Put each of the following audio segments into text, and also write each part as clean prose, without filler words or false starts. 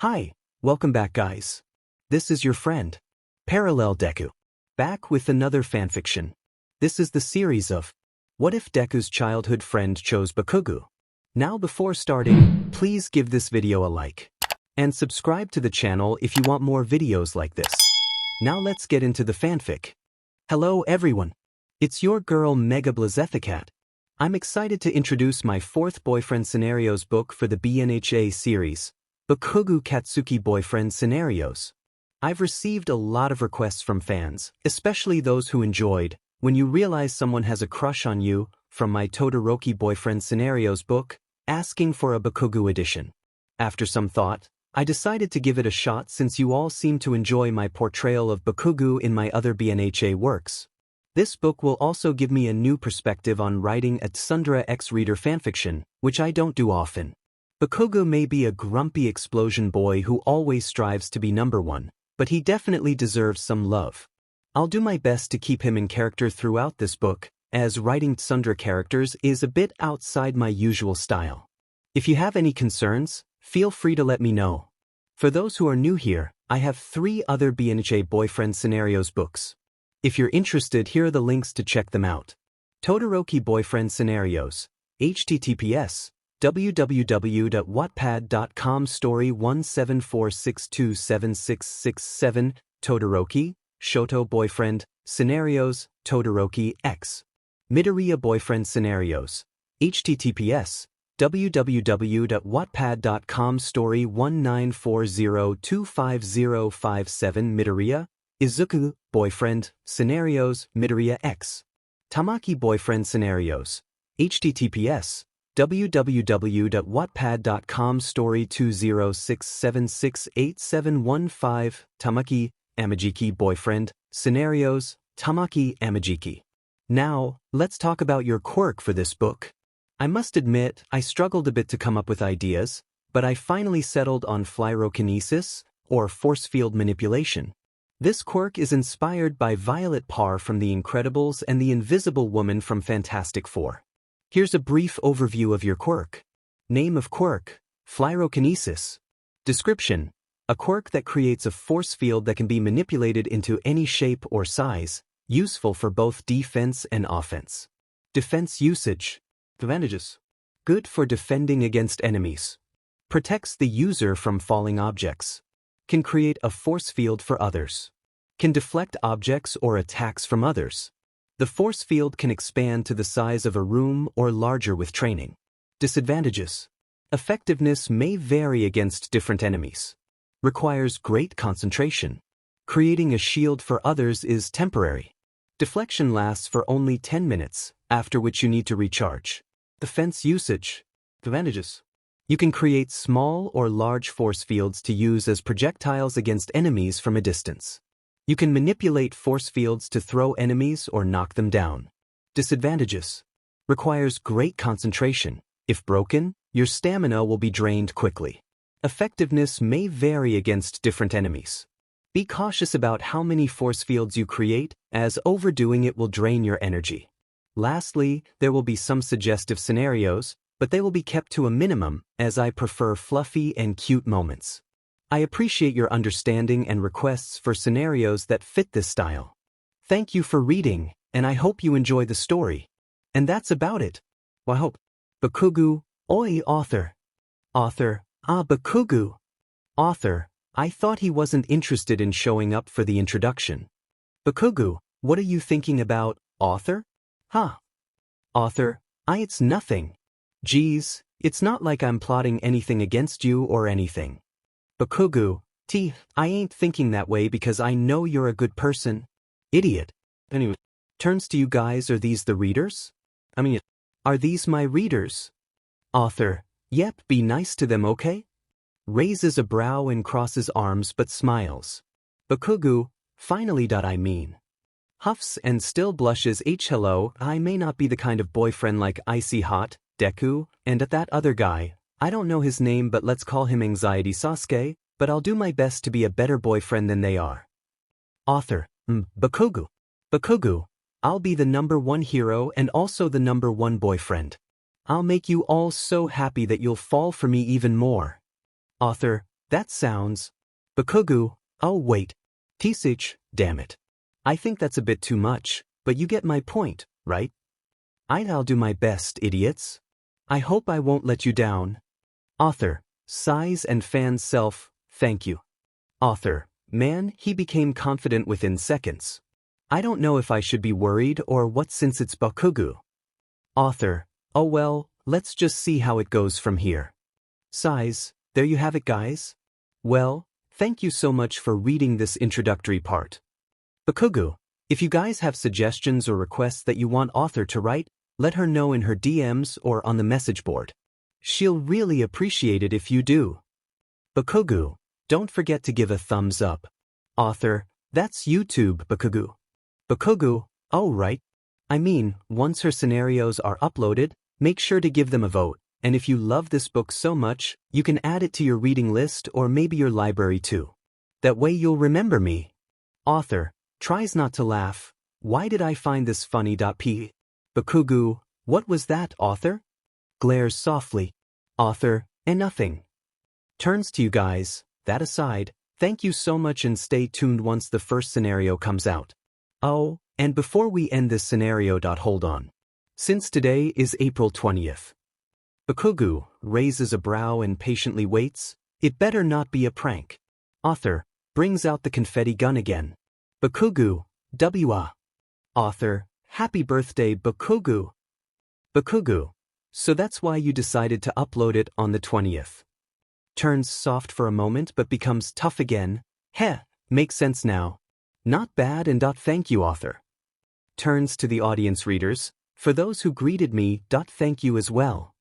Hi, welcome back guys. This is your friend, Parallel Deku, back with another fanfiction. This is the series of What If Deku's Childhood Friend Chose Bakugou? Now before starting, please give this video a like. And subscribe to the channel if you want more videos like this. Now let's get into the fanfic. Hello everyone. It's your girl MegaBlazethecat. I'm excited to introduce my fourth boyfriend scenarios book for the BNHA series, Bakugou Katsuki Boyfriend Scenarios. I've received a lot of requests from fans, especially those who enjoyed When You Realize Someone Has a Crush on You from my Todoroki Boyfriend Scenarios book, asking for a Bakugou edition. After some thought, I decided to give it a shot since you all seem to enjoy my portrayal of Bakugou in my other BNHA works. This book will also give me a new perspective on writing a Tsundere X-Reader fanfiction, which I don't do often. Bakugou may be a grumpy explosion boy who always strives to be number one, but he definitely deserves some love. I'll do my best to keep him in character throughout this book, as writing tsundere characters is a bit outside my usual style. If you have any concerns, feel free to let me know. For those who are new here, I have 3 other BNHA Boyfriend Scenarios books. If you're interested, here are the links to check them out. Todoroki Boyfriend Scenarios, https www.wattpad.com story 174627667 Todoroki, Shoto Boyfriend, Scenarios, Todoroki X. Midoriya Boyfriend Scenarios, https www.wattpad.com story 194025057 Midoriya, Izuku, Boyfriend, Scenarios, Midoriya X. Tamaki Boyfriend Scenarios, https www.wattpad.com story 206768715 Tamaki, Amajiki Boyfriend, Scenarios, Tamaki Amajiki. Now, let's talk about your quirk for this book. I must admit, I struggled a bit to come up with ideas, but I finally settled on phlyrokinesis, or force field manipulation. This quirk is inspired by Violet Parr from The Incredibles and the Invisible Woman from Fantastic Four. Here's a brief overview of your quirk. Name of quirk: phlyrokinesis. Description: a quirk that creates a force field that can be manipulated into any shape or size, useful for both defense and offense. Defense usage. Advantages: good for defending against enemies. Protects the user from falling objects. Can create a force field for others. Can deflect objects or attacks from others. The force field can expand to the size of a room or larger with training. Disadvantages: effectiveness may vary against different enemies. Requires great concentration. Creating a shield for others is temporary. Deflection lasts for only 10 minutes, after which you need to recharge. Defense usage. Advantages: you can create small or large force fields to use as projectiles against enemies from a distance. You can manipulate force fields to throw enemies or knock them down. Disadvantages: requires great concentration. If broken, your stamina will be drained quickly. Effectiveness may vary against different enemies. Be cautious about how many force fields you create, as overdoing it will drain your energy. Lastly, there will be some suggestive scenarios, but they will be kept to a minimum, as I prefer fluffy and cute moments. I appreciate your understanding and requests for scenarios that fit this style. Thank you for reading, and I hope you enjoy the story. And that's about it. Well, I hope. Bakugou, oi author. Author, Bakugou. Author, I thought he wasn't interested in showing up for the introduction. Bakugou, what are you thinking about, author? Huh. Author, it's nothing. Geez, it's not like I'm plotting anything against you or anything. Bakugou, I ain't thinking that way because I know you're a good person. Idiot. Anyway, turns to you guys, are these the readers? Are these my readers? Author, yep, be nice to them, okay? Raises a brow and crosses arms but smiles. Bakugou, finally. I mean. Huffs and still blushes. Hello, I may not be the kind of boyfriend like Icy Hot, Deku, and that other guy. I don't know his name, but let's call him Anxiety Sasuke, but I'll do my best to be a better boyfriend than they are. Author, Bakugou. Bakugou, I'll be the #1 hero and also the #1 boyfriend. I'll make you all so happy that you'll fall for me even more. Author, That sounds. Bakugou, oh wait. Tisich, damn it. I think that's a bit too much, but you get my point, right? I'll do my best, idiots. I hope I won't let you down. Author, size and fan self, thank you. Author, man, he became confident within seconds. I don't know if I should be worried or what since it's Bakugou. Author, oh well, let's just see how it goes from here. Size, there you have it guys. Well, thank you so much for reading this introductory part. Bakugou, if you guys have suggestions or requests that you want author to write, let her know in her DMs or on the message board. She'll really appreciate it if you do. Bakugou, don't forget to give a thumbs up. Author, that's YouTube Bakugou. Bakugou, oh right. I mean, once her scenarios are uploaded, make sure to give them a vote, and if you love this book so much, you can add it to your reading list or maybe your library too. That way you'll remember me. Author, tries not to laugh. Why did I find this funny? P. Bakugou, what was that, author? Glares softly. Author, nothing. Turns to you guys, that aside, thank you so much and stay tuned once the first scenario comes out. Oh, and before we end this scenario. Hold on. Since today is April 20th. Bakugou raises a brow and patiently waits. It better not be a prank. Author, brings out the confetti gun again. Bakugou, WA. Author, happy birthday Bakugou. Bakugou, so that's why you decided to upload it on the 20th. Turns soft for a moment but becomes tough again. Heh, makes sense now. Not bad and thank you author. Turns to the audience readers, for those who greeted me. Thank you as well.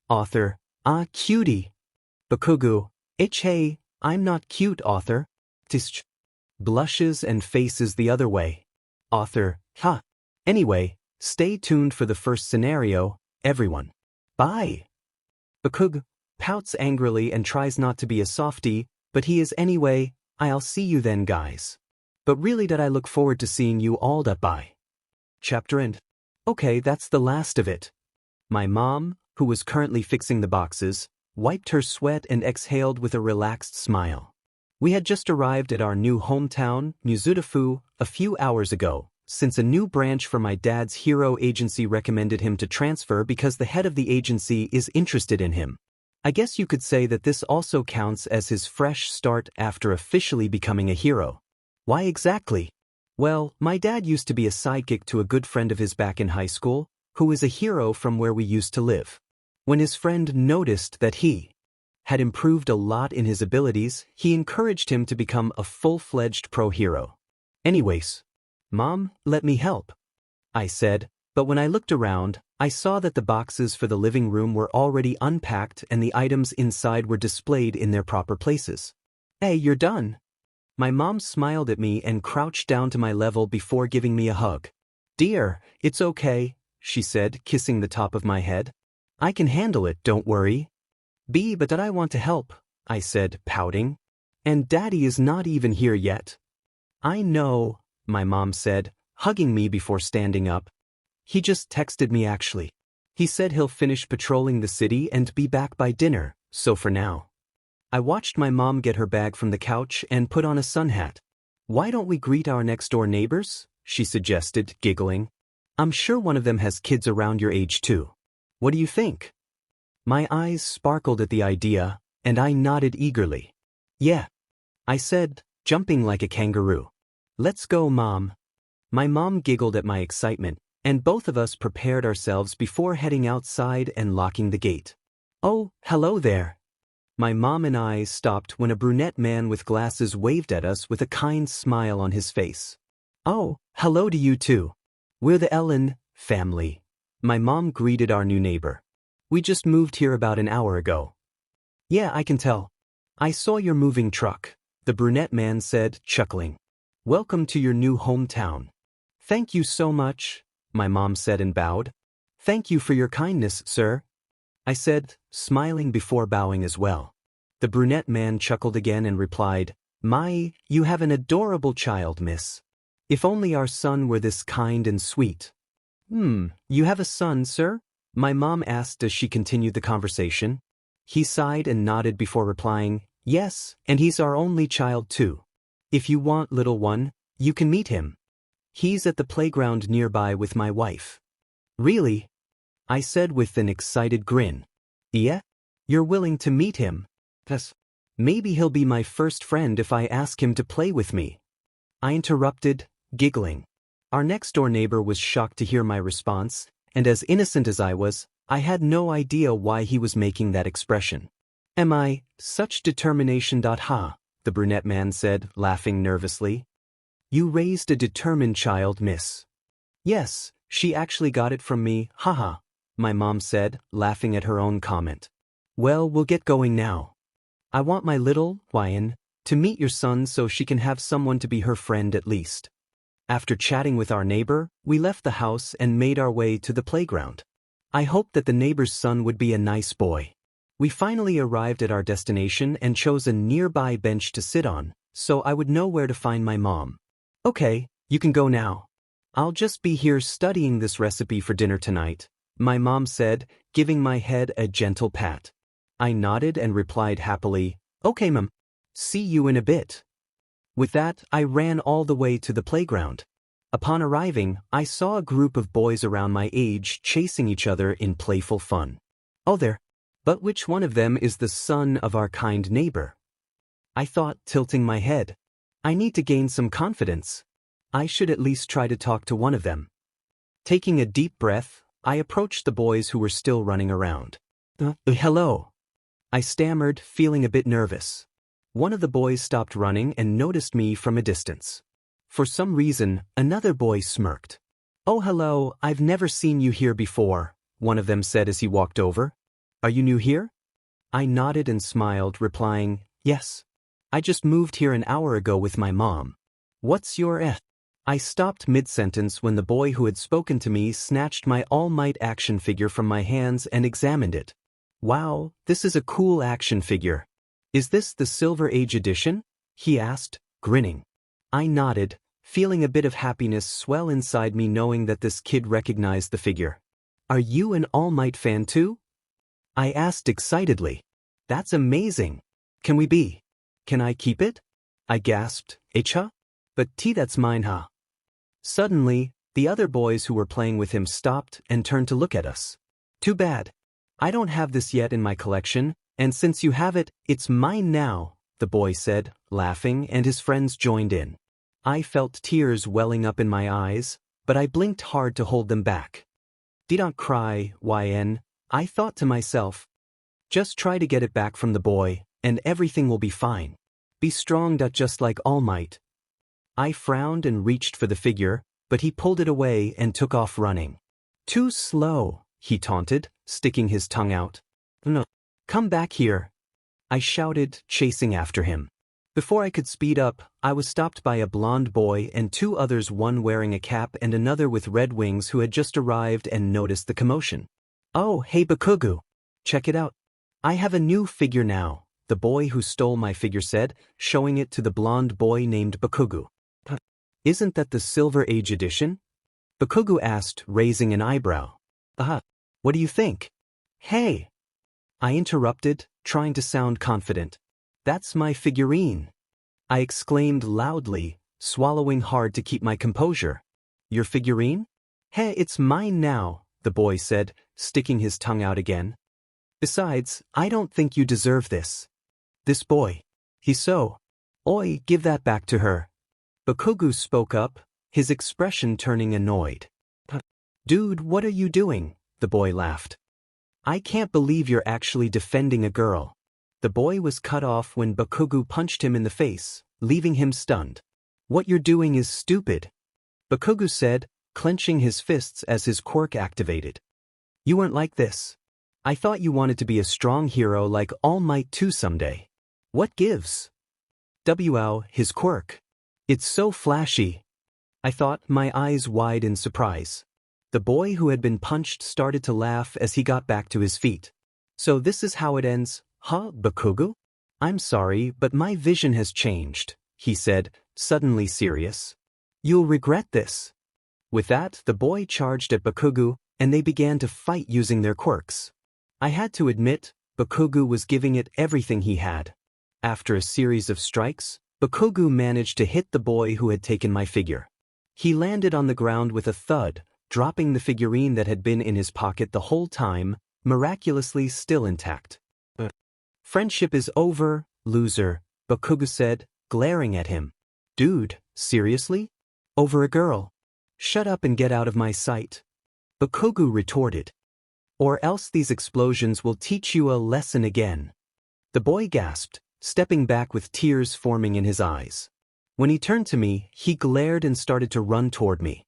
Author, ah cutie. Bakugou, hey, I'm not cute author. Tisch. Blushes and faces the other way. Author, ha. Anyway, stay tuned for the first scenario, everyone. Bye. Bakugou pouts angrily and tries not to be a softie, but he is anyway. I'll see you then guys. But really I look forward to seeing you all. Bye. Chapter end. Okay, that's the last of it. My mom, who was currently fixing the boxes, wiped her sweat and exhaled with a relaxed smile. We had just arrived at our new hometown, Muzutafu, a few hours ago, since a new branch for my dad's hero agency recommended him to transfer because the head of the agency is interested in him. I guess you could say that this also counts as his fresh start after officially becoming a hero. Why exactly? Well, my dad used to be a sidekick to a good friend of his back in high school, who is a hero from where we used to live. When his friend noticed that he had improved a lot in his abilities, he encouraged him to become a full-fledged pro hero. Anyways, Mom, let me help, I said, but when I looked around, I saw that the boxes for the living room were already unpacked and the items inside were displayed in their proper places. Hey, you're done. My mom smiled at me and crouched down to my level before giving me a hug. Dear, it's okay, she said, kissing the top of my head. I can handle it, don't worry. But I want to help, I said, pouting. And Daddy is not even here yet. I know, my mom said, hugging me before standing up. He just texted me actually. He said he'll finish patrolling the city and be back by dinner, so for now. I watched my mom get her bag from the couch and put on a sun hat. Why don't we greet our next-door neighbors? She suggested, giggling. I'm sure one of them has kids around your age too. What do you think? My eyes sparkled at the idea, and I nodded eagerly. Yeah, I said, jumping like a kangaroo. Let's go, Mom. My mom giggled at my excitement, and both of us prepared ourselves before heading outside and locking the gate. Oh, hello there. My mom and I stopped when a brunette man with glasses waved at us with a kind smile on his face. Oh, hello to you too. We're the Ellen family. My mom greeted our new neighbor. We just moved here about an hour ago. Yeah, I can tell. I saw your moving truck, the brunette man said, chuckling. Welcome to your new hometown. Thank you so much, my mom said and bowed. Thank you for your kindness, sir, I said, smiling before bowing as well. The brunette man chuckled again and replied, you have an adorable child, miss. If only our son were this kind and sweet. You have a son, sir? My mom asked as she continued the conversation. He sighed and nodded before replying, Yes, and he's our only child too. If you want, little one, you can meet him. He's at the playground nearby with my wife. Really? I said with an excited grin. Yeah? You're willing to meet him? Yes. Maybe he'll be my first friend if I ask him to play with me. I interrupted, giggling. Our next-door neighbor was shocked to hear my response, and as innocent as I was, I had no idea why he was making that expression. Am I such determination? Ha, the brunette man said, laughing nervously. You raised a determined child, miss. Yes, she actually got it from me, haha, my mom said, laughing at her own comment. Well, we'll get going now. I want my little, Hwayan, to meet your son so she can have someone to be her friend at least. After chatting with our neighbor, we left the house and made our way to the playground. I hoped that the neighbor's son would be a nice boy. We finally arrived at our destination and chose a nearby bench to sit on, so I would know where to find my mom. Okay, you can go now. I'll just be here studying this recipe for dinner tonight, my mom said, giving my head a gentle pat. I nodded and replied happily, okay, ma'am. See you in a bit. With that, I ran all the way to the playground. Upon arriving, I saw a group of boys around my age chasing each other in playful fun. Oh there. But which one of them is the son of our kind neighbor? I thought, tilting my head. I need to gain some confidence. I should at least try to talk to one of them. Taking a deep breath, I approached the boys who were still running around. Hello. I stammered, feeling a bit nervous. One of the boys stopped running and noticed me from a distance. For some reason, another boy smirked. Oh, hello, I've never seen you here before, one of them said as he walked over. Are you new here? I nodded and smiled, replying, yes. I just moved here an hour ago with my mom. What's your I stopped mid-sentence when the boy who had spoken to me snatched my All Might action figure from my hands and examined it. Wow, this is a cool action figure. Is this the Silver Age edition? He asked, grinning. I nodded, feeling a bit of happiness swell inside me knowing that this kid recognized the figure. Are you an All Might fan too? I asked excitedly. That's amazing. Can I keep it? I gasped, Echa? But that's mine, huh? Suddenly, the other boys who were playing with him stopped and turned to look at us. Too bad. I don't have this yet in my collection, and since you have it, it's mine now, the boy said, laughing, and his friends joined in. I felt tears welling up in my eyes, but I blinked hard to hold them back. Don't cry, YN, I thought to myself. Just try to get it back from the boy, and everything will be fine. Be strong, just like All Might. I frowned and reached for the figure, but he pulled it away and took off running. Too slow, he taunted, sticking his tongue out. No, come back here. I shouted, chasing after him. Before I could speed up, I was stopped by a blonde boy and two others, one wearing a cap and another with red wings, who had just arrived and noticed the commotion. Oh, hey Bakugou. Check it out. I have a new figure now, the boy who stole my figure said, showing it to the blonde boy named Bakugou. Isn't that the Silver Age edition? Bakugou asked, raising an eyebrow. What do you think? Hey! I interrupted, trying to sound confident. That's my figurine. I exclaimed loudly, swallowing hard to keep my composure. Your figurine? Hey, it's mine now, the boy said, sticking his tongue out again. Besides, I don't think you deserve this. This boy. He's so. Oi, give that back to her. Bakugou spoke up, his expression turning annoyed. Dude, what are you doing? The boy laughed. I can't believe you're actually defending a girl. The boy was cut off when Bakugou punched him in the face, leaving him stunned. What you're doing is stupid. Bakugou said, clenching his fists as his quirk activated. You weren't like this. I thought you wanted to be a strong hero like All Might too someday. What gives? His quirk. It's so flashy. I thought, my eyes wide in surprise. The boy who had been punched started to laugh as he got back to his feet. So this is how it ends, huh, Bakugou? I'm sorry, but my vision has changed, he said, suddenly serious. You'll regret this. With that, the boy charged at Bakugou, and they began to fight using their quirks. I had to admit, Bakugou was giving it everything he had. After a series of strikes, Bakugou managed to hit the boy who had taken my figure. He landed on the ground with a thud, dropping the figurine that had been in his pocket the whole time, miraculously still intact. Friendship is over, loser, Bakugou said, glaring at him. Dude, seriously? Over a girl? Shut up and get out of my sight. Bakugou retorted. Or else these explosions will teach you a lesson again. The boy gasped, stepping back with tears forming in his eyes. When he turned to me, he glared and started to run toward me.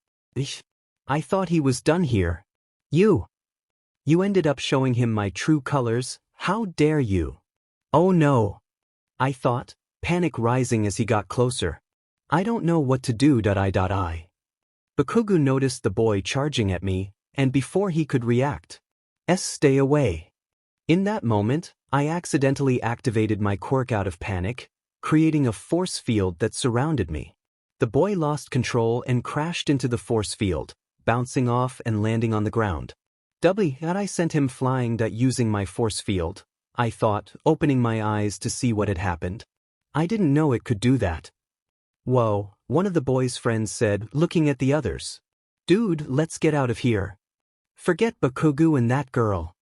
I thought he was done here. You ended up showing him my true colors, how dare you? Oh no! I thought, panic rising as he got closer. I don't know what to do. I. Bakugou noticed the boy charging at me, and before he could react, stay away. In that moment, I accidentally activated my quirk out of panic, creating a force field that surrounded me. The boy lost control and crashed into the force field, bouncing off and landing on the ground. Had I sent him flying using my force field, I thought, opening my eyes to see what had happened. I didn't know it could do that. Whoa, one of the boy's friends said, looking at the others. Dude, let's get out of here. Forget Bakugou and that girl.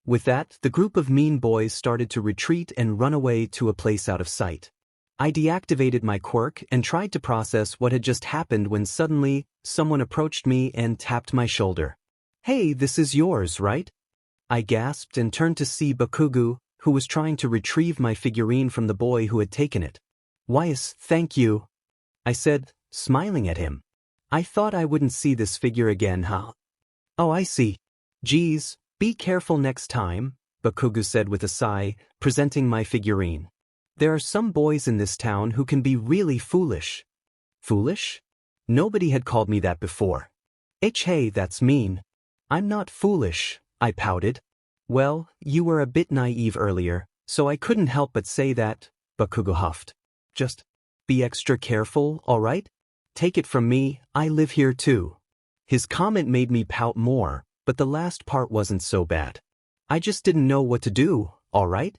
With that, the group of mean boys started to retreat and run away to a place out of sight. I deactivated my quirk and tried to process what had just happened when suddenly, someone approached me and tapped my shoulder. Hey, this is yours, right? I gasped and turned to see Bakugou, who was trying to retrieve my figurine from the boy who had taken it. Thank you, I said, smiling at him. I thought I wouldn't see this figure again, huh? Oh, I see. Geez, be careful next time, Bakugou said with a sigh, presenting my figurine. There are some boys in this town who can be really foolish. Foolish? Nobody had called me that before. Hey, that's mean. I'm not foolish, I pouted. Well, you were a bit naive earlier, so I couldn't help but say that, Bakugou huffed. Just be extra careful, alright? Take it from me, I live here too. His comment made me pout more, but the last part wasn't so bad. I just didn't know what to do, alright?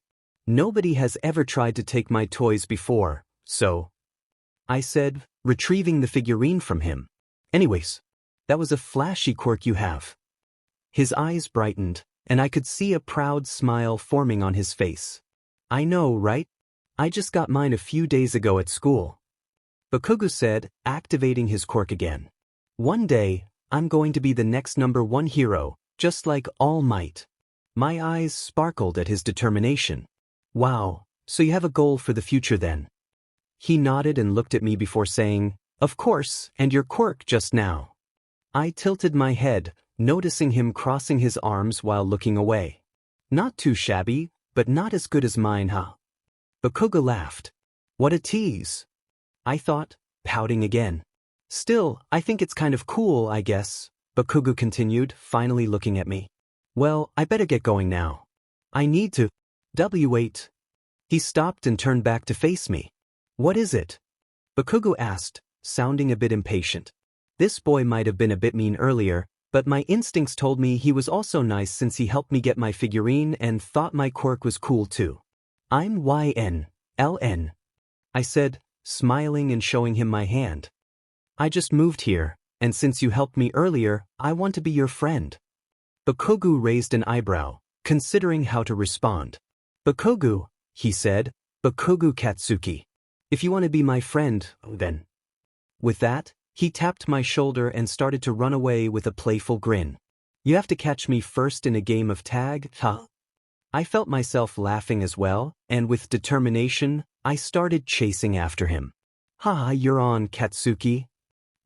Nobody has ever tried to take my toys before, so I said, retrieving the figurine from him. Anyways, that was a flashy quirk you have. His eyes brightened, and I could see a proud smile forming on his face. I know, right? I just got mine a few days ago at school. Bakugou said, activating his quirk again. One day, I'm going to be the next #1 hero, just like All Might. My eyes sparkled at his determination. Wow, so you have a goal for the future then? He nodded and looked at me before saying, of course, and your quirk just now. I tilted my head, noticing him crossing his arms while looking away. Not too shabby, but not as good as mine, huh? Bakugou laughed. What a tease. I thought, pouting again. Still, I think it's kind of cool, I guess, Bakugou continued, finally looking at me. Well, I better get going now. I need to. Wait. He stopped and turned back to face me. What is it? Bakugou asked, sounding a bit impatient. This boy might have been a bit mean earlier, but my instincts told me he was also nice since he helped me get my figurine and thought my quirk was cool too. I'm YNLN, I said, smiling and showing him my hand. I just moved here, and since you helped me earlier, I want to be your friend. Bakugou raised an eyebrow, considering how to respond. Bakugou, he said, Bakugou Katsuki. If you want to be my friend, then. With that, he tapped my shoulder and started to run away with a playful grin. You have to catch me first in a game of tag, huh? I felt myself laughing as well, and with determination, I started chasing after him. Ha, you're on, Katsuki.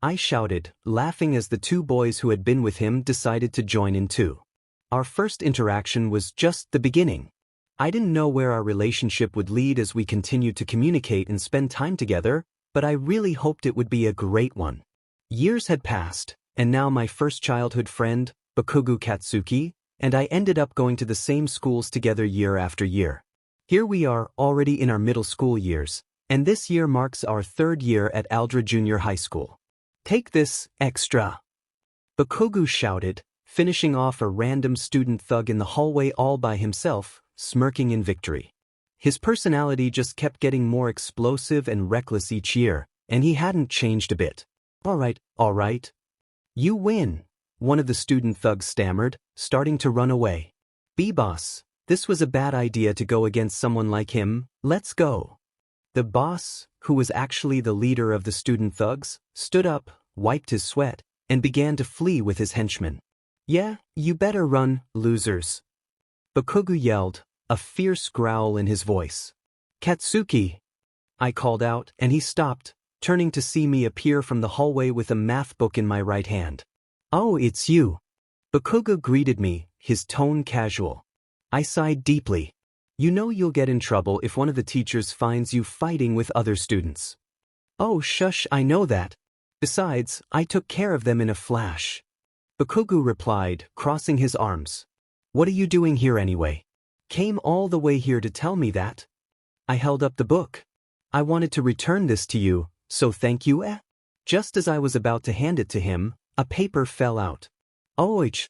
I shouted, laughing as the two boys who had been with him decided to join in too. Our first interaction was just the beginning. I didn't know where our relationship would lead as we continued to communicate and spend time together, but I really hoped it would be a great one. Years had passed, and now my first childhood friend, Bakugou Katsuki, and I ended up going to the same schools together year after year. Here we are, already in our middle school years, and this year marks our 3rd year at Aldra Junior High School. Take this, extra! Bakugou shouted, finishing off a random student thug in the hallway all by himself, smirking in victory. His personality just kept getting more explosive and reckless each year, and he hadn't changed a bit. All right. You win, one of the student thugs stammered, starting to run away. B-boss, this was a bad idea to go against someone like him, let's go. The boss, who was actually the leader of the student thugs, stood up, wiped his sweat, and began to flee with his henchmen. Yeah, you better run, losers. Bakugou yelled, a fierce growl in his voice. Katsuki! I called out, and he stopped, turning to see me appear from the hallway with a math book in my right hand. Oh, it's you. Bakugou greeted me, his tone casual. I sighed deeply. You know you'll get in trouble if one of the teachers finds you fighting with other students. Oh, shush, I know that. Besides, I took care of them in a flash. Bakugou replied, crossing his arms. What are you doing here anyway? Came all the way here to tell me that? I held up the book. I wanted to return this to you, so thank you, eh? Just as I was about to hand it to him, a paper fell out. Ouch!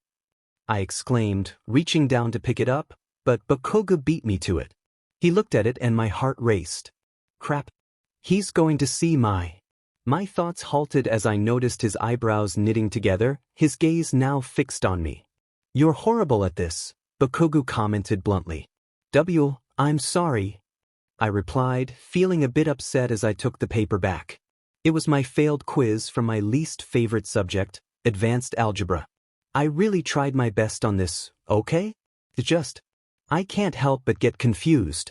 I exclaimed, reaching down to pick it up, but Bakugou beat me to it. He looked at it and my heart raced. Crap. He's going to see my... My thoughts halted as I noticed his eyebrows knitting together, his gaze now fixed on me. You're horrible at this, Bakugou commented bluntly. I'm sorry. I replied, feeling a bit upset as I took the paper back. It was my failed quiz from my least favorite subject, advanced algebra. I really tried my best on this, okay? I can't help but get confused.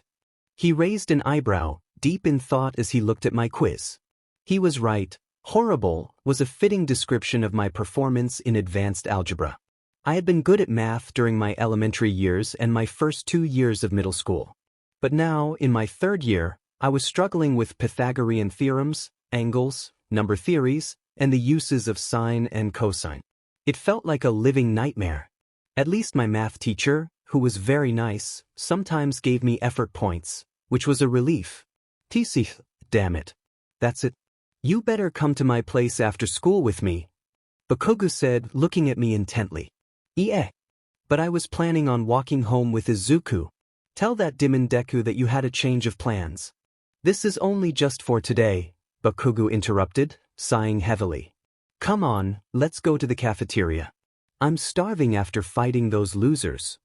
He raised an eyebrow, deep in thought as he looked at my quiz. He was right. Horrible was a fitting description of my performance in advanced algebra. I had been good at math during my elementary years and my first 2 years of middle school. But now, in my 3rd year, I was struggling with Pythagorean theorems, angles, number theories, and the uses of sine and cosine. It felt like a living nightmare. At least my math teacher, who was very nice, sometimes gave me effort points, which was a relief. TC, damn it. That's it. You better come to my place after school with me, Bakugou said, looking at me intently. Yeah. But I was planning on walking home with Izuku. Tell that Demon Deku that you had a change of plans. This is only just for today, Bakugou interrupted, sighing heavily. Come on, let's go to the cafeteria. I'm starving after fighting those losers.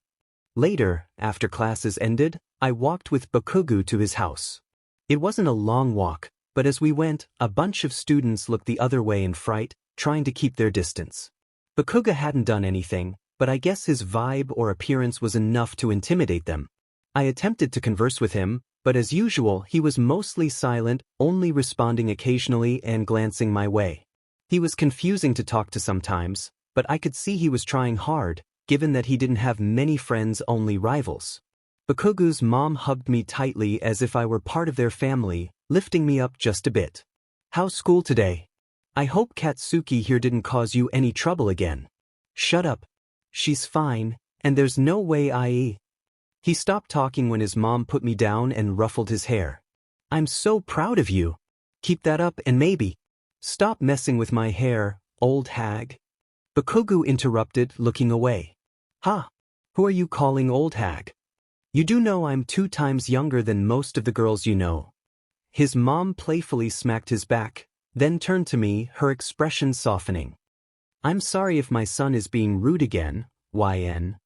Later, after classes ended, I walked with Bakugou to his house. It wasn't a long walk, but as we went, a bunch of students looked the other way in fright, trying to keep their distance. Bakugou hadn't done anything, but I guess his vibe or appearance was enough to intimidate them. I attempted to converse with him, but as usual, he was mostly silent, only responding occasionally and glancing my way. He was confusing to talk to sometimes, but I could see he was trying hard, given that he didn't have many friends, only rivals. Bakugou's mom hugged me tightly as if I were part of their family, lifting me up just a bit. How's school today? I hope Katsuki here didn't cause you any trouble again. Shut up. She's fine, and there's no way He stopped talking when his mom put me down and ruffled his hair. I'm so proud of you. Keep that up and maybe. Stop messing with my hair, old hag. Bakugou interrupted, looking away. Ha! Who are you calling old hag? You do know I'm 2 times younger than most of the girls you know. His mom playfully smacked his back, then turned to me, her expression softening. I'm sorry if my son is being rude again, YN.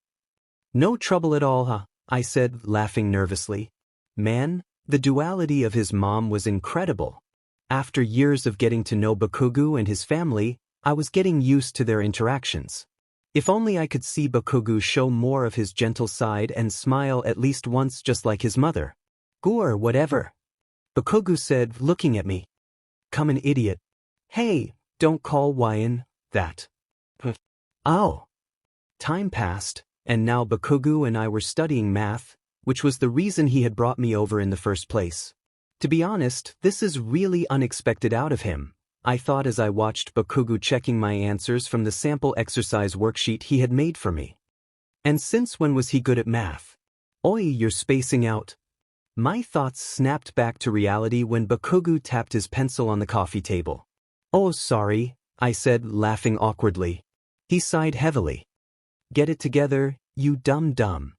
No trouble at all, huh? I said, laughing nervously. Man, the duality of his mom was incredible. After years of getting to know Bakugou and his family, I was getting used to their interactions. If only I could see Bakugou show more of his gentle side and smile at least once just like his mother. Or whatever. Bakugou said, looking at me. Come an idiot. Hey, don't call YN that. Oh. Time passed, and now Bakugou and I were studying math, which was the reason he had brought me over in the first place. To be honest, this is really unexpected out of him, I thought as I watched Bakugou checking my answers from the sample exercise worksheet he had made for me. And since when was he good at math? Oi, you're spacing out. My thoughts snapped back to reality when Bakugou tapped his pencil on the coffee table. Oh, sorry, I said, laughing awkwardly. He sighed heavily. Get it together, you dumb.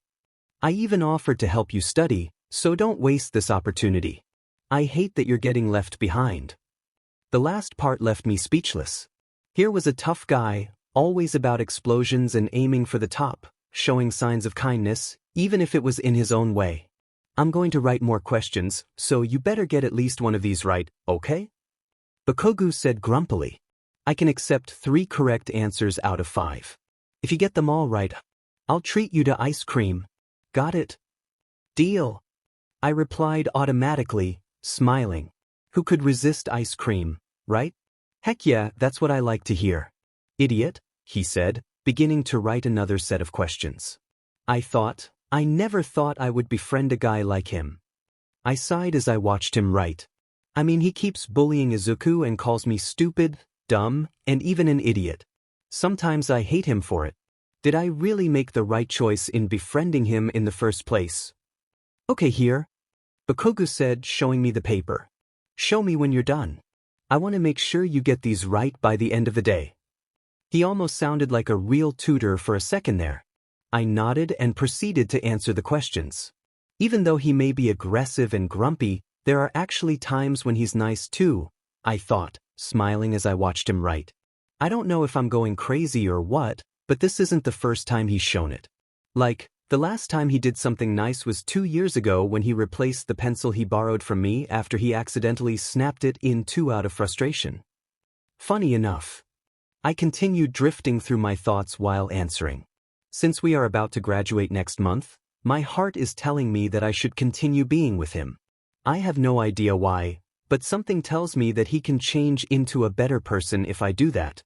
I even offered to help you study, so don't waste this opportunity. I hate that you're getting left behind. The last part left me speechless. Here was a tough guy, always about explosions and aiming for the top, showing signs of kindness, even if it was in his own way. I'm going to write more questions, so you better get at least one of these right, okay? Bakugou said grumpily. I can accept 3 correct answers out of 5. If you get them all right, I'll treat you to ice cream. Got it? Deal. I replied automatically, smiling. Who could resist ice cream, right? Heck yeah, that's what I like to hear. Idiot, he said, beginning to write another set of questions. I never thought I would befriend a guy like him. I sighed as I watched him write. I mean, he keeps bullying Izuku and calls me stupid, dumb, and even an idiot. Sometimes I hate him for it. Did I really make the right choice in befriending him in the first place? Okay, here. Bakugou said, showing me the paper. Show me when you're done. I want to make sure you get these right by the end of the day. He almost sounded like a real tutor for a second there. I nodded and proceeded to answer the questions. Even though he may be aggressive and grumpy, there are actually times when he's nice too, I thought, smiling as I watched him write. I don't know if I'm going crazy or what, but this isn't the first time he's shown it. Like, the last time he did something nice was 2 years ago when he replaced the pencil he borrowed from me after he accidentally snapped it in 2 out of frustration. Funny enough. I continued drifting through my thoughts while answering. Since we are about to graduate next month, my heart is telling me that I should continue being with him. I have no idea why, but something tells me that he can change into a better person if I do that.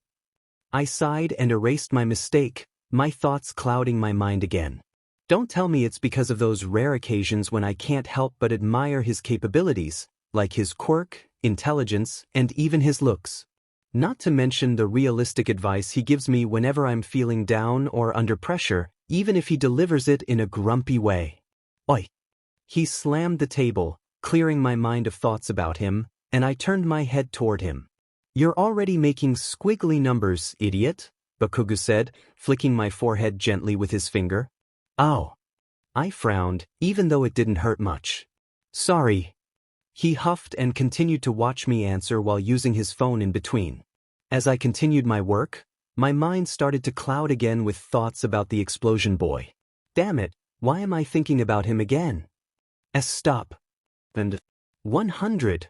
I sighed and erased my mistake, my thoughts clouding my mind again. Don't tell me it's because of those rare occasions when I can't help but admire his capabilities, like his quirk, intelligence, and even his looks. Not to mention the realistic advice he gives me whenever I'm feeling down or under pressure, even if he delivers it in a grumpy way. Oi! He slammed the table, clearing my mind of thoughts about him, and I turned my head toward him. You're already making squiggly numbers, idiot, Bakugou said, flicking my forehead gently with his finger. Ow! I frowned, even though it didn't hurt much. Sorry. He huffed and continued to watch me answer while using his phone in between. As I continued my work, my mind started to cloud again with thoughts about the explosion boy. Damn it, why am I thinking about him again? Stop. And 100.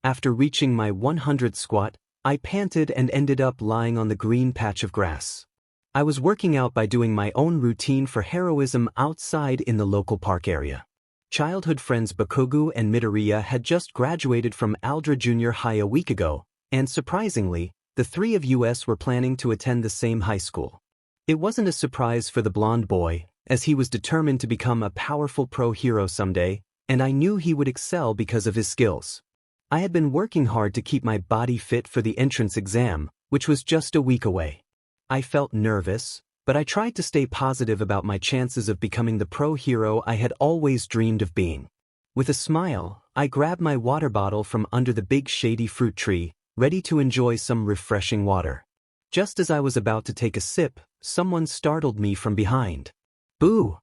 After reaching my 100 squat, I panted and ended up lying on the green patch of grass. I was working out by doing my own routine for heroism outside in the local park area. Childhood friends Bakugou and Midoriya had just graduated from Aldra Junior High a week ago, and surprisingly, the 3 of us were planning to attend the same high school. It wasn't a surprise for the blonde boy, as he was determined to become a powerful pro hero someday, and I knew he would excel because of his skills. I had been working hard to keep my body fit for the entrance exam, which was just a week away. I felt nervous, but I tried to stay positive about my chances of becoming the pro hero I had always dreamed of being. With a smile, I grabbed my water bottle from under the big shady fruit tree, ready to enjoy some refreshing water. Just as I was about to take a sip, someone startled me from behind. Boo!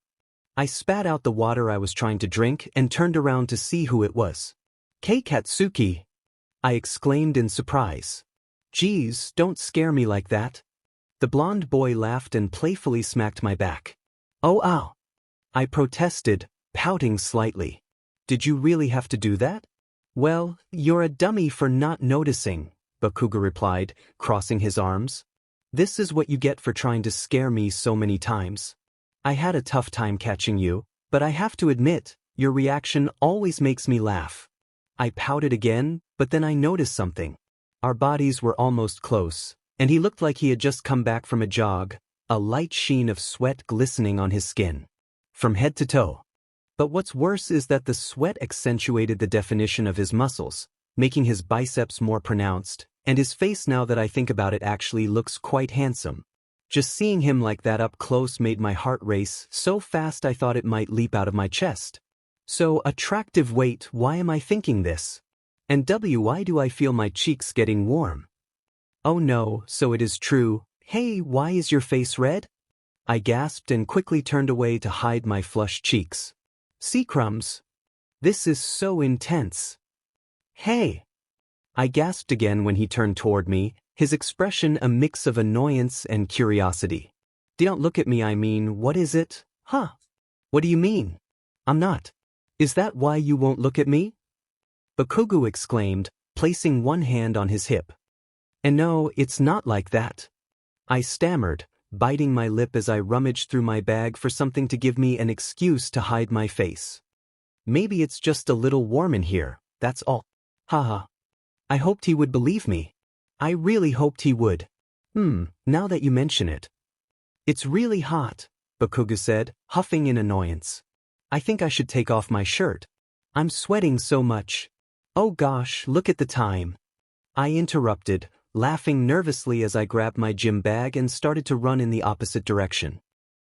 I spat out the water I was trying to drink and turned around to see who it was. Katsuki! I exclaimed in surprise. Geez, don't scare me like that. The blonde boy laughed and playfully smacked my back. Oh, ow! I protested, pouting slightly. Did you really have to do that? Well, you're a dummy for not noticing, Bakugou replied, crossing his arms. This is what you get for trying to scare me so many times. I had a tough time catching you, but I have to admit, your reaction always makes me laugh. I pouted again, but then I noticed something. Our bodies were almost close, and he looked like he had just come back from a jog, a light sheen of sweat glistening on his skin. From head to toe. But what's worse is that the sweat accentuated the definition of his muscles, making his biceps more pronounced, and his face, now that I think about it, actually looks quite handsome. Just seeing him like that up close made my heart race so fast I thought it might leap out of my chest. So attractive, wait, why am I thinking this? And why do I feel my cheeks getting warm? Oh no, so it is true. Hey, why is your face red? I gasped and quickly turned away to hide my flushed cheeks. Sea crumbs. This is so intense. Hey! I gasped again when he turned toward me, his expression a mix of annoyance and curiosity. Don't look at me, I mean, what is it? Huh? What do you mean? I'm not. Is that why you won't look at me? Bakugou exclaimed, placing one hand on his hip. And no, it's not like that. I stammered, biting my lip as I rummaged through my bag for something to give me an excuse to hide my face. Maybe it's just a little warm in here, that's all. Haha. I hoped he would believe me. I really hoped he would. Now that you mention it. It's really hot, Bakugou said, huffing in annoyance. I think I should take off my shirt. I'm sweating so much. Oh gosh, look at the time. I interrupted, laughing nervously as I grabbed my gym bag and started to run in the opposite direction.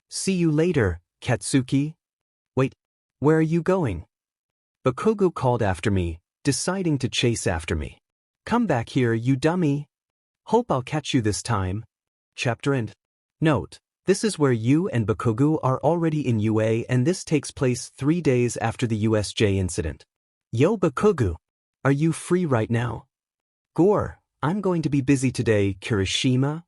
See you later, Katsuki. Wait, where are you going? Bakugou called after me, deciding to chase after me. Come back here, you dummy. Hope I'll catch you this time. Chapter end. Note, this is where you and Bakugou are already in UA and this takes place 3 days after the USJ incident. Yo Bakugou, are you free right now? Gore, I'm going to be busy today, Kirishima.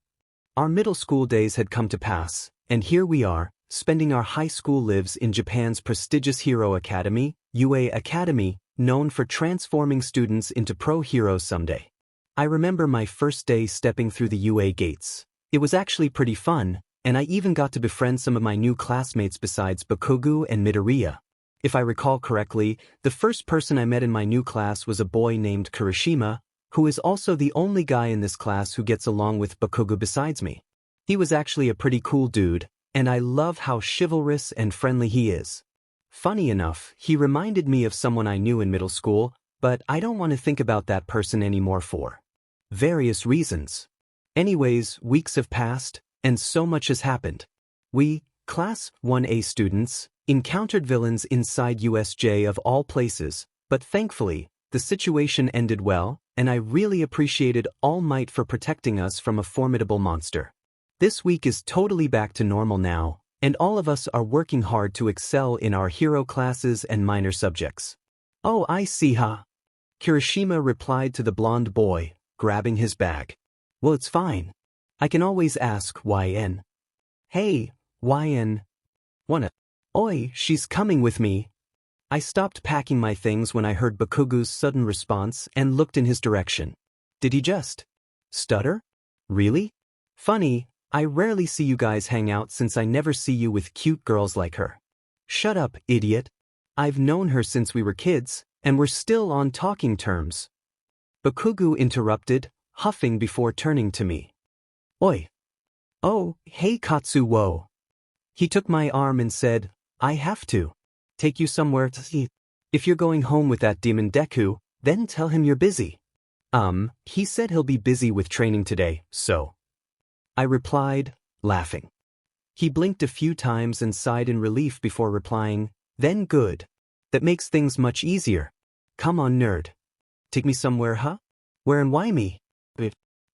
Our middle school days had come to pass, and here we are, spending our high school lives in Japan's prestigious hero academy, UA Academy, known for transforming students into pro heroes someday. I remember my first day stepping through the UA gates. It was actually pretty fun, and I even got to befriend some of my new classmates besides Bakugou and Midoriya. If I recall correctly, the first person I met in my new class was a boy named Kirishima, who is also the only guy in this class who gets along with Bakugou besides me. He was actually a pretty cool dude, and I love how chivalrous and friendly he is. Funny enough, he reminded me of someone I knew in middle school, but I don't want to think about that person anymore for various reasons. Anyways, weeks have passed, and so much has happened. We, Class 1A students, encountered villains inside USJ of all places, but thankfully, the situation ended well, and I really appreciated All Might for protecting us from a formidable monster. This week is totally back to normal now, and all of us are working hard to excel in our hero classes and minor subjects. Oh, I see, huh? Kirishima replied to the blonde boy, grabbing his bag. Well, it's fine. I can always ask YN. Hey, YN. Wanna? Oi, she's coming with me. I stopped packing my things when I heard Bakugou's sudden response and looked in his direction. Did he just stutter? Really? Funny, I rarely see you guys hang out since I never see you with cute girls like her. Shut up, idiot. I've known her since we were kids, and we're still on talking terms. Bakugou interrupted, huffing before turning to me. Oi. Oh, hey Katsuo. He took my arm and said, I have to take you somewhere to eat. If you're going home with that demon Deku, then tell him you're busy. He said he'll be busy with training today, so. I replied, laughing. He blinked a few times and sighed in relief before replying, then good. That makes things much easier. Come on, nerd. Take me somewhere, huh? Where and why me?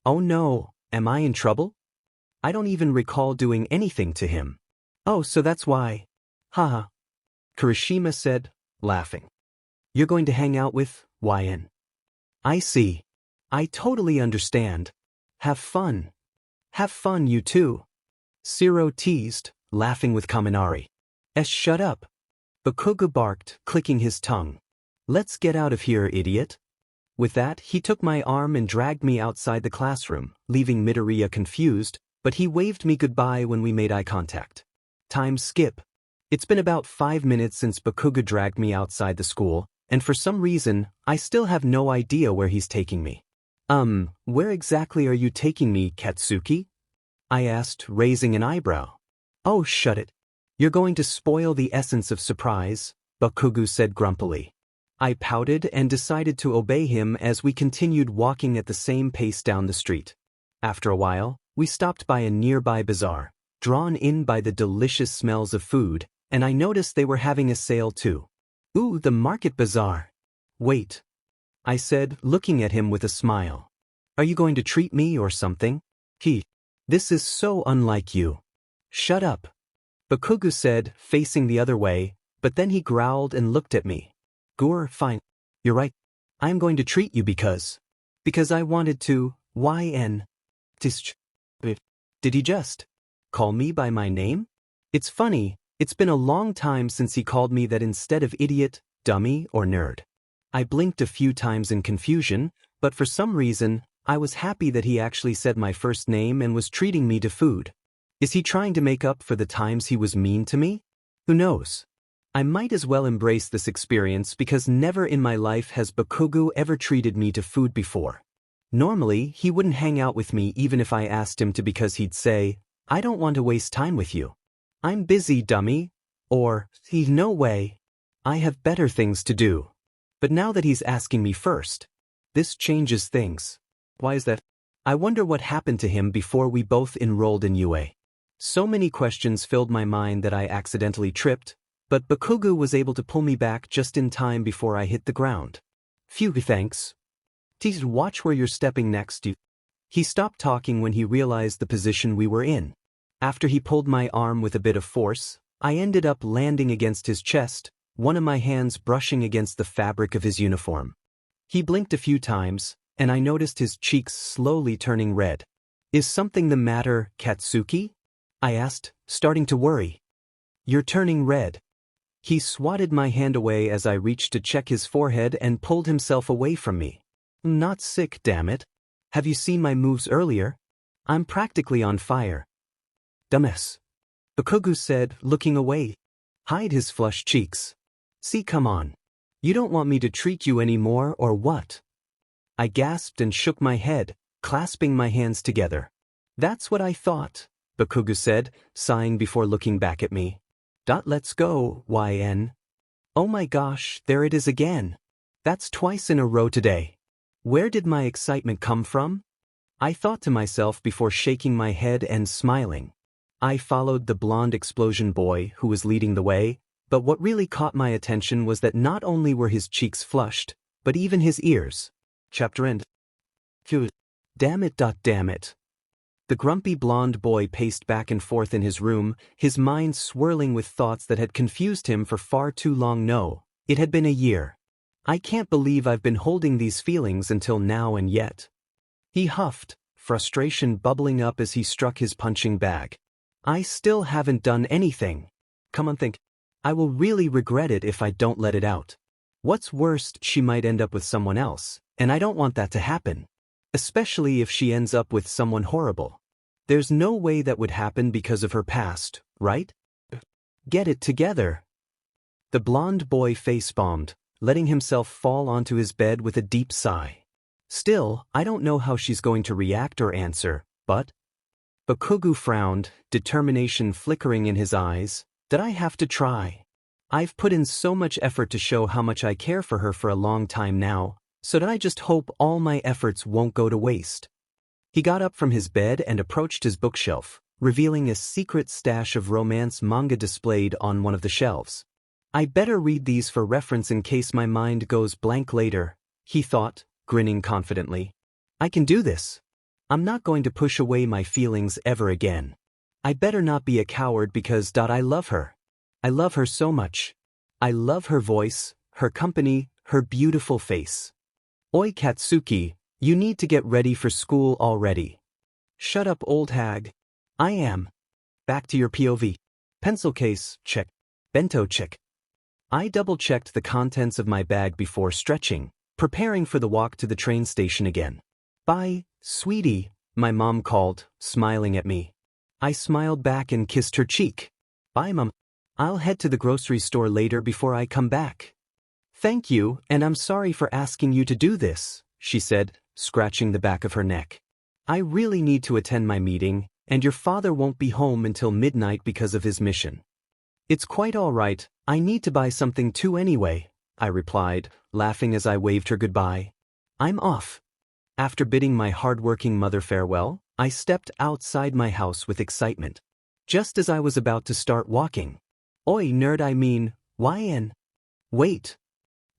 Oh no, am I in trouble? I don't even recall doing anything to him. Oh, so that's why. Haha. Kirishima said, laughing. You're going to hang out with YN. I see. I totally understand. Have fun. Have fun, you too. Siro teased, laughing with Kaminari. Shut up. Bakugou barked, clicking his tongue. Let's get out of here, idiot. With that, he took my arm and dragged me outside the classroom, leaving Midoriya confused, but he waved me goodbye when we made eye contact. Time skip. It's been about 5 minutes since Bakugou dragged me outside the school, and for some reason, I still have no idea where he's taking me. Where exactly are you taking me, Katsuki? I asked, raising an eyebrow. Oh, shut it. You're going to spoil the essence of surprise, Bakugou said grumpily. I pouted and decided to obey him as we continued walking at the same pace down the street. After a while, we stopped by a nearby bazaar, drawn in by the delicious smells of food, and I noticed they were having a sale too. Ooh, the market bazaar. Wait. I said, looking at him with a smile. Are you going to treat me or something? This is so unlike you. Shut up. Bakugou said, facing the other way, But then he growled and looked at me. Gur, fine. You're right. I'm going to treat you because I wanted to, YN. Did he just call me by my name? It's funny, it's been a long time since he called me that instead of idiot, dummy, or nerd. I blinked a few times in confusion, but for some reason, I was happy that he actually said my first name and was treating me to food. Is he trying to make up for the times he was mean to me? Who knows? I might as well embrace this experience because never in my life has Bakugou ever treated me to food before. Normally, he wouldn't hang out with me even if I asked him to because he'd say, I don't want to waste time with you. I'm busy, dummy. Or, no way. I have better things to do. But now that he's asking me first, this changes things. Why is that? I wonder what happened to him before we both enrolled in UA. So many questions filled my mind that I accidentally tripped, but Bakugou was able to pull me back just in time before I hit the ground. Phew, thanks. Tease, watch where you're stepping next. He stopped talking when he realized the position we were in. After he pulled my arm with a bit of force, I ended up landing against his chest, one of my hands brushing against the fabric of his uniform. He blinked a few times, and I noticed his cheeks slowly turning red. Is something the matter, Katsuki? I asked, starting to worry. You're turning red. He swatted my hand away as I reached to check his forehead and pulled himself away from me. Not sick, damn it. Have you seen my moves earlier? I'm practically on fire. Dumbass. Bakugou said, looking away. Hide his flushed cheeks. See, come on. You don't want me to treat you anymore or what? I gasped and shook my head, clasping my hands together. That's what I thought, Bakugou said, sighing before looking back at me. Let's go, YN. Oh my gosh, there it is again. That's twice in a row today. Where did my excitement come from? I thought to myself before shaking my head and smiling. I followed the blonde explosion boy who was leading the way, but what really caught my attention was that not only were his cheeks flushed, but even his ears. Chapter end. Phew. Damn it. Damn it. The grumpy blonde boy paced back and forth in his room, his mind swirling with thoughts that had confused him for far too long. No, it had been a year. I can't believe I've been holding these feelings until now and yet. He huffed, frustration bubbling up as he struck his punching bag. I still haven't done anything. Come on, think. I will really regret it if I don't let it out. What's worse, she might end up with someone else, and I don't want that to happen. Especially if she ends up with someone horrible. There's no way that would happen because of her past, right? Get it together. The blonde boy face-palmed, letting himself fall onto his bed with a deep sigh. Still, I don't know how she's going to react or answer, but... Bakugou frowned, determination flickering in his eyes. Did I have to try? I've put in so much effort to show how much I care for her for a long time now, so did I just hope all my efforts won't go to waste? He got up from his bed and approached his bookshelf, revealing a secret stash of romance manga displayed on one of the shelves. I better read these for reference in case my mind goes blank later, he thought, grinning confidently. I can do this. I'm not going to push away my feelings ever again. I better not be a coward because I love her. I love her so much. I love her voice, her company, her beautiful face. Oi Katsuki, you need to get ready for school already. Shut up, old hag. I am. Back to your POV. Pencil case, check. Bento, check. I double-checked the contents of my bag before stretching, preparing for the walk to the train station again. Bye, sweetie, my mom called, smiling at me. I smiled back and kissed her cheek. Bye, Mom. I'll head to the grocery store later before I come back. Thank you, and I'm sorry for asking you to do this, she said, scratching the back of her neck. I really need to attend my meeting, and your father won't be home until midnight because of his mission. It's quite all right, I need to buy something too anyway, I replied, laughing as I waved her goodbye. I'm off. After bidding my hard-working mother farewell, I stepped outside my house with excitement. Just as I was about to start walking. Oi, nerd, I mean, YN. Wait.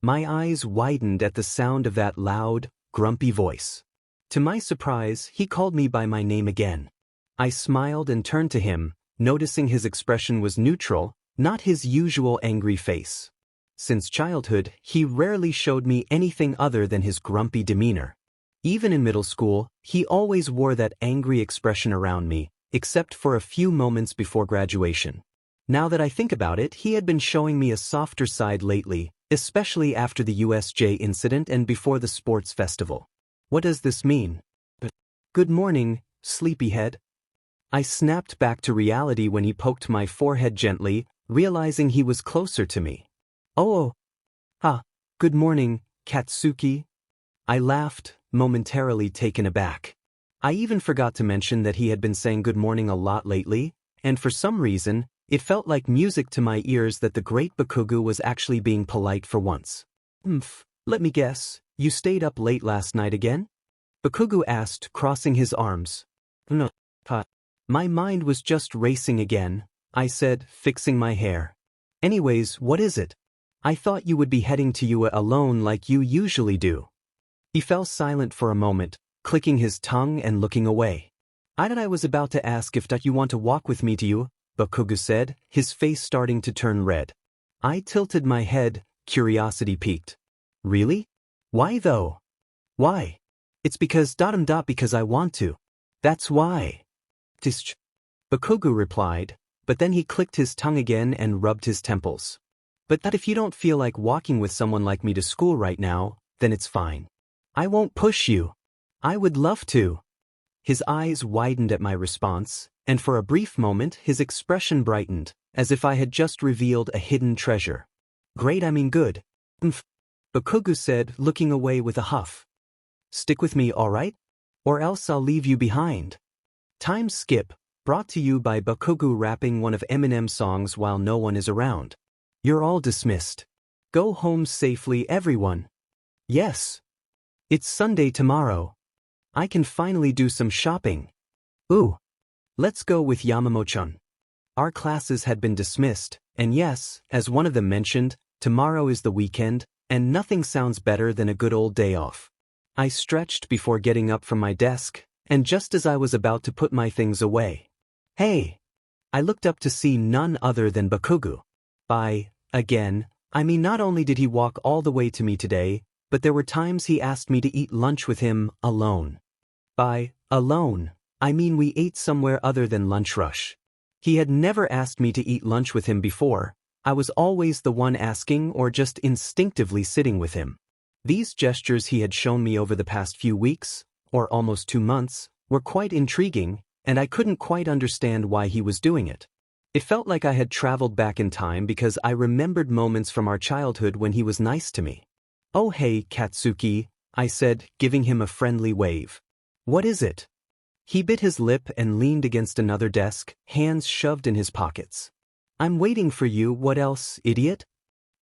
My eyes widened at the sound of that loud, grumpy voice. To my surprise, he called me by my name again. I smiled and turned to him, noticing his expression was neutral, not his usual angry face. Since childhood, he rarely showed me anything other than his grumpy demeanor. Even in middle school, he always wore that angry expression around me, except for a few moments before graduation. Now that I think about it, he had been showing me a softer side lately, especially after the USJ incident and before the sports festival. What does this mean? Good morning, sleepyhead. I snapped back to reality when he poked my forehead gently, realizing he was closer to me. Oh. Good morning, Katsuki. I laughed, momentarily taken aback. I even forgot to mention that he had been saying good morning a lot lately, and for some reason, it felt like music to my ears that the great Bakugou was actually being polite for once. Let me guess, you stayed up late last night again? Bakugou asked, crossing his arms. No. My mind was just racing again, I said, fixing my hair. Anyways, what is it? I thought you would be heading to UA alone like you usually do. He fell silent for a moment, clicking his tongue and looking away. I was about to ask if you want to walk with me to you, Bakugou said, his face starting to turn red. I tilted my head, curiosity piqued. Really? Why though? Why? It's because because I want to. That's why. Bakugou replied, but then he clicked his tongue again and rubbed his temples. But if you don't feel like walking with someone like me to school right now, then it's fine. I won't push you. I would love to. His eyes widened at my response, and for a brief moment his expression brightened, as if I had just revealed a hidden treasure. Great, good. Bakugou said, looking away with a huff. Stick with me, alright? Or else I'll leave you behind. Time skip, brought to you by Bakugou rapping one of Eminem's songs while no one is around. You're all dismissed. Go home safely, everyone. Yes. It's Sunday tomorrow. I can finally do some shopping. Ooh. Let's go with Yamamoto-chan. Our classes had been dismissed, and yes, as one of them mentioned, tomorrow is the weekend, and nothing sounds better than a good old day off. I stretched before getting up from my desk, and just as I was about to put my things away. Hey! I looked up to see none other than Bakugou. Again, not only did he walk all the way to me today, but there were times he asked me to eat lunch with him alone. By alone, we ate somewhere other than lunch rush. He had never asked me to eat lunch with him before. I was always the one asking or just instinctively sitting with him. These gestures he had shown me over the past few weeks, or almost 2 months, were quite intriguing, and I couldn't quite understand why he was doing it. It felt like I had traveled back in time because I remembered moments from our childhood when he was nice to me. Oh hey, Katsuki, I said, giving him a friendly wave. What is it? He bit his lip and leaned against another desk, hands shoved in his pockets. I'm waiting for you, what else, idiot?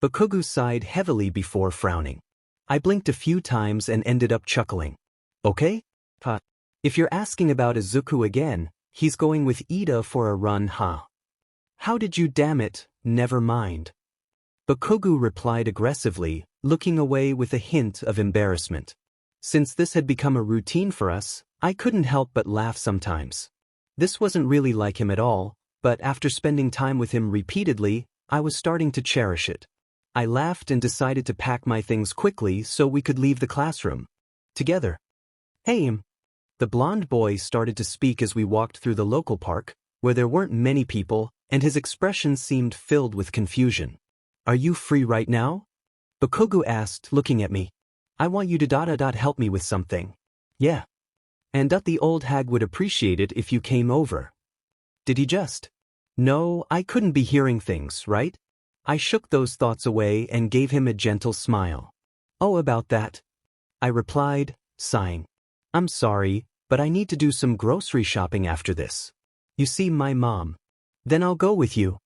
Bakugou sighed heavily before frowning. I blinked a few times and ended up chuckling. Okay? If you're asking about Izuku again, he's going with Ida for a run, huh? How did you, damn it, never mind. Bakugou replied aggressively, looking away with a hint of embarrassment. Since this had become a routine for us, I couldn't help but laugh sometimes. This wasn't really like him at all, but after spending time with him repeatedly, I was starting to cherish it. I laughed and decided to pack my things quickly so we could leave the classroom. Together. Hey, the blonde boy started to speak as we walked through the local park, where there weren't many people, and his expression seemed filled with confusion. Are you free right now? Bakugou asked, looking at me. I want you to help me with something. Yeah. And the old hag would appreciate it if you came over. Did he just? No, I couldn't be hearing things, right? I shook those thoughts away and gave him a gentle smile. Oh, about that. I replied, sighing. I'm sorry, but I need to do some grocery shopping after this. You see, my mom. Then I'll go with you.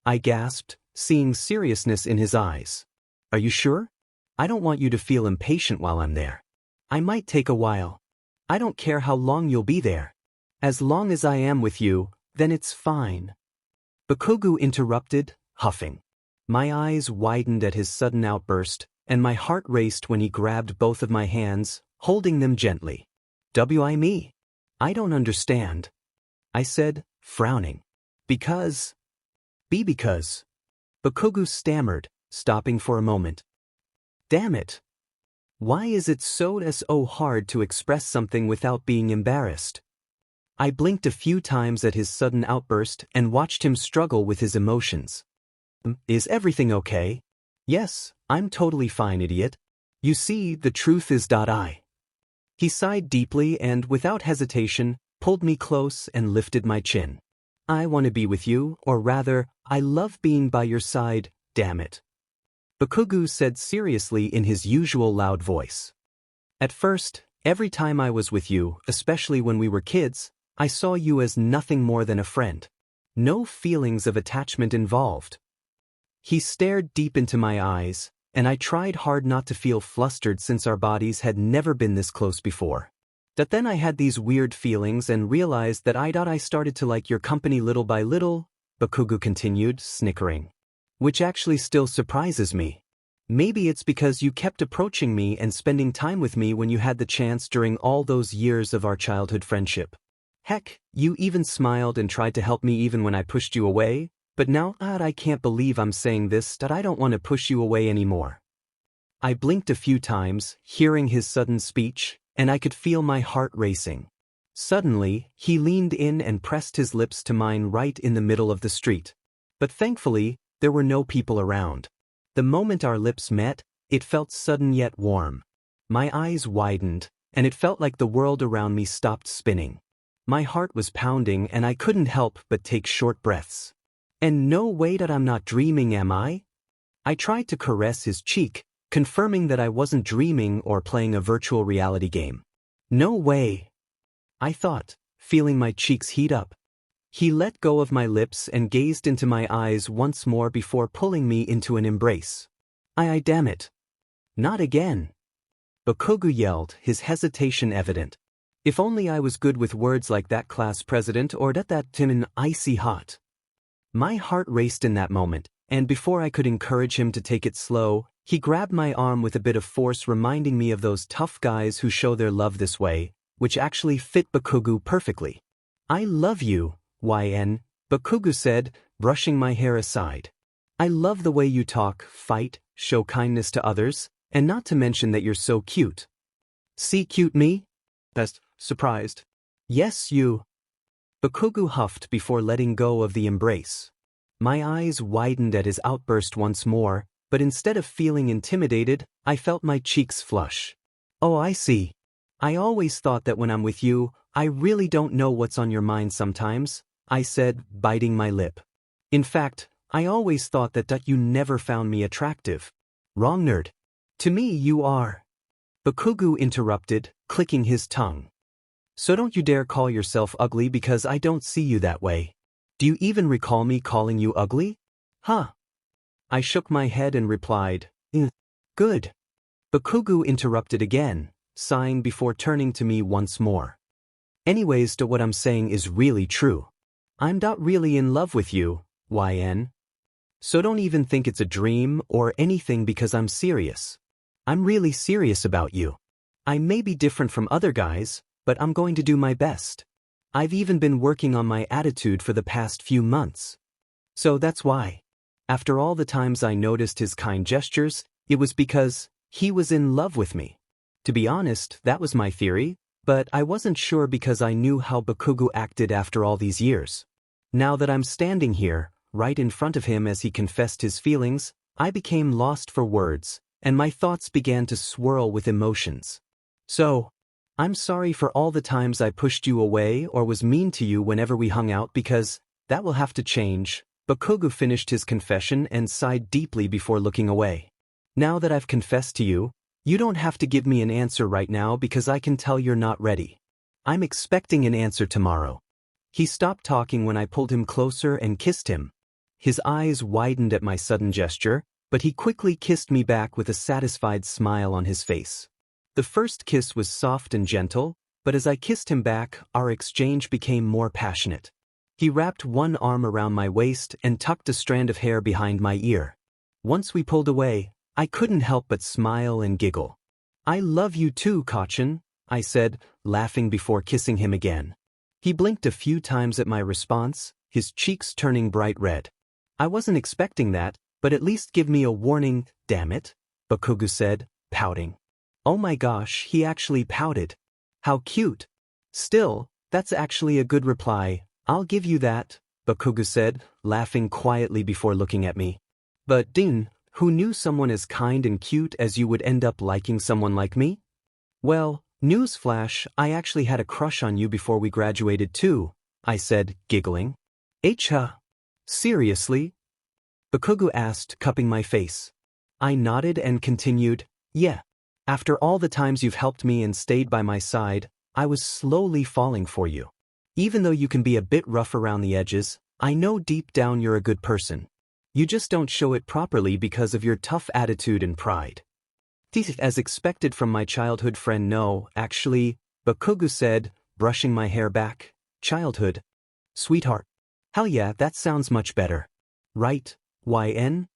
I gasped, seeing seriousness in his eyes. Are you sure? I don't want you to feel impatient while I'm there. I might take a while. I don't care how long you'll be there. As long as I am with you, then it's fine. Bakugou interrupted, huffing. My eyes widened at his sudden outburst, and my heart raced when he grabbed both of my hands, holding them gently. Me? I don't understand. I said, frowning. Because. Bakugou stammered, stopping for a moment. Damn it. Why is it so hard to express something without being embarrassed? I blinked a few times at his sudden outburst and watched him struggle with his emotions. Is everything okay? Yes, I'm totally fine, idiot. You see, the truth is I. He sighed deeply and, without hesitation, pulled me close and lifted my chin. I want to be with you, or rather, I love being by your side, damn it. Bakugou said seriously in his usual loud voice. At first, every time I was with you, especially when we were kids, I saw you as nothing more than a friend. No feelings of attachment involved. He stared deep into my eyes, and I tried hard not to feel flustered since our bodies had never been this close before. But then I had these weird feelings and realized that I started to like your company little by little, Bakugou continued, snickering. Which actually still surprises me. Maybe it's because you kept approaching me and spending time with me when you had the chance during all those years of our childhood friendship. Heck, you even smiled and tried to help me even when I pushed you away, but now I can't believe I'm saying this, that I don't want to push you away anymore. I blinked a few times, hearing his sudden speech, and I could feel my heart racing. Suddenly, he leaned in and pressed his lips to mine right in the middle of the street. But thankfully, there were no people around. The moment our lips met, it felt sudden yet warm. My eyes widened, and it felt like the world around me stopped spinning. My heart was pounding and I couldn't help but take short breaths. And no way that I'm not dreaming, am I? I tried to caress his cheek, confirming that I wasn't dreaming or playing a virtual reality game. No way, I thought, feeling my cheeks heat up. He let go of my lips and gazed into my eyes once more before pulling me into an embrace. Damn it. Not again. Bakugou yelled, his hesitation evident. If only I was good with words like that, class president, or that Timin icy hot. My heart raced in that moment, and before I could encourage him to take it slow, he grabbed my arm with a bit of force, reminding me of those tough guys who show their love this way, which actually fit Bakugou perfectly. I love you, YN, Bakugou said, brushing my hair aside. I love the way you talk, fight, show kindness to others, and not to mention that you're so cute. See cute me? Best, surprised. Yes, you. Bakugou huffed before letting go of the embrace. My eyes widened at his outburst once more, but instead of feeling intimidated, I felt my cheeks flush. Oh, I see. I always thought that when I'm with you, I really don't know what's on your mind sometimes, I said, biting my lip. In fact, I always thought that you never found me attractive. Wrong, nerd. To me you are. Bakugou interrupted, clicking his tongue. So don't you dare call yourself ugly because I don't see you that way. Do you even recall me calling you ugly? Huh. I shook my head and replied, Good. Bakugou interrupted again, sighing before turning to me once more. Anyways, what I'm saying is really true. I'm not really in love with you, YN. So don't even think it's a dream or anything because I'm serious. I'm really serious about you. I may be different from other guys, but I'm going to do my best. I've even been working on my attitude for the past few months. So that's why. After all the times I noticed his kind gestures, it was because he was in love with me. To be honest, that was my theory, but I wasn't sure because I knew how Bakugou acted after all these years. Now that I'm standing here, right in front of him as he confessed his feelings, I became lost for words, and my thoughts began to swirl with emotions. So, I'm sorry for all the times I pushed you away or was mean to you whenever we hung out because that will have to change. Bakugou finished his confession and sighed deeply before looking away. Now that I've confessed to you, you don't have to give me an answer right now because I can tell you're not ready. I'm expecting an answer tomorrow. He stopped talking when I pulled him closer and kissed him. His eyes widened at my sudden gesture, but he quickly kissed me back with a satisfied smile on his face. The first kiss was soft and gentle, but as I kissed him back, our exchange became more passionate. He wrapped one arm around my waist and tucked a strand of hair behind my ear. Once we pulled away, I couldn't help but smile and giggle. I love you too, Kachin, I said, laughing before kissing him again. He blinked a few times at my response, his cheeks turning bright red. I wasn't expecting that, But at least give me a warning, damn it, Bakugou said, pouting. Oh my gosh, he actually pouted. How cute. Still, that's actually a good reply, I'll give you that, Bakugou said, laughing quietly before looking at me. But Din, who knew someone as kind and cute as you would end up liking someone like me? Well, newsflash, I actually had a crush on you before we graduated too, I said, giggling. MegaBlazethecat. Seriously? Bakugou asked, cupping my face. I nodded and continued, yeah. After all the times you've helped me and stayed by my side, I was slowly falling for you. Even though you can be a bit rough around the edges, I know deep down you're a good person. You just don't show it properly because of your tough attitude and pride. As expected from my childhood friend. No, actually, Bakugou said, brushing my hair back. Childhood. Sweetheart. Hell yeah, that sounds much better. Right, YN?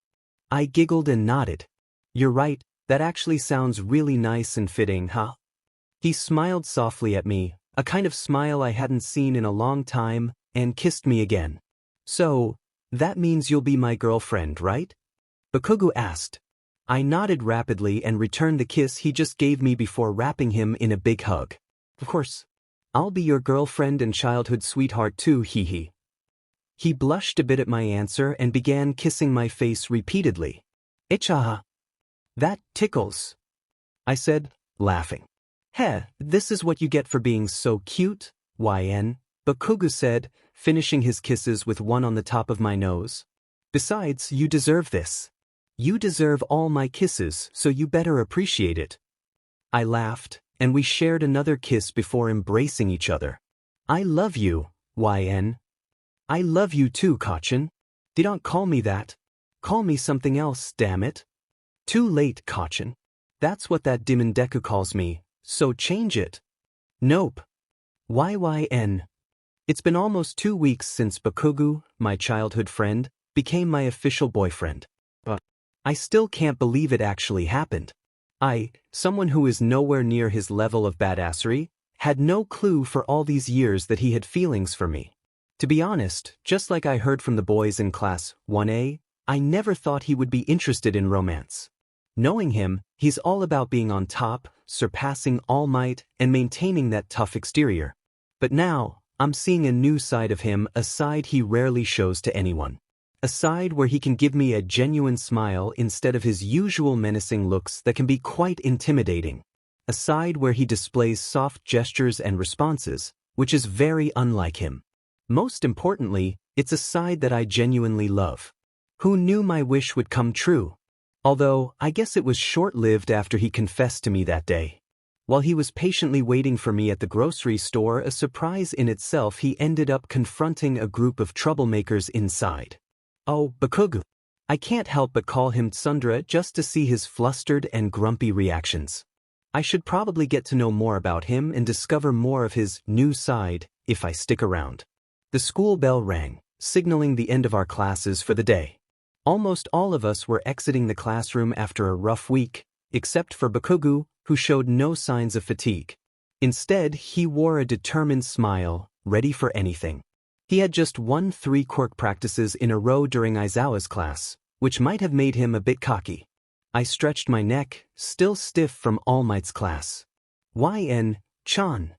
I giggled and nodded. You're right, that actually sounds really nice and fitting, huh? He smiled softly at me, a kind of smile I hadn't seen in a long time, and kissed me again. So, that means you'll be my girlfriend, right? Bakugou asked. I nodded rapidly and returned the kiss he just gave me before wrapping him in a big hug. Of course. I'll be your girlfriend and childhood sweetheart too, hee. He blushed a bit at my answer and began kissing my face repeatedly. MegaBlazethecat. That tickles, I said, laughing. Heh, this is what you get for being so cute, YN, Bakugou said, finishing his kisses with one on the top of my nose. Besides, you deserve this. You deserve all my kisses, so you better appreciate it. I laughed, and we shared another kiss before embracing each other. I love you, YN. I love you too, Kachin. Don't call me that. Call me something else, damn it. Too late, Kachin. That's what that Demon Deku calls me, so change it. Nope. YYN. It's been almost 2 weeks since Bakugou, my childhood friend, became my official boyfriend. But I still can't believe it actually happened. I, someone who is nowhere near his level of badassery, had no clue for all these years that he had feelings for me. To be honest, just like I heard from the boys in class 1A, I never thought he would be interested in romance. Knowing him, he's all about being on top, surpassing All Might, and maintaining that tough exterior. But now, I'm seeing a new side of him, a side he rarely shows to anyone. A side where he can give me a genuine smile instead of his usual menacing looks that can be quite intimidating. A side where he displays soft gestures and responses, which is very unlike him. Most importantly, it's a side that I genuinely love. Who knew my wish would come true? Although, I guess it was short-lived after he confessed to me that day. While he was patiently waiting for me at the grocery store, a surprise in itself, he ended up confronting a group of troublemakers inside. Oh, Bakugou. I can't help but call him Tsundra just to see his flustered and grumpy reactions. I should probably get to know more about him and discover more of his new side if I stick around. The school bell rang, signaling the end of our classes for the day. Almost all of us were exiting the classroom after a rough week, except for Bakugou, who showed no signs of fatigue. Instead, he wore a determined smile, ready for anything. He had just won 3 quirk practices in a row during Aizawa's class, which might have made him a bit cocky. I stretched my neck, still stiff from All Might's class. YN-chan.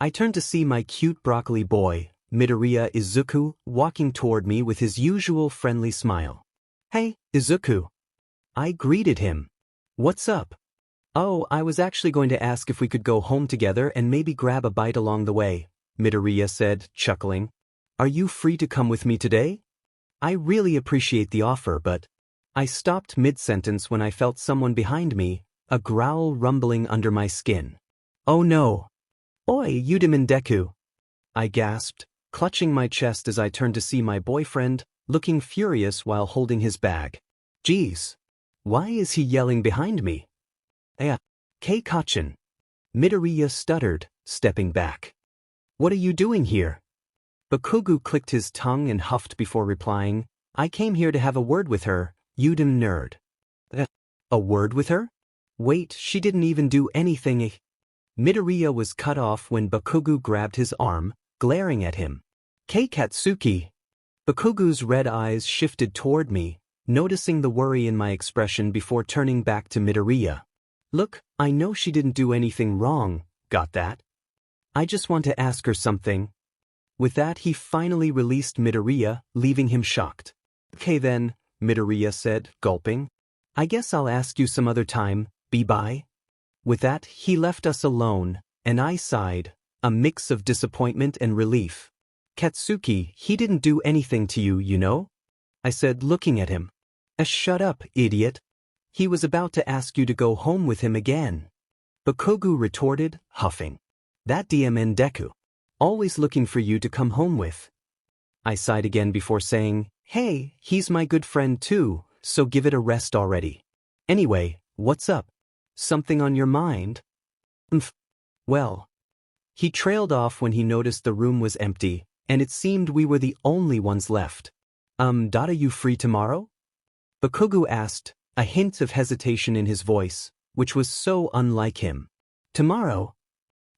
I turned to see my cute broccoli boy, Midoriya Izuku, walking toward me with his usual friendly smile. Hey, Izuku. I greeted him. What's up? Oh, I was actually going to ask if we could go home together and maybe grab a bite along the way, Midoriya said, chuckling. Are you free to come with me today? I really appreciate the offer, but... I stopped mid-sentence when I felt someone behind me, a growl rumbling under my skin. Oh no! Oi, you Demon Deku! I gasped, clutching my chest as I turned to see my boyfriend, looking furious while holding his bag. Geez. Why is he yelling behind me? Kachin. Midoriya stuttered, stepping back. What are you doing here? Bakugou clicked his tongue and huffed before replying, I came here to have a word with her, you dumb nerd. A word with her? Wait, she didn't even do anything. Midoriya was cut off when Bakugou grabbed his arm, glaring at him. Katsuki. Bakugou's red eyes shifted toward me, noticing the worry in my expression before turning back to Midoriya. Look, I know she didn't do anything wrong, got that? I just want to ask her something. With that he finally released Midoriya, leaving him shocked. Okay then, Midoriya said, gulping. I guess I'll ask you some other time, bye. With that he left us alone, and I sighed, a mix of disappointment and relief. Katsuki, he didn't do anything to you, you know? I said, looking at him. Shut up, idiot. He was about to ask you to go home with him again. Bakugou retorted, huffing. That DMN Deku. Always looking for you to come home with. I sighed again before saying, hey, he's my good friend too, so give it a rest already. Anyway, what's up? Something on your mind? Well. He trailed off when he noticed the room was empty, and it seemed we were the only ones left. Are you free tomorrow? Bakugou asked, a hint of hesitation in his voice, which was so unlike him. Tomorrow?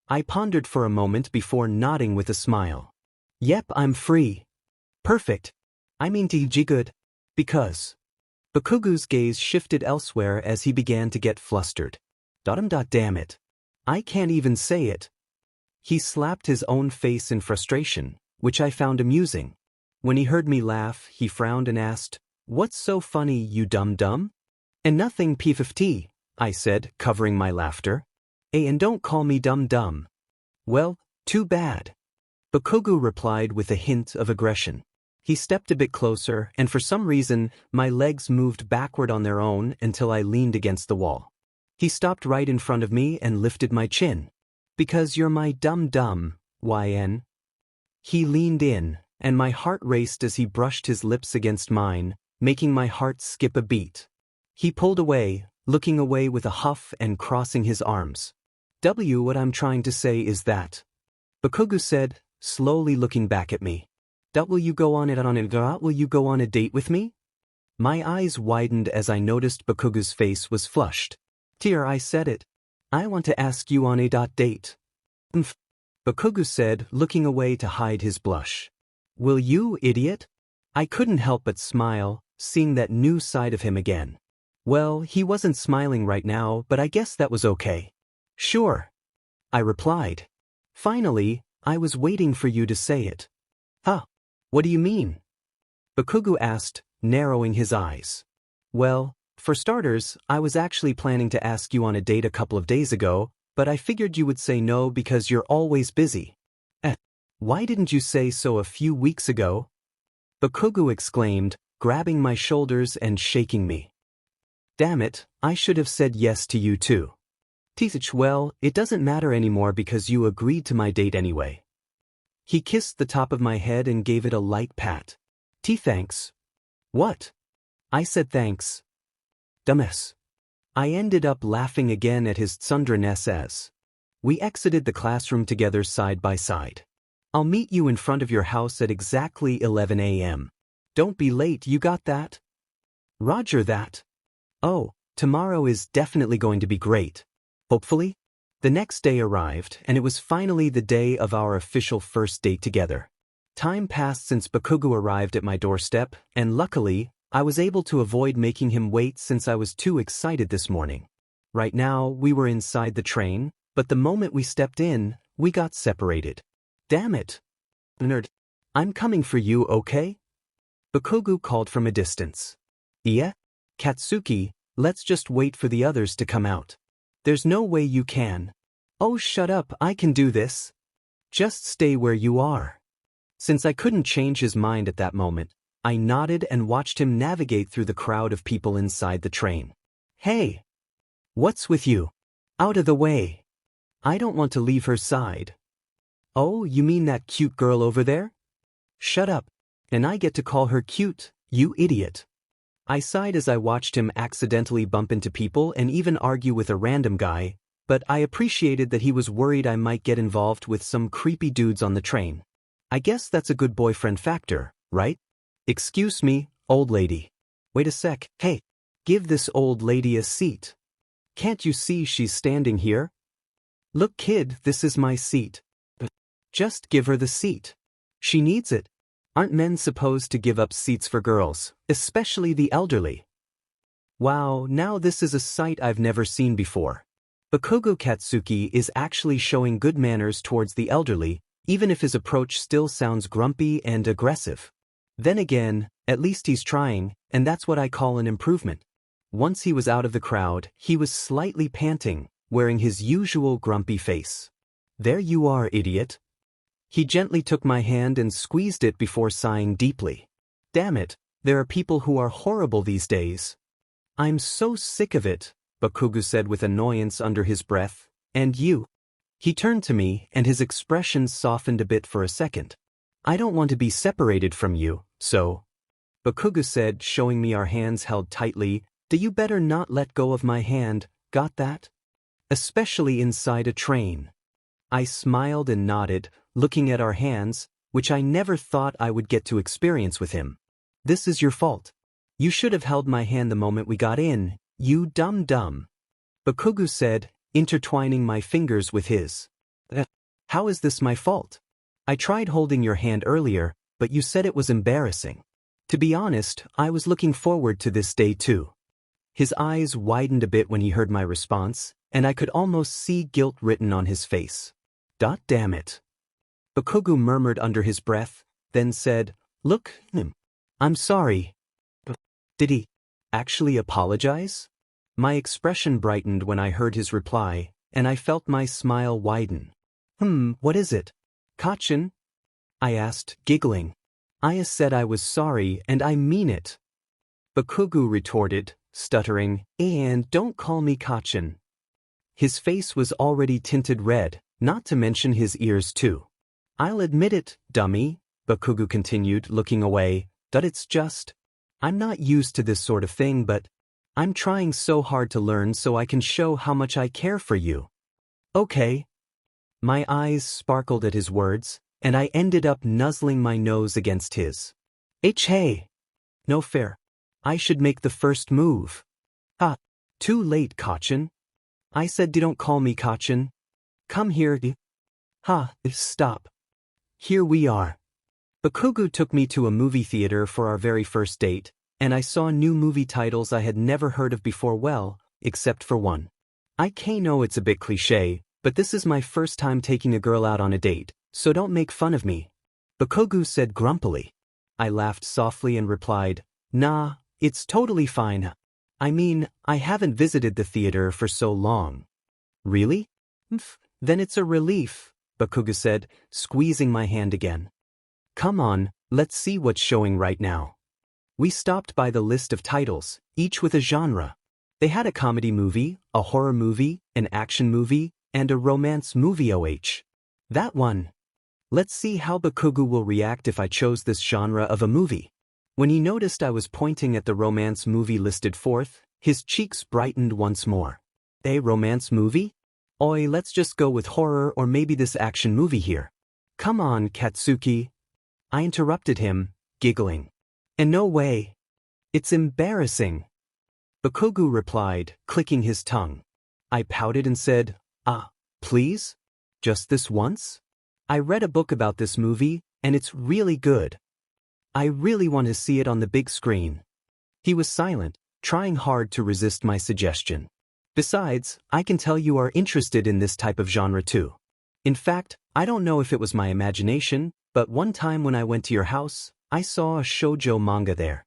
I pondered for a moment before nodding with a smile. Yep, I'm free. Perfect. I mean good. Because. Bakugou's gaze shifted elsewhere as he began to get flustered. Damn it. I can't even say it. He slapped his own face in frustration, which I found amusing. When he heard me laugh, he frowned and asked, What's so funny, you dumb? And nothing P50, I said, covering my laughter. And don't call me dumb. Well, too bad. Bakugou replied with a hint of aggression. He stepped a bit closer, and for some reason, my legs moved backward on their own until I leaned against the wall. He stopped right in front of me and lifted my chin. Because you're my dumb, YN. He leaned in, and my heart raced as he brushed his lips against mine, making my heart skip a beat. He pulled away, looking away with a huff and crossing his arms. What I'm trying to say is that. Bakugou said, slowly looking back at me. Will you go on a date with me? My eyes widened as I noticed Bakugou's face was flushed. Dear, I said it. I want to ask you on a date. Bakugou said, looking away to hide his blush. Will you, idiot? I couldn't help but smile, seeing that new side of him again. Well, he wasn't smiling right now, but I guess that was okay. Sure. I replied. Finally, I was waiting for you to say it. Huh? What do you mean? Bakugou asked, narrowing his eyes. Well, for starters, I was actually planning to ask you on a date a couple of days ago, but I figured you would say no because you're always busy. Why didn't you say so a few weeks ago? Bakugou exclaimed, grabbing my shoulders and shaking me. Damn it, I should have said yes to you too. Well, it doesn't matter anymore because you agreed to my date anyway. He kissed the top of my head and gave it a light pat. Thanks. What? I said thanks. Dumbass. I ended up laughing again at his tsunderness as we exited the classroom together side by side. I'll meet you in front of your house at exactly 11 a.m. Don't be late, you got that? Roger that. Oh, tomorrow is definitely going to be great. Hopefully. The next day arrived, and it was finally the day of our official first date together. Time passed since Bakugou arrived at my doorstep, and luckily, I was able to avoid making him wait since I was too excited this morning. Right now, we were inside the train, but the moment we stepped in, we got separated. Damn it. Nerd. I'm coming for you, okay? Bakugou called from a distance. Yeah? Katsuki, let's just wait for the others to come out. There's no way you can. Oh, shut up, I can do this. Just stay where you are. Since I couldn't change his mind at that moment, I nodded and watched him navigate through the crowd of people inside the train. Hey! What's with you? Out of the way. I don't want to leave her side. Oh, you mean that cute girl over there? Shut up. And I get to call her cute, you idiot. I sighed as I watched him accidentally bump into people and even argue with a random guy, but I appreciated that he was worried I might get involved with some creepy dudes on the train. I guess that's a good boyfriend factor, right? Excuse me, old lady. Wait a sec, hey, give this old lady a seat. Can't you see she's standing here? Look, kid, this is my seat. Just give her the seat. She needs it. Aren't men supposed to give up seats for girls, especially the elderly? Wow, now this is a sight I've never seen before. Bakugou Katsuki is actually showing good manners towards the elderly, even if his approach still sounds grumpy and aggressive. Then again, at least he's trying, and that's what I call an improvement. Once he was out of the crowd, he was slightly panting, wearing his usual grumpy face. There you are, idiot. He gently took my hand and squeezed it before sighing deeply. Damn it, there are people who are horrible these days. I'm so sick of it, Bakugou said with annoyance under his breath. And you? He turned to me, and his expression softened a bit for a second. I don't want to be separated from you, so... Bakugou said, showing me our hands held tightly, you better not let go of my hand, got that? Especially inside a train. I smiled and nodded, looking at our hands, which I never thought I would get to experience with him. This is your fault. You should have held my hand the moment we got in, you dumb. Bakugou said, intertwining my fingers with his. How is this my fault? I tried holding your hand earlier, but you said it was embarrassing. To be honest, I was looking forward to this day too. His eyes widened a bit when he heard my response, and I could almost see guilt written on his face. Damn it. Bakugou murmured under his breath, then said, Look, I'm sorry. Did he actually apologize? My expression brightened when I heard his reply, and I felt my smile widen. What is it? Kachin? I asked, giggling. I said I was sorry, and I mean it. Bakugou retorted, stuttering, and don't call me Kachin. His face was already tinted red, not to mention his ears too. I'll admit it, dummy, Bakugou continued, looking away, that it's just... I'm not used to this sort of thing, but I'm trying so hard to learn so I can show how much I care for you. Okay. My eyes sparkled at his words, and I ended up nuzzling my nose against his. Hey. No fair. I should make the first move. Too late, Kachin. I said don't call me Kachin. Come here. Stop. Here we are. Bakugou took me to a movie theater for our very first date, and I saw new movie titles I had never heard of before, well, except for one. I know it's a bit cliché, but this is my first time taking a girl out on a date, so don't make fun of me. Bakugou said grumpily. I laughed softly and replied, Nah, it's totally fine. I mean, I haven't visited the theater for so long. Really? Then it's a relief, Bakugou said, squeezing my hand again. Come on, let's see what's showing right now. We stopped by the list of titles, each with a genre. They had a comedy movie, a horror movie, an action movie, and a romance movie. That one. Let's see how Bakugou will react if I chose this genre of a movie. When he noticed I was pointing at the romance movie listed fourth, his cheeks brightened once more. A romance movie? Oi, let's just go with horror or maybe this action movie here. Come on, Katsuki. I interrupted him, giggling. And no way. It's embarrassing. Bakugou replied, clicking his tongue. I pouted and said, please? Just this once? I read a book about this movie, and it's really good. I really want to see it on the big screen. He was silent, trying hard to resist my suggestion. Besides, I can tell you are interested in this type of genre too. In fact, I don't know if it was my imagination, but one time when I went to your house, I saw a shoujo manga there.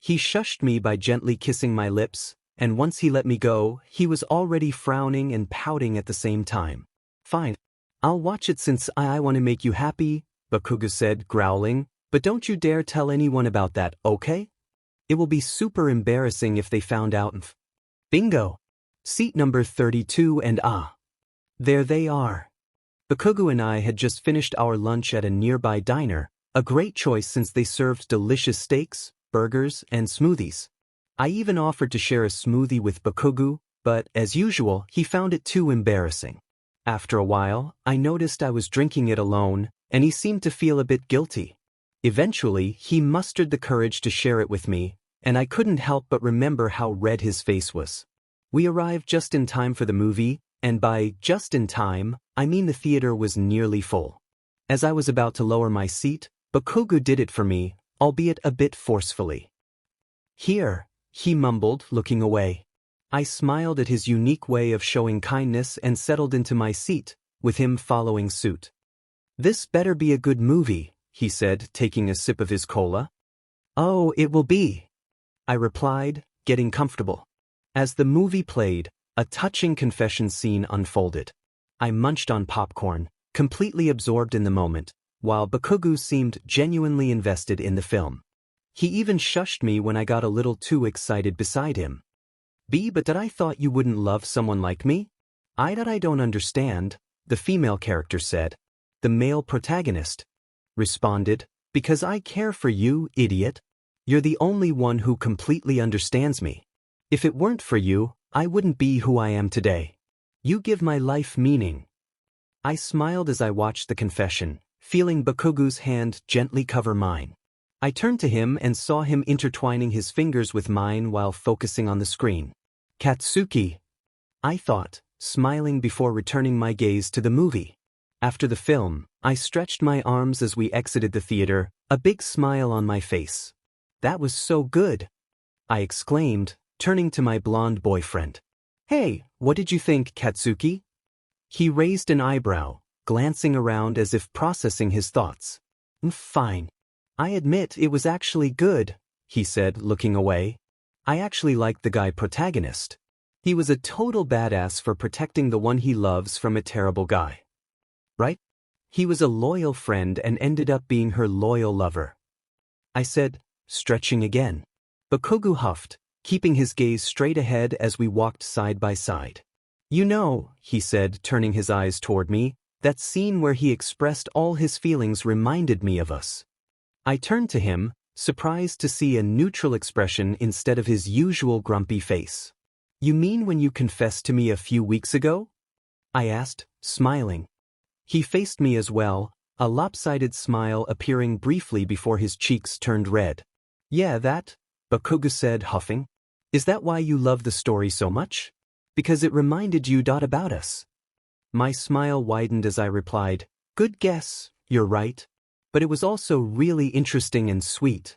He shushed me by gently kissing my lips, and once he let me go, he was already frowning and pouting at the same time. Fine. I'll watch it since I want to make you happy, Bakugou said, growling, but don't you dare tell anyone about that, okay? It will be super embarrassing if they found out. Bingo! Seat number 32 and there they are. Bakugou and I had just finished our lunch at a nearby diner, a great choice since they served delicious steaks, burgers, and smoothies. I even offered to share a smoothie with Bakugou, but, as usual, he found it too embarrassing. After a while, I noticed I was drinking it alone, and he seemed to feel a bit guilty. Eventually, he mustered the courage to share it with me, and I couldn't help but remember how red his face was. We arrived just in time for the movie, and by just in time, I mean the theater was nearly full. As I was about to lower my seat, Bakugou did it for me, albeit a bit forcefully. Here, he mumbled, looking away. I smiled at his unique way of showing kindness and settled into my seat, with him following suit. This better be a good movie, he said, taking a sip of his cola. Oh, it will be, I replied, getting comfortable. As the movie played, a touching confession scene unfolded. I munched on popcorn, completely absorbed in the moment, while Bakugou seemed genuinely invested in the film. He even shushed me when I got a little too excited beside him. But that I thought you wouldn't love someone like me? That I don't understand, the female character said. The male protagonist responded, because I care for you, idiot. You're the only one who completely understands me. If it weren't for you, I wouldn't be who I am today. You give my life meaning. I smiled as I watched the confession, feeling Bakugou's hand gently cover mine. I turned to him and saw him intertwining his fingers with mine while focusing on the screen. Katsuki, I thought, smiling before returning my gaze to the movie. After the film, I stretched my arms as we exited the theater, a big smile on my face. That was so good, I exclaimed, turning to my blonde boyfriend. Hey, what did you think, Katsuki? He raised an eyebrow, glancing around as if processing his thoughts. Fine. I admit it was actually good, he said, looking away. I actually liked the guy protagonist. He was a total badass for protecting the one he loves from a terrible guy. Right? He was a loyal friend and ended up being her loyal lover. I said, stretching again. Bakugou huffed, keeping his gaze straight ahead as we walked side by side. You know, he said, turning his eyes toward me, that scene where he expressed all his feelings reminded me of us. I turned to him, surprised to see a neutral expression instead of his usual grumpy face. You mean when you confessed to me a few weeks ago? I asked, smiling. He faced me as well, a lopsided smile appearing briefly before his cheeks turned red. Yeah, that, Bakugou said, huffing. Is that why you love the story so much? Because it reminded you about us. My smile widened as I replied, good guess, you're right. But it was also really interesting and sweet.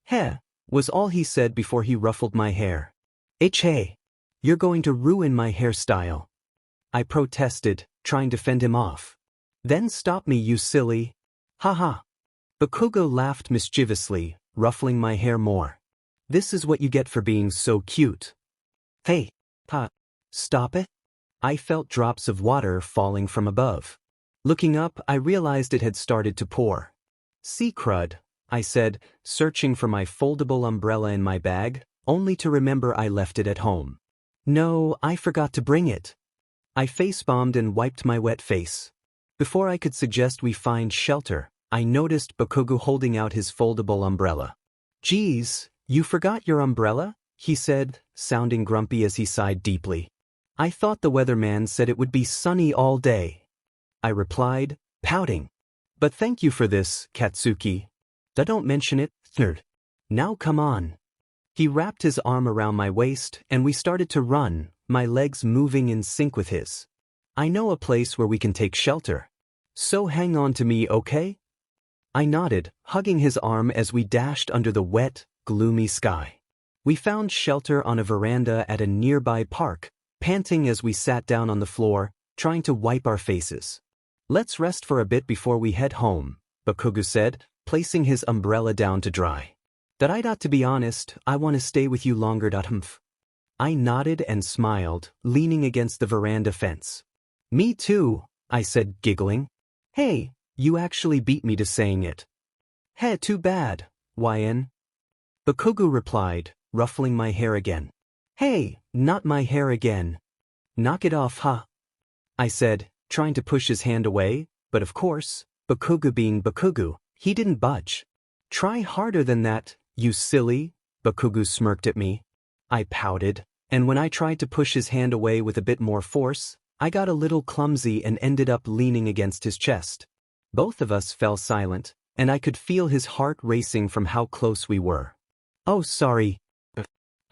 Heh, was all he said before he ruffled my hair. Hey, you're going to ruin my hairstyle. I protested, trying to fend him off. Then stop me, you silly. Haha. Bakugou laughed mischievously, ruffling my hair more. This is what you get for being so cute. Hey, stop it. I felt drops of water falling from above. Looking up, I realized it had started to pour. See crud, I said, searching for my foldable umbrella in my bag, only to remember I left it at home. No, I forgot to bring it. I face-bombed and wiped my wet face. Before I could suggest we find shelter, I noticed Bakugou holding out his foldable umbrella. Geez, you forgot your umbrella? He said, sounding grumpy as he sighed deeply. I thought the weatherman said it would be sunny all day. I replied, pouting. But thank you for this, Katsuki. Don't mention it, nerd. Now come on. He wrapped his arm around my waist and we started to run, my legs moving in sync with his. I know a place where we can take shelter. So hang on to me, okay? I nodded, hugging his arm as we dashed under the wet, gloomy sky. We found shelter on a veranda at a nearby park, panting as we sat down on the floor, trying to wipe our faces. Let's rest for a bit before we head home, Bakugou said, placing his umbrella down to dry. To be honest, I want to stay with you longer. I nodded and smiled, leaning against the veranda fence. Me too, I said, giggling. Hey, you actually beat me to saying it. Hey, too bad, YN. Bakugou replied, ruffling my hair again. Hey, not my hair again. Knock it off, huh? I said, trying to push his hand away, but of course, Bakugou being Bakugou, he didn't budge. Try harder than that, you silly, Bakugou smirked at me. I pouted, and when I tried to push his hand away with a bit more force, I got a little clumsy and ended up leaning against his chest. Both of us fell silent, and I could feel his heart racing from how close we were. Oh, sorry.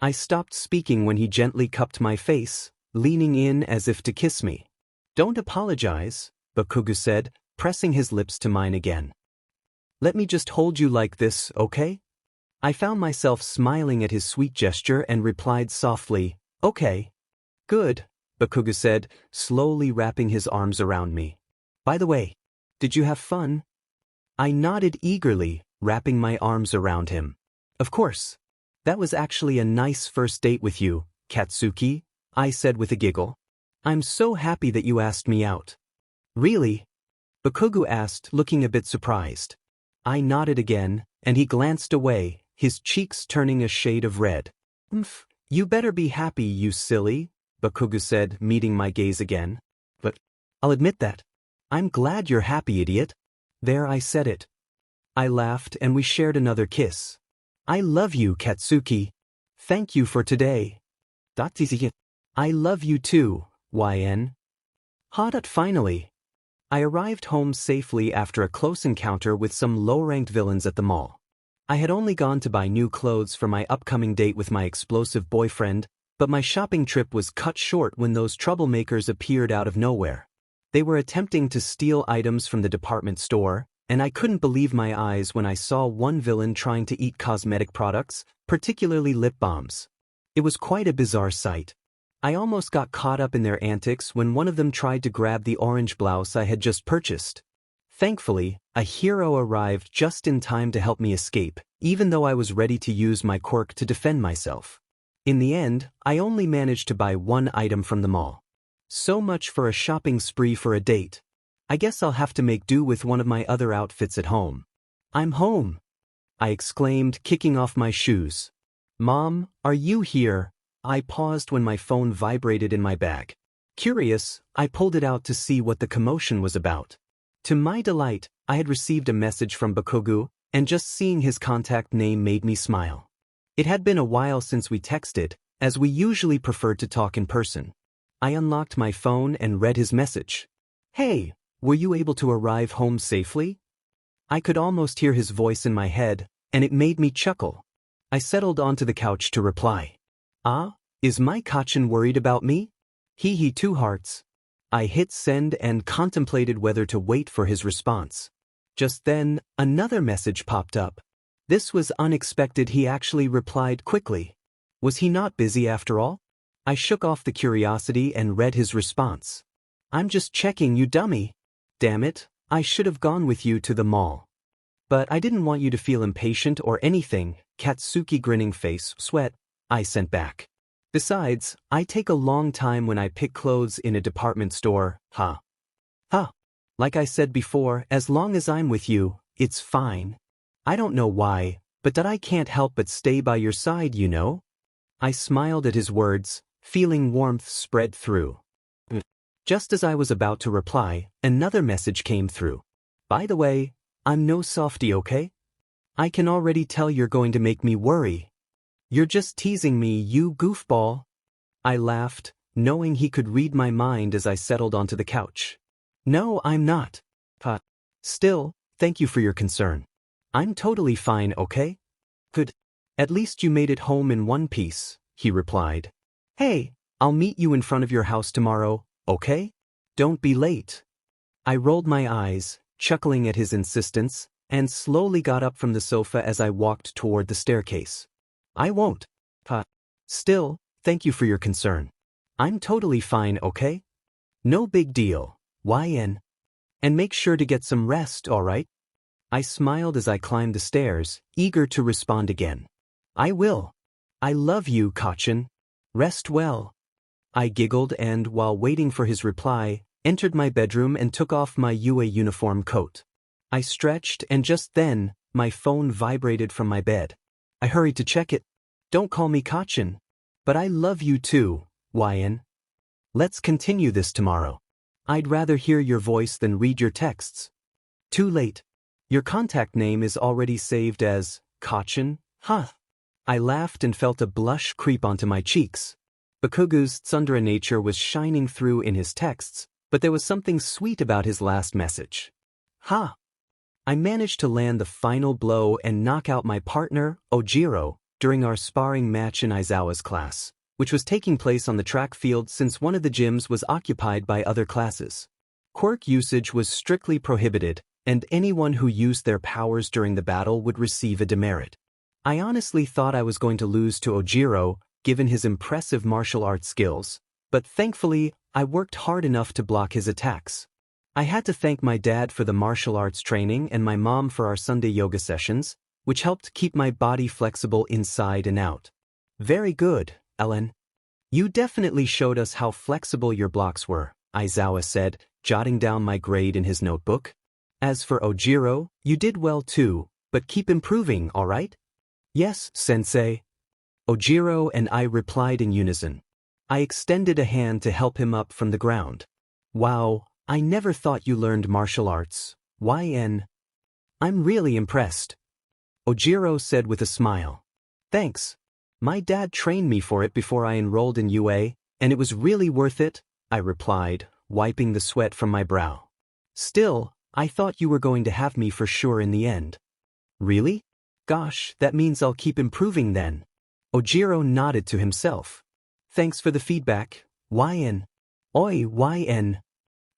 I stopped speaking when he gently cupped my face, leaning in as if to kiss me. Don't apologize, Bakugou said, pressing his lips to mine again. Let me just hold you like this, okay? I found myself smiling at his sweet gesture and replied softly, okay. Good, Bakugou said, slowly wrapping his arms around me. By the way, did you have fun? I nodded eagerly, wrapping my arms around him. Of course. That was actually a nice first date with you, Katsuki, I said with a giggle. I'm so happy that you asked me out. Really? Bakugou asked, looking a bit surprised. I nodded again, and he glanced away, his cheeks turning a shade of red. You better be happy, you silly, Bakugou said, meeting my gaze again. But I'll admit that. I'm glad you're happy, idiot. There, I said it. I laughed and we shared another kiss. I love you, Katsuki. Thank you for today. I love you too, YN. Finally. I arrived home safely after a close encounter with some low-ranked villains at the mall. I had only gone to buy new clothes for my upcoming date with my explosive boyfriend, but my shopping trip was cut short when those troublemakers appeared out of nowhere. They were attempting to steal items from the department store, and I couldn't believe my eyes when I saw one villain trying to eat cosmetic products, particularly lip balms. It was quite a bizarre sight. I almost got caught up in their antics when one of them tried to grab the orange blouse I had just purchased. Thankfully, a hero arrived just in time to help me escape, even though I was ready to use my quirk to defend myself. In the end, I only managed to buy one item from the mall. So much for a shopping spree for a date. I guess I'll have to make do with one of my other outfits at home. I'm home, I exclaimed, kicking off my shoes. Mom, are you here? I paused when my phone vibrated in my bag. Curious, I pulled it out to see what the commotion was about. To my delight, I had received a message from Bakugou, and just seeing his contact name made me smile. It had been a while since we texted, as we usually preferred to talk in person. I unlocked my phone and read his message. Hey, were you able to arrive home safely? I could almost hear his voice in my head, and it made me chuckle. I settled onto the couch to reply. Is my Kachin worried about me? Hee 2 hearts. I hit send and contemplated whether to wait for his response. Just then, another message popped up. This was unexpected. He actually replied quickly. Was he not busy after all? I shook off the curiosity and read his response. I'm just checking, you dummy. Damn it, I should have gone with you to the mall. But I didn't want you to feel impatient or anything, Katsuki grinning face, sweat, I sent back. Besides, I take a long time when I pick clothes in a department store, Like I said before, as long as I'm with you, it's fine. I don't know why, but that I can't help but stay by your side, you know? I smiled at his words, feeling warmth spread through. Just as I was about to reply, another message came through. By the way, I'm no softie, okay? I can already tell you're going to make me worry. You're just teasing me, you goofball. I laughed, knowing he could read my mind as I settled onto the couch. No, I'm not. Still, thank you for your concern. I'm totally fine, okay? Good. At least you made it home in one piece, he replied. Hey, I'll meet you in front of your house tomorrow, okay? Don't be late. I rolled my eyes, chuckling at his insistence, and slowly got up from the sofa as I walked toward the staircase. I won't. Still, thank you for your concern. I'm totally fine, okay? No big deal, YN. And make sure to get some rest, alright? I smiled as I climbed the stairs, eager to respond again. I will. I love you, Kachin. Rest well. I giggled and, while waiting for his reply, entered my bedroom and took off my UA uniform coat. I stretched and just then, my phone vibrated from my bed. I hurried to check it. Don't call me Kachin. But I love you too, YN. Let's continue this tomorrow. I'd rather hear your voice than read your texts. Too late. Your contact name is already saved as Kachin, I laughed and felt a blush creep onto my cheeks. Bakugou's tsundere nature was shining through in his texts, but there was something sweet about his last message. I managed to land the final blow and knock out my partner, Ojiro, during our sparring match in Aizawa's class, which was taking place on the track field since one of the gyms was occupied by other classes. Quirk usage was strictly prohibited, and anyone who used their powers during the battle would receive a demerit. I honestly thought I was going to lose to Ojiro, given his impressive martial arts skills, but thankfully, I worked hard enough to block his attacks. I had to thank my dad for the martial arts training and my mom for our Sunday yoga sessions, which helped keep my body flexible inside and out. Very good, Ellen. You definitely showed us how flexible your blocks were, Aizawa said, jotting down my grade in his notebook. As for Ojiro, you did well too, but keep improving, all right? Yes, sensei. Ojiro and I replied in unison. I extended a hand to help him up from the ground. Wow, I never thought you learned martial arts. YN. I'm really impressed. Ojiro said with a smile. Thanks. My dad trained me for it before I enrolled in UA, and it was really worth it, I replied, wiping the sweat from my brow. Still, I thought you were going to have me for sure in the end. Really? Gosh, that means I'll keep improving then. Ojiro nodded to himself. Thanks for the feedback, YN. Oi, YN.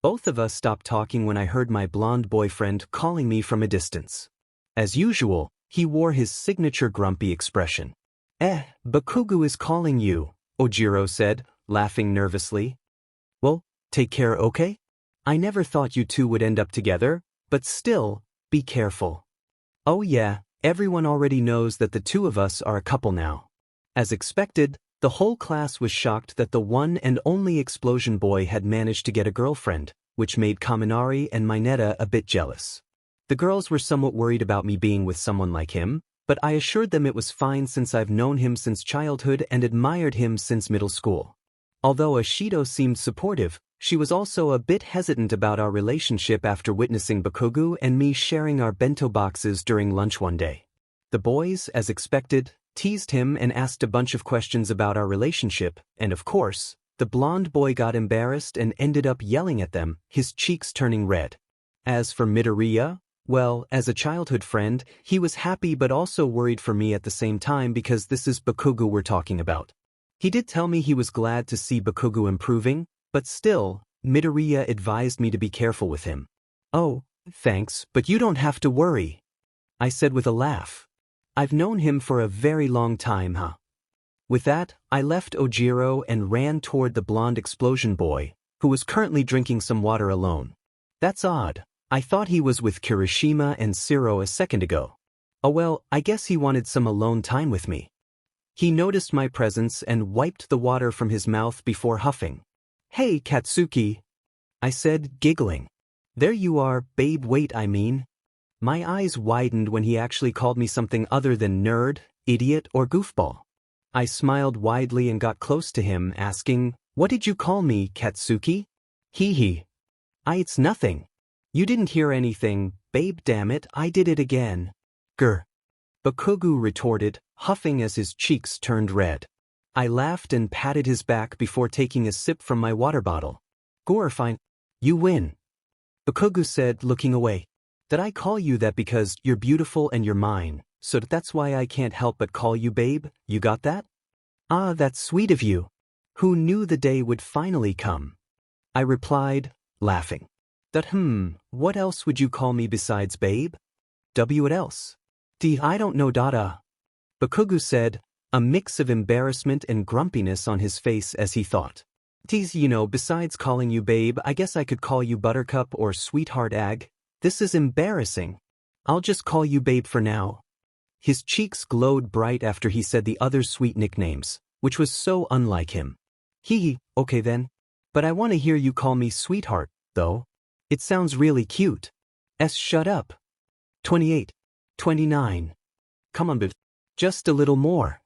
Both of us stopped talking when I heard my blonde boyfriend calling me from a distance. As usual, he wore his signature grumpy expression. Bakugou is calling you, Ojiro said, laughing nervously. Well, take care, okay? I never thought you two would end up together, but still, be careful. Oh yeah, everyone already knows that the two of us are a couple now. As expected, the whole class was shocked that the one and only explosion boy had managed to get a girlfriend, which made Kaminari and Mineta a bit jealous. The girls were somewhat worried about me being with someone like him, but I assured them it was fine since I've known him since childhood and admired him since middle school. Although Ashido seemed supportive, she was also a bit hesitant about our relationship after witnessing Bakugou and me sharing our bento boxes during lunch one day. The boys, as expected, teased him and asked a bunch of questions about our relationship, and of course, the blonde boy got embarrassed and ended up yelling at them, his cheeks turning red. As for Midoriya, well, as a childhood friend, he was happy but also worried for me at the same time because this is Bakugou we're talking about. He did tell me he was glad to see Bakugou improving, but still, Midoriya advised me to be careful with him. Oh, thanks, but you don't have to worry, I said with a laugh. I've known him for a very long time, huh? With that, I left Ojiro and ran toward the blonde explosion boy, who was currently drinking some water alone. That's odd. I thought he was with Kirishima and Siro a second ago. Oh well, I guess he wanted some alone time with me. He noticed my presence and wiped the water from his mouth before huffing. Hey, Katsuki, I said, giggling. There you are, babe. Wait, I mean. My eyes widened when he actually called me something other than nerd, idiot, or goofball. I smiled widely and got close to him, asking, What did you call me, Katsuki? Hee. It's nothing. You didn't hear anything, babe, damn it, I did it again. Grr. Bakugou retorted, huffing as his cheeks turned red. I laughed and patted his back before taking a sip from my water bottle. Gore, fine. You win. Bakugou said, looking away. Did I call you that because you're beautiful and you're mine, so that's why I can't help but call you babe? You got that? Ah, that's sweet of you. Who knew the day would finally come? I replied, laughing. What else would you call me besides babe? What else? I don't know, Dada. Bakugou said, a mix of embarrassment and grumpiness on his face as he thought. Besides calling you babe, I guess I could call you Buttercup or Sweetheart Ag. This is embarrassing. I'll just call you babe for now. His cheeks glowed bright after he said the other sweet nicknames, which was so unlike him. Okay then. But I want to hear you call me Sweetheart, though. It sounds really cute. Shut up. 28. 29. Come on, babe. Just a little more.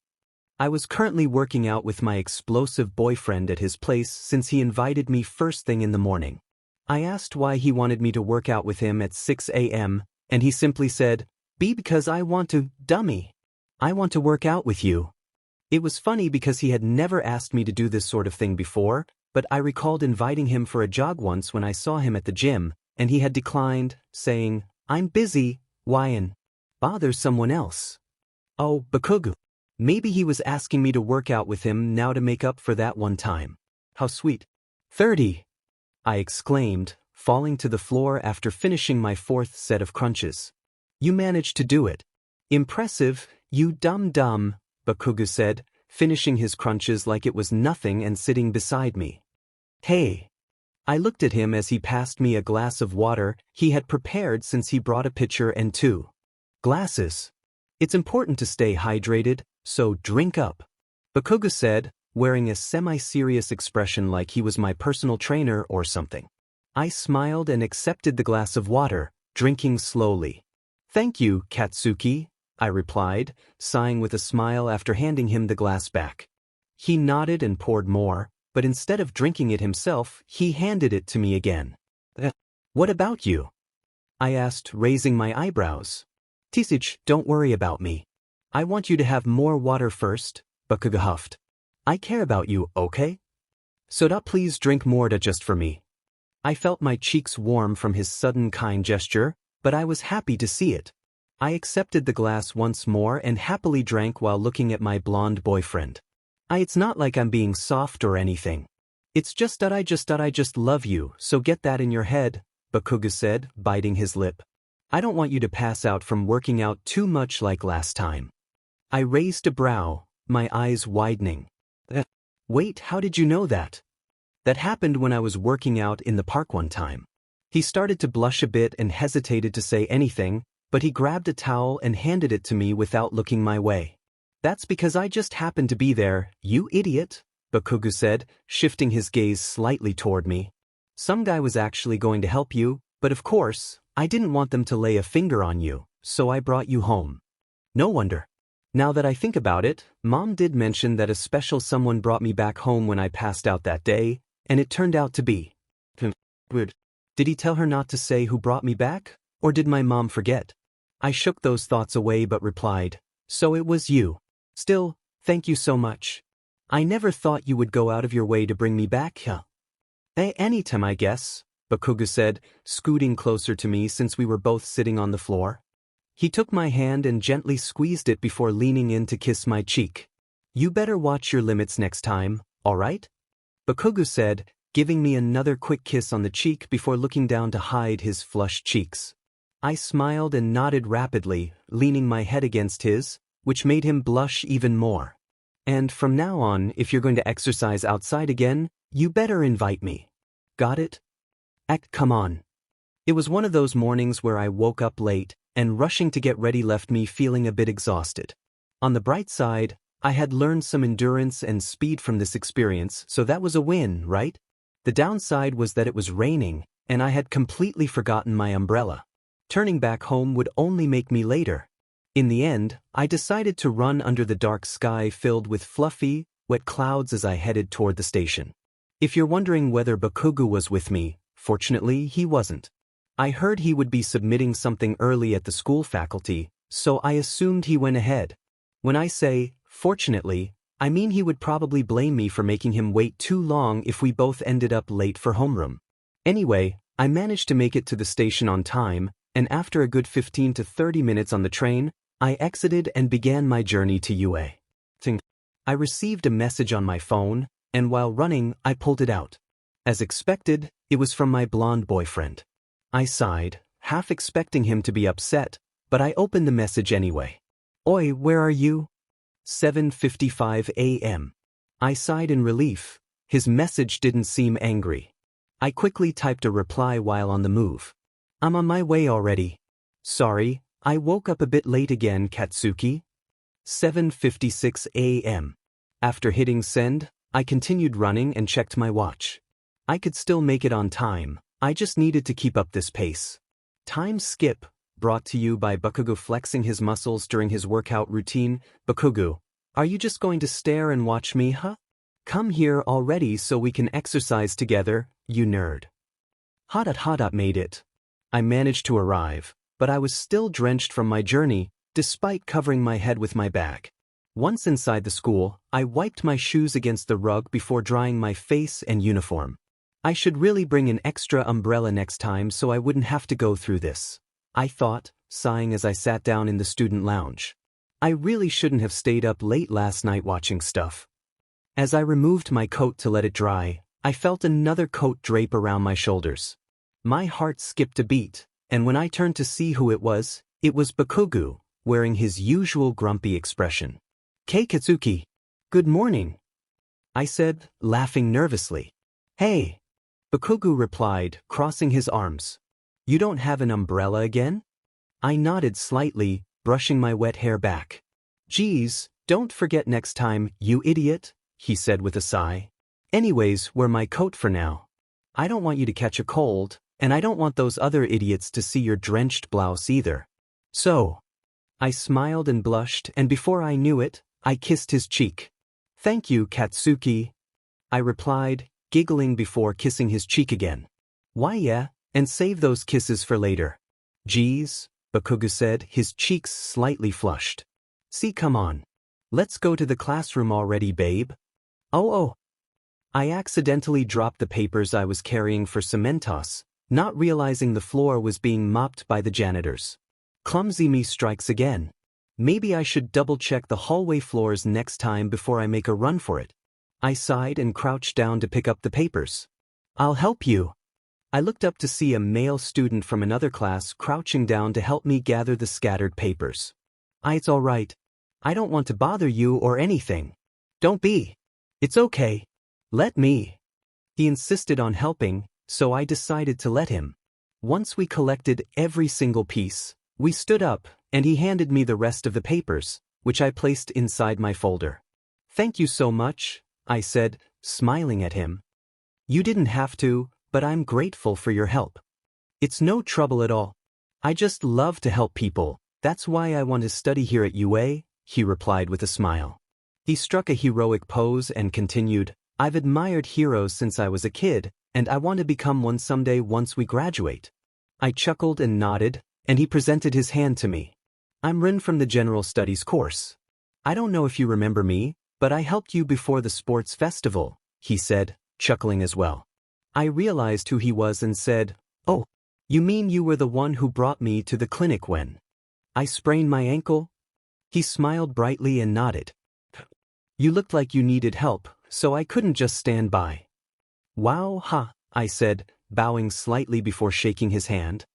I was currently working out with my explosive boyfriend at his place since he invited me first thing in the morning. I asked why he wanted me to work out with him at 6 a.m., and he simply said, because I want to, dummy. I want to work out with you. It was funny because he had never asked me to do this sort of thing before, but I recalled inviting him for a jog once when I saw him at the gym, and he had declined, saying, I'm busy, and bother someone else. Oh, Bakugou. Maybe he was asking me to work out with him now to make up for that one time. How sweet. 30. I exclaimed, falling to the floor after finishing my 4th set of crunches. You managed to do it. Impressive, you dumb, Bakugou said, finishing his crunches like it was nothing and sitting beside me. Hey. I looked at him as he passed me a glass of water he had prepared since he brought a pitcher and 2 glasses. It's important to stay hydrated, so drink up, Bakugou said, wearing a semi-serious expression like he was my personal trainer or something. I smiled and accepted the glass of water, drinking slowly. Thank you, Katsuki, I replied, sighing with a smile after handing him the glass back. He nodded and poured more, but instead of drinking it himself, he handed it to me again. What about you? I asked, raising my eyebrows. Tisich, don't worry about me. I want you to have more water first, Bakugou huffed. I care about you, okay? Soda, please drink more just for me. I felt my cheeks warm from his sudden kind gesture, but I was happy to see it. I accepted the glass once more and happily drank while looking at my blonde boyfriend. It's not like I'm being soft or anything. It's just that I just love you, so get that in your head, Bakugou said, biting his lip. I don't want you to pass out from working out too much like last time. I raised a brow, my eyes widening. Wait, how did you know that? That happened when I was working out in the park one time. He started to blush a bit and hesitated to say anything, but he grabbed a towel and handed it to me without looking my way. That's because I just happened to be there, you idiot, Bakugou said, shifting his gaze slightly toward me. Some guy was actually going to help you, but of course, I didn't want them to lay a finger on you, so I brought you home. No wonder. Now that I think about it, Mom did mention that a special someone brought me back home when I passed out that day, and it turned out to be. Weird. Did he tell her not to say who brought me back, or did my mom forget? I shook those thoughts away but replied, so it was you. Still, thank you so much. I never thought you would go out of your way to bring me back, huh? Anytime, I guess, Bakugou said, scooting closer to me since we were both sitting on the floor. He took my hand and gently squeezed it before leaning in to kiss my cheek. You better watch your limits next time, all right? Bakugou said, giving me another quick kiss on the cheek before looking down to hide his flushed cheeks. I smiled and nodded rapidly, leaning my head against his, which made him blush even more. And from now on, if you're going to exercise outside again, you better invite me. Got it? Come on. It was one of those mornings where I woke up late, and rushing to get ready left me feeling a bit exhausted. On the bright side, I had learned some endurance and speed from this experience, so that was a win, right? The downside was that it was raining, and I had completely forgotten my umbrella. Turning back home would only make me later. In the end, I decided to run under the dark sky filled with fluffy, wet clouds as I headed toward the station. If you're wondering whether Bakugou was with me, fortunately he wasn't. I heard he would be submitting something early at the school faculty, so I assumed he went ahead. When I say, fortunately, I mean he would probably blame me for making him wait too long if we both ended up late for homeroom. Anyway, I managed to make it to the station on time, and after a good 15 to 30 minutes on the train, I exited and began my journey to UA. I received a message on my phone, and while running, I pulled it out. As expected, it was from my blonde boyfriend. I sighed, half expecting him to be upset, but I opened the message anyway. Oi, where are you? 7:55 a.m. I sighed in relief. His message didn't seem angry. I quickly typed a reply while on the move. I'm on my way already. Sorry, I woke up a bit late again, Katsuki. 7:56 a.m. After hitting send, I continued running and checked my watch. I could still make it on time, I just needed to keep up this pace. Time skip, brought to you by Bakugou flexing his muscles during his workout routine. Bakugou, are you just going to stare and watch me, huh? Come here already so we can exercise together, you nerd. Hot made it. I managed to arrive, but I was still drenched from my journey, despite covering my head with my bag. Once inside the school, I wiped my shoes against the rug before drying my face and uniform. I should really bring an extra umbrella next time so I wouldn't have to go through this, I thought, sighing as I sat down in the student lounge. I really shouldn't have stayed up late last night watching stuff. As I removed my coat to let it dry, I felt another coat drape around my shoulders. My heart skipped a beat, and when I turned to see who it was Bakugou, wearing his usual grumpy expression. Katsuki. Good morning, I said, laughing nervously. Hey, Bakugou replied, crossing his arms. You don't have an umbrella again? I nodded slightly, brushing my wet hair back. Geez, don't forget next time, you idiot, he said with a sigh. Anyways, wear my coat for now. I don't want you to catch a cold, and I don't want those other idiots to see your drenched blouse either. So, I smiled and blushed, and before I knew it, I kissed his cheek. Thank you, Katsuki, I replied, giggling before kissing his cheek again. Why yeah, and save those kisses for later. Geez, Bakugou said, his cheeks slightly flushed. See, come on. Let's go to the classroom already, babe. Oh. I accidentally dropped the papers I was carrying for Cementos, not realizing the floor was being mopped by the janitors. Clumsy me strikes again. Maybe I should double-check the hallway floors next time before I make a run for it. I sighed and crouched down to pick up the papers. I'll help you. I looked up to see a male student from another class crouching down to help me gather the scattered papers. It's all right. I don't want to bother you or anything. Don't be. It's okay. Let me. He insisted on helping, so I decided to let him. Once we collected every single piece, we stood up, and he handed me the rest of the papers, which I placed inside my folder. Thank you so much, I said, smiling at him. You didn't have to, but I'm grateful for your help. It's no trouble at all. I just love to help people, that's why I want to study here at UA, he replied with a smile. He struck a heroic pose and continued, I've admired heroes since I was a kid, and I want to become one someday once we graduate. I chuckled and nodded, and he presented his hand to me. I'm Rin from the General Studies course. I don't know if you remember me, but I helped you before the sports festival, he said, chuckling as well. I realized who he was and said, Oh, you mean you were the one who brought me to the clinic when I sprained my ankle? He smiled brightly and nodded. You looked like you needed help, so I couldn't just stand by. Wow, I said, bowing slightly before shaking his hand.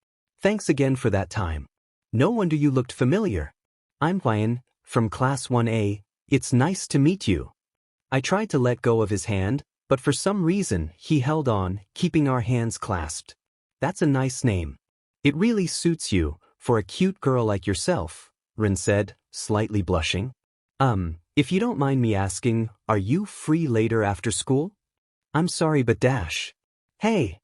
Thanks again for that time. No wonder you looked familiar. I'm Ryan, from Class 1A, it's nice to meet you. I tried to let go of his hand, but for some reason he held on, keeping our hands clasped. That's a nice name. It really suits you, for a cute girl like yourself, Rin said, slightly blushing. If you don't mind me asking, are you free later after school? I'm sorry but dash. Hey!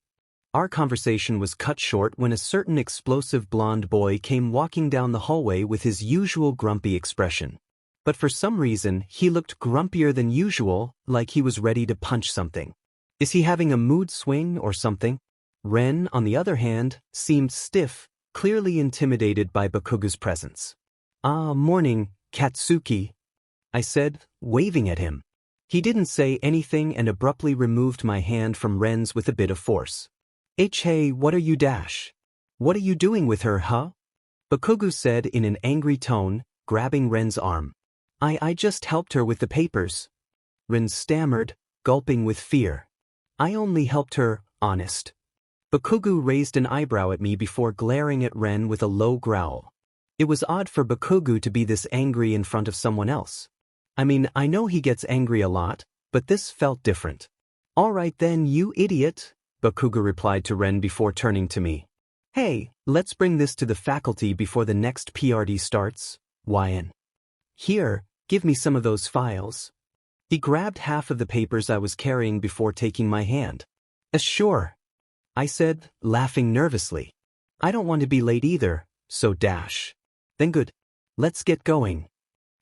Our conversation was cut short when a certain explosive blonde boy came walking down the hallway with his usual grumpy expression. But for some reason, he looked grumpier than usual, like he was ready to punch something. Is he having a mood swing or something? Ren, on the other hand, seemed stiff, clearly intimidated by Bakugou's presence. Morning, Katsuki, I said, waving at him. He didn't say anything and abruptly removed my hand from Ren's with a bit of force. Hey, what are you dash? What are you doing with her, huh? Bakugou said in an angry tone, grabbing Ren's arm. I just helped her with the papers. Ren stammered, gulping with fear. I only helped her, honest. Bakugou raised an eyebrow at me before glaring at Ren with a low growl. It was odd for Bakugou to be this angry in front of someone else. I mean, I know he gets angry a lot, but this felt different. All right then, you idiot, Bakugou replied to Ren before turning to me. Hey, let's bring this to the faculty before the next PRD starts, YN. Here, give me some of those files. He grabbed half of the papers I was carrying before taking my hand. Sure, I said, laughing nervously. I don't want to be late either, so dash. Then good. Let's get going.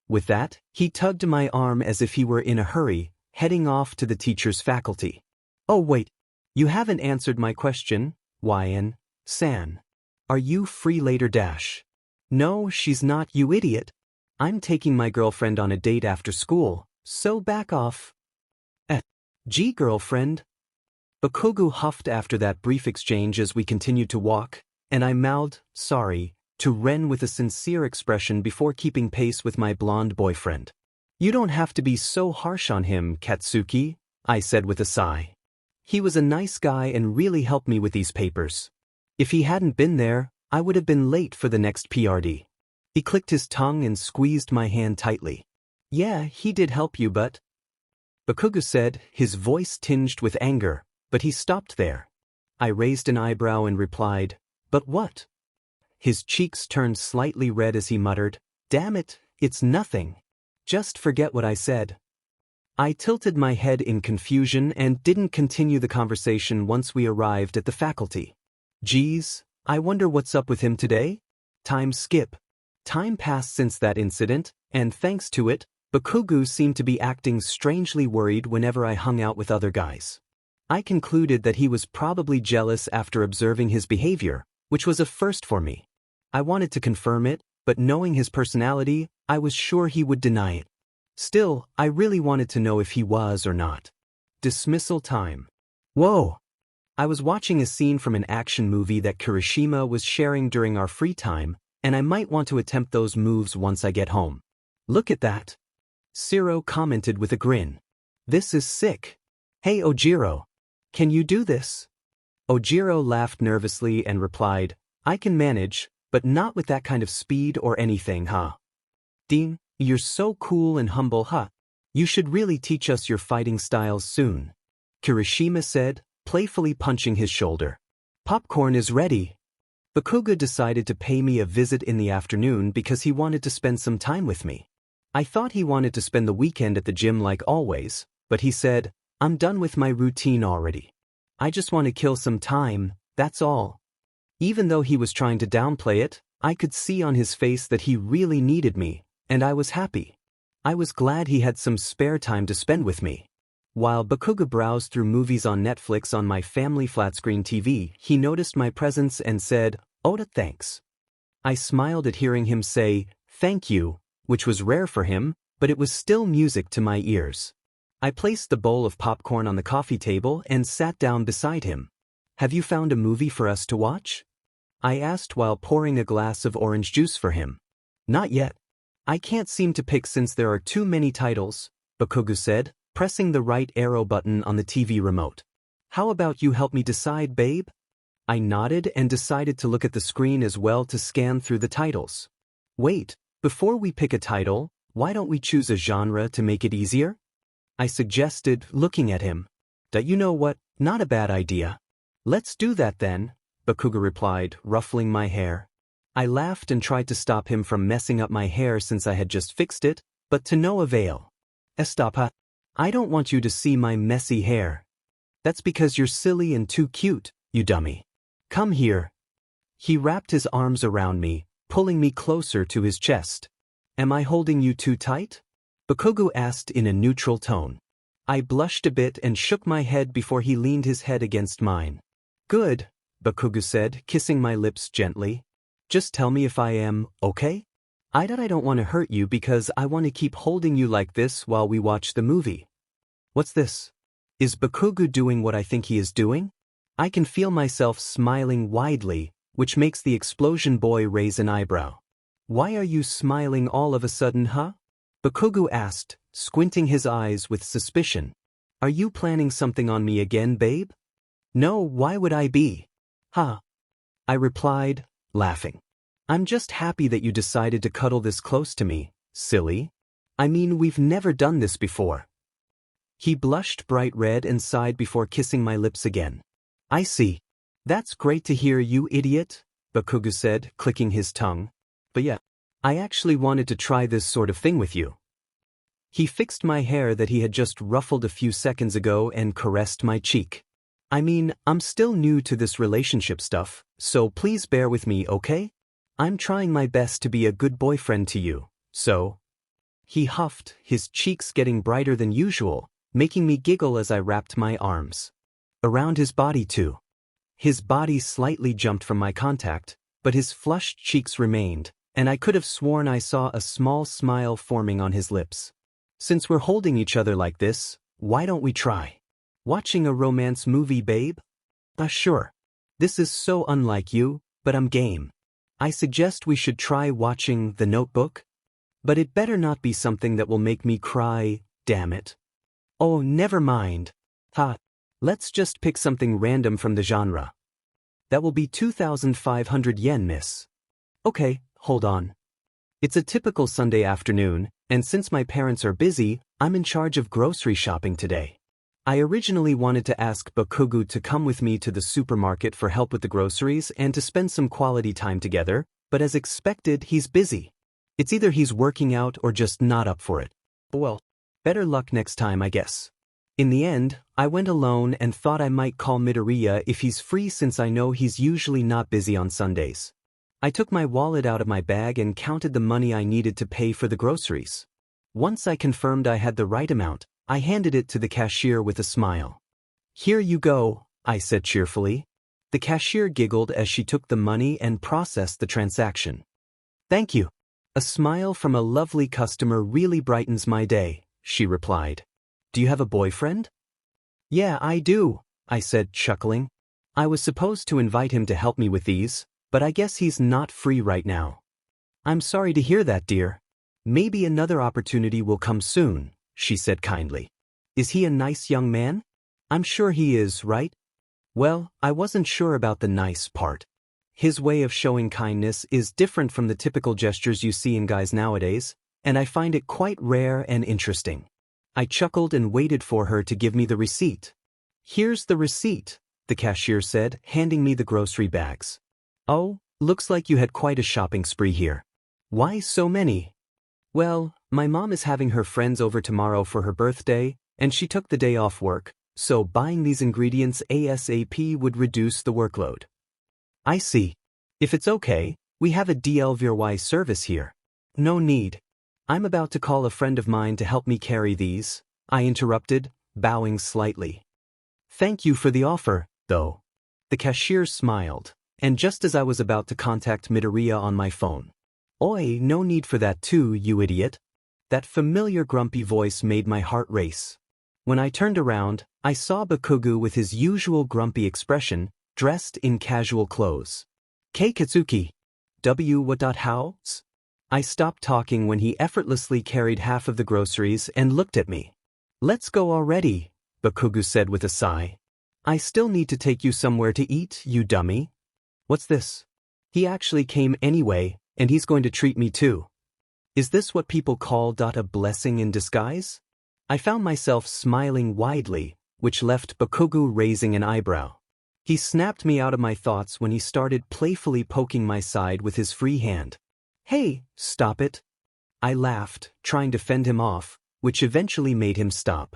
With that, he tugged my arm as if he were in a hurry, heading off to the teacher's faculty. Oh wait, you haven't answered my question, YN-san. Are you free later dash? No, she's not, you idiot. I'm taking my girlfriend on a date after school, so back off. Gee, girlfriend. Bakugou huffed after that brief exchange as we continued to walk, and I mouthed, sorry, to Ren with a sincere expression before keeping pace with my blonde boyfriend. You don't have to be so harsh on him, Katsuki, I said with a sigh. He was a nice guy and really helped me with these papers. If he hadn't been there, I would have been late for the next PRD. He clicked his tongue and squeezed my hand tightly. Yeah, he did help you, but... Bakugou said, his voice tinged with anger, but he stopped there. I raised an eyebrow and replied, but what? His cheeks turned slightly red as he muttered, damn it, it's nothing. Just forget what I said. I tilted my head in confusion and didn't continue the conversation once we arrived at the faculty. Geez, I wonder what's up with him today? Time skip. Time passed since that incident, and thanks to it, Bakugou seemed to be acting strangely worried whenever I hung out with other guys. I concluded that he was probably jealous after observing his behavior, which was a first for me. I wanted to confirm it, but knowing his personality, I was sure he would deny it. Still, I really wanted to know if he was or not. Dismissal time. Whoa! I was watching a scene from an action movie that Kirishima was sharing during our free time, and I might want to attempt those moves once I get home. Look at that. Siro commented with a grin. This is sick. Hey Ojiro. Can you do this? Ojiro laughed nervously and replied, I can manage, but not with that kind of speed or anything, huh? Dean, you're so cool and humble, huh? You should really teach us your fighting styles soon. Kirishima said, playfully punching his shoulder. Popcorn is ready. Bakugou decided to pay me a visit in the afternoon because he wanted to spend some time with me. I thought he wanted to spend the weekend at the gym like always, but he said, I'm done with my routine already. I just want to kill some time, that's all. Even though he was trying to downplay it, I could see on his face that he really needed me, and I was happy. I was glad he had some spare time to spend with me. While Bakugou browsed through movies on Netflix on my family flat-screen TV, he noticed my presence and said, Oda, thanks. I smiled at hearing him say, thank you, which was rare for him, but it was still music to my ears. I placed the bowl of popcorn on the coffee table and sat down beside him. Have you found a movie for us to watch? I asked while pouring a glass of orange juice for him. Not yet. I can't seem to pick since there are too many titles, Bakugou said, pressing the right arrow button on the TV remote. How about you help me decide, babe? I nodded and decided to look at the screen as well to scan through the titles. Wait, before we pick a title, why don't we choose a genre to make it easier? I suggested, looking at him. You know what, not a bad idea. Let's do that then, Bakugou replied, ruffling my hair. I laughed and tried to stop him from messing up my hair since I had just fixed it, but to no avail. Estapa. I don't want you to see my messy hair. That's because you're silly and too cute, you dummy. Come here. He wrapped his arms around me, pulling me closer to his chest. Am I holding you too tight? Bakugou asked in a neutral tone. I blushed a bit and shook my head before he leaned his head against mine. Good, Bakugou said, kissing my lips gently. Just tell me if I am, okay? I don't want to hurt you because I want to keep holding you like this while we watch the movie. What's this? Is Bakugou doing what I think he is doing? I can feel myself smiling widely, which makes the explosion boy raise an eyebrow. Why are you smiling all of a sudden, huh? Bakugou asked, squinting his eyes with suspicion. Are you planning something on me again, babe? No, why would I be? Huh? I replied, laughing. I'm just happy that you decided to cuddle this close to me, silly. I mean, we've never done this before. He blushed bright red and sighed before kissing my lips again. I see. That's great to hear, you idiot, Bakugou said, clicking his tongue. But yeah, I actually wanted to try this sort of thing with you. He fixed my hair that he had just ruffled a few seconds ago and caressed my cheek. I mean, I'm still new to this relationship stuff, so please bear with me, okay? I'm trying my best to be a good boyfriend to you, so... He huffed, his cheeks getting brighter than usual, making me giggle as I wrapped my arms around his body too. His body slightly jumped from my contact, but his flushed cheeks remained, and I could have sworn I saw a small smile forming on his lips. Since we're holding each other like this, why don't we try watching a romance movie, babe? Sure. This is so unlike you, but I'm game. I suggest we should try watching The Notebook. But it better not be something that will make me cry, damn it. Oh, never mind. Ha. Let's just pick something random from the genre. That will be 2,500 yen, miss. Okay, hold on. It's a typical Sunday afternoon, and since my parents are busy, I'm in charge of grocery shopping today. I originally wanted to ask Bakugou to come with me to the supermarket for help with the groceries and to spend some quality time together, but as expected, he's busy. It's either he's working out or just not up for it. Well, better luck next time, I guess. In the end, I went alone and thought I might call Midoriya if he's free since I know he's usually not busy on Sundays. I took my wallet out of my bag and counted the money I needed to pay for the groceries. Once I confirmed I had the right amount, I handed it to the cashier with a smile. Here you go, I said cheerfully. The cashier giggled as she took the money and processed the transaction. Thank you. A smile from a lovely customer really brightens my day, she replied. Do you have a boyfriend? Yeah, I do, I said, chuckling. I was supposed to invite him to help me with these, but I guess he's not free right now. I'm sorry to hear that, dear. Maybe another opportunity will come soon, she said kindly. Is he a nice young man? I'm sure he is, right? Well, I wasn't sure about the nice part. His way of showing kindness is different from the typical gestures you see in guys nowadays, and I find it quite rare and interesting. I chuckled and waited for her to give me the receipt. Here's the receipt, the cashier said, handing me the grocery bags. Oh, looks like you had quite a shopping spree here. Why so many? Well, my mom is having her friends over tomorrow for her birthday, and she took the day off work, so buying these ingredients ASAP would reduce the workload. I see. If it's okay, we have a delivery service here. No need. I'm about to call a friend of mine to help me carry these, I interrupted, bowing slightly. Thank you for the offer, though. The cashier smiled, and just as I was about to contact Midoriya on my phone. Oi, no need for that too, you idiot. That familiar grumpy voice made my heart race. When I turned around, I saw Bakugou with his usual grumpy expression, dressed in casual clothes. Katsuki. What hows? I stopped talking when he effortlessly carried half of the groceries and looked at me. Let's go already, Bakugou said with a sigh. I still need to take you somewhere to eat, you dummy. What's this? He actually came anyway, and he's going to treat me too. Is this what people call a blessing in disguise? I found myself smiling widely, which left Bakugou raising an eyebrow. He snapped me out of my thoughts when he started playfully poking my side with his free hand. Hey, stop it. I laughed, trying to fend him off, which eventually made him stop.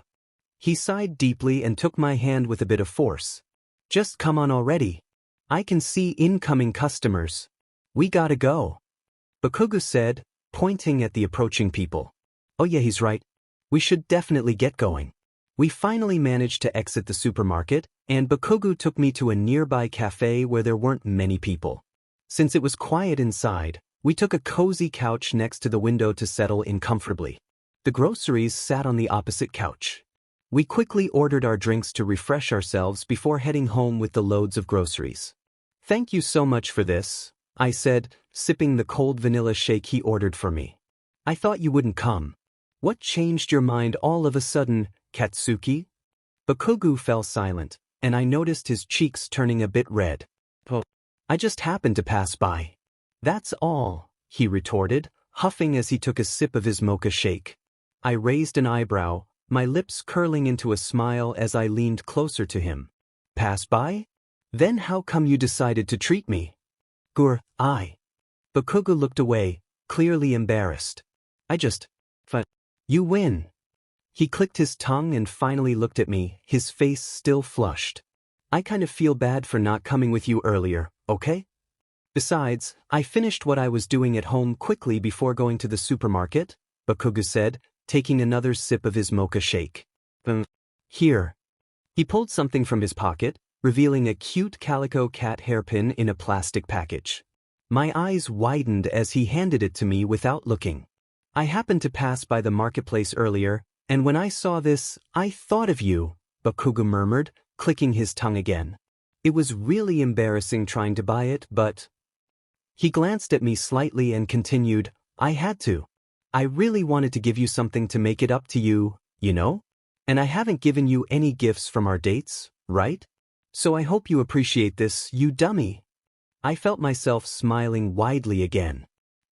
He sighed deeply and took my hand with a bit of force. Just come on already. I can see incoming customers. We gotta go. Bakugou said, pointing at the approaching people. Oh yeah, he's right. We should definitely get going. We finally managed to exit the supermarket, and Bakugou took me to a nearby cafe where there weren't many people. Since it was quiet inside, we took a cozy couch next to the window to settle in comfortably. The groceries sat on the opposite couch. We quickly ordered our drinks to refresh ourselves before heading home with the loads of groceries. Thank you so much for this, I said, sipping the cold vanilla shake he ordered for me. I thought you wouldn't come. What changed your mind all of a sudden, Katsuki? Bakugou fell silent, and I noticed his cheeks turning a bit red. Oh, I just happened to pass by. That's all, he retorted, huffing as he took a sip of his mocha shake. I raised an eyebrow, my lips curling into a smile as I leaned closer to him. Pass by? Then how come you decided to treat me? Bakugou looked away, clearly embarrassed. You win. He clicked his tongue and finally looked at me, his face still flushed. I kind of feel bad for not coming with you earlier, okay? Besides, I finished what I was doing at home quickly before going to the supermarket, Bakugou said, taking another sip of his mocha shake. Here. He pulled something from his pocket, revealing a cute calico cat hairpin in a plastic package. My eyes widened as he handed it to me without looking. I happened to pass by the marketplace earlier, and when I saw this, I thought of you, Bakugou murmured, clicking his tongue again. It was really embarrassing trying to buy it, but... He glanced at me slightly and continued, I had to. I really wanted to give you something to make it up to you, you know? And I haven't given you any gifts from our dates, right? So I hope you appreciate this, you dummy. I felt myself smiling widely again.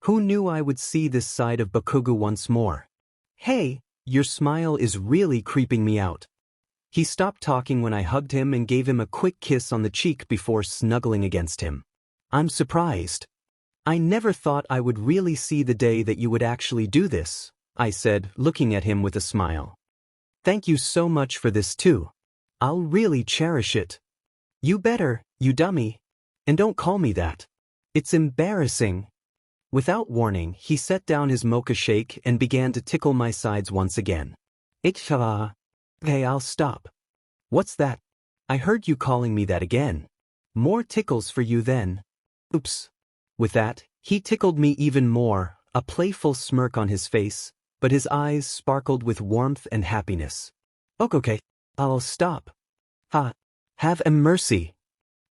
Who knew I would see this side of Bakugou once more? Hey, your smile is really creeping me out. He stopped talking when I hugged him and gave him a quick kiss on the cheek before snuggling against him. I'm surprised. I never thought I would really see the day that you would actually do this, I said, looking at him with a smile. Thank you so much for this too. I'll really cherish it. You better, you dummy. And don't call me that. It's embarrassing. Without warning, he set down his mocha shake and began to tickle my sides once again. Hey, I'll stop. What's that? I heard you calling me that again. More tickles for you then. Oops. With that, he tickled me even more, a playful smirk on his face, but his eyes sparkled with warmth and happiness. Okay, I'll stop. Have mercy.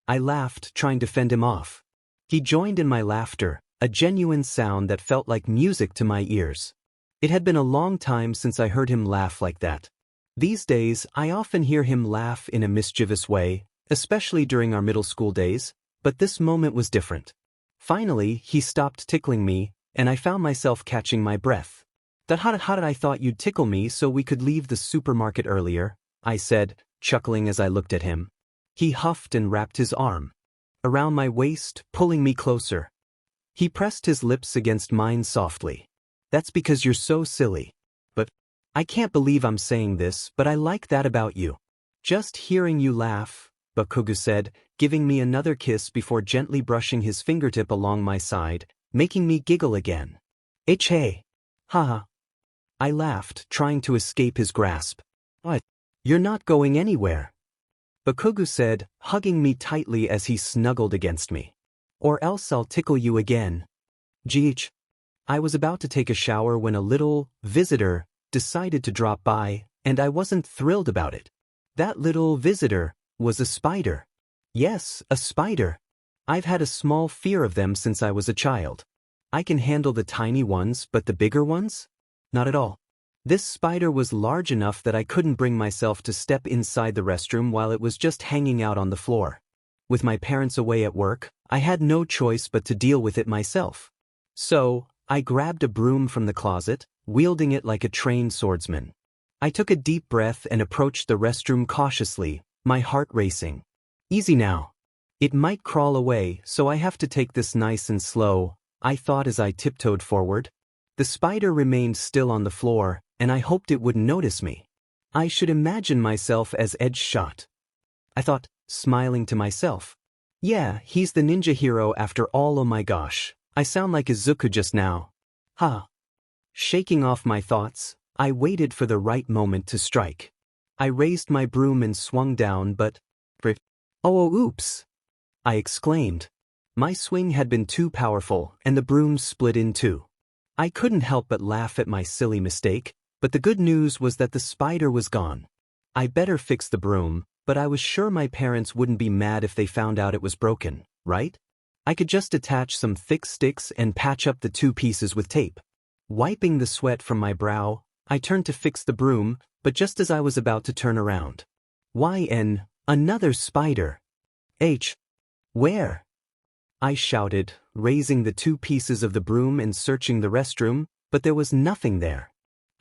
I laughed, trying to fend him off. He joined in my laughter, a genuine sound that felt like music to my ears. It had been a long time since I heard him laugh like that. These days, I often hear him laugh in a mischievous way, especially during our middle school days, but this moment was different. Finally, he stopped tickling me, and I found myself catching my breath. How did I thought you'd tickle me so we could leave the supermarket earlier, I said, chuckling as I looked at him. He huffed and wrapped his arm around my waist, pulling me closer. He pressed his lips against mine softly. That's because you're so silly. But I can't believe I'm saying this, but I like that about you. Just hearing you laugh, Bakugou said, giving me another kiss before gently brushing his fingertip along my side, making me giggle again. Hey. Haha. I laughed, trying to escape his grasp. What? You're not going anywhere. Bakugou said, hugging me tightly as he snuggled against me. Or else I'll tickle you again. Geech. I was about to take a shower when a little visitor decided to drop by, and I wasn't thrilled about it. That little visitor was a spider. Yes, a spider. I've had a small fear of them since I was a child. I can handle the tiny ones, but the bigger ones? Not at all. This spider was large enough that I couldn't bring myself to step inside the restroom while it was just hanging out on the floor. With my parents away at work, I had no choice but to deal with it myself. So, I grabbed a broom from the closet, wielding it like a trained swordsman. I took a deep breath and approached the restroom cautiously, my heart racing. Easy now. It might crawl away, so I have to take this nice and slow, I thought as I tiptoed forward. The spider remained still on the floor, and I hoped it wouldn't notice me. I should imagine myself as edge shot. I thought, smiling to myself. Yeah, he's the ninja hero after all. Oh my gosh, I sound like Izuku just now. Shaking off my thoughts, I waited for the right moment to strike. I raised my broom and swung down, but... Oh, oops! I exclaimed. My swing had been too powerful, and the broom split in two. I couldn't help but laugh at my silly mistake, but the good news was that the spider was gone. I better fix the broom, but I was sure my parents wouldn't be mad if they found out it was broken, right? I could just attach some thick sticks and patch up the two pieces with tape. Wiping the sweat from my brow, I turned to fix the broom, but just as I was about to turn around. Another spider. Where? I shouted, raising the two pieces of the broom and searching the restroom, but there was nothing there.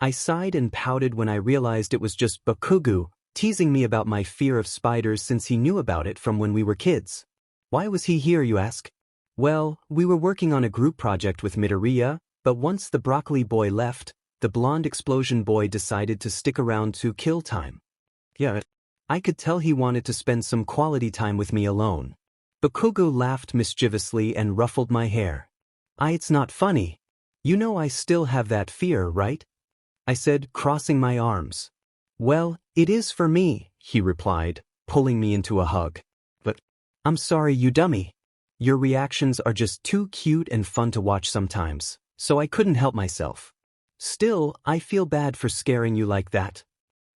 I sighed and pouted when I realized it was just Bakugou, teasing me about my fear of spiders since he knew about it from when we were kids. Why was he here, you ask? Well, we were working on a group project with Midoriya, but once the broccoli boy left, the blonde explosion boy decided to stick around to kill time. Yeah, I could tell he wanted to spend some quality time with me alone. Bakugou laughed mischievously and ruffled my hair. It's not funny. You know I still have that fear, right? I said, crossing my arms. Well, it is for me, he replied, pulling me into a hug. But, I'm sorry, you dummy. Your reactions are just too cute and fun to watch sometimes, so I couldn't help myself. Still, I feel bad for scaring you like that.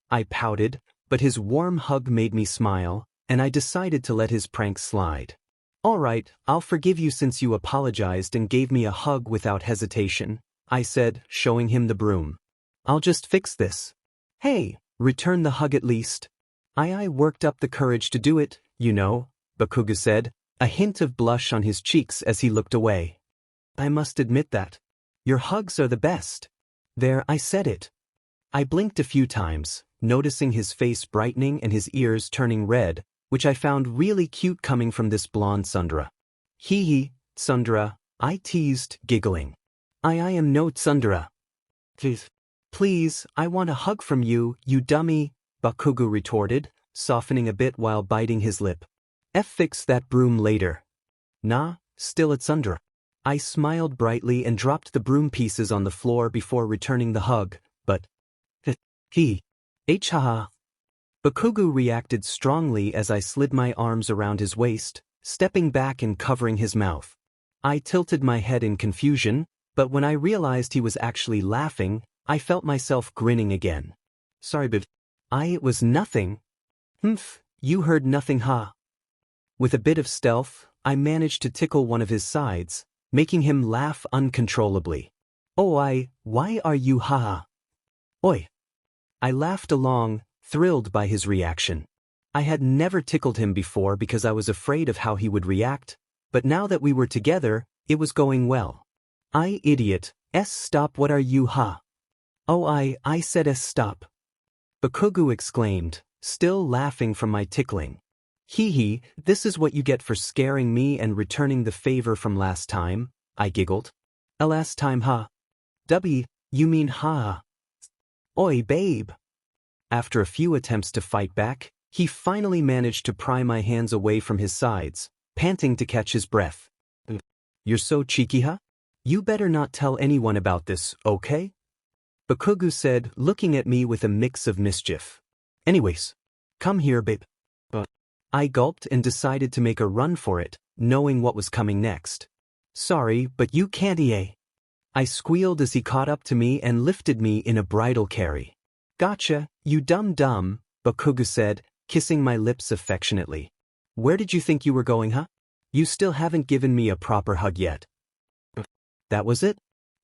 I pouted, but his warm hug made me smile, and I decided to let his prank slide. All right, I'll forgive you since you apologized and gave me a hug without hesitation, I said, showing him the broom. I'll just fix this. Hey, return the hug at least. I worked up the courage to do it, you know, Bakugou said, a hint of blush on his cheeks as he looked away. I must admit that. Your hugs are the best. There, I said it. I blinked a few times, noticing his face brightening and his ears turning red, which I found really cute coming from this blonde tsundere. Hee, tsundere, I teased, giggling. I am no tsundere. Please, I want a hug from you, you dummy, Bakugou retorted, softening a bit while biting his lip. Fix that broom later. Nah, still a tsundere. I smiled brightly and dropped the broom pieces on the floor before returning the hug, but he. Haha. Bakugou reacted strongly as I slid my arms around his waist, stepping back and covering his mouth. I tilted my head in confusion, but when I realized he was actually laughing, I felt myself grinning again. Sorry, but it was nothing. Humph, you heard nothing, huh? With a bit of stealth, I managed to tickle one of his sides, making him laugh uncontrollably. Oh, why are you haha? Oi. I laughed along, thrilled by his reaction. I had never tickled him before because I was afraid of how he would react, but now that we were together, it was going well. Idiot, stop, what are you, ha? Oh, I said stop. Bakugou exclaimed, still laughing from my tickling. Hee, this is what you get for scaring me and returning the favor from last time, I giggled. Last time, ha? You mean ha? Oi, babe. After a few attempts to fight back, he finally managed to pry my hands away from his sides, panting to catch his breath. You're so cheeky, huh? You better not tell anyone about this, okay? Bakugou said, looking at me with a mix of mischief. Anyways, come here, babe. I gulped and decided to make a run for it, knowing what was coming next. Sorry, but you can't, I squealed as he caught up to me and lifted me in a bridal carry. Gotcha, you dumb, Bakugou said, kissing my lips affectionately. Where did you think you were going, huh? You still haven't given me a proper hug yet. That was it?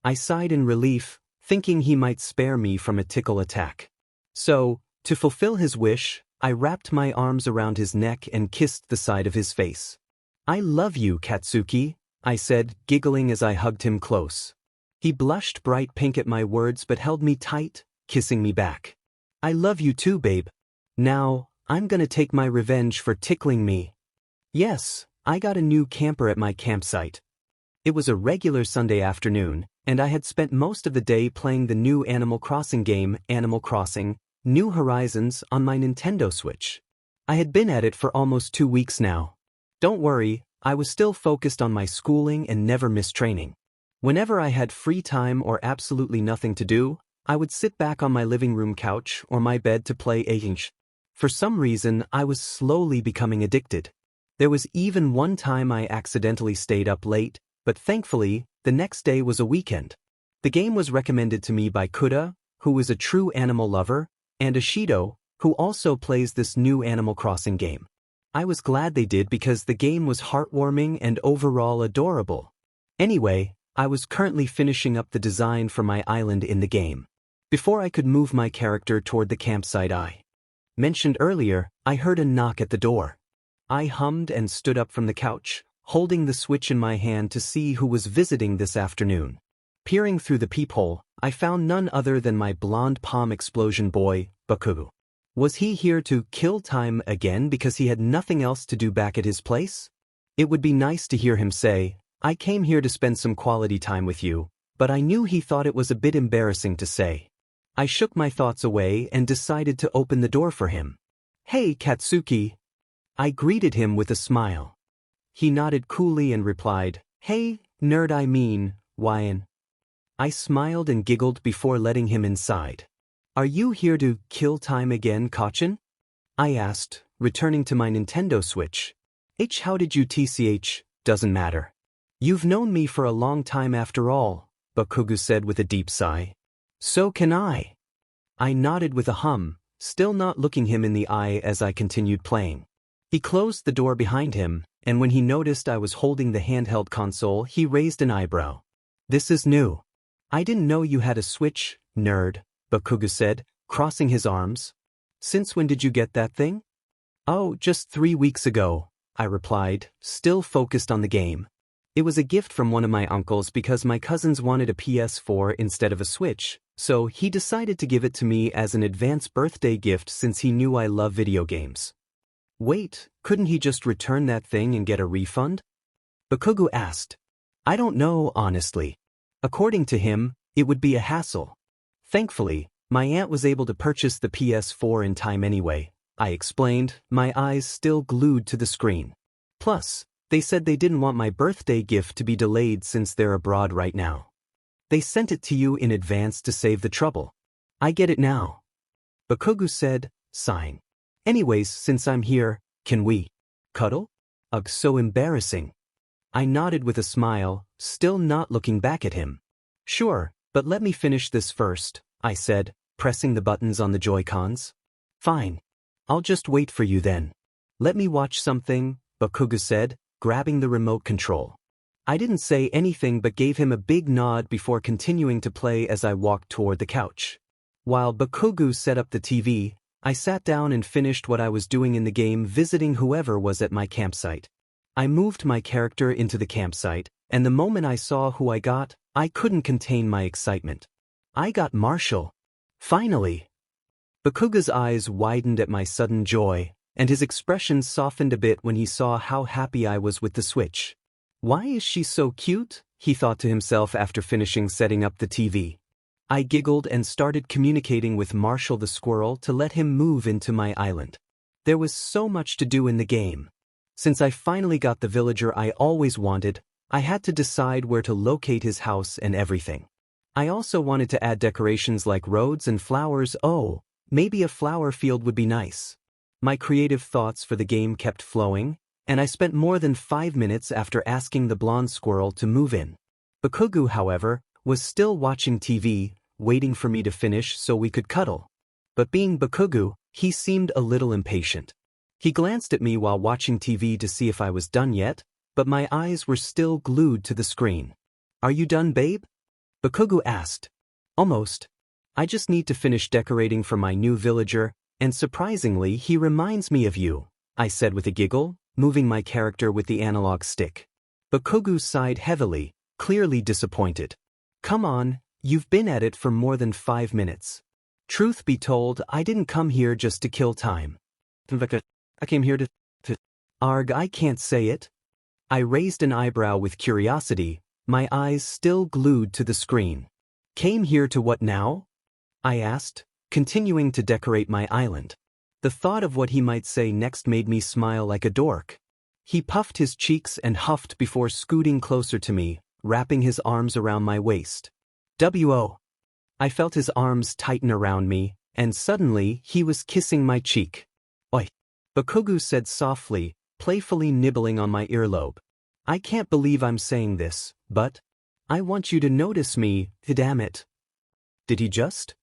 I sighed in relief, thinking he might spare me from a tickle attack. So, to fulfill his wish, I wrapped my arms around his neck and kissed the side of his face. I love you, Katsuki, I said, giggling as I hugged him close. He blushed bright pink at my words but held me tight, kissing me back. I love you too, babe. Now, I'm gonna take my revenge for tickling me. Yes, I got a new camper at my campsite. It was a regular Sunday afternoon, and I had spent most of the day playing the new Animal Crossing game, Animal Crossing: New Horizons, on my Nintendo Switch. I had been at it for almost 2 weeks now. Don't worry, I was still focused on my schooling and never missed training. Whenever I had free time or absolutely nothing to do, I would sit back on my living room couch or my bed to play Age. For some reason, I was slowly becoming addicted. There was even one time I accidentally stayed up late, but thankfully, the next day was a weekend. The game was recommended to me by Kuda, who is a true animal lover, and Ashido, who also plays this new Animal Crossing game. I was glad they did because the game was heartwarming and overall adorable. Anyway, I was currently finishing up the design for my island in the game. Before I could move my character toward the campsite I mentioned earlier, I heard a knock at the door. I hummed and stood up from the couch, holding the Switch in my hand to see who was visiting this afternoon. Peering through the peephole, I found none other than my blonde palm explosion boy, Bakugou. Was he here to kill time again because he had nothing else to do back at his place? It would be nice to hear him say, I came here to spend some quality time with you, but I knew he thought it was a bit embarrassing to say. I shook my thoughts away and decided to open the door for him. Hey, Katsuki. I greeted him with a smile. He nodded coolly and replied, Hey, nerd, I mean, Wyan. I smiled and giggled before letting him inside. Are you here to kill time again, Kachin? I asked, returning to my Nintendo Switch. How did you tch, doesn't matter. You've known me for a long time after all, Bakugou said with a deep sigh. So can I. I nodded with a hum, still not looking him in the eye as I continued playing. He closed the door behind him, and when he noticed I was holding the handheld console, he raised an eyebrow. This is new. I didn't know you had a Switch, nerd, Bakugou said, crossing his arms. Since when did you get that thing? Oh, just 3 weeks ago, I replied, still focused on the game. It was a gift from one of my uncles because my cousins wanted a PS4 instead of a Switch, so he decided to give it to me as an advance birthday gift since he knew I love video games. Wait, couldn't he just return that thing and get a refund? Bakugou asked. I don't know, honestly. According to him, it would be a hassle. Thankfully, my aunt was able to purchase the PS4 in time anyway, I explained, my eyes still glued to the screen. Plus, they said they didn't want my birthday gift to be delayed since they're abroad right now. They sent it to you in advance to save the trouble. I get it now. Bakugou said, sighing. Anyways, since I'm here, can we cuddle? Ugh, so embarrassing. I nodded with a smile, still not looking back at him. Sure, but let me finish this first, I said, pressing the buttons on the Joy-Cons. Fine. I'll just wait for you then. Let me watch something, Bakugou said, grabbing the remote control. I didn't say anything but gave him a big nod before continuing to play as I walked toward the couch. While Bakugou set up the TV, I sat down and finished what I was doing in the game, visiting whoever was at my campsite. I moved my character into the campsite, and the moment I saw who I got, I couldn't contain my excitement. I got Marshall. Finally! Bakugou's eyes widened at my sudden joy, and his expression softened a bit when he saw how happy I was with the Switch. Why is she so cute? He thought to himself after finishing setting up the TV. I giggled and started communicating with Marshall the squirrel to let him move into my island. There was so much to do in the game. Since I finally got the villager I always wanted, I had to decide where to locate his house and everything. I also wanted to add decorations like roads and flowers. Oh, maybe a flower field would be nice. My creative thoughts for the game kept flowing, and I spent more than 5 minutes after asking the blonde squirrel to move in. Bakugou, however, was still watching TV, waiting for me to finish so we could cuddle. But being Bakugou, he seemed a little impatient. He glanced at me while watching TV to see if I was done yet, but my eyes were still glued to the screen. Are you done, babe? Bakugou asked. Almost. I just need to finish decorating for my new villager, and surprisingly he reminds me of you, I said with a giggle, moving my character with the analog stick. Bakugou sighed heavily, clearly disappointed. Come on, you've been at it for more than 5 minutes. Truth be told, I didn't come here just to kill time. I came here to... Arg, I can't say it. I raised an eyebrow with curiosity, my eyes still glued to the screen. Came here to what now? I asked, continuing to decorate my island. The thought of what he might say next made me smile like a dork. He puffed his cheeks and huffed before scooting closer to me, wrapping his arms around my waist. W.O. I felt his arms tighten around me, and suddenly he was kissing my cheek. Oi! Bakugou said softly, playfully nibbling on my earlobe. I can't believe I'm saying this, but I want you to notice me, damn it. Did he just?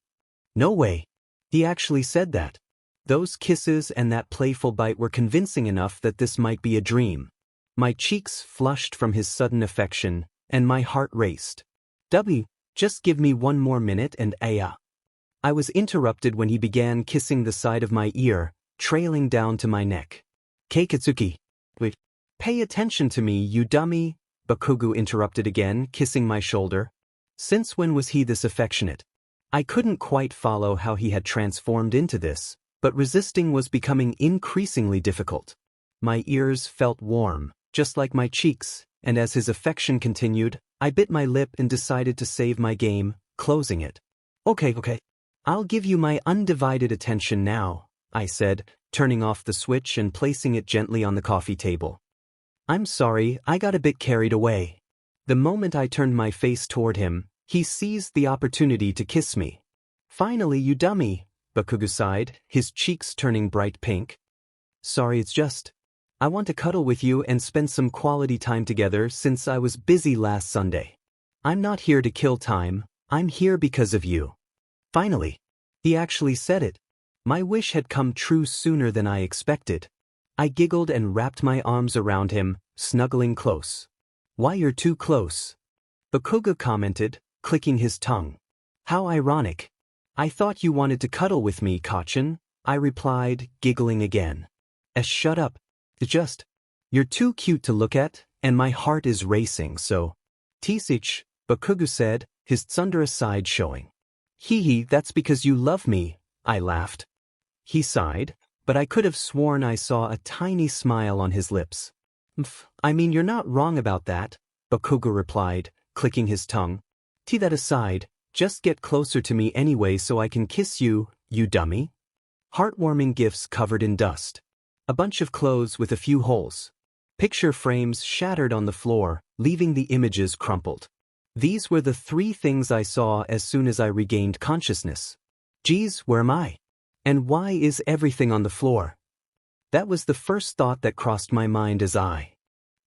No way. He actually said that. Those kisses and that playful bite were convincing enough that this might be a dream. My cheeks flushed from his sudden affection, and my heart raced. Just give me 1 more minute and I was interrupted when he began kissing the side of my ear, trailing down to my neck. Katsuki. Wait. Pay attention to me, you dummy, Bakugou interrupted again, kissing my shoulder. Since when was he this affectionate? I couldn't quite follow how he had transformed into this, but resisting was becoming increasingly difficult. My ears felt warm, just like my cheeks, and as his affection continued, I bit my lip and decided to save my game, closing it. Okay. I'll give you my undivided attention now, I said, turning off the switch and placing it gently on the coffee table. I'm sorry, I got a bit carried away. The moment I turned my face toward him, he seized the opportunity to kiss me. Finally, you dummy, Bakugou sighed, his cheeks turning bright pink. Sorry, it's just... I want to cuddle with you and spend some quality time together since I was busy last Sunday. I'm not here to kill time, I'm here because of you. Finally. He actually said it. My wish had come true sooner than I expected. I giggled and wrapped my arms around him, snuggling close. Why, you're too close. Bakugou commented, clicking his tongue. How ironic. I thought you wanted to cuddle with me, Kachin, I replied, giggling again. Shut up. Just. You're too cute to look at, and my heart is racing, so. Tisich, Bakugou said, his tsundere side showing. Hee, that's because you love me, I laughed. He sighed, but I could have sworn I saw a tiny smile on his lips. I mean, you're not wrong about that, Bakugou replied, clicking his tongue. That aside, just get closer to me anyway so I can kiss you, you dummy. Heartwarming gifts covered in dust. A bunch of clothes with a few holes. Picture frames shattered on the floor, leaving the images crumpled. These were the 3 things I saw as soon as I regained consciousness. Geez, where am I? And why is everything on the floor? That was the first thought that crossed my mind as I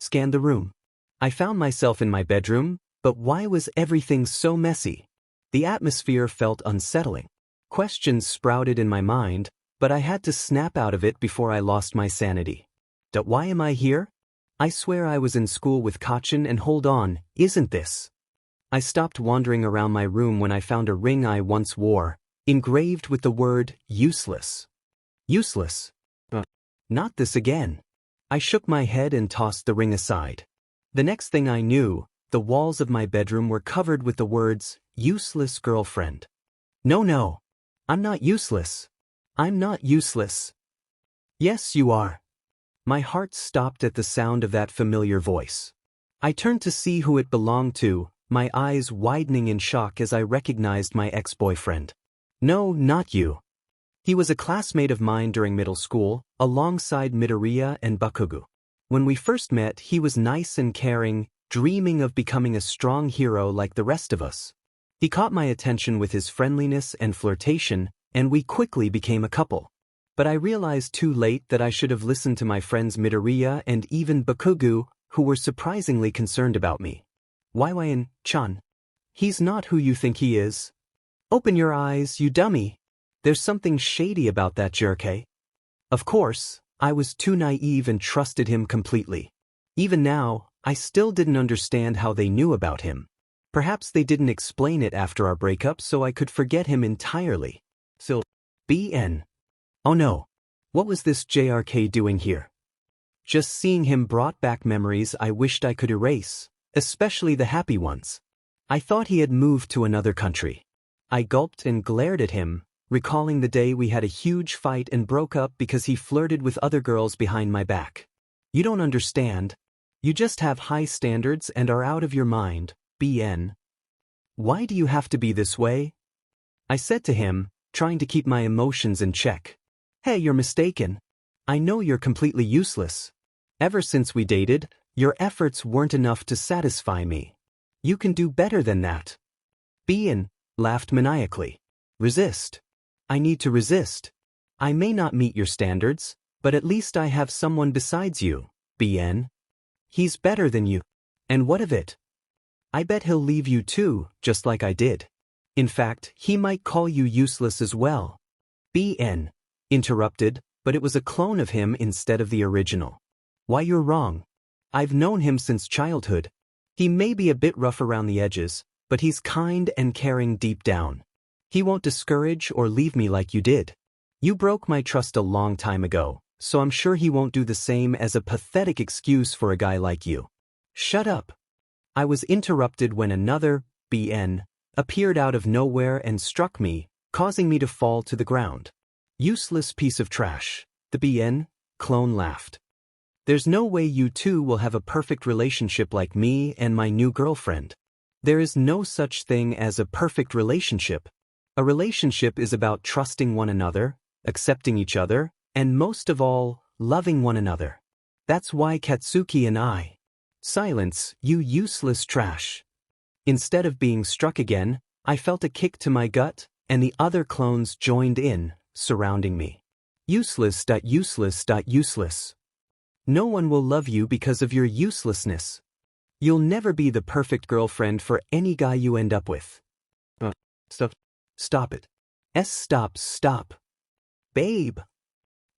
scanned the room. I found myself in my bedroom, but why was everything so messy? The atmosphere felt unsettling. Questions sprouted in my mind, but I had to snap out of it before I lost my sanity. Why am I here? I swear I was in school with Kachin, and hold on, isn't this? I stopped wandering around my room when I found a ring I once wore, engraved with the word useless. Useless. Not this again. I shook my head and tossed the ring aside. The next thing I knew, the walls of my bedroom were covered with the words, useless girlfriend. No. I'm not useless. I'm not useless. Yes, you are. My heart stopped at the sound of that familiar voice. I turned to see who it belonged to, my eyes widening in shock as I recognized my ex-boyfriend. No, not you. He was a classmate of mine during middle school, alongside Midoriya and Bakugou. When we first met, he was nice and caring, dreaming of becoming a strong hero like the rest of us. He caught my attention with his friendliness and flirtation, and we quickly became a couple. But I realized too late that I should have listened to my friends Midoriya and even Bakugou, who were surprisingly concerned about me. Chan. He's not who you think he is. Open your eyes, you dummy. There's something shady about that jerk, eh? Of course, I was too naive and trusted him completely. Even now, I still didn't understand how they knew about him. Perhaps they didn't explain it after our breakup so I could forget him entirely. So, BN. Oh no. What was this JRK doing here? Just seeing him brought back memories I wished I could erase, especially the happy ones. I thought he had moved to another country. I gulped and glared at him, recalling the day we had a huge fight and broke up because he flirted with other girls behind my back. You don't understand. You just have high standards and are out of your mind, BN. Why do you have to be this way? I said to him, trying to keep my emotions in check. Hey, you're mistaken. I know you're completely useless. Ever since we dated, your efforts weren't enough to satisfy me. You can do better than that. BN laughed maniacally. Resist. I need to resist. I may not meet your standards, but at least I have someone besides you, BN. He's better than you. And what of it? I bet he'll leave you too, just like I did. In fact, he might call you useless as well. BN interrupted, but it was a clone of him instead of the original. Why, you're wrong. I've known him since childhood. He may be a bit rough around the edges, but he's kind and caring deep down. He won't discourage or leave me like you did. You broke my trust a long time ago, so I'm sure he won't do the same as a pathetic excuse for a guy like you. Shut up. I was interrupted when another, BN, appeared out of nowhere and struck me, causing me to fall to the ground. Useless piece of trash, the BN clone laughed. There's no way you two will have a perfect relationship like me and my new girlfriend. There is no such thing as a perfect relationship. A relationship is about trusting one another, accepting each other, and most of all, loving one another. That's why Katsuki and I. Silence, you useless trash. Instead of being struck again, I felt a kick to my gut, and the other clones joined in, surrounding me. Useless. No one will love you because of your uselessness. You'll never be the perfect girlfriend for any guy you end up with. Stop it. Stop. Babe.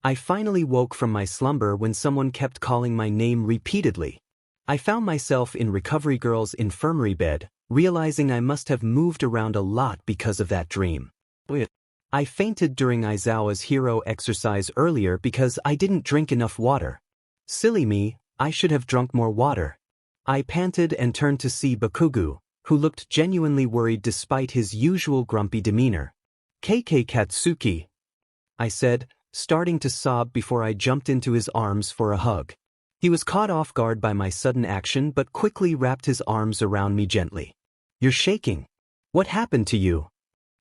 I finally woke from my slumber when someone kept calling my name repeatedly. I found myself in Recovery Girl's infirmary bed, realizing I must have moved around a lot because of that dream. I fainted during Aizawa's hero exercise earlier because I didn't drink enough water. Silly me, I should have drunk more water. I panted and turned to see Bakugou, who looked genuinely worried despite his usual grumpy demeanor. Bakugou Katsuki, I said, starting to sob before I jumped into his arms for a hug. He was caught off guard by my sudden action but quickly wrapped his arms around me gently. You're shaking. What happened to you?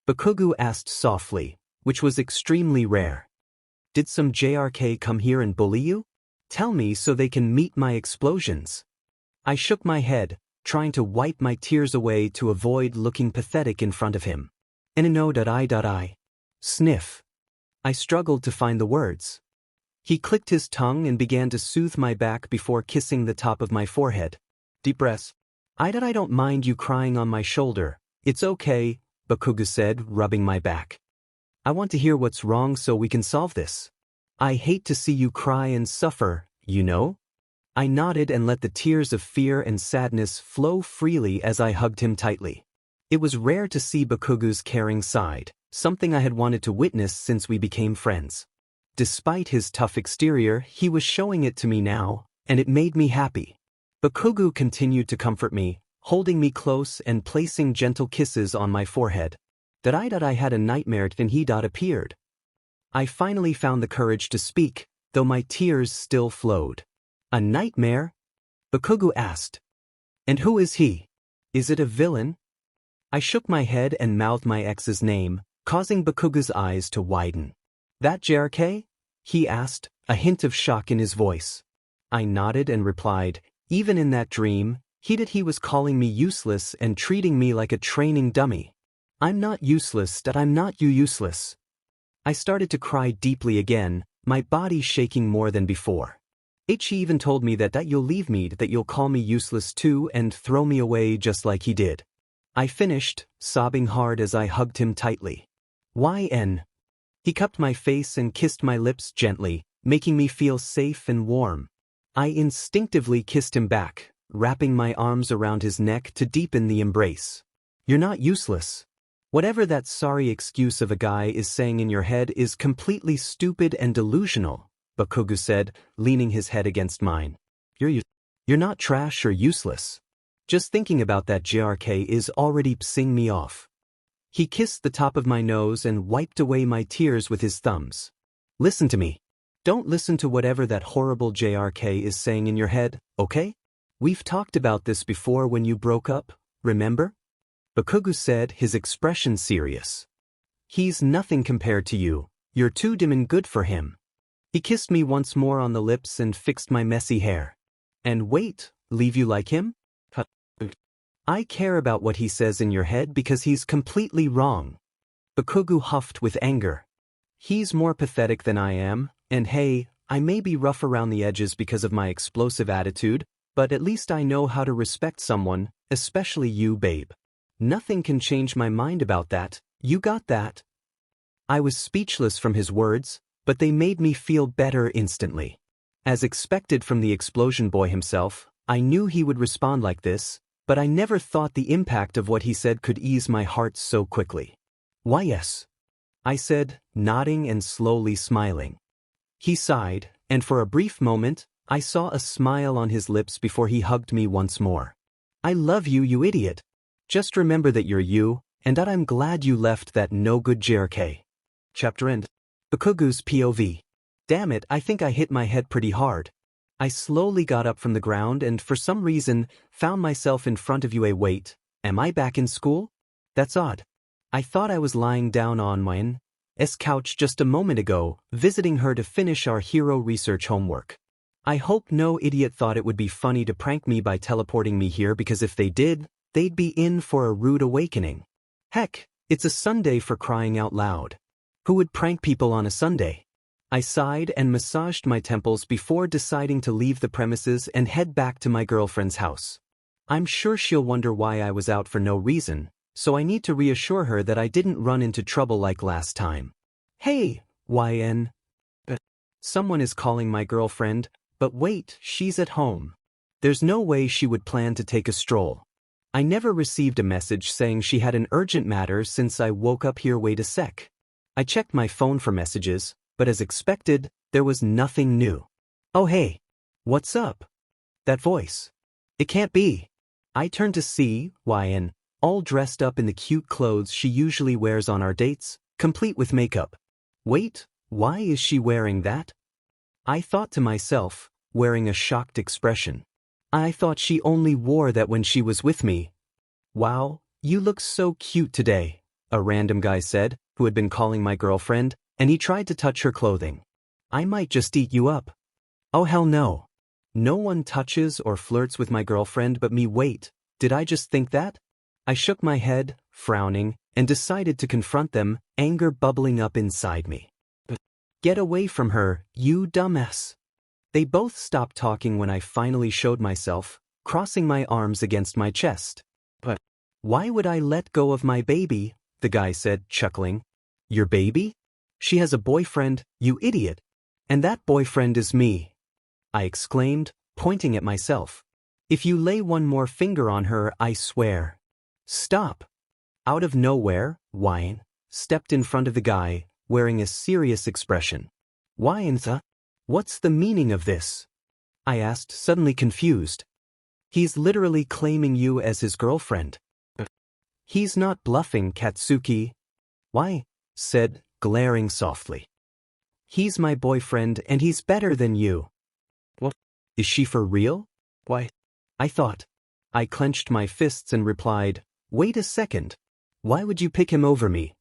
Bakugou asked softly, which was extremely rare. Did some JRK come here and bully you? Tell me so they can meet my explosions. I shook my head, trying to wipe my tears away to avoid looking pathetic in front of him. I. Sniff. I struggled to find the words. He clicked his tongue and began to soothe my back before kissing the top of my forehead. Deep breaths. I don't mind you crying on my shoulder. It's okay, Bakugou said, rubbing my back. I want to hear what's wrong so we can solve this. I hate to see you cry and suffer, you know? I nodded and let the tears of fear and sadness flow freely as I hugged him tightly. It was rare to see Bakugou's caring side, something I had wanted to witness since we became friends. Despite his tough exterior, he was showing it to me now, and it made me happy. Bakugou continued to comfort me, holding me close and placing gentle kisses on my forehead. I had a nightmare when he appeared. I finally found the courage to speak, though my tears still flowed. A nightmare? Bakugou asked. And who is he? Is it a villain? I shook my head and mouthed my ex's name, causing Bakugou's eyes to widen. That JRK? He asked, a hint of shock in his voice. I nodded and replied, even in that dream, he was calling me useless and treating me like a training dummy. I'm not useless, I'm not useless. I started to cry deeply again, my body shaking more than before. He even told me that you'll leave me, that you'll call me useless too and throw me away just like he did. I finished, sobbing hard as I hugged him tightly. YN. He cupped my face and kissed my lips gently, making me feel safe and warm. I instinctively kissed him back, wrapping my arms around his neck to deepen the embrace. You're not useless. Whatever that sorry excuse of a guy is saying in your head is completely stupid and delusional, Bakugou said, leaning his head against mine. You're not trash or useless. Just thinking about that JRK is already pissing me off. He kissed the top of my nose and wiped away my tears with his thumbs. Listen to me. Don't listen to whatever that horrible JRK is saying in your head, okay? We've talked about this before when you broke up, remember? Bakugou said, his expression serious. He's nothing compared to you. You're too dim and good for him. He kissed me once more on the lips and fixed my messy hair. And wait, leave you like him? I care about what he says in your head because he's completely wrong. Bakugou huffed with anger. He's more pathetic than I am, and hey, I may be rough around the edges because of my explosive attitude, but at least I know how to respect someone, especially you, babe. Nothing can change my mind about that, you got that? I was speechless from his words, but they made me feel better instantly. As expected from the explosion boy himself, I knew he would respond like this, but I never thought the impact of what he said could ease my heart so quickly. Why yes, I said, nodding and slowly smiling. He sighed, and for a brief moment, I saw a smile on his lips before he hugged me once more. I love you, you idiot. Just remember that you're you, and that I'm glad you left that no-good JRK. Chapter end. Bakugou's POV. Damn it, I think I hit my head pretty hard. I slowly got up from the ground and for some reason found myself in front of you. Wait, am I back in school? That's odd. I thought I was lying down on my couch just a moment ago, visiting her to finish our hero research homework. I hope no idiot thought it would be funny to prank me by teleporting me here because if they did, they'd be in for a rude awakening. Heck, it's a Sunday for crying out loud. Who would prank people on a Sunday? I sighed and massaged my temples before deciding to leave the premises and head back to my girlfriend's house. I'm sure she'll wonder why I was out for no reason, so I need to reassure her that I didn't run into trouble like last time. Hey, YN. Someone is calling my girlfriend, but wait, she's at home. There's no way she would plan to take a stroll. I never received a message saying she had an urgent matter since I woke up here. Wait a sec. I checked my phone for messages, but as expected, there was nothing new. Oh hey, what's up? That voice. It can't be. I turned to see Yn, all dressed up in the cute clothes she usually wears on our dates, complete with makeup. Wait, why is she wearing that? I thought to myself, wearing a shocked expression. I thought she only wore that when she was with me. Wow, you look so cute today, a random guy said, who had been calling my girlfriend, and he tried to touch her clothing. I might just eat you up. Oh hell no. No one touches or flirts with my girlfriend but me. Wait, did I just think that? I shook my head, frowning, and decided to confront them, anger bubbling up inside me. Get away from her, you dumbass. They both stopped talking when I finally showed myself, crossing my arms against my chest. But why would I let go of my baby? The guy said, chuckling. Your baby? She has a boyfriend, you idiot. And that boyfriend is me. I exclaimed, pointing at myself. If you lay one more finger on her, I swear. Stop. Out of nowhere, Yn stepped in front of the guy, wearing a serious expression. Yn, what's the meaning of this? I asked, suddenly confused. He's literally claiming you as his girlfriend. He's not bluffing, Katsuki. Why? Said, glaring softly. He's my boyfriend and he's better than you. What? Is she for real? Why? I thought. I clenched my fists and replied, wait a second. Why would you pick him over me?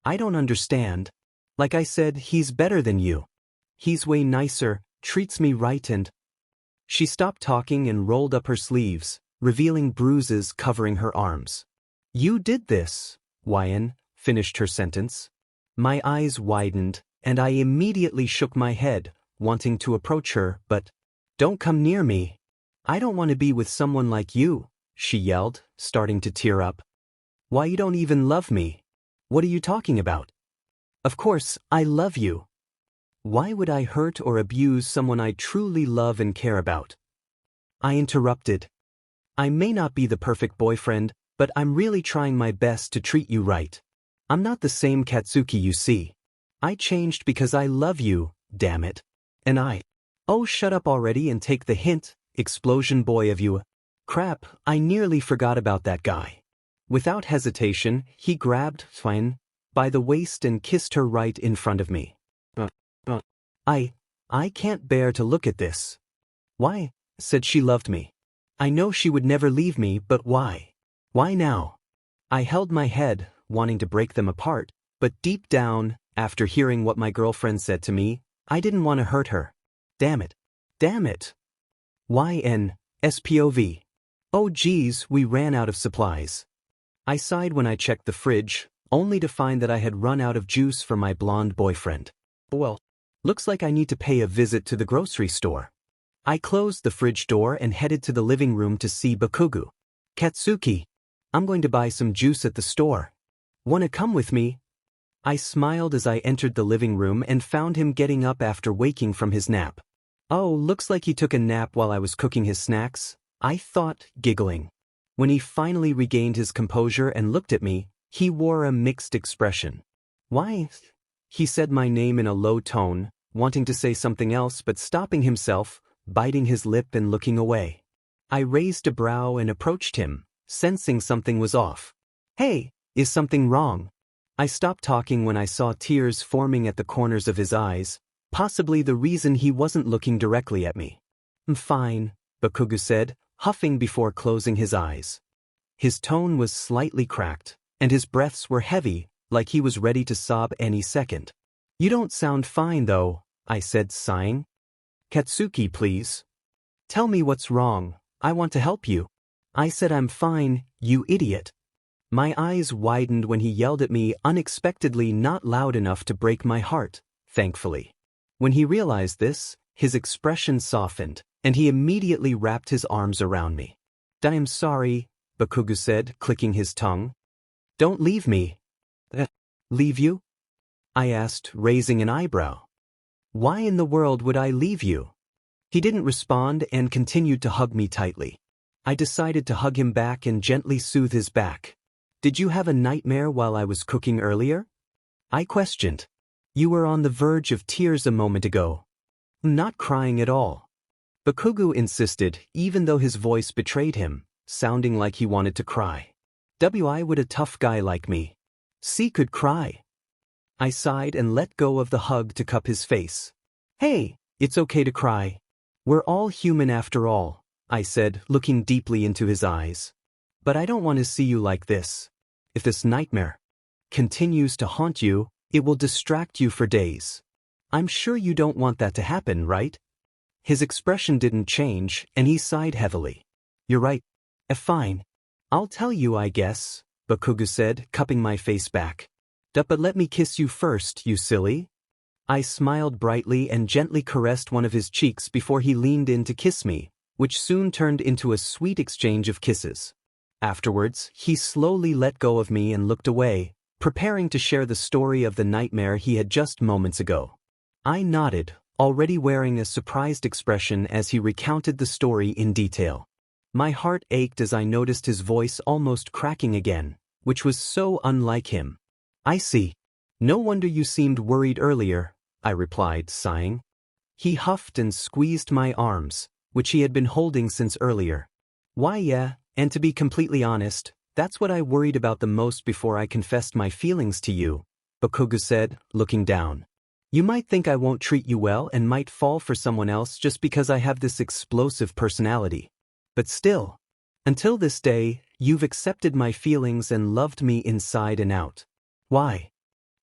I don't understand. Like I said, he's better than you. He's way nicer, treats me right and... She stopped talking and rolled up her sleeves, revealing bruises covering her arms. You did this, Yn finished her sentence. My eyes widened, and I immediately shook my head, wanting to approach her, but... Don't come near me. I don't want to be with someone like you, she yelled, starting to tear up. Why, you don't even love me. What are you talking about? Of course, I love you. Why would I hurt or abuse someone I truly love and care about? I interrupted. I may not be the perfect boyfriend, but I'm really trying my best to treat you right. I'm not the same Katsuki you see. I changed because I love you, damn it. And I... Oh, shut up already and take the hint, explosion boy of you. Crap, I nearly forgot about that guy. Without hesitation, he grabbed Yn by the waist and kissed her right in front of me. I can't bear to look at this. Why? Said she loved me. I know she would never leave me, but why? Why now? I held my head, wanting to break them apart, but deep down, after hearing what my girlfriend said to me, I didn't want to hurt her. Damn it. Damn it. YNSPOV. Oh geez, we ran out of supplies. I sighed when I checked the fridge, only to find that I had run out of juice for my blonde boyfriend. Well, looks like I need to pay a visit to the grocery store. I closed the fridge door and headed to the living room to see Bakugou. Katsuki, I'm going to buy some juice at the store. Wanna come with me? I smiled as I entered the living room and found him getting up after waking from his nap. Oh, looks like he took a nap while I was cooking his snacks, I thought, giggling. When he finally regained his composure and looked at me, he wore a mixed expression. Why? He said my name in a low tone, wanting to say something else but stopping himself, biting his lip and looking away. I raised a brow and approached him, sensing something was off. Hey, is something wrong? I stopped talking when I saw tears forming at the corners of his eyes, possibly the reason he wasn't looking directly at me. I'm fine, Bakugou said, huffing before closing his eyes. His tone was slightly cracked, and his breaths were heavy, like he was ready to sob any second. You don't sound fine though, I said, sighing. Katsuki, please. Tell me what's wrong, I want to help you. I said I'm fine, you idiot. My eyes widened when he yelled at me unexpectedly, not loud enough to break my heart, thankfully. When he realized this, his expression softened, and he immediately wrapped his arms around me. I am sorry, Bakugou said, clicking his tongue. Don't leave me. Leave you? I asked, raising an eyebrow. Why in the world would I leave you? He didn't respond and continued to hug me tightly. I decided to hug him back and gently soothe his back. Did you have a nightmare while I was cooking earlier? I questioned. You were on the verge of tears a moment ago. Not crying at all. Bakugou insisted, even though his voice betrayed him, sounding like he wanted to cry. Why would a tough guy like me? C could cry. I sighed and let go of the hug to cup his face. Hey, it's okay to cry. We're all human after all, I said, looking deeply into his eyes. But I don't want to see you like this. If this nightmare continues to haunt you, it will distract you for days. I'm sure you don't want that to happen, right? His expression didn't change, and he sighed heavily. You're right. Fine. I'll tell you, I guess, Bakugou said, cupping my face back. But let me kiss you first, you silly. I smiled brightly and gently caressed one of his cheeks before he leaned in to kiss me, which soon turned into a sweet exchange of kisses. Afterwards, he slowly let go of me and looked away, preparing to share the story of the nightmare he had just moments ago. I nodded, already wearing a surprised expression as he recounted the story in detail. My heart ached as I noticed his voice almost cracking again, which was so unlike him. I see. No wonder you seemed worried earlier, I replied, sighing. He huffed and squeezed my arms, which he had been holding since earlier. Why, yeah, and to be completely honest, that's what I worried about the most before I confessed my feelings to you, Bakugou said, looking down. You might think I won't treat you well and might fall for someone else just because I have this explosive personality. But still, until this day, you've accepted my feelings and loved me inside and out. Why?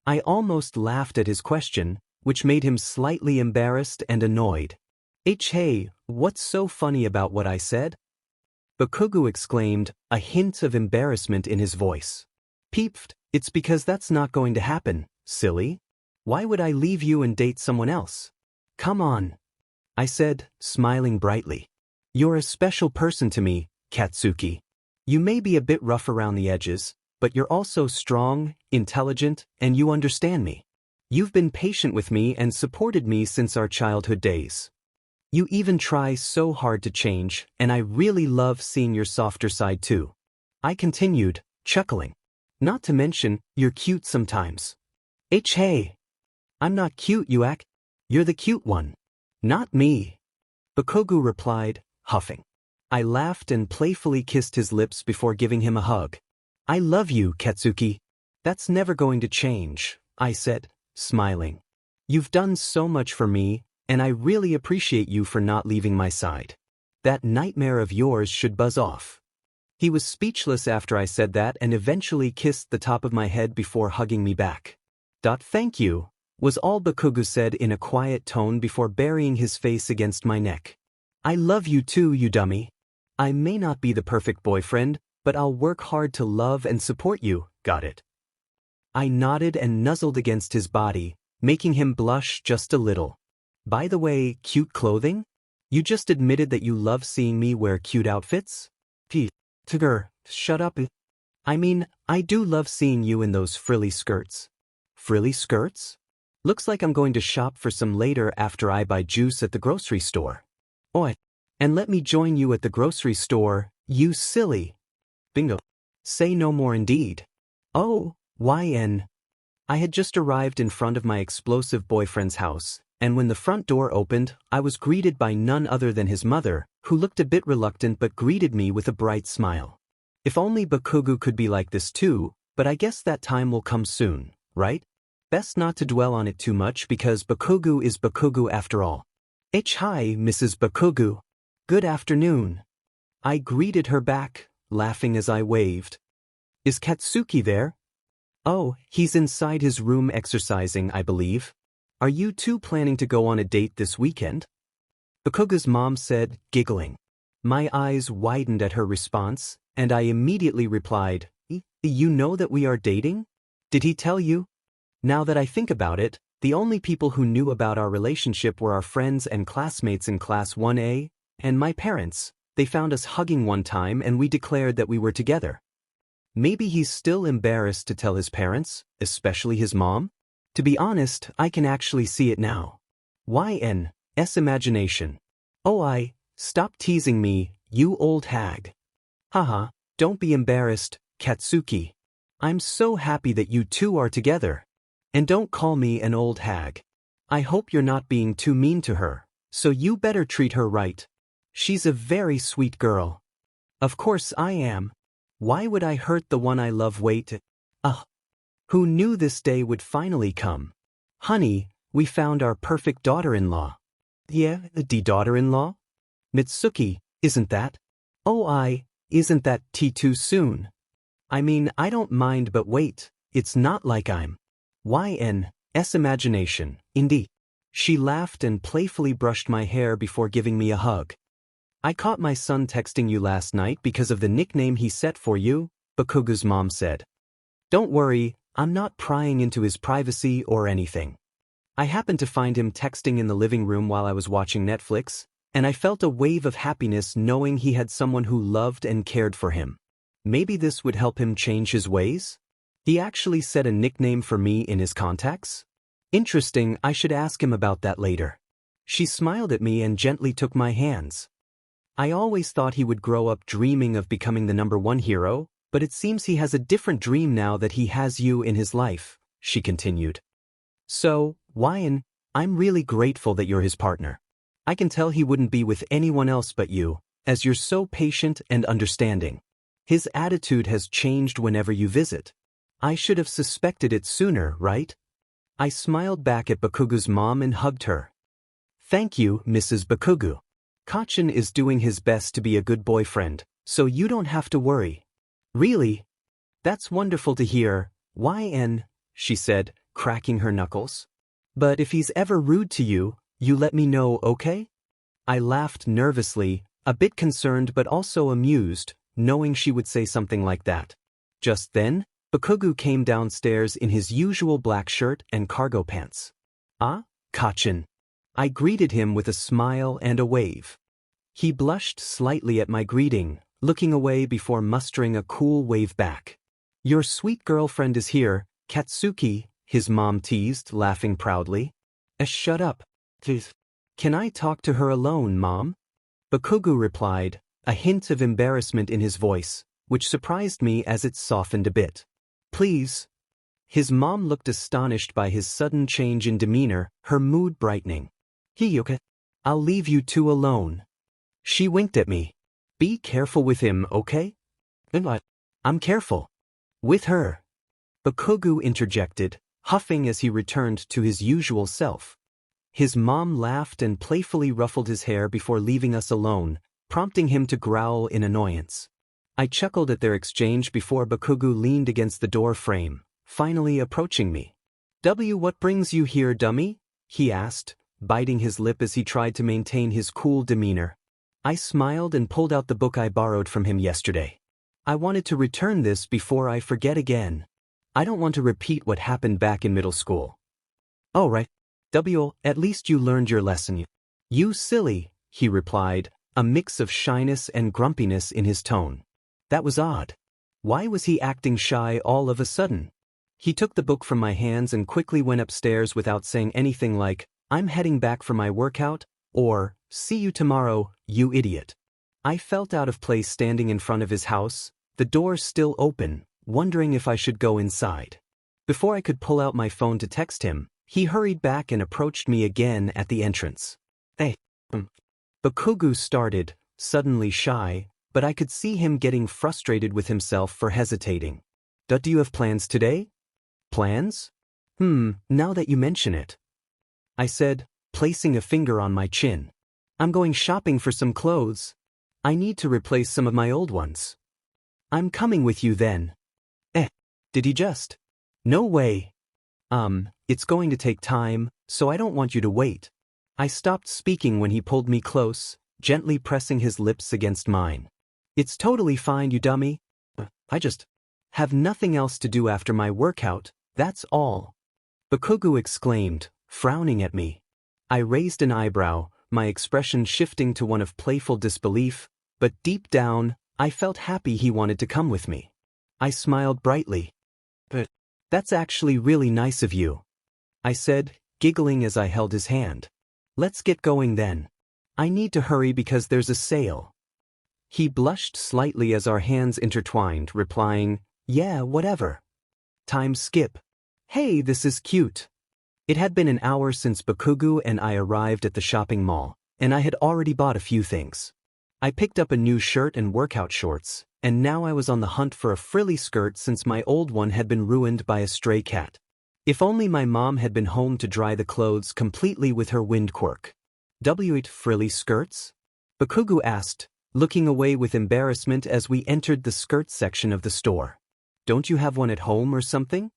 I almost laughed at his question, which made him slightly embarrassed and annoyed. Hey, what's so funny about what I said? Bakugou exclaimed, a hint of embarrassment in his voice. Peeped, it's because that's not going to happen, silly. Why would I leave you and date someone else? Come on, I said, smiling brightly. You're a special person to me, Katsuki. You may be a bit rough around the edges, but you're also strong, intelligent, and you understand me. You've been patient with me and supported me since our childhood days. You even try so hard to change, and I really love seeing your softer side too. I continued, chuckling. Not to mention, you're cute sometimes. Hey. I'm not cute, you act. You're the cute one. Not me. Bakugou replied, huffing. I laughed and playfully kissed his lips before giving him a hug. I love you, Katsuki. That's never going to change, I said, smiling. You've done so much for me, and I really appreciate you for not leaving my side. That nightmare of yours should buzz off. He was speechless after I said that and eventually kissed the top of my head before hugging me back. Thank you, was all Bakugou said in a quiet tone before burying his face against my neck. I love you too, you dummy. I may not be the perfect boyfriend, but I'll work hard to love and support you, got it? I nodded and nuzzled against his body, making him blush just a little. By the way, cute clothing? You just admitted that you love seeing me wear cute outfits? Tiger, shut up. I mean, I do love seeing you in those frilly skirts. Frilly skirts? Looks like I'm going to shop for some later after I buy juice at the grocery store. Oh, and let me join you at the grocery store, you silly. Bingo. Say no more indeed. Oh, YN. I had just arrived in front of my explosive boyfriend's house, and when the front door opened, I was greeted by none other than his mother, who looked a bit reluctant but greeted me with a bright smile. If only Bakugou could be like this too, but I guess that time will come soon, right? Best not to dwell on it too much because Bakugou is Bakugou after all. Hi, Mrs. Bakugou. Good afternoon. I greeted her back, laughing as I waved. Is Katsuki there? Oh, he's inside his room exercising, I believe. Are you two planning to go on a date this weekend? Bakugou's mom said, giggling. My eyes widened at her response, and I immediately replied, You know that we are dating? Did he tell you? Now that I think about it, the only people who knew about our relationship were our friends and classmates in Class 1A, and my parents. They found us hugging one time and we declared that we were together. Maybe he's still embarrassed to tell his parents, especially his mom? To be honest, I can actually see it now. YN's imagination. Oh, stop teasing me, you old hag. Haha, don't be embarrassed, Katsuki. I'm so happy that you two are together. And don't call me an old hag. I hope you're not being too mean to her, so you better treat her right. She's a very sweet girl. Of course I am. Why would I hurt the one I love? Wait. Who knew this day would finally come? Honey, we found our perfect daughter-in-law. Yeah, the daughter-in-law? Mitsuki, isn't that? Oh, isn't that too soon? I mean, I don't mind, but wait, it's not like I'm YN's imagination, indeed. She laughed and playfully brushed my hair before giving me a hug. I caught my son texting you last night because of the nickname he set for you, Bakugou's mom said. Don't worry, I'm not prying into his privacy or anything. I happened to find him texting in the living room while I was watching Netflix, and I felt a wave of happiness knowing he had someone who loved and cared for him. Maybe this would help him change his ways? He actually set a nickname for me in his contacts? Interesting, I should ask him about that later. She smiled at me and gently took my hands. I always thought he would grow up dreaming of becoming the #1 hero, but it seems he has a different dream now that he has you in his life, she continued. So, YN, I'm really grateful that you're his partner. I can tell he wouldn't be with anyone else but you, as you're so patient and understanding. His attitude has changed whenever you visit. I should have suspected it sooner, right? I smiled back at Bakugou's mom and hugged her. Thank you, Mrs. Bakugou. Kachin is doing his best to be a good boyfriend, so you don't have to worry. Really? That's wonderful to hear, YN, she said, cracking her knuckles. But if he's ever rude to you, you let me know, okay? I laughed nervously, a bit concerned but also amused, knowing she would say something like that. Just then, Bakugou came downstairs in his usual black shirt and cargo pants. Ah, Kachin. I greeted him with a smile and a wave. He blushed slightly at my greeting, looking away before mustering a cool wave back. Your sweet girlfriend is here, Katsuki, his mom teased, laughing proudly. Shut up. Can I talk to her alone, Mom? Bakugou replied, a hint of embarrassment in his voice, which surprised me as it softened a bit. Please. His mom looked astonished by his sudden change in demeanor, her mood brightening. Okay. I'll leave you two alone. She winked at me. Be careful with him, okay? I'm careful. With her. Bakugou interjected, huffing as he returned to his usual self. His mom laughed and playfully ruffled his hair before leaving us alone, prompting him to growl in annoyance. I chuckled at their exchange before Bakugou leaned against the door frame, finally approaching me. What brings you here, dummy? He asked, biting his lip as he tried to maintain his cool demeanor. I smiled and pulled out the book I borrowed from him yesterday. I wanted to return this before I forget again. I don't want to repeat what happened back in middle school. Oh right. At least you learned your lesson. You silly, he replied, a mix of shyness and grumpiness in his tone. That was odd. Why was he acting shy all of a sudden? He took the book from my hands and quickly went upstairs without saying anything like, I'm heading back for my workout, or, see you tomorrow, you idiot. I felt out of place standing in front of his house, the door still open, wondering if I should go inside. Before I could pull out my phone to text him, he hurried back and approached me again at the entrance. Hey. Bakugou started, suddenly shy, but I could see him getting frustrated with himself for hesitating. Do you have plans today? Plans? Now that you mention it. I said, placing a finger on my chin. I'm going shopping for some clothes. I need to replace some of my old ones. I'm coming with you then. Did he just? No way. It's going to take time, so I don't want you to wait. I stopped speaking when he pulled me close, gently pressing his lips against mine. It's totally fine, you dummy. I just have nothing else to do after my workout, that's all. Bakugou exclaimed, frowning at me. I raised an eyebrow, my expression shifting to one of playful disbelief, but deep down, I felt happy he wanted to come with me. I smiled brightly. But that's actually really nice of you, I said, giggling as I held his hand. Let's get going then. I need to hurry because there's a sale. He blushed slightly as our hands intertwined, replying, yeah, whatever. Time skip. Hey, this is cute. It had been an hour since Bakugou and I arrived at the shopping mall, and I had already bought a few things. I picked up a new shirt and workout shorts, and now I was on the hunt for a frilly skirt since my old one had been ruined by a stray cat. If only my mom had been home to dry the clothes completely with her wind quirk. "W8 frilly skirts?" Bakugou asked, looking away with embarrassment as we entered the skirt section of the store. "Don't you have one at home or something?"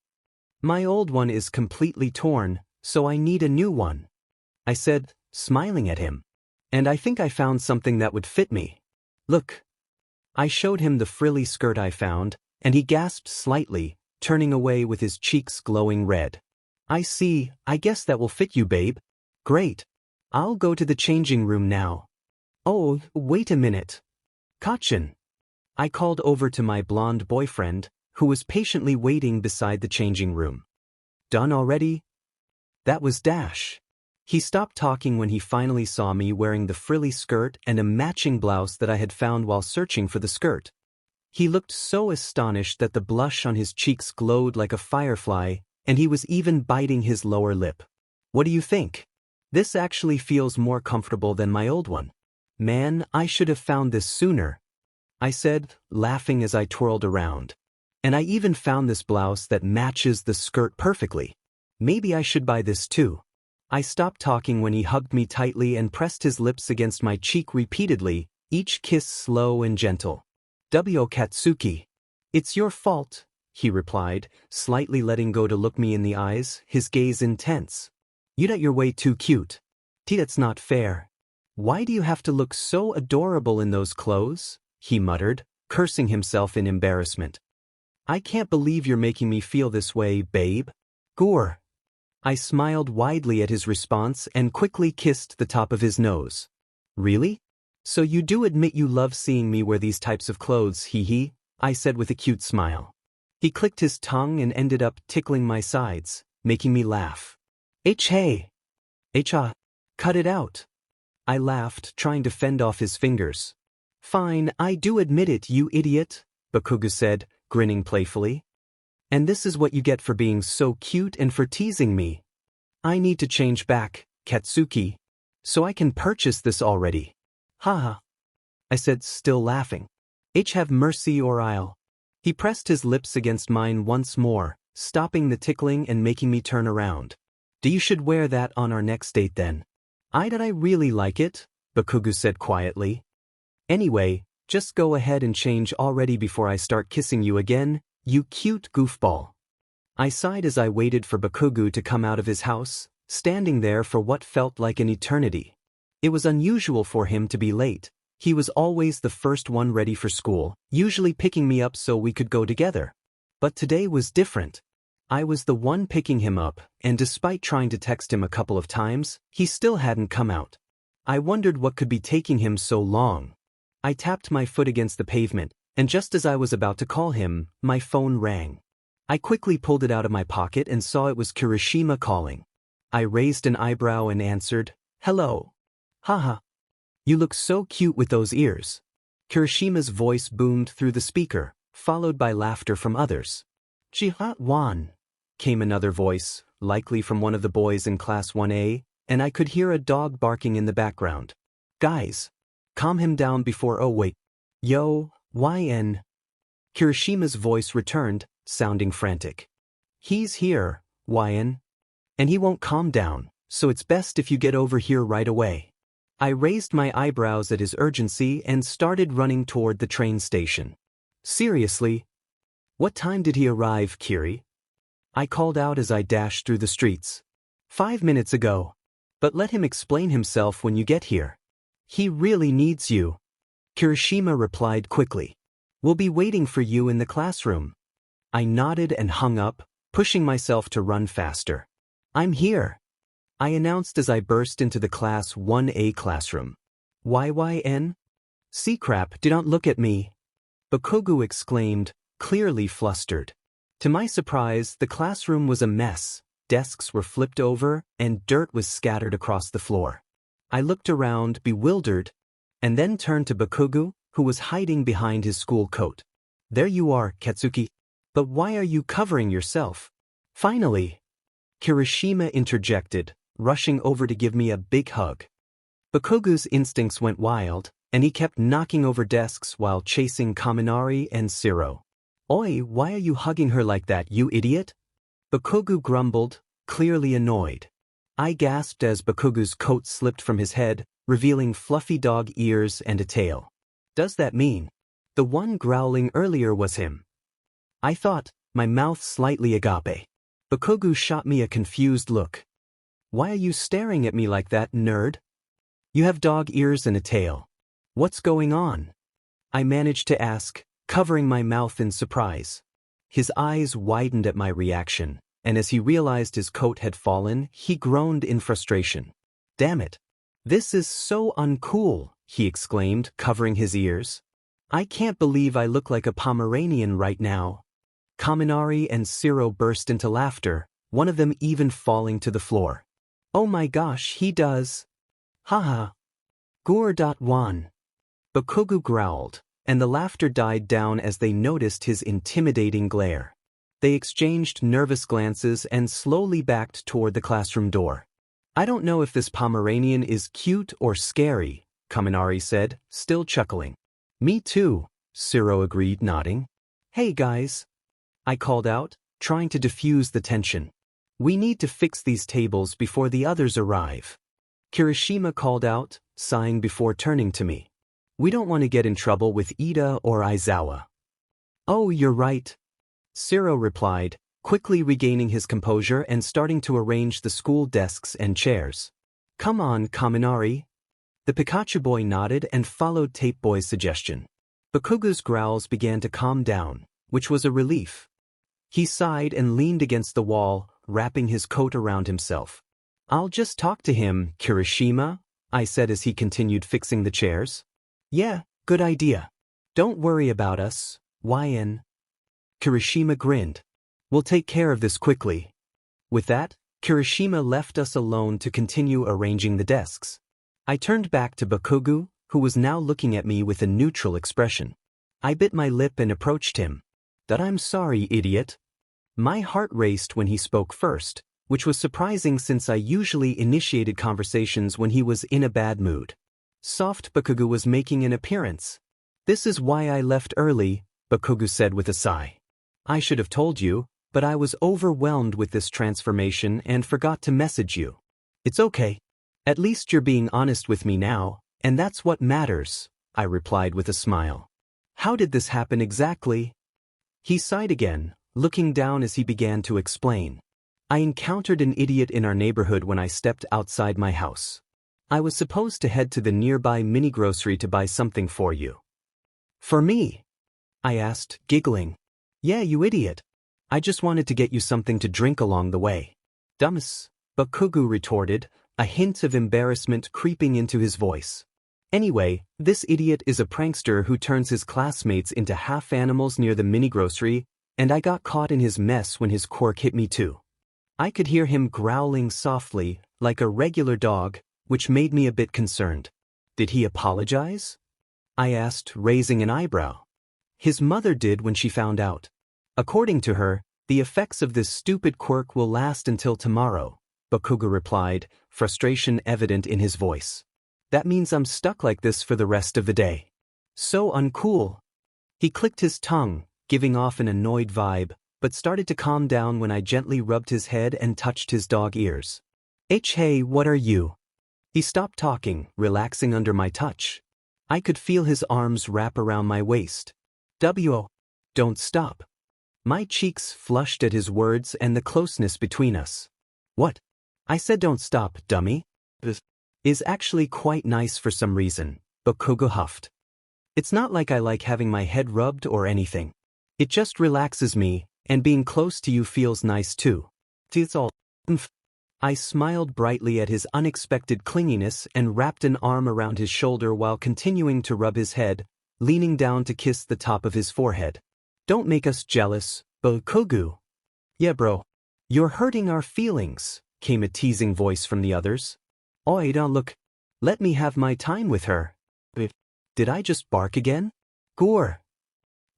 "My old one is completely torn, so I need a new one," I said, smiling at him. "And I think I found something that would fit me. Look." I showed him the frilly skirt I found, and he gasped slightly, turning away with his cheeks glowing red. "I see, I guess that will fit you, babe." "Great. I'll go to the changing room now." "Oh, wait a minute. Kachin." I called over to my blonde boyfriend, who was patiently waiting beside the changing room. "Done already?" That was Dash. He stopped talking when he finally saw me wearing the frilly skirt and a matching blouse that I had found while searching for the skirt. He looked so astonished that the blush on his cheeks glowed like a firefly, and he was even biting his lower lip. "What do you think? This actually feels more comfortable than my old one." "Man, I should have found this sooner," I said, laughing as I twirled around. "And I even found this blouse that matches the skirt perfectly. Maybe I should buy this too." I stopped talking when he hugged me tightly and pressed his lips against my cheek repeatedly, each kiss slow and gentle. "W. Katsuki. It's your fault," he replied, slightly letting go to look me in the eyes, his gaze intense. You're way too cute." "That's not fair. Why do you have to look so adorable in those clothes?" he muttered, cursing himself in embarrassment. "I can't believe you're making me feel this way, babe." "Gore." I smiled widely at his response and quickly kissed the top of his nose. "Really? So you do admit you love seeing me wear these types of clothes, hee, I said with a cute smile. He clicked his tongue and ended up tickling my sides, making me laugh. Hey. Cut it out." I laughed, trying to fend off his fingers. "Fine, I do admit it, you idiot," Bakugou said, grinning playfully. "And this is what you get for being so cute and for teasing me. I need to change back, Katsuki, so I can purchase this already." "Haha," I said, still laughing. "Have mercy or I'll." He pressed his lips against mine once more, stopping the tickling and making me turn around. "You should wear that on our next date then." Did I really like it?" Bakugou said quietly. "Anyway, just go ahead and change already before I start kissing you again, you cute goofball." I sighed as I waited for Bakugou to come out of his house, standing there for what felt like an eternity. It was unusual for him to be late. He was always the first one ready for school, usually picking me up so we could go together. But today was different. I was the one picking him up, and despite trying to text him a couple of times, he still hadn't come out. I wondered what could be taking him so long. I tapped my foot against the pavement, and just as I was about to call him, my phone rang. I quickly pulled it out of my pocket and saw it was Kirishima calling. I raised an eyebrow and answered, "Hello." "Haha. You look so cute with those ears." Kirishima's voice boomed through the speaker, followed by laughter from others. "Jihat Wan," came another voice, likely from one of the boys in Class 1A, and I could hear a dog barking in the background. "Guys, calm him down before wait. Yo, YN." Kirishima's voice returned, sounding frantic. "He's here, YN. And he won't calm down, so it's best if you get over here right away." I raised my eyebrows at his urgency and started running toward the train station. "Seriously? What time did he arrive, Kiri?" I called out as I dashed through the streets. 5 minutes ago. But let him explain himself when you get here. He really needs you." Kirishima replied quickly. "We'll be waiting for you in the classroom." I nodded and hung up, pushing myself to run faster. "I'm here," I announced as I burst into the Class 1A classroom. "YYN? See crap, do not look at me," Bakugou exclaimed, clearly flustered. To my surprise, the classroom was a mess. Desks were flipped over, and dirt was scattered across the floor. I looked around, bewildered, and then turned to Bakugou, who was hiding behind his school coat. "There you are, Katsuki. But why are you covering yourself?" Finally, Kirishima interjected, rushing over to give me a big hug. Bakugou's instincts went wild, and he kept knocking over desks while chasing Kaminari and Shiro. Oi, why are you hugging her like that, you idiot? Bakugou grumbled, clearly annoyed. I gasped as Bakugou's coat slipped from his head, revealing fluffy dog ears and a tail. Does that mean the one growling earlier was him? I thought, my mouth slightly agape. Bakugou shot me a confused look. Why are you staring at me like that, nerd? You have dog ears and a tail. What's going on? I managed to ask, covering my mouth in surprise. His eyes widened at my reaction, and as he realized his coat had fallen, he groaned in frustration. Damn it. This is so uncool, he exclaimed, covering his ears. I can't believe I look like a Pomeranian right now. Kaminari and Shiro burst into laughter, one of them even falling to the floor. Oh my gosh, he does. Haha. Gur.1. Bakugou growled, and the laughter died down as they noticed his intimidating glare. They exchanged nervous glances and slowly backed toward the classroom door. I don't know if this Pomeranian is cute or scary, Kaminari said, still chuckling. Me too, Shiro agreed, nodding. Hey guys, I called out, trying to diffuse the tension. We need to fix these tables before the others arrive. Kirishima called out, sighing before turning to me. We don't want to get in trouble with Ida or Aizawa. Oh, you're right, Shiro replied, quickly regaining his composure and starting to arrange the school desks and chairs. Come on, Kaminari. The Pikachu boy nodded and followed Tape Boy's suggestion. Bakugou's growls began to calm down, which was a relief. He sighed and leaned against the wall, wrapping his coat around himself. I'll just talk to him, Kirishima, I said as he continued fixing the chairs. Yeah, good idea. Don't worry about us, YN. Kirishima grinned. We'll take care of this quickly. With that, Kirishima left us alone to continue arranging the desks. I turned back to Bakugou, who was now looking at me with a neutral expression. I bit my lip and approached him. That I'm sorry, idiot. My heart raced when he spoke first, which was surprising since I usually initiated conversations when he was in a bad mood. Soft Bakugou was making an appearance. This is why I left early, Bakugou said with a sigh. I should have told you, but I was overwhelmed with this transformation and forgot to message you. It's okay. At least you're being honest with me now, and that's what matters, I replied with a smile. How did this happen exactly? He sighed again, looking down as he began to explain. I encountered an idiot in our neighborhood when I stepped outside my house. I was supposed to head to the nearby mini-grocery to buy something for you. For me? I asked, giggling. Yeah, you idiot. I just wanted to get you something to drink along the way. Dumbass, Bakugou retorted, a hint of embarrassment creeping into his voice. Anyway, this idiot is a prankster who turns his classmates into half-animals near the mini-grocery, and I got caught in his mess when his quirk hit me too. I could hear him growling softly, like a regular dog, which made me a bit concerned. Did he apologize? I asked, raising an eyebrow. His mother did when she found out. According to her, the effects of this stupid quirk will last until tomorrow, Bakugou replied, frustration evident in his voice. That means I'm stuck like this for the rest of the day. So uncool. He clicked his tongue, giving off an annoyed vibe, but started to calm down when I gently rubbed his head and touched his dog ears. Hey, what are you? He stopped talking, relaxing under my touch. I could feel his arms wrap around my waist. Don't stop. My cheeks flushed at his words and the closeness between us. What? I said don't stop, dummy. This is actually quite nice for some reason, Bakugou huffed. It's not like I like having my head rubbed or anything. It just relaxes me, and being close to you feels nice too. It's all. I smiled brightly at his unexpected clinginess and wrapped an arm around his shoulder while continuing to rub his head, leaning down to kiss the top of his forehead. Don't make us jealous, Bakugou. Yeah bro. You're hurting our feelings, came a teasing voice from the others. Oi, don't look. Let me have my time with her. Did I just bark again? Gore.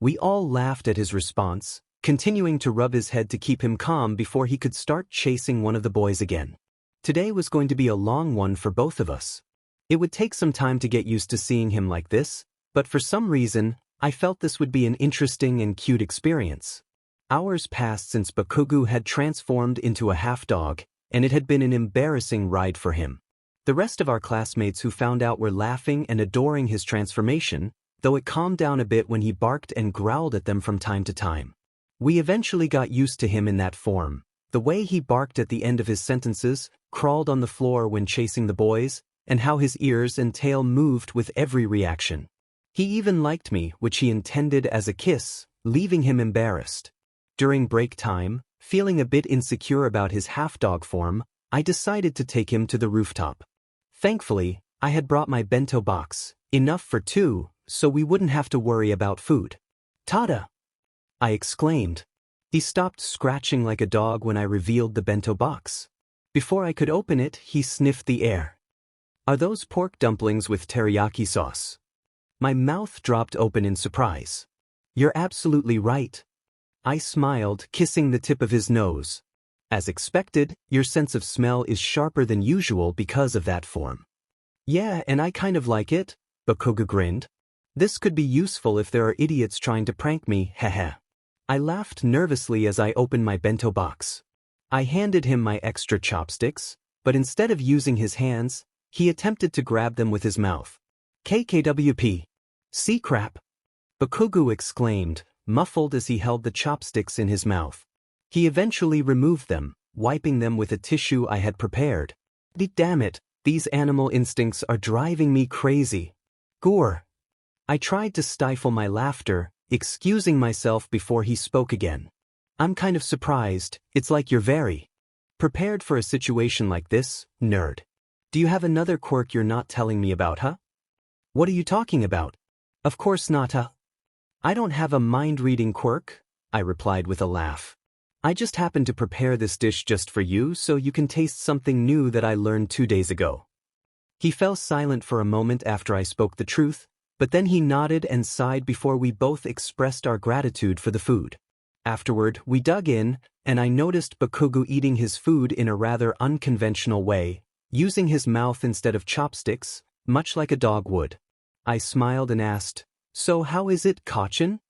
We all laughed at his response, continuing to rub his head to keep him calm before he could start chasing one of the boys again. Today was going to be a long one for both of us. It would take some time to get used to seeing him like this, but for some reason, I felt this would be an interesting and cute experience. Hours passed since Bakugou had transformed into a half-dog, and it had been an embarrassing ride for him. The rest of our classmates who found out were laughing and adoring his transformation, though it calmed down a bit when he barked and growled at them from time to time. We eventually got used to him in that form. The way he barked at the end of his sentences, crawled on the floor when chasing the boys, and how his ears and tail moved with every reaction. He even liked me, which he intended as a kiss, leaving him embarrassed. During break time, feeling a bit insecure about his half-dog form, I decided to take him to the rooftop. Thankfully, I had brought my bento box, enough for two, so we wouldn't have to worry about food. "Tada!" I exclaimed. He stopped scratching like a dog when I revealed the bento box. Before I could open it, he sniffed the air. "Are those pork dumplings with teriyaki sauce?" My mouth dropped open in surprise. "You're absolutely right." I smiled, kissing the tip of his nose. "As expected, your sense of smell is sharper than usual because of that form." "Yeah, and I kind of like it," Bakugou grinned. "This could be useful if there are idiots trying to prank me, heh. I laughed nervously as I opened my bento box. I handed him my extra chopsticks, but instead of using his hands, he attempted to grab them with his mouth. "KKWP. See crap!" Bakugou exclaimed, muffled as he held the chopsticks in his mouth. He eventually removed them, wiping them with a tissue I had prepared. Damn it, these animal instincts are driving me crazy. Gore. I tried to stifle my laughter, excusing myself before he spoke again. "I'm kind of surprised, it's like you're very prepared for a situation like this, nerd. Do you have another quirk you're not telling me about, huh?" "What are you talking about?" "Of course not, huh?" "I don't have a mind-reading quirk," I replied with a laugh. "I just happened to prepare this dish just for you so you can taste something new that I learned 2 days ago." He fell silent for a moment after I spoke the truth, but then he nodded and sighed before we both expressed our gratitude for the food. Afterward, we dug in, and I noticed Bakugou eating his food in a rather unconventional way, using his mouth instead of chopsticks, much like a dog would. I smiled and asked, "So how is it, Kachin?"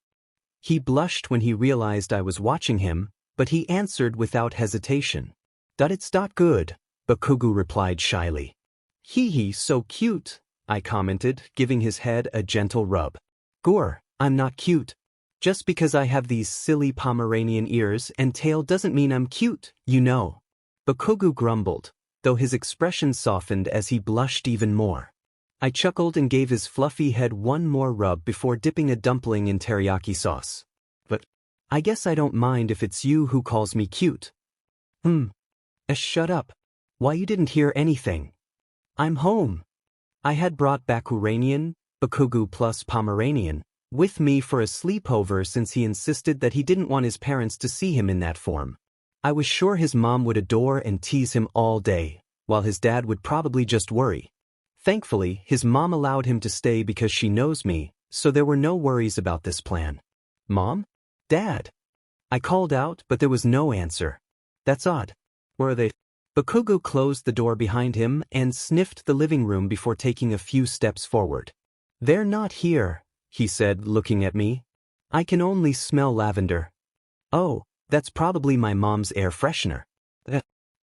He blushed when he realized I was watching him, but he answered without hesitation. "It's not good," Bakugou replied shyly. "Hee, so cute," I commented, giving his head a gentle rub. "Gore, I'm not cute. Just because I have these silly Pomeranian ears and tail doesn't mean I'm cute, you know." Bakugou grumbled, though his expression softened as he blushed even more. I chuckled and gave his fluffy head one more rub before dipping a dumpling in teriyaki sauce. "But I guess I don't mind if it's you who calls me cute." Shut up. Why, you didn't hear anything. I'm home." I had brought Bakuranian, Bakugou plus Pomeranian, with me for a sleepover since he insisted that he didn't want his parents to see him in that form. I was sure his mom would adore and tease him all day, while his dad would probably just worry. Thankfully, his mom allowed him to stay because she knows me, so there were no worries about this plan. "Mom? Dad?" I called out, but there was no answer. "That's odd. Where are they?" Bakugou closed the door behind him and sniffed the living room before taking a few steps forward. "They're not here," he said, looking at me. "I can only smell lavender." "Oh, that's probably my mom's air freshener."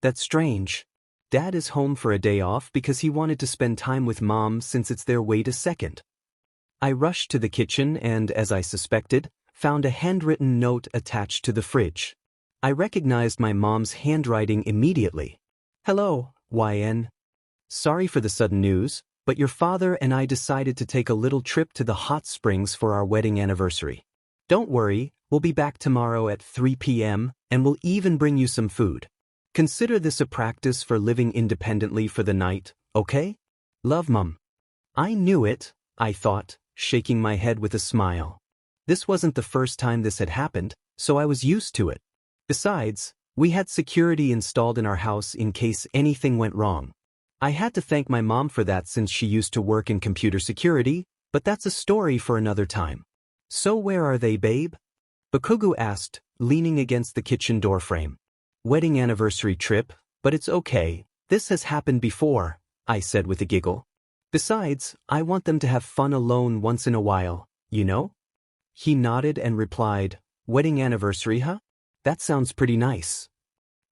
That's strange. Dad is home for a day off because he wanted to spend time with Mom since it's their way to second." I rushed to the kitchen and, as I suspected, found a handwritten note attached to the fridge. I recognized my mom's handwriting immediately. "Hello, YN. Sorry for the sudden news, but your father and I decided to take a little trip to the hot springs for our wedding anniversary. Don't worry, we'll be back tomorrow at 3 p.m. and we'll even bring you some food. Consider this a practice for living independently for the night, okay? Love, Mum." I knew it, I thought, shaking my head with a smile. This wasn't the first time this had happened, so I was used to it. Besides, we had security installed in our house in case anything went wrong. I had to thank my mom for that since she used to work in computer security, but that's a story for another time. "So where are they, babe?" Bakugou asked, leaning against the kitchen door frame. Wedding anniversary trip, but it's okay, this has happened before, I said with a giggle. Besides, I want them to have fun alone once in a while, you know? He nodded and replied, wedding anniversary, huh? That sounds pretty nice.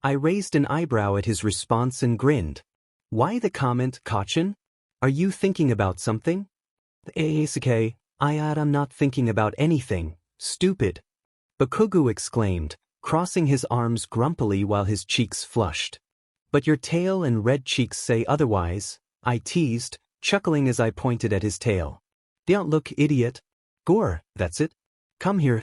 I raised an eyebrow at his response and grinned. Why the comment, Kachin? Are you thinking about something? Eisuke, I'm not thinking about anything, stupid. Bakugou exclaimed, crossing his arms grumpily while his cheeks flushed. But your tail and red cheeks say otherwise, I teased, chuckling as I pointed at his tail. Don't look, idiot. Gore, that's it. Come here.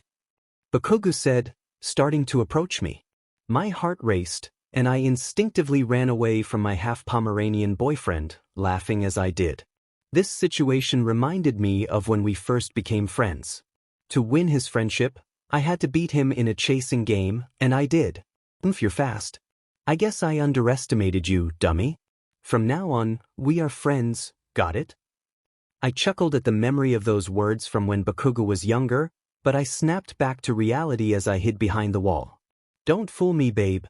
Bakugou said, starting to approach me. My heart raced, and I instinctively ran away from my half-Pomeranian boyfriend, laughing as I did. This situation reminded me of when we first became friends. To win his friendship, I had to beat him in a chasing game, and I did. You're fast. I guess I underestimated you, dummy. From now on, we are friends, got it? I chuckled at the memory of those words from when Bakugou was younger, but I snapped back to reality as I hid behind the wall. Don't fool me, babe.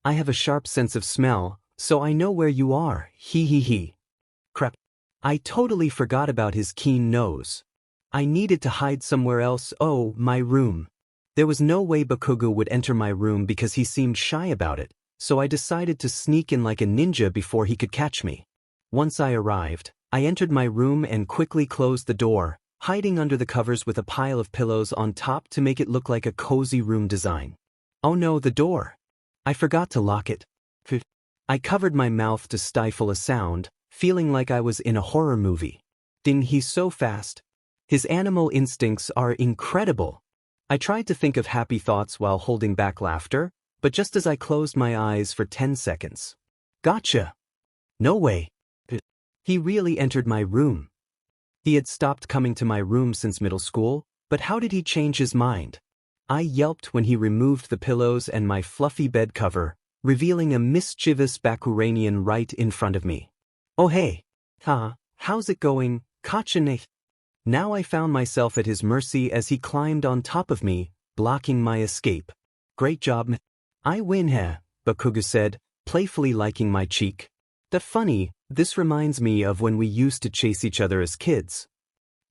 I have a sharp sense of smell, so I know where you are, he. Crap. I totally forgot about his keen nose. I needed to hide somewhere else. Oh, my room. There was no way Bakugou would enter my room because he seemed shy about it, so I decided to sneak in like a ninja before he could catch me. Once I arrived, I entered my room and quickly closed the door, hiding under the covers with a pile of pillows on top to make it look like a cozy room design. Oh no, the door. I forgot to lock it. I covered my mouth to stifle a sound, feeling like I was in a horror movie. He's so fast. His animal instincts are incredible. I tried to think of happy thoughts while holding back laughter, but just as I closed my eyes for 10 seconds. Gotcha. No way. He really entered my room. He had stopped coming to my room since middle school, but how did he change his mind? I yelped when he removed the pillows and my fluffy bed cover, revealing a mischievous Bakuranian right in front of me. Oh hey. How's it going, Kachane? Now I found myself at his mercy as he climbed on top of me, blocking my escape. Great job. I win here, Bakugou said, playfully liking my cheek. That's funny, this reminds me of when we used to chase each other as kids.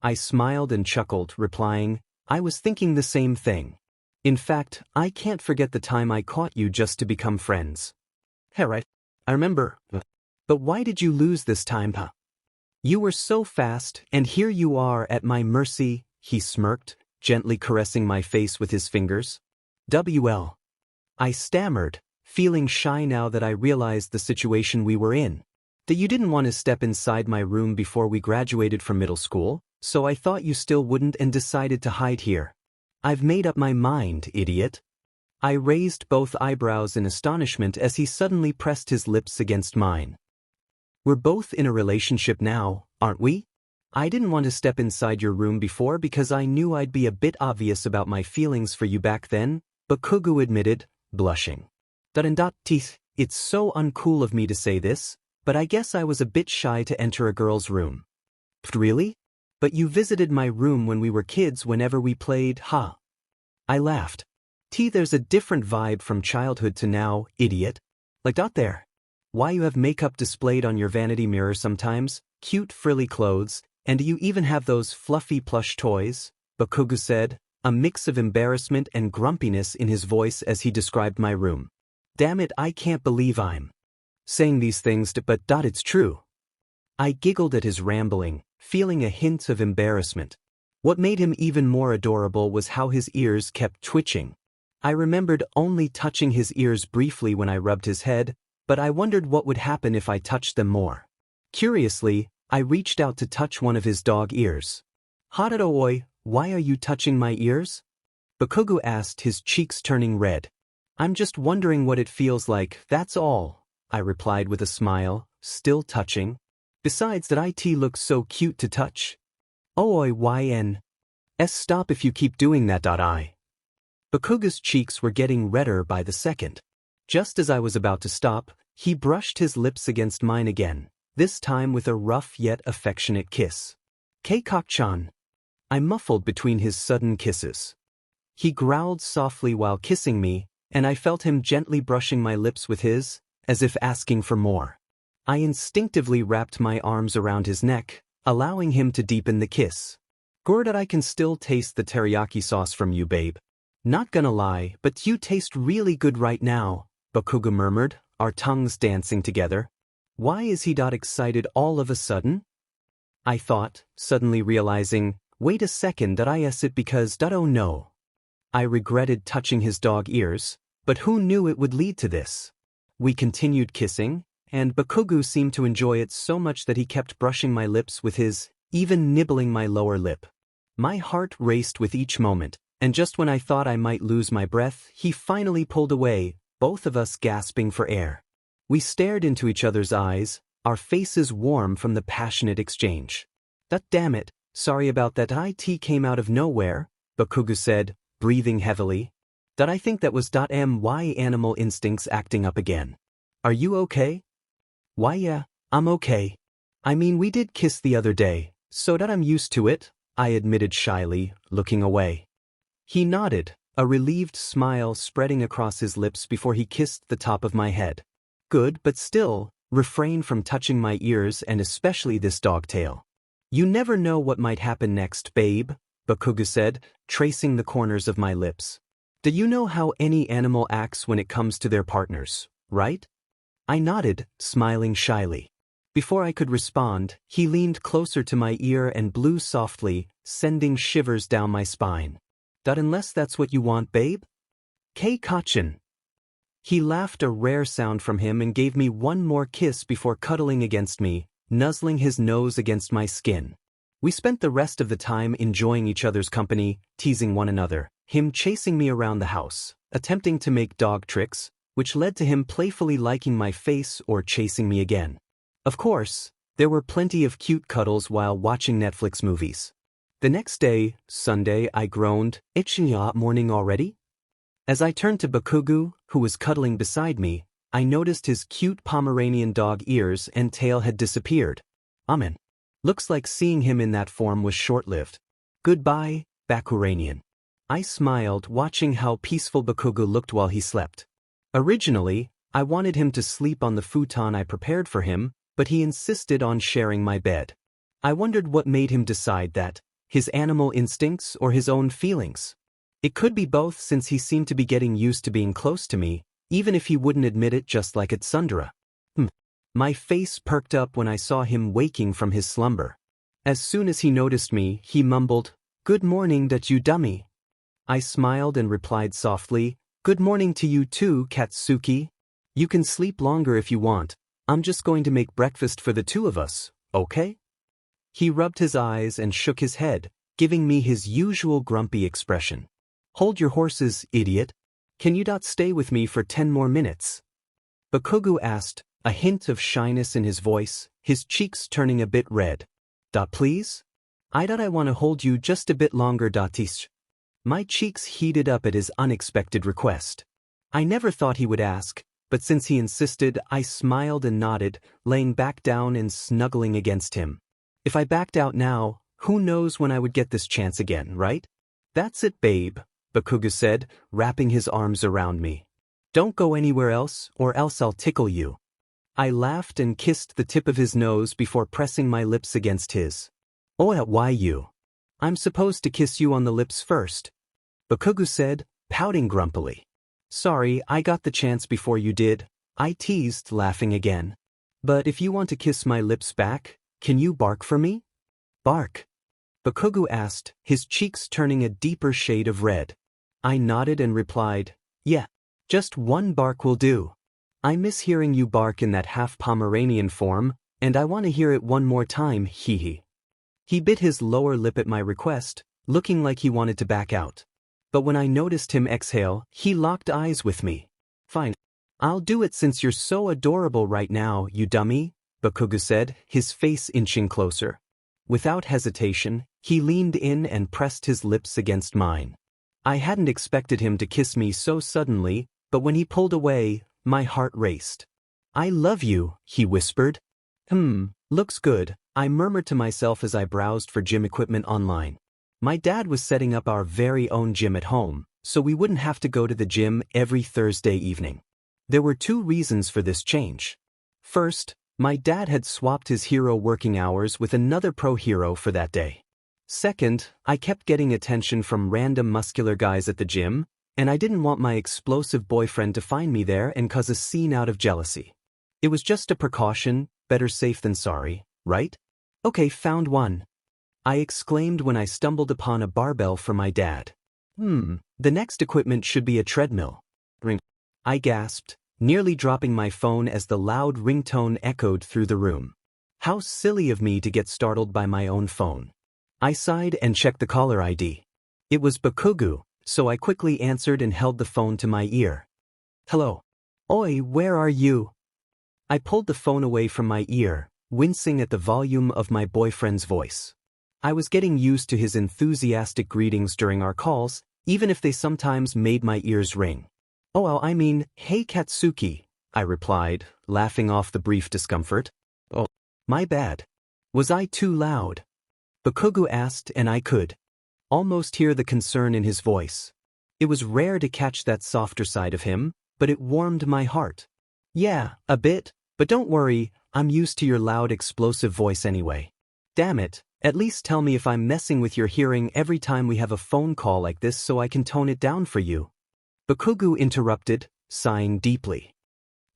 I smiled and chuckled, replying, I was thinking the same thing. In fact, I can't forget the time I caught you just to become friends. Hey, right. I remember. But why did you lose this time, huh? You were so fast, and here you are at my mercy, he smirked, gently caressing my face with his fingers. WL. I stammered, feeling shy now that I realized the situation we were in. That you didn't want to step inside my room before we graduated from middle school, so I thought you still wouldn't and decided to hide here. I've made up my mind, idiot. I raised both eyebrows in astonishment as he suddenly pressed his lips against mine. We're both in a relationship now, aren't we? I didn't want to step inside your room before because I knew I'd be a bit obvious about my feelings for you back then, Bakugou admitted, blushing. Teeth, it's so uncool of me to say this, but I guess I was a bit shy to enter a girl's room. Really? But you visited my room when we were kids whenever we played, huh? I laughed. There's a different vibe from childhood to now, idiot. Like there. Why you have makeup displayed on your vanity mirror sometimes, cute frilly clothes, and do you even have those fluffy plush toys? Bakugou said, a mix of embarrassment and grumpiness in his voice as he described my room. Damn it, I can't believe I'm saying these things, but it's true. I giggled at his rambling, feeling a hint of embarrassment. What made him even more adorable was how his ears kept twitching. I remembered only touching his ears briefly when I rubbed his head, but I wondered what would happen if I touched them more. Curiously, I reached out to touch one of his dog ears. Hadaoi, why are you touching my ears? Bakugou asked, his cheeks turning red. I'm just wondering what it feels like, that's all, I replied with a smile, still touching. Besides that it looks so cute to touch. Yn. Stop if you keep doing that. Bakugou's cheeks were getting redder by the second. Just as I was about to stop, he brushed his lips against mine again, this time with a rough yet affectionate kiss. Keikok-chan. I muffled between his sudden kisses. He growled softly while kissing me, and I felt him gently brushing my lips with his, as if asking for more. I instinctively wrapped my arms around his neck, allowing him to deepen the kiss. Good, I can still taste the teriyaki sauce from you, babe. Not gonna lie, but you taste really good right now, Bakugou murmured, our tongues dancing together. Why is he that excited all of a sudden? I thought, suddenly realizing, wait a second, that I it because oh no. I regretted touching his dog ears, but who knew it would lead to this? We continued kissing, and Bakugou seemed to enjoy it so much that he kept brushing my lips with his, even nibbling my lower lip. My heart raced with each moment, and just when I thought I might lose my breath, he finally pulled away, both of us gasping for air. We stared into each other's eyes, our faces warm from the passionate exchange. That damn it, sorry about that, it came out of nowhere, Bakugou said, breathing heavily. That I think that was my animal instincts acting up again. Are you okay? Why yeah, I'm okay. I mean, we did kiss the other day, so that I'm used to it, I admitted shyly, looking away. He nodded, a relieved smile spreading across his lips before he kissed the top of my head. Good, but still, refrain from touching my ears and especially this dog tail. You never know what might happen next, babe, Bakugou said, tracing the corners of my lips. Do you know how any animal acts when it comes to their partners, right? I nodded, smiling shyly. Before I could respond, he leaned closer to my ear and blew softly, sending shivers down my spine. That unless that's what you want, babe? Kachin. He laughed, a rare sound from him, and gave me one more kiss before cuddling against me, nuzzling his nose against my skin. We spent the rest of the time enjoying each other's company, teasing one another, him chasing me around the house, attempting to make dog tricks, which led to him playfully liking my face or chasing me again. Of course, there were plenty of cute cuddles while watching Netflix movies. The next day, Sunday, I groaned, "It's morning already?" As I turned to Bakugou, who was cuddling beside me, I noticed his cute Pomeranian dog ears and tail had disappeared. Amen. Looks like seeing him in that form was short-lived. Goodbye, Bakuranian. I smiled, watching how peaceful Bakugou looked while he slept. Originally, I wanted him to sleep on the futon I prepared for him, but he insisted on sharing my bed. I wondered what made him decide that, his animal instincts or his own feelings. It could be both, since he seemed to be getting used to being close to me, even if he wouldn't admit it, just like at Sundara. My face perked up when I saw him waking from his slumber. As soon as he noticed me, he mumbled, "Good morning, that you dummy." I smiled and replied softly, "Good morning to you too, Katsuki. You can sleep longer if you want. I'm just going to make breakfast for the two of us, okay?" He rubbed his eyes and shook his head, giving me his usual grumpy expression. "Hold your horses, idiot. Can you not stay with me for 10 more minutes?" Bakugou asked, a hint of shyness in his voice, his cheeks turning a bit red. Please? I want to hold you just a bit longer, tish." My cheeks heated up at his unexpected request. I never thought he would ask, but since he insisted, I smiled and nodded, laying back down and snuggling against him. If I backed out now, who knows when I would get this chance again, right? "That's it, babe," Bakugou said, wrapping his arms around me. "Don't go anywhere else, or else I'll tickle you." I laughed and kissed the tip of his nose before pressing my lips against his. "Oh, why you? I'm supposed to kiss you on the lips first," Bakugou said, pouting grumpily. "Sorry, I got the chance before you did," I teased, laughing again. "But if you want to kiss my lips back, can you bark for me?" "Bark?" Bakugou asked, his cheeks turning a deeper shade of red. I nodded and replied, "Yeah, just one bark will do. I miss hearing you bark in that half Pomeranian form, and I want to hear it one more time, hee. He bit his lower lip at my request, looking like he wanted to back out. But when I noticed him exhale, he locked eyes with me. "Fine. I'll do it since you're so adorable right now, you dummy," Bakugou said, his face inching closer. Without hesitation, he leaned in and pressed his lips against mine. I hadn't expected him to kiss me so suddenly, but when he pulled away, my heart raced. "I love you," he whispered. Looks good," I murmured to myself as I browsed for gym equipment online. My dad was setting up our very own gym at home, so we wouldn't have to go to the gym every Thursday evening. There were two reasons for this change. First, my dad had swapped his hero working hours with another pro hero for that day. Second, I kept getting attention from random muscular guys at the gym, and I didn't want my explosive boyfriend to find me there and cause a scene out of jealousy. It was just a precaution, better safe than sorry, right? Okay, found one. I exclaimed when I stumbled upon a barbell for my dad. The next equipment should be a treadmill. Ring. I gasped, nearly dropping my phone as the loud ringtone echoed through the room. How silly of me to get startled by my own phone. I sighed and checked the caller ID. It was Bakugou, so I quickly answered and held the phone to my ear. Hello. Oi, where are you? I pulled the phone away from my ear, wincing at the volume of my boyfriend's voice. I was getting used to his enthusiastic greetings during our calls, even if they sometimes made my ears ring. Oh well, I mean, hey Katsuki, I replied, laughing off the brief discomfort. Oh, my bad. Was I too loud? Bakugou asked, and I could almost hear the concern in his voice. It was rare to catch that softer side of him, but it warmed my heart. Yeah, a bit, but don't worry, I'm used to your loud explosive voice anyway. Damn it, at least tell me if I'm messing with your hearing every time we have a phone call like this so I can tone it down for you. Bakugou interrupted, sighing deeply.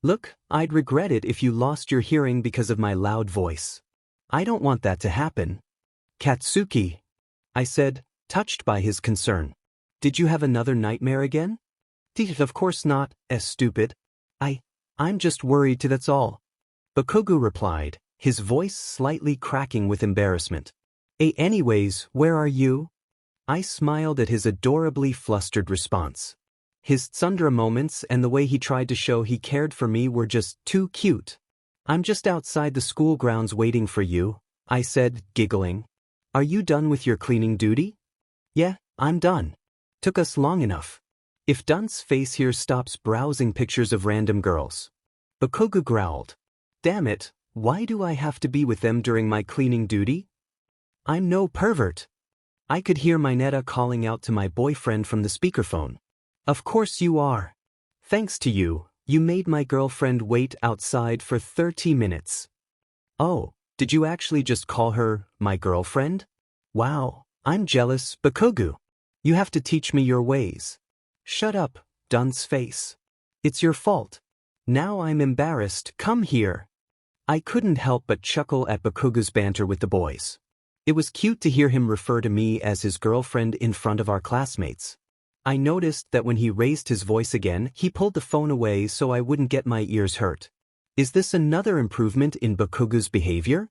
Look, I'd regret it if you lost your hearing because of my loud voice. I don't want that to happen. Katsuki, I said, touched by his concern. Did you have another nightmare again? Of course not, stupid. I'm just worried too, that's all. Bakugou replied, his voice slightly cracking with embarrassment. Anyways, where are you? I smiled at his adorably flustered response. His tsundere moments and the way he tried to show he cared for me were just too cute. I'm just outside the school grounds waiting for you, I said, giggling. Are you done with your cleaning duty? Yeah, I'm done. Took us long enough. If Dunce face here stops browsing pictures of random girls. Bakugou growled. Damn it, why do I have to be with them during my cleaning duty? I'm no pervert. I could hear Mineta calling out to my boyfriend from the speakerphone. Of course you are. Thanks to you, you made my girlfriend wait outside for 30 minutes. Oh, did you actually just call her my girlfriend? Wow, I'm jealous, Bakugou. You have to teach me your ways. Shut up, dunce face. It's your fault. Now I'm embarrassed, come here. I couldn't help but chuckle at Bakugou's banter with the boys. It was cute to hear him refer to me as his girlfriend in front of our classmates. I noticed that when he raised his voice again, he pulled the phone away so I wouldn't get my ears hurt. Is this another improvement in Bakugou's behavior?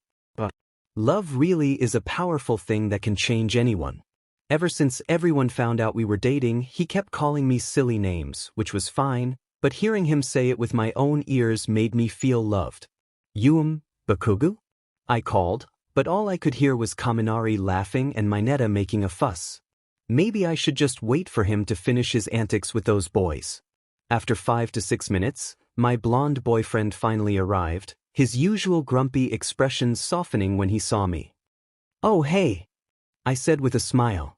Love really is a powerful thing that can change anyone. Ever since everyone found out we were dating, he kept calling me silly names, which was fine, but hearing him say it with my own ears made me feel loved. Bakugou? I called, but all I could hear was Kaminari laughing and Mineta making a fuss. Maybe I should just wait for him to finish his antics with those boys. After 5 to 6 minutes, my blonde boyfriend finally arrived, his usual grumpy expression softening when he saw me. Oh hey, I said with a smile.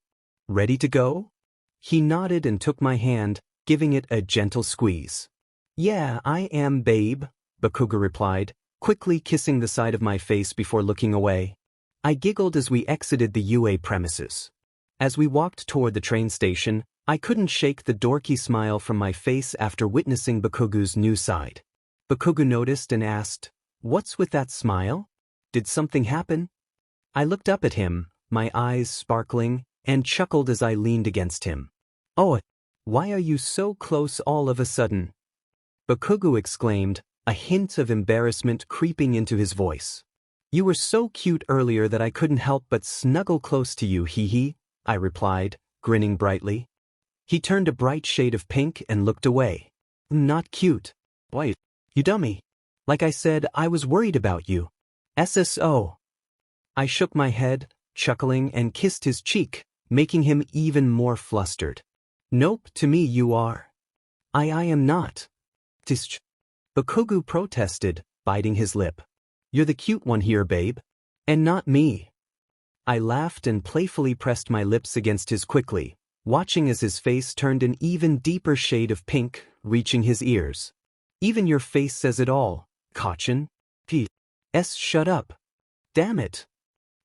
Ready to go? He nodded and took my hand, giving it a gentle squeeze. Yeah, I am, babe, Bakugou replied, quickly kissing the side of my face before looking away. I giggled as we exited the UA premises. As we walked toward the train station, I couldn't shake the dorky smile from my face after witnessing Bakugou's new side. Bakugou noticed and asked, "What's with that smile? Did something happen?" I looked up at him, my eyes sparkling, and chuckled as I leaned against him. "Oh, why are you so close all of a sudden?" Bakugou exclaimed, a hint of embarrassment creeping into his voice. "You were so cute earlier that I couldn't help but snuggle close to you, hee," I replied, grinning brightly. He turned a bright shade of pink and looked away. "Not cute. Why, you dummy. Like I said, I was worried about you. SSO. I shook my head, chuckling, and kissed his cheek, making him even more flustered. "Nope, to me you are." I am not. Tsk. Bakugou protested, biting his lip. "You're the cute one here, babe. And not me." I laughed and playfully pressed my lips against his quickly, watching as his face turned an even deeper shade of pink, reaching his ears. Even your face says it all, Kachin. P.S. Shut up. Damn it.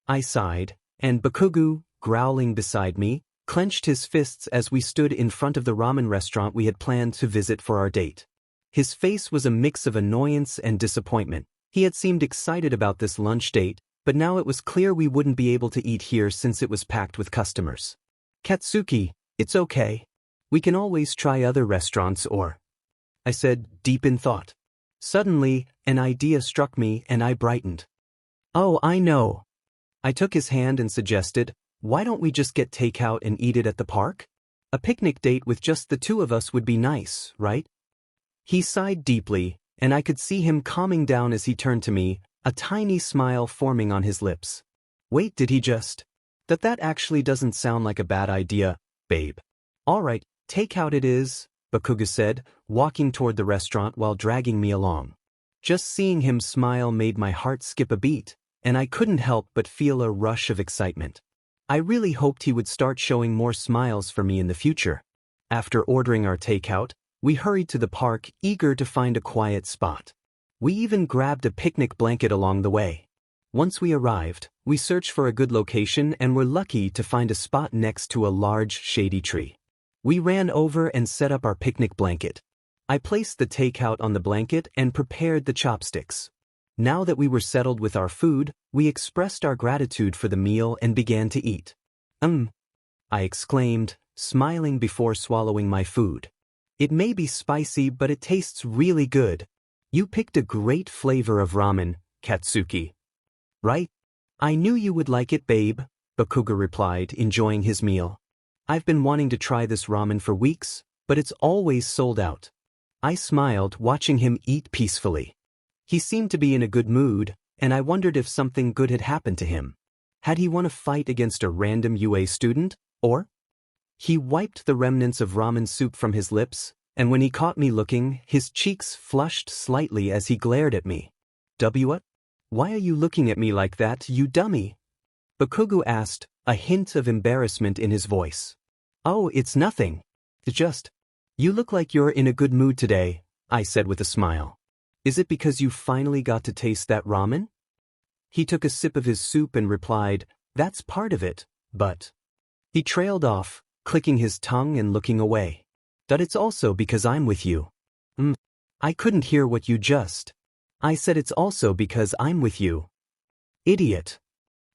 I sighed, and Bakugou, growling beside me, clenched his fists as we stood in front of the ramen restaurant we had planned to visit for our date. His face was a mix of annoyance and disappointment. He had seemed excited about this lunch date, but now it was clear we wouldn't be able to eat here since it was packed with customers. Katsuki, it's okay. We can always try other restaurants or... I said, deep in thought. Suddenly, an idea struck me and I brightened. Oh, I know. I took his hand and suggested, why don't we just get takeout and eat it at the park? A picnic date with just the two of us would be nice, right? He sighed deeply, and I could see him calming down as he turned to me, a tiny smile forming on his lips. Wait, did he just? That actually doesn't sound like a bad idea, babe. All right, takeout it is, Bakugou said, walking toward the restaurant while dragging me along. Just seeing him smile made my heart skip a beat, and I couldn't help but feel a rush of excitement. I really hoped he would start showing more smiles for me in the future. After ordering our takeout, we hurried to the park, eager to find a quiet spot. We even grabbed a picnic blanket along the way. Once we arrived, we searched for a good location and were lucky to find a spot next to a large, shady tree. We ran over and set up our picnic blanket. I placed the takeout on the blanket and prepared the chopsticks. Now that we were settled with our food, we expressed our gratitude for the meal and began to eat. I exclaimed, smiling before swallowing my food. It may be spicy, but it tastes really good. You picked a great flavor of ramen, Katsuki. Right? I knew you would like it, babe, Bakugou replied, enjoying his meal. I've been wanting to try this ramen for weeks, but it's always sold out. I smiled, watching him eat peacefully. He seemed to be in a good mood, and I wondered if something good had happened to him. Had he won a fight against a random UA student, or? He wiped the remnants of ramen soup from his lips, and when he caught me looking, his cheeks flushed slightly as he glared at me. What? Why are you looking at me like that, you dummy? Bakugou asked, a hint of embarrassment in his voice. Oh, it's nothing. It's just... You look like you're in a good mood today, I said with a smile. Is it because you finally got to taste that ramen? He took a sip of his soup and replied, that's part of it, but... He trailed off, clicking his tongue and looking away. But it's also because I'm with you. I couldn't hear what you just... I said it's also because I'm with you. Idiot.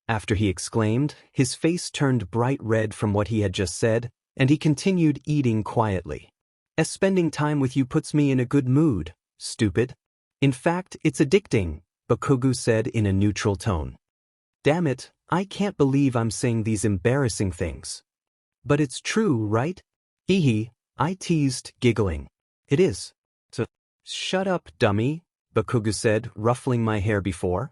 After he exclaimed, his face turned bright red from what he had just said, and he continued eating quietly. As spending time with you puts me in a good mood, stupid. In fact, it's addicting, Bakugou said in a neutral tone. Damn it, I can't believe I'm saying these embarrassing things. But it's true, right? Hee, I teased, giggling. It is. Shut up, dummy, Bakugou said, ruffling my hair before.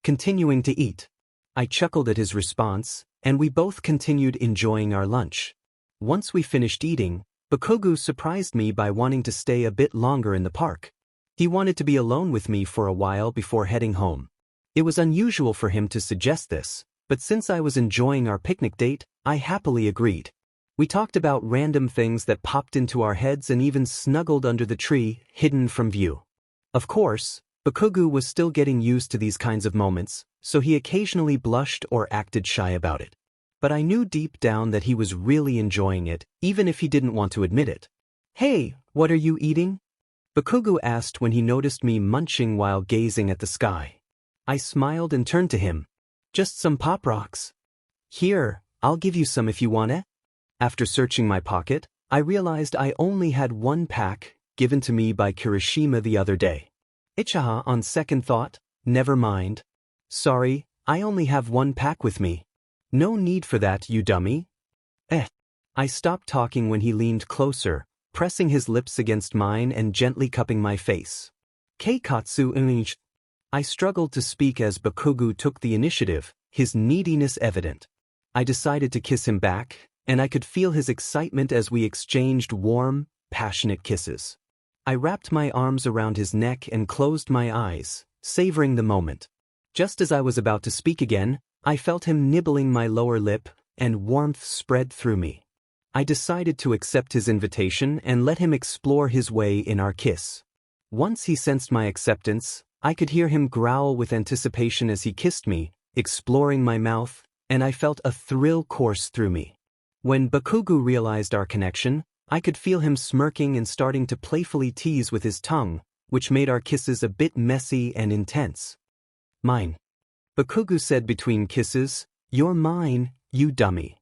Continuing to eat. I chuckled at his response, and we both continued enjoying our lunch. Once we finished eating, Bakugou surprised me by wanting to stay a bit longer in the park. He wanted to be alone with me for a while before heading home. It was unusual for him to suggest this, but since I was enjoying our picnic date, I happily agreed. We talked about random things that popped into our heads and even snuggled under the tree, hidden from view. Of course, Bakugou was still getting used to these kinds of moments, so he occasionally blushed or acted shy about it. But I knew deep down that he was really enjoying it, even if he didn't want to admit it. Hey, what are you eating? Bakugou asked when he noticed me munching while gazing at the sky. I smiled and turned to him. Just some Pop Rocks. Here, I'll give you some if you want it. After searching my pocket, I realized I only had one pack, given to me by Kirishima the other day. Ichaha, on second thought, never mind. Sorry, I only have one pack with me. No need for that, you dummy. I stopped talking when he leaned closer, pressing his lips against mine and gently cupping my face. Keikatsu. I struggled to speak as Bakugou took the initiative, his neediness evident. I decided to kiss him back, and I could feel his excitement as we exchanged warm, passionate kisses. I wrapped my arms around his neck and closed my eyes, savoring the moment. Just as I was about to speak again, I felt him nibbling my lower lip, and warmth spread through me. I decided to accept his invitation and let him explore his way in our kiss. Once he sensed my acceptance, I could hear him growl with anticipation as he kissed me, exploring my mouth, and I felt a thrill course through me. When Bakugou realized our connection, I could feel him smirking and starting to playfully tease with his tongue, which made our kisses a bit messy and intense. "Mine," Bakugou said between kisses, "You're mine, you dummy."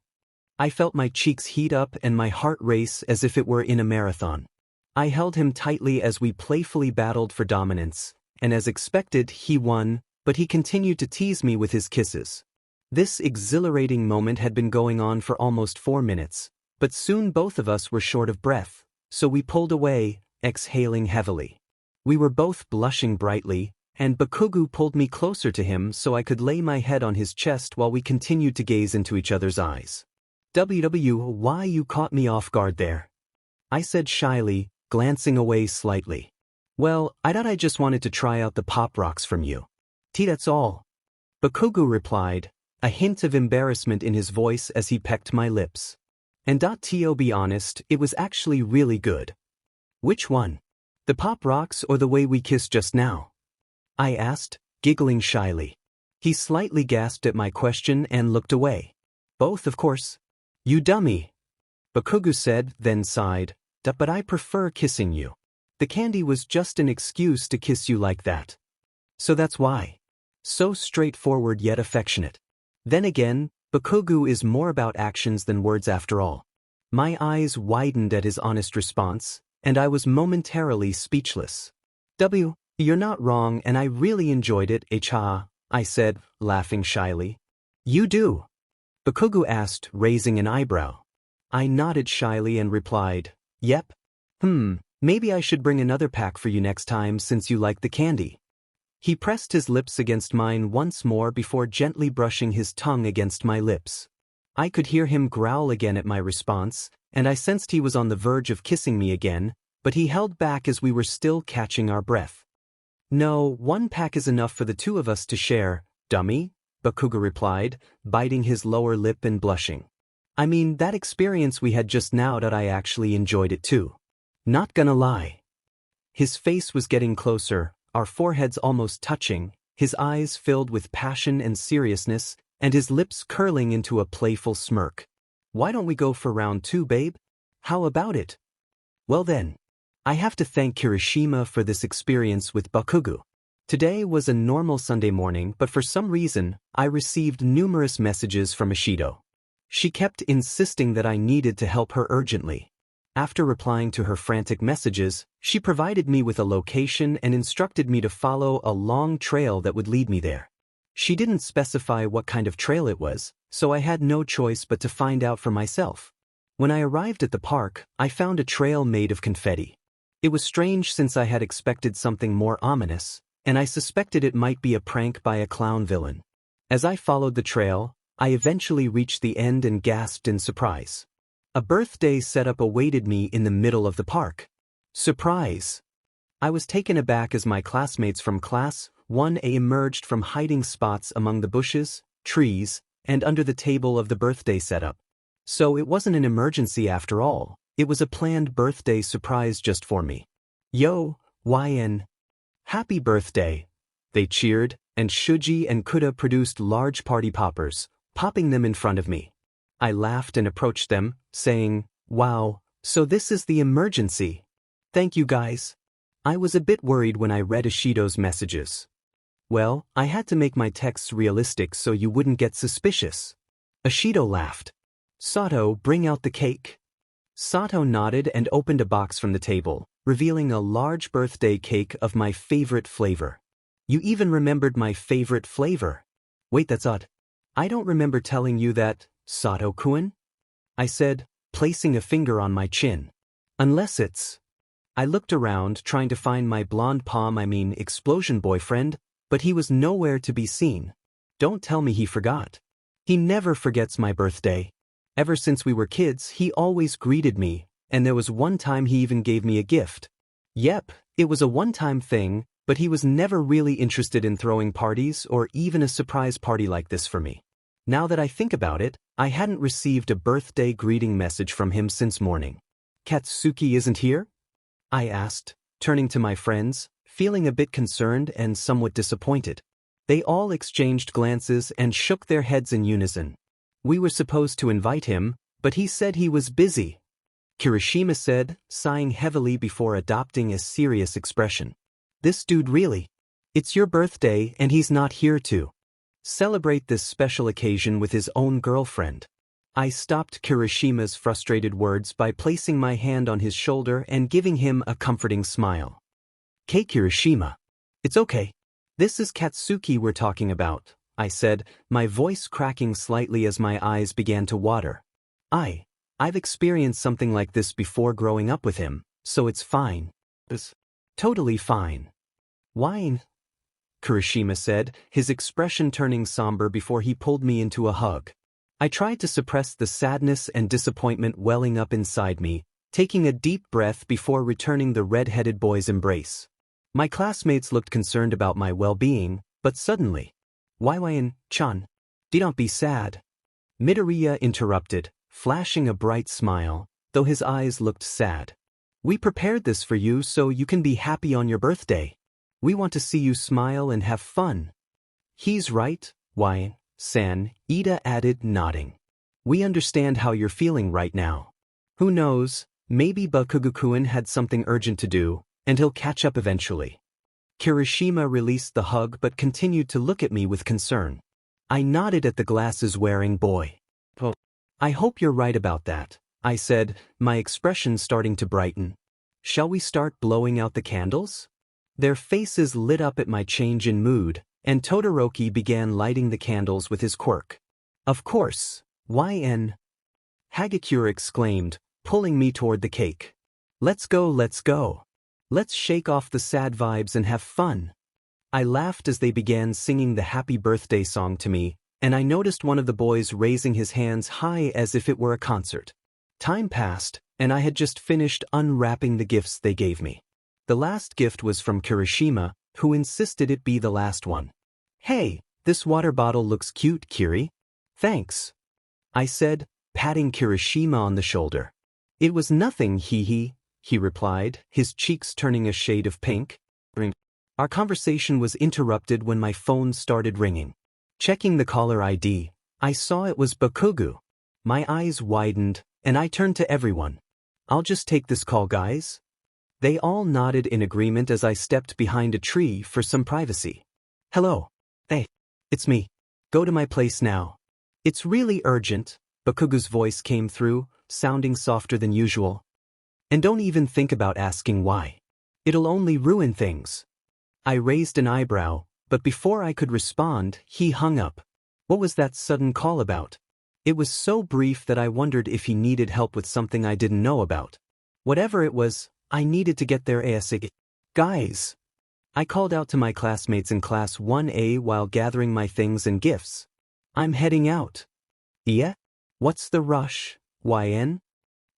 I felt my cheeks heat up and my heart race as if it were in a marathon. I held him tightly as we playfully battled for dominance, and as expected, he won, but he continued to tease me with his kisses. This exhilarating moment had been going on for almost 4 minutes, but soon both of us were short of breath, so we pulled away, exhaling heavily. We were both blushing brightly, and Bakugou pulled me closer to him so I could lay my head on his chest while we continued to gaze into each other's eyes. "Why you caught me off guard there?" I said shyly, glancing away slightly. "Well, I thought I just wanted to try out the pop rocks from you. That's all." Bakugou replied, a hint of embarrassment in his voice as he pecked my lips. "And to be honest, it was actually really good." "Which one? The pop rocks or the way we kissed just now?" I asked, giggling shyly. He slightly gasped at my question and looked away. "Both, of course." "You dummy," Bakugou said, then sighed, "But I prefer kissing you. The candy was just an excuse to kiss you like that. So that's why." So straightforward yet affectionate. Then again, Bakugou is more about actions than words after all. My eyes widened at his honest response, and I was momentarily speechless. "You're not wrong and I really enjoyed it, I said, laughing shyly. "You do?" Bakugou asked, raising an eyebrow. I nodded shyly and replied, "Yep. Maybe I should bring another pack for you next time since you like the candy." He pressed his lips against mine once more before gently brushing his tongue against my lips. I could hear him growl again at my response, and I sensed he was on the verge of kissing me again, but he held back as we were still catching our breath. "No, 1 pack is enough for the 2 of us to share, dummy," Bakugou replied, biting his lower lip and blushing. "I mean, that experience we had just now, that I actually enjoyed it too. Not gonna lie." His face was getting closer, our foreheads almost touching, his eyes filled with passion and seriousness, and his lips curling into a playful smirk. "Why don't we go for round 2, babe? How about it?" Well then, I have to thank Kirishima for this experience with Bakugou. Today was a normal Sunday morning, but for some reason, I received numerous messages from Ishido. She kept insisting that I needed to help her urgently. After replying to her frantic messages, she provided me with a location and instructed me to follow a long trail that would lead me there. She didn't specify what kind of trail it was, so I had no choice but to find out for myself. When I arrived at the park, I found a trail made of confetti. It was strange since I had expected something more ominous, and I suspected it might be a prank by a clown villain. As I followed the trail, I eventually reached the end and gasped in surprise. A birthday setup awaited me in the middle of the park. Surprise! I was taken aback as my classmates from Class 1A emerged from hiding spots among the bushes, trees, and under the table of the birthday setup. So it wasn't an emergency after all, it was a planned birthday surprise just for me. "Yo, YN. Happy birthday!" They cheered, and Shuji and Kuda produced large party poppers, popping them in front of me. I laughed and approached them, saying, "Wow, so this is the emergency. Thank you guys." I was a bit worried when I read Ishido's messages. Well, I had to make my texts realistic so you wouldn't get suspicious. Ishido laughed. "Sato, bring out the cake." Sato nodded and opened a box from the table, revealing a large birthday cake of my favorite flavor. "You even remembered my favorite flavor. Wait, that's odd. I don't remember telling you that, Sato-kun?" I said, placing a finger on my chin. "Unless it's..." I looked around, trying to find my blonde explosion boyfriend, but he was nowhere to be seen. Don't tell me he forgot. He never forgets my birthday. Ever since we were kids, he always greeted me, and there was one time he even gave me a gift. Yep, it was a one-time thing, but he was never really interested in throwing parties or even a surprise party like this for me. Now that I think about it, I hadn't received a birthday greeting message from him since morning. Katsuki isn't here? I asked, turning to my friends, feeling a bit concerned and somewhat disappointed. They all exchanged glances and shook their heads in unison. We were supposed to invite him, but he said he was busy. Kirishima said, sighing heavily before adopting a serious expression. This dude really? It's your birthday and he's not here to celebrate this special occasion with his own girlfriend. I stopped Kirishima's frustrated words by placing my hand on his shoulder and giving him a comforting smile. "Hey Kirishima. It's okay. This is Katsuki we're talking about," I said, my voice cracking slightly as my eyes began to water. I've experienced something like this before growing up with him, so it's fine. It's totally fine. Wine? Kirishima said, his expression turning somber before he pulled me into a hug. I tried to suppress the sadness and disappointment welling up inside me, taking a deep breath before returning the red-headed boy's embrace. My classmates looked concerned about my well-being, but suddenly, "Waiwain-chan, don't be sad," Midoriya interrupted, flashing a bright smile, though his eyes looked sad. "We prepared this for you so you can be happy on your birthday. We want to see you smile and have fun." "He's right, Waiwain-san," Ida added, nodding. "We understand how you're feeling right now. Who knows, maybe Bakugou-kun had something urgent to do, and he'll catch up eventually." Kirishima released the hug but continued to look at me with concern. I nodded at the glasses-wearing boy. "I hope you're right about that," I said, my expression starting to brighten. "Shall we start blowing out the candles?" Their faces lit up at my change in mood, and Todoroki began lighting the candles with his quirk. "Of course, YN," Hagakure exclaimed, pulling me toward the cake. Let's go. Let's shake off the sad vibes and have fun." I laughed as they began singing the happy birthday song to me, and I noticed one of the boys raising his hands high as if it were a concert. Time passed, and I had just finished unwrapping the gifts they gave me. The last gift was from Kirishima, who insisted it be the last one. "Hey, this water bottle looks cute, Kiri." "Thanks," I said, patting Kirishima on the shoulder. "It was nothing, he replied, his cheeks turning a shade of pink. Our conversation was interrupted when my phone started ringing. Checking the caller ID, I saw it was Bakugou. My eyes widened, and I turned to everyone. "I'll just take this call, guys." They all nodded in agreement as I stepped behind a tree for some privacy. "Hello. Hey, it's me. Go to my place now." "It's really urgent," Bakugou's voice came through, sounding softer than usual. "And don't even think about asking why. It'll only ruin things." I raised an eyebrow, but before I could respond, he hung up. What was that sudden call about? It was so brief that I wondered if he needed help with something I didn't know about. Whatever it was, I needed to get there ASAP. "Guys!" I called out to my classmates in Class 1A while gathering my things and gifts. "I'm heading out." "Yeah? What's the rush, YN?"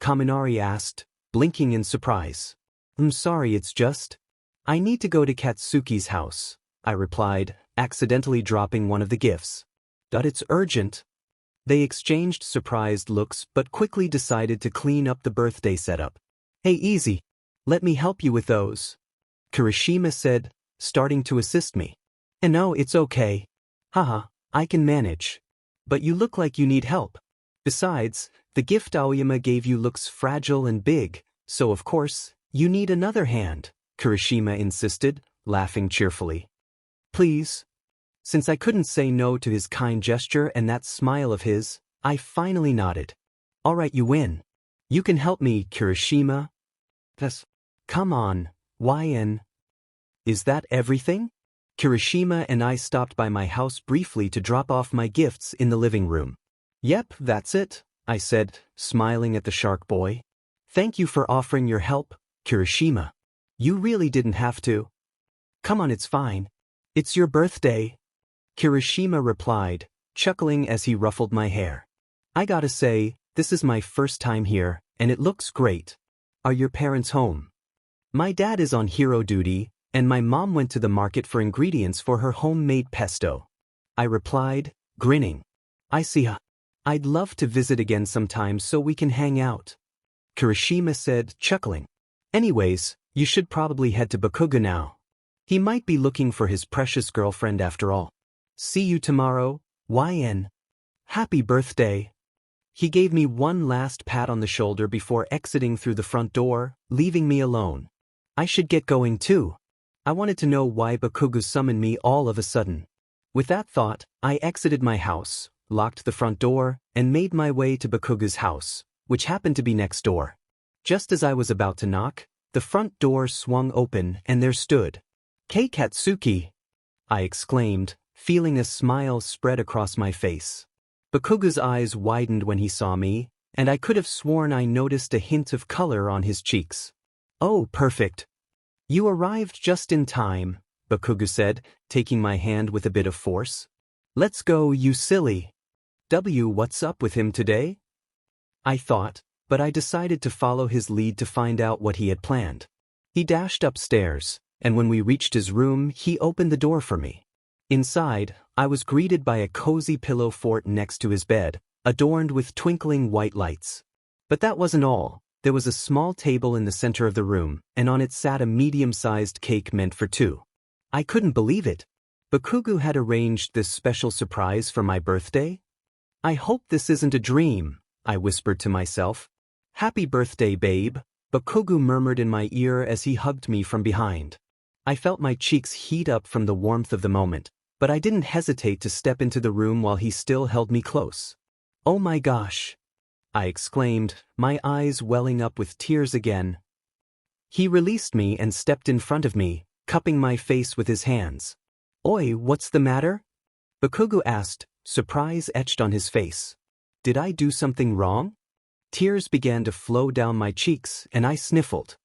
Kaminari asked, blinking in surprise. "I'm sorry, it's just I need to go to Katsuki's house," I replied, accidentally dropping one of the gifts. "It's urgent." They exchanged surprised looks but quickly decided to clean up the birthday setup. "Hey, easy. Let me help you with those," Kirishima said, starting to assist me. "And no, it's okay. Haha, I can manage. But you look like you need help. Besides, the gift Aoyama gave you looks fragile and big, so of course, you need another hand," Kirishima insisted, laughing cheerfully. "Please." Since I couldn't say no to his kind gesture and that smile of his, I finally nodded. "All right, you win. You can help me, Kirishima." "Yes. Come on, YN." "Is that everything?" Kirishima and I stopped by my house briefly to drop off my gifts in the living room. "Yep, that's it," I said, smiling at the shark boy. "Thank you for offering your help, Kirishima. You really didn't have to." "Come on, it's fine. It's your birthday," Kirishima replied, chuckling as he ruffled my hair. "I gotta say, this is my first time here, and it looks great. Are your parents home?" "My dad is on hero duty, and my mom went to the market for ingredients for her homemade pesto," I replied, grinning. I see. I'd love to visit again sometime so we can hang out, Kirishima said, chuckling. Anyways, you should probably head to Bakugou now. He might be looking for his precious girlfriend after all. See you tomorrow, YN. Happy birthday. He gave me one last pat on the shoulder before exiting through the front door, leaving me alone. I should get going too. I wanted to know why Bakugou summoned me all of a sudden. With that thought, I exited my house, locked the front door, and made my way to Bakugou's house, which happened to be next door. Just as I was about to knock, the front door swung open and there stood Katsuki, I exclaimed, feeling a smile spread across my face. Bakugou's eyes widened when he saw me, and I could have sworn I noticed a hint of color on his cheeks. Oh, perfect. You arrived just in time, Bakugou said, taking my hand with a bit of force. Let's go, you silly. What's up with him today? I thought, but I decided to follow his lead to find out what he had planned. He dashed upstairs, and when we reached his room, he opened the door for me. Inside, I was greeted by a cozy pillow fort next to his bed, adorned with twinkling white lights. But that wasn't all. There was a small table in the center of the room, and on it sat a medium-sized cake meant for two. I couldn't believe it. Bakugou had arranged this special surprise for my birthday? I hope this isn't a dream, I whispered to myself. Happy birthday, babe, Bakugou murmured in my ear as he hugged me from behind. I felt my cheeks heat up from the warmth of the moment, but I didn't hesitate to step into the room while he still held me close. Oh my gosh, I exclaimed, my eyes welling up with tears again. He released me and stepped in front of me, cupping my face with his hands. Oi, what's the matter? Bakugou asked, surprise etched on his face. Did I do something wrong? Tears began to flow down my cheeks, and I sniffled.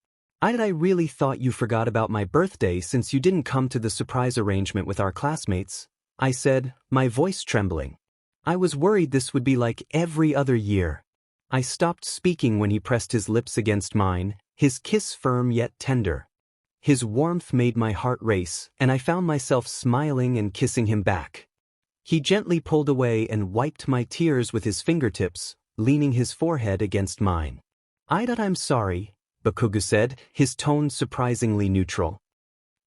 I really thought you forgot about my birthday since you didn't come to the surprise arrangement with our classmates, I said, my voice trembling. I was worried this would be like every other year. I stopped speaking when he pressed his lips against mine, his kiss firm yet tender. His warmth made my heart race, and I found myself smiling and kissing him back. He gently pulled away and wiped my tears with his fingertips, leaning his forehead against mine. I'm sorry, Bakugou said, his tone surprisingly neutral.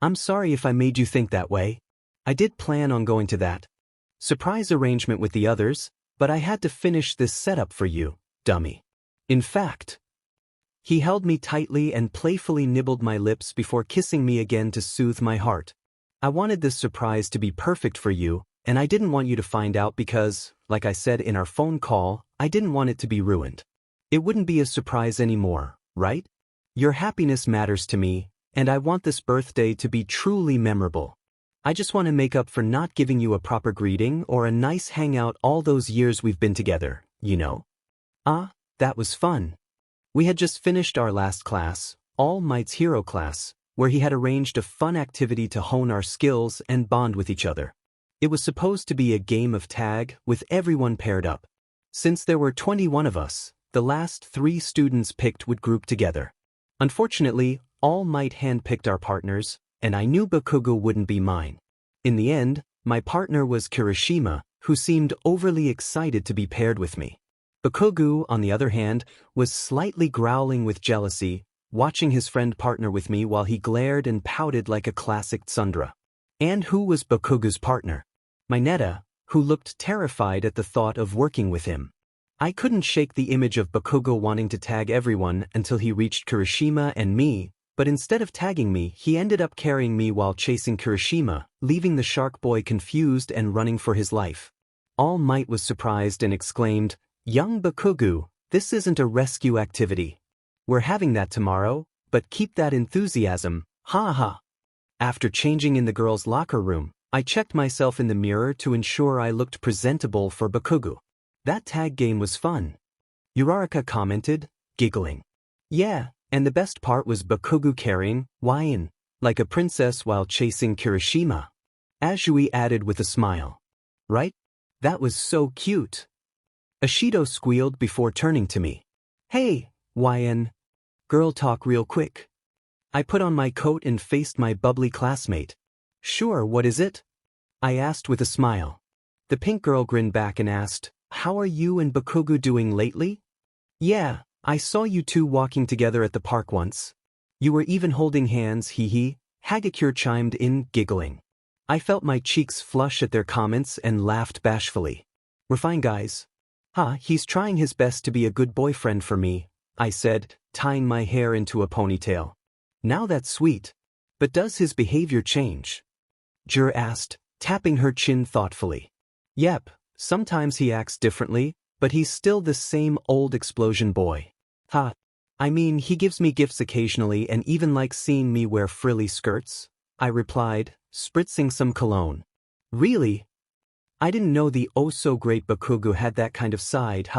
I'm sorry if I made you think that way. I did plan on going to that surprise arrangement with the others, but I had to finish this setup for you, dummy. In fact, he held me tightly and playfully nibbled my lips before kissing me again to soothe my heart. I wanted this surprise to be perfect for you, and I didn't want you to find out because, like I said in our phone call, I didn't want it to be ruined. It wouldn't be a surprise anymore, right? Your happiness matters to me, and I want this birthday to be truly memorable. I just want to make up for not giving you a proper greeting or a nice hangout all those years we've been together, you know? That was fun. We had just finished our last class, All Might's hero class, where he had arranged a fun activity to hone our skills and bond with each other. It was supposed to be a game of tag with everyone paired up. Since there were 21 of us, the last 3 students picked would group together. Unfortunately, All Might handpicked our partners, and I knew Bakugou wouldn't be mine. In the end, my partner was Kirishima, who seemed overly excited to be paired with me. Bakugou, on the other hand, was slightly growling with jealousy, watching his friend partner with me while he glared and pouted like a classic tsundere. And who was Bakugou's partner? Mineta, who looked terrified at the thought of working with him. I couldn't shake the image of Bakugou wanting to tag everyone until he reached Kirishima and me, but instead of tagging me, he ended up carrying me while chasing Kirishima, leaving the shark boy confused and running for his life. All Might was surprised and exclaimed, "Young Bakugou, this isn't a rescue activity. We're having that tomorrow, but keep that enthusiasm, ha ha." After changing in the girls' locker room, I checked myself in the mirror to ensure I looked presentable for Bakugou. That tag game was fun, Uraraka commented, giggling. Yeah, and the best part was Bakugou carrying YN like a princess while chasing Kirishima. Azui added with a smile. Right? That was so cute. Ashido squealed before turning to me. Hey, YN. Girl talk real quick. I put on my coat and faced my bubbly classmate. Sure, what is it? I asked with a smile. The pink girl grinned back and asked, "How are you and Bakugou doing lately?" "Yeah, I saw you two walking together at the park once. You were even holding hands, hee. Hagakure chimed in, giggling. I felt my cheeks flush at their comments and laughed bashfully. "We're fine, guys." He's trying his best to be a good boyfriend for me," I said, tying my hair into a ponytail. "Now that's sweet. But does his behavior change?" Jur asked, tapping her chin thoughtfully. "Yep, sometimes he acts differently, but he's still the same old explosion boy. I mean, he gives me gifts occasionally and even likes seeing me wear frilly skirts," I replied, spritzing some cologne. "Really? I didn't know the oh-so-great Bakugou had that kind of side,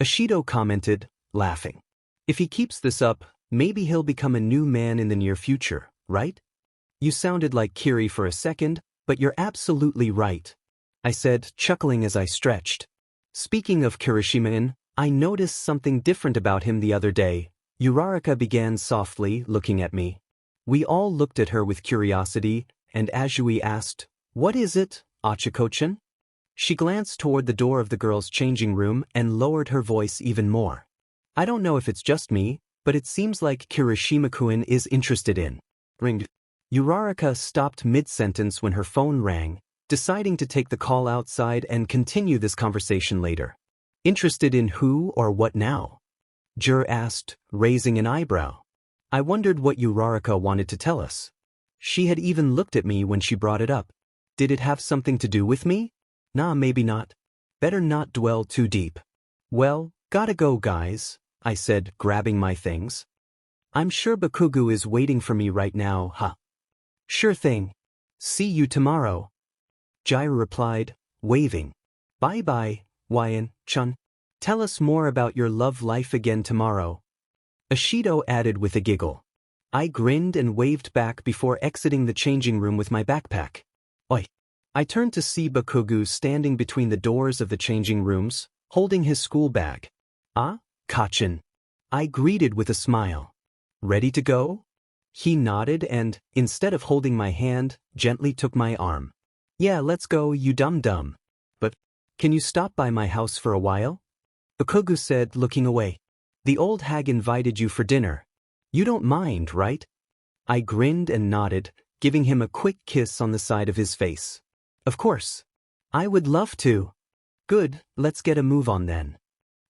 Ashido commented, laughing. "If he keeps this up, maybe he'll become a new man in the near future, right?" "You sounded like Kiri for a second, but you're absolutely right," I said, chuckling as I stretched. "Speaking of Kirishima-in, I noticed something different about him the other day," Uraraka began softly, looking at me. We all looked at her with curiosity, and Azui asked, "What is it, Achiko-chan?" She glanced toward the door of the girls' changing room and lowered her voice even more. "I don't know if it's just me, but it seems like Kirishima-kun is interested in." Ringed. Uraraka stopped mid-sentence when her phone rang, deciding to take the call outside and continue this conversation later. "Interested in who or what now?" Jur asked, raising an eyebrow. I wondered what Uraraka wanted to tell us. She had even looked at me when she brought it up. Did it have something to do with me? Nah, maybe not. Better not dwell too deep. "Well, gotta go, guys," I said, grabbing my things. "I'm sure Bakugou is waiting for me right now, "Sure thing. See you tomorrow," Jaira replied, waving. "Bye-bye, Wyan-chan. Tell us more about your love life again tomorrow," Ashido added with a giggle. I grinned and waved back before exiting the changing room with my backpack. "Oi." I turned to see Bakugou standing between the doors of the changing rooms, holding his school bag. Kachin," I greeted with a smile. "Ready to go?" He nodded and, instead of holding my hand, gently took my arm. "Yeah, let's go, you dum-dum. But, can you stop by my house for a while?" Bakugou said, looking away. "The old hag invited you for dinner. You don't mind, right?" I grinned and nodded, giving him a quick kiss on the side of his face. "Of course. I would love to." "Good, let's get a move on then."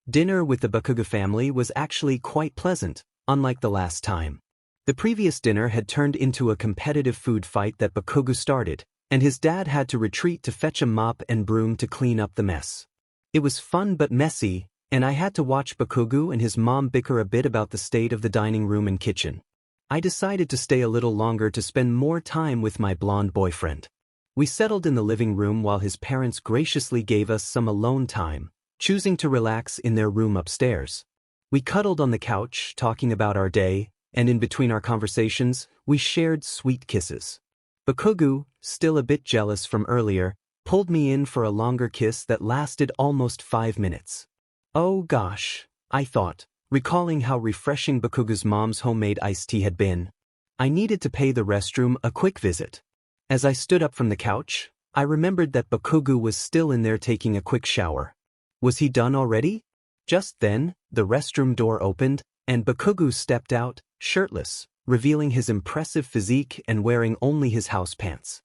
Dinner with the Bakugou family was actually quite pleasant, unlike the last time. The previous dinner had turned into a competitive food fight that Bakugou started, and his dad had to retreat to fetch a mop and broom to clean up the mess. It was fun but messy, and I had to watch Bakugou and his mom bicker a bit about the state of the dining room and kitchen. I decided to stay a little longer to spend more time with my blonde boyfriend. We settled in the living room while his parents graciously gave us some alone time, choosing to relax in their room upstairs. We cuddled on the couch, talking about our day, and in between our conversations, we shared sweet kisses. Bakugou, still a bit jealous from earlier, pulled me in for a longer kiss that lasted almost 5 minutes. Oh gosh, I thought, recalling how refreshing Bakugou's mom's homemade iced tea had been. I needed to pay the restroom a quick visit. As I stood up from the couch, I remembered that Bakugou was still in there taking a quick shower. Was he done already? Just then, the restroom door opened, and Bakugou stepped out, shirtless, revealing his impressive physique and wearing only his house pants.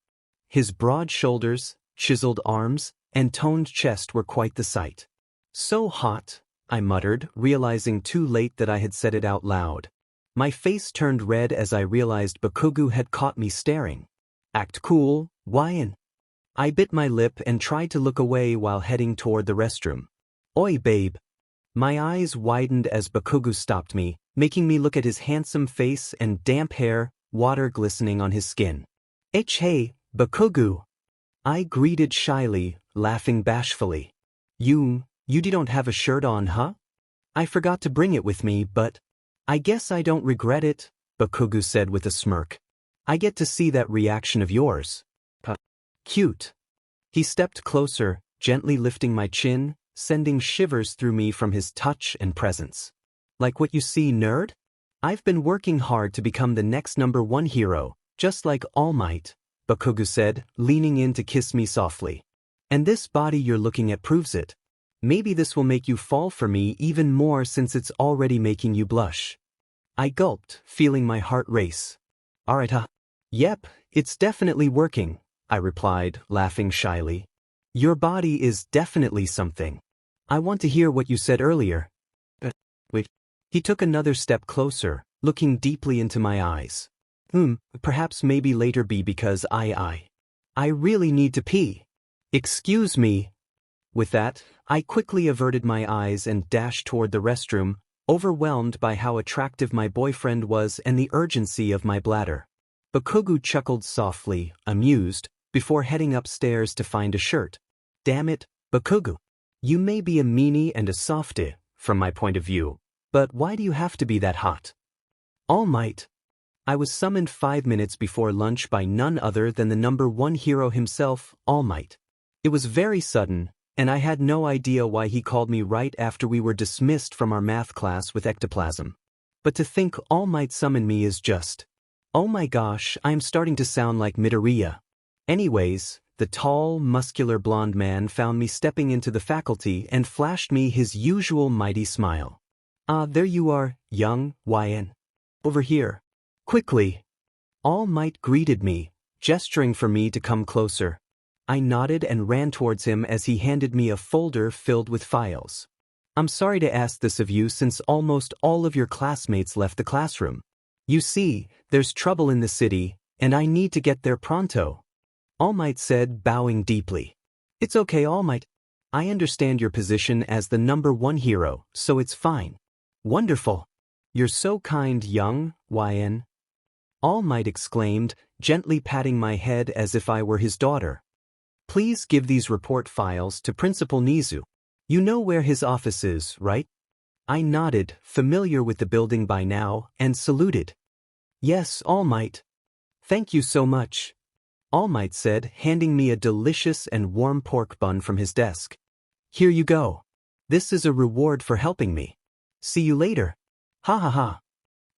His broad shoulders, chiseled arms, and toned chest were quite the sight. "So hot," I muttered, realizing too late that I had said it out loud. My face turned red as I realized Bakugou had caught me staring. "Act cool, Wyan." I bit my lip and tried to look away while heading toward the restroom. "Oi, babe." My eyes widened as Bakugou stopped me, making me look at his handsome face and damp hair, water glistening on his skin. Hey, Bakugou." I greeted shyly, laughing bashfully. You don't have a shirt on, huh?" "I forgot to bring it with me, but I guess I don't regret it," Bakugou said with a smirk. "I get to see that reaction of yours. Cute." He stepped closer, gently lifting my chin, sending shivers through me from his touch and presence. "Like what you see, nerd? I've been working hard to become the next #1 hero, just like All Might," Bakugou said, leaning in to kiss me softly. And this body you're looking at proves it. Maybe this will make you fall for me even more since it's already making you blush. I gulped, feeling my heart race. Alright, Yep, it's definitely working, I replied, laughing shyly. Your body is definitely something. I want to hear what you said earlier. Wait. He took another step closer, looking deeply into my eyes. Perhaps maybe later because I really need to pee. Excuse me. With that, I quickly averted my eyes and dashed toward the restroom, overwhelmed by how attractive my boyfriend was and the urgency of my bladder. Bakugou chuckled softly, amused, before heading upstairs to find a shirt. Damn it, Bakugou. You may be a meanie and a softie, from my point of view, but why do you have to be that hot? All Might. I was summoned 5 minutes before lunch by none other than the #1 hero himself, All Might. It was very sudden, and I had no idea why he called me right after we were dismissed from our math class with ectoplasm. But to think All Might summoned me is just... Oh my gosh, I'm starting to sound like Midoriya. Anyways, the tall, muscular blonde man found me stepping into the faculty and flashed me his usual mighty smile. There you are, young YN. Over here. Quickly. All Might greeted me, gesturing for me to come closer. I nodded and ran towards him as he handed me a folder filled with files. I'm sorry to ask this of you since almost all of your classmates left the classroom. You see, there's trouble in the city, and I need to get there pronto. All Might said, bowing deeply. It's okay, All Might. I understand your position as the #1 hero, so it's fine. Wonderful. You're so kind, young YN. All Might exclaimed, gently patting my head as if I were his daughter. Please give these report files to Principal Nizu. You know where his office is, right? I nodded, familiar with the building by now, and saluted. Yes, All Might. Thank you so much. All Might said, handing me a delicious and warm pork bun from his desk. Here you go. This is a reward for helping me. See you later. Ha ha ha.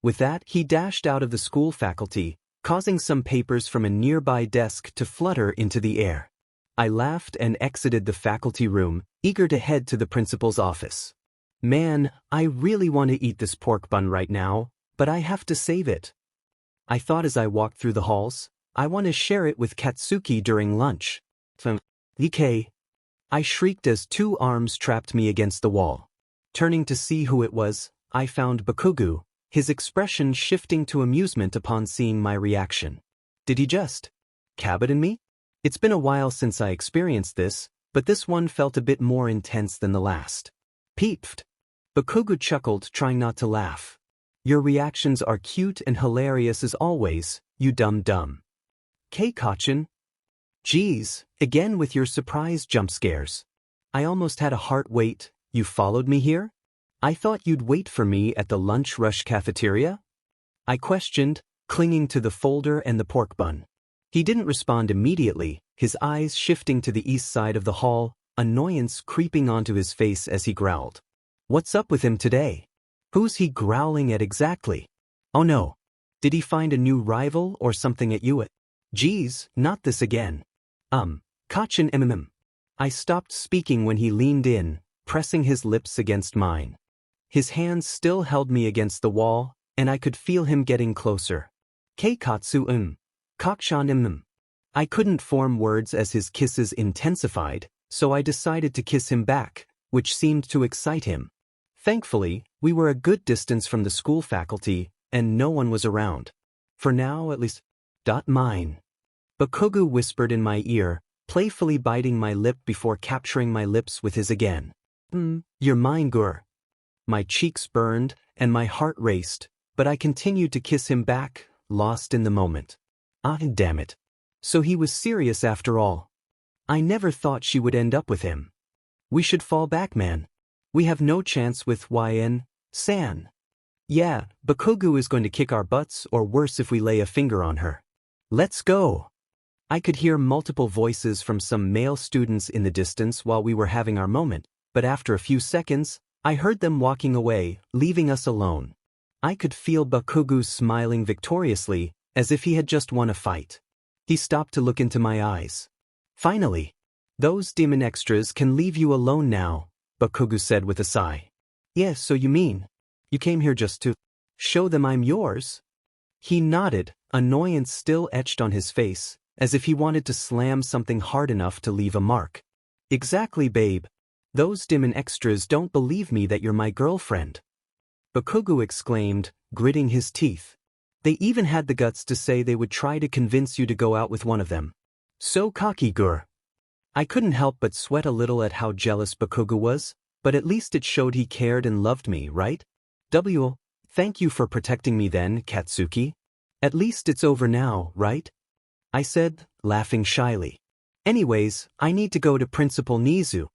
With that, he dashed out of the school faculty, causing some papers from a nearby desk to flutter into the air. I laughed and exited the faculty room, eager to head to the principal's office. Man, I really want to eat this pork bun right now, but I have to save it. I thought as I walked through the halls, I want to share it with Katsuki during lunch. DK. I shrieked as 2 arms trapped me against the wall. Turning to see who it was, I found Bakugou, his expression shifting to amusement upon seeing my reaction. Did he just cabot in me? It's been a while since I experienced this, but this one felt a bit more intense than the last. Peeped. Bakugou chuckled, trying not to laugh. Your reactions are cute and hilarious as always, you dumb. Kei-kachan? Geez, again with your surprise jump scares. I almost had a heart. Wait, you followed me here? I thought you'd wait for me at the lunch rush cafeteria? I questioned, clinging to the folder and the pork bun. He didn't respond immediately, his eyes shifting to the east side of the hall, annoyance creeping onto his face as he growled. What's up with him today? Who's he growling at exactly? Oh no. Did he find a new rival or something at you? Geez, not this again. Kachan mm. I stopped speaking when he leaned in, pressing his lips against mine. His hands still held me against the wall, and I could feel him getting closer. Keikatsu Kakshan I couldn't form words as his kisses intensified, so I decided to kiss him back, which seemed to excite him. Thankfully, we were a good distance from the school faculty, and no one was around. For now, at least. Mine. Bakugou whispered in my ear, playfully biting my lip before capturing my lips with his again. You're mine, Gur. My cheeks burned, and my heart raced, but I continued to kiss him back, lost in the moment. Damn it. So he was serious after all. I never thought she would end up with him. We should fall back, man. We have no chance with YN-san. Yeah, Bakugou is going to kick our butts or worse if we lay a finger on her. Let's go. I could hear multiple voices from some male students in the distance while we were having our moment, but after a few seconds, I heard them walking away, leaving us alone. I could feel Bakugou smiling victoriously, as if he had just won a fight. He stopped to look into my eyes. Finally. Those demon extras can leave you alone now, Bakugou said with a sigh. Yes, so you mean you came here just to show them I'm yours? He nodded, annoyance still etched on his face, as if he wanted to slam something hard enough to leave a mark. Exactly, babe. Those demon extras don't believe me that you're my girlfriend. Bakugou exclaimed, gritting his teeth. They even had the guts to say they would try to convince you to go out with one of them. So cocky, gur. I couldn't help but sweat a little at how jealous Bakugou was, but at least it showed he cared and loved me, right? Thank you for protecting me then, Katsuki. At least it's over now, right? I said, laughing shyly. Anyways, I need to go to Principal Nizu.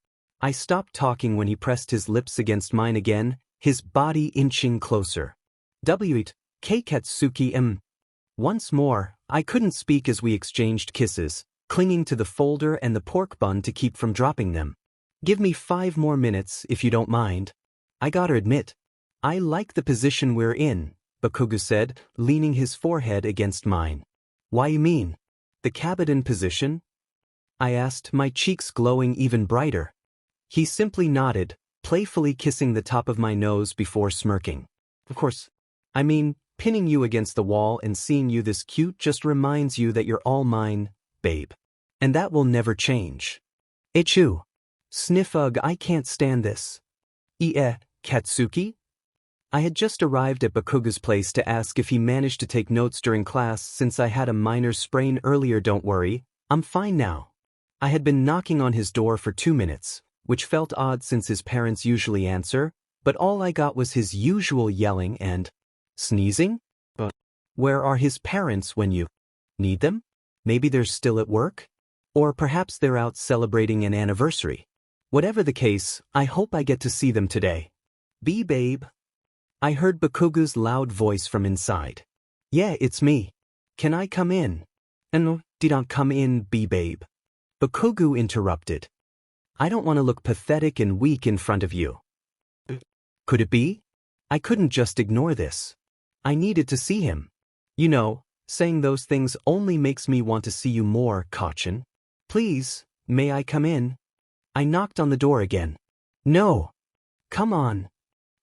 I stopped talking when he pressed his lips against mine again, his body inching closer. K Katsuki. Once more, I couldn't speak as we exchanged kisses, clinging to the folder and the pork bun to keep from dropping them. Give me 5 more minutes, if you don't mind. I gotta admit, I like the position we're in, Bakugou said, leaning his forehead against mine. Why you mean? The cabinet position? I asked, my cheeks glowing even brighter. He simply nodded, playfully kissing the top of my nose before smirking. Of course, I mean, pinning you against the wall and seeing you this cute just reminds you that you're all mine, babe. And that will never change. Echu. Sniff ugh, I can't stand this. Katsuki? I had just arrived at Bakugou's place to ask if he managed to take notes during class since I had a minor sprain earlier. Don't worry, I'm fine now. I had been knocking on his door for 2 minutes, which felt odd since his parents usually answer, but all I got was his usual yelling and sneezing? But where are his parents when you need them? Maybe they're still at work? Or perhaps they're out celebrating an anniversary. Whatever the case, I hope I get to see them today. Babe. I heard Bakugou's loud voice from inside. Yeah, it's me. Can I come in? No, didn't come in, babe. Bakugou interrupted. I don't want to look pathetic and weak in front of you. Could it be? I couldn't just ignore this. I needed to see him. You know, saying those things only makes me want to see you more, Kachin. Please, may I come in? I knocked on the door again. No. Come on.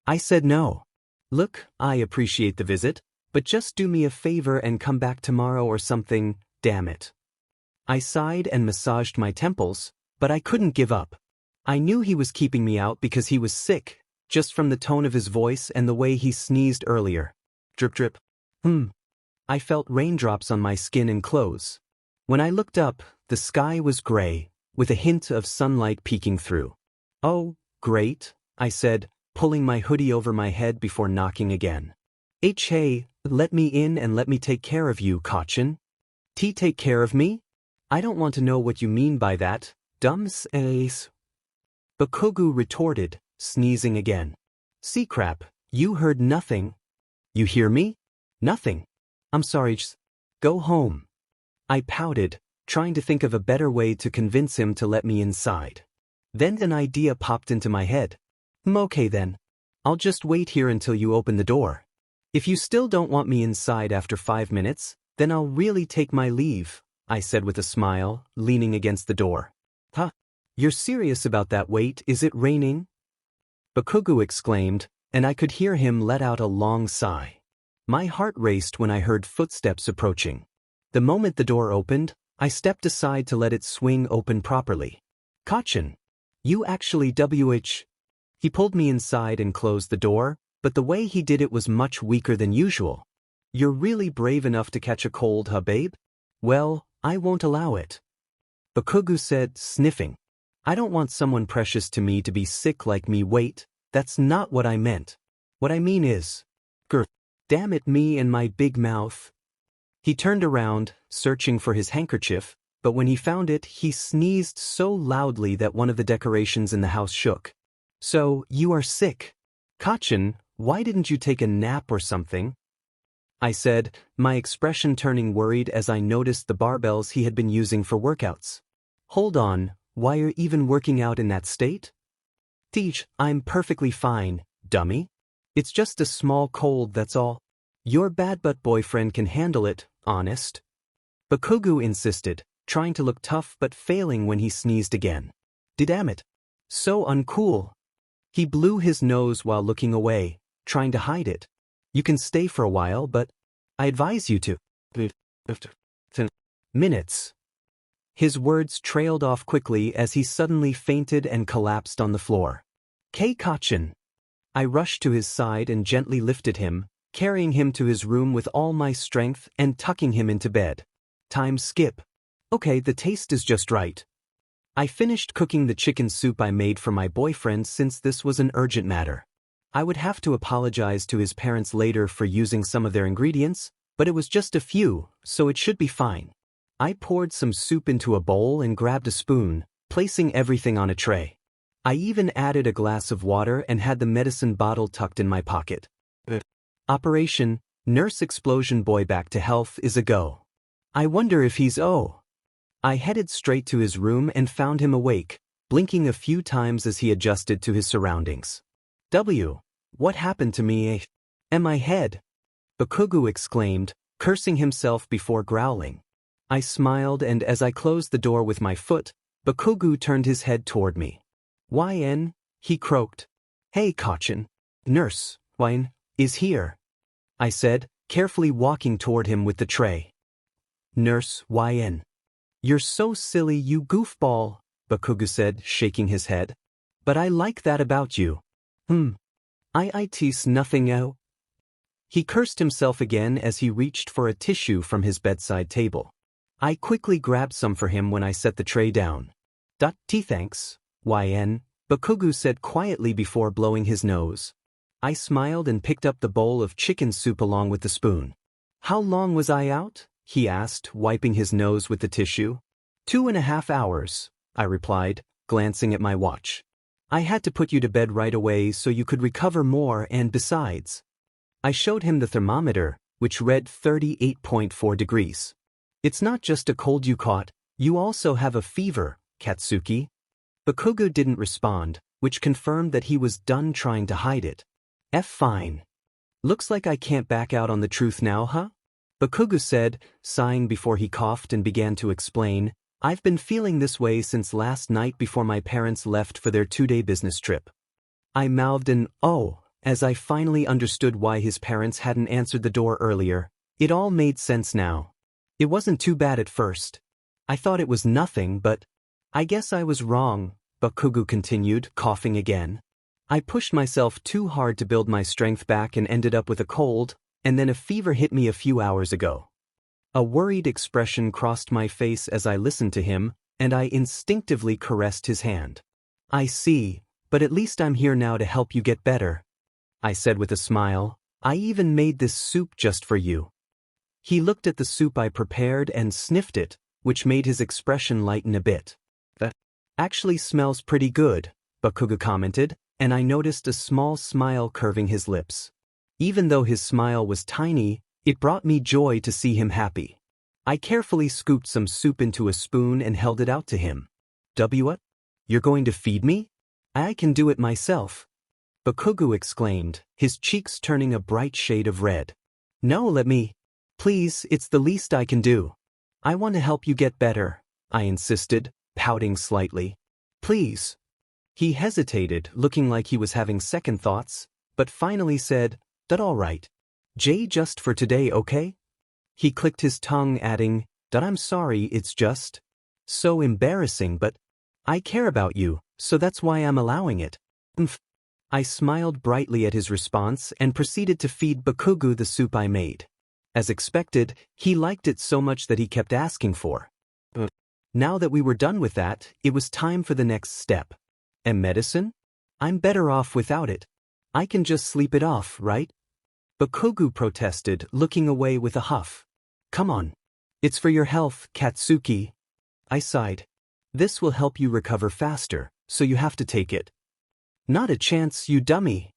I said no. Look, I appreciate the visit, but just do me a favor and come back tomorrow or something, damn it. I sighed and massaged my temples, but I couldn't give up. I knew he was keeping me out because he was sick, just from the tone of his voice and the way he sneezed earlier. Drip drip. I felt raindrops on my skin and clothes. When I looked up, the sky was gray, with a hint of sunlight peeking through. Oh, great, I said, pulling my hoodie over my head before knocking again. Hey, let me in and let me take care of you, Kachin. Take care of me? I don't want to know what you mean by that, dum's ace. Bakugou retorted, sneezing again. See crap, you heard nothing. You hear me? Nothing. I'm sorry, just go home. I pouted, trying to think of a better way to convince him to let me inside. Then an idea popped into my head. Okay then. I'll just wait here until you open the door. If you still don't want me inside after 5 minutes, then I'll really take my leave, I said with a smile, leaning against the door. Huh? You're serious about that? Wait, is it raining? Bakugou exclaimed, and I could hear him let out a long sigh. My heart raced when I heard footsteps approaching. The moment the door opened, I stepped aside to let it swing open properly. Kachin, you actually He pulled me inside and closed the door, but the way he did it was much weaker than usual. You're really brave enough to catch a cold, huh, babe? Well, I won't allow it. Bakugou said, sniffing. I don't want someone precious to me to be sick like me. Wait, that's not what I meant. What I mean is, damn it, me and my big mouth. He turned around, searching for his handkerchief, but when he found it, he sneezed so loudly that one of the decorations in the house shook. So, you are sick. Kachin, why didn't you take a nap or something? I said, my expression turning worried as I noticed the barbells he had been using for workouts. Hold on, why are you even working out in that state? I'm perfectly fine, dummy. It's just a small cold, that's all. Your bad butt boyfriend can handle it, honest. Bakugou insisted, trying to look tough but failing when he sneezed again. Damn it. So uncool. He blew his nose while looking away, trying to hide it. You can stay for a while, but I advise you to. Minutes. His words trailed off quickly as he suddenly fainted and collapsed on the floor. Kachin. I rushed to his side and gently lifted him, carrying him to his room with all my strength and tucking him into bed. Time skip. Okay, the taste is just right. I finished cooking the chicken soup I made for my boyfriend since this was an urgent matter. I would have to apologize to his parents later for using some of their ingredients, but it was just a few, so it should be fine. I poured some soup into a bowl and grabbed a spoon, placing everything on a tray. I even added a glass of water and had the medicine bottle tucked in my pocket. Operation Nurse Explosion Boy Back to Health is a go. I wonder if he's I headed straight to his room and found him awake, blinking a few times as he adjusted to his surroundings. What happened to me? My head? Bakugou exclaimed, cursing himself before growling. I smiled, and as I closed the door with my foot, Bakugou turned his head toward me. YN, he croaked. Hey Kachin. Nurse, YN, is here. I said, carefully walking toward him with the tray. Nurse YN. You're so silly, you goofball, Bakugou said, shaking his head. But I like that about you. It's nothing out. He cursed himself again as he reached for a tissue from his bedside table. I quickly grabbed some for him when I set the tray down. Thanks, YN, Bakugou said quietly before blowing his nose. I smiled and picked up the bowl of chicken soup along with the spoon. How long was I out? He asked, wiping his nose with the tissue. 2.5 hours, I replied, glancing at my watch. I had to put you to bed right away so you could recover more, and besides. I showed him the thermometer, which read 38.4 degrees. It's not just a cold you caught, you also have a fever, Katsuki. Bakugou didn't respond, which confirmed that he was done trying to hide it. Fine. Looks like I can't back out on the truth now, huh? Bakugou said, sighing before he coughed and began to explain, I've been feeling this way since last night before my parents left for their 2-day business trip. I mouthed an as I finally understood why his parents hadn't answered the door earlier. It all made sense now. It wasn't too bad at first. I thought it was nothing, but I guess I was wrong, Bakugou continued, coughing again. I pushed myself too hard to build my strength back and ended up with a cold, and then a fever hit me a few hours ago. A worried expression crossed my face as I listened to him, and I instinctively caressed his hand. I see, but at least I'm here now to help you get better, I said with a smile. I even made this soup just for you. He looked at the soup I prepared and sniffed it, which made his expression lighten a bit. That actually smells pretty good, Bakugou commented, and I noticed a small smile curving his lips. Even though his smile was tiny, it brought me joy to see him happy. I carefully scooped some soup into a spoon and held it out to him. What? You're going to feed me? I can do it myself, Bakugou exclaimed, his cheeks turning a bright shade of red. No, let me. Please, it's the least I can do. I want to help you get better, I insisted, pouting slightly. Please. He hesitated, looking like he was having second thoughts, but finally said, That all right. Just for today, okay? He clicked his tongue, adding, I'm sorry, it's just so embarrassing, but I care about you, so that's why I'm allowing it. I smiled brightly at his response and proceeded to feed Bakugou the soup I made. As expected, he liked it so much that he kept asking for. Now that we were done with that, it was time for the next step. Medicine? I'm better off without it. I can just sleep it off, right? Bakugou protested, looking away with a huff. Come on. It's for your health, Katsuki. I sighed. This will help you recover faster, so you have to take it. Not a chance, you dummy.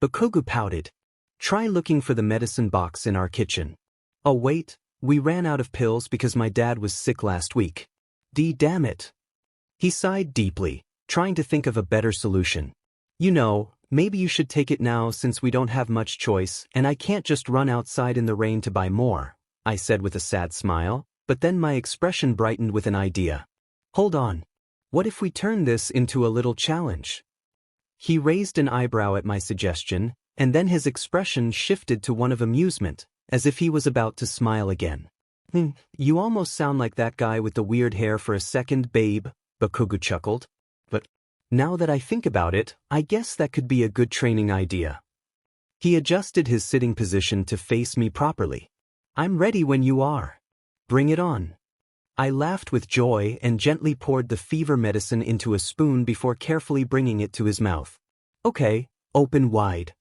Bakugou pouted. Try looking for the medicine box in our kitchen. Oh wait, we ran out of pills because my dad was sick last week. Damn it. He sighed deeply, trying to think of a better solution. You know, maybe you should take it now since we don't have much choice and I can't just run outside in the rain to buy more, I said with a sad smile. But then my expression brightened with an idea. Hold on. What if we turn this into a little challenge? He raised an eyebrow at my suggestion, and then his expression shifted to one of amusement, as if he was about to smile again. You almost sound like that guy with the weird hair for a second, babe, Bakugou chuckled. But now that I think about it, I guess that could be a good training idea. He adjusted his sitting position to face me properly. I'm ready when you are. Bring it on. I laughed with joy and gently poured the fever medicine into a spoon before carefully bringing it to his mouth. Okay, open wide.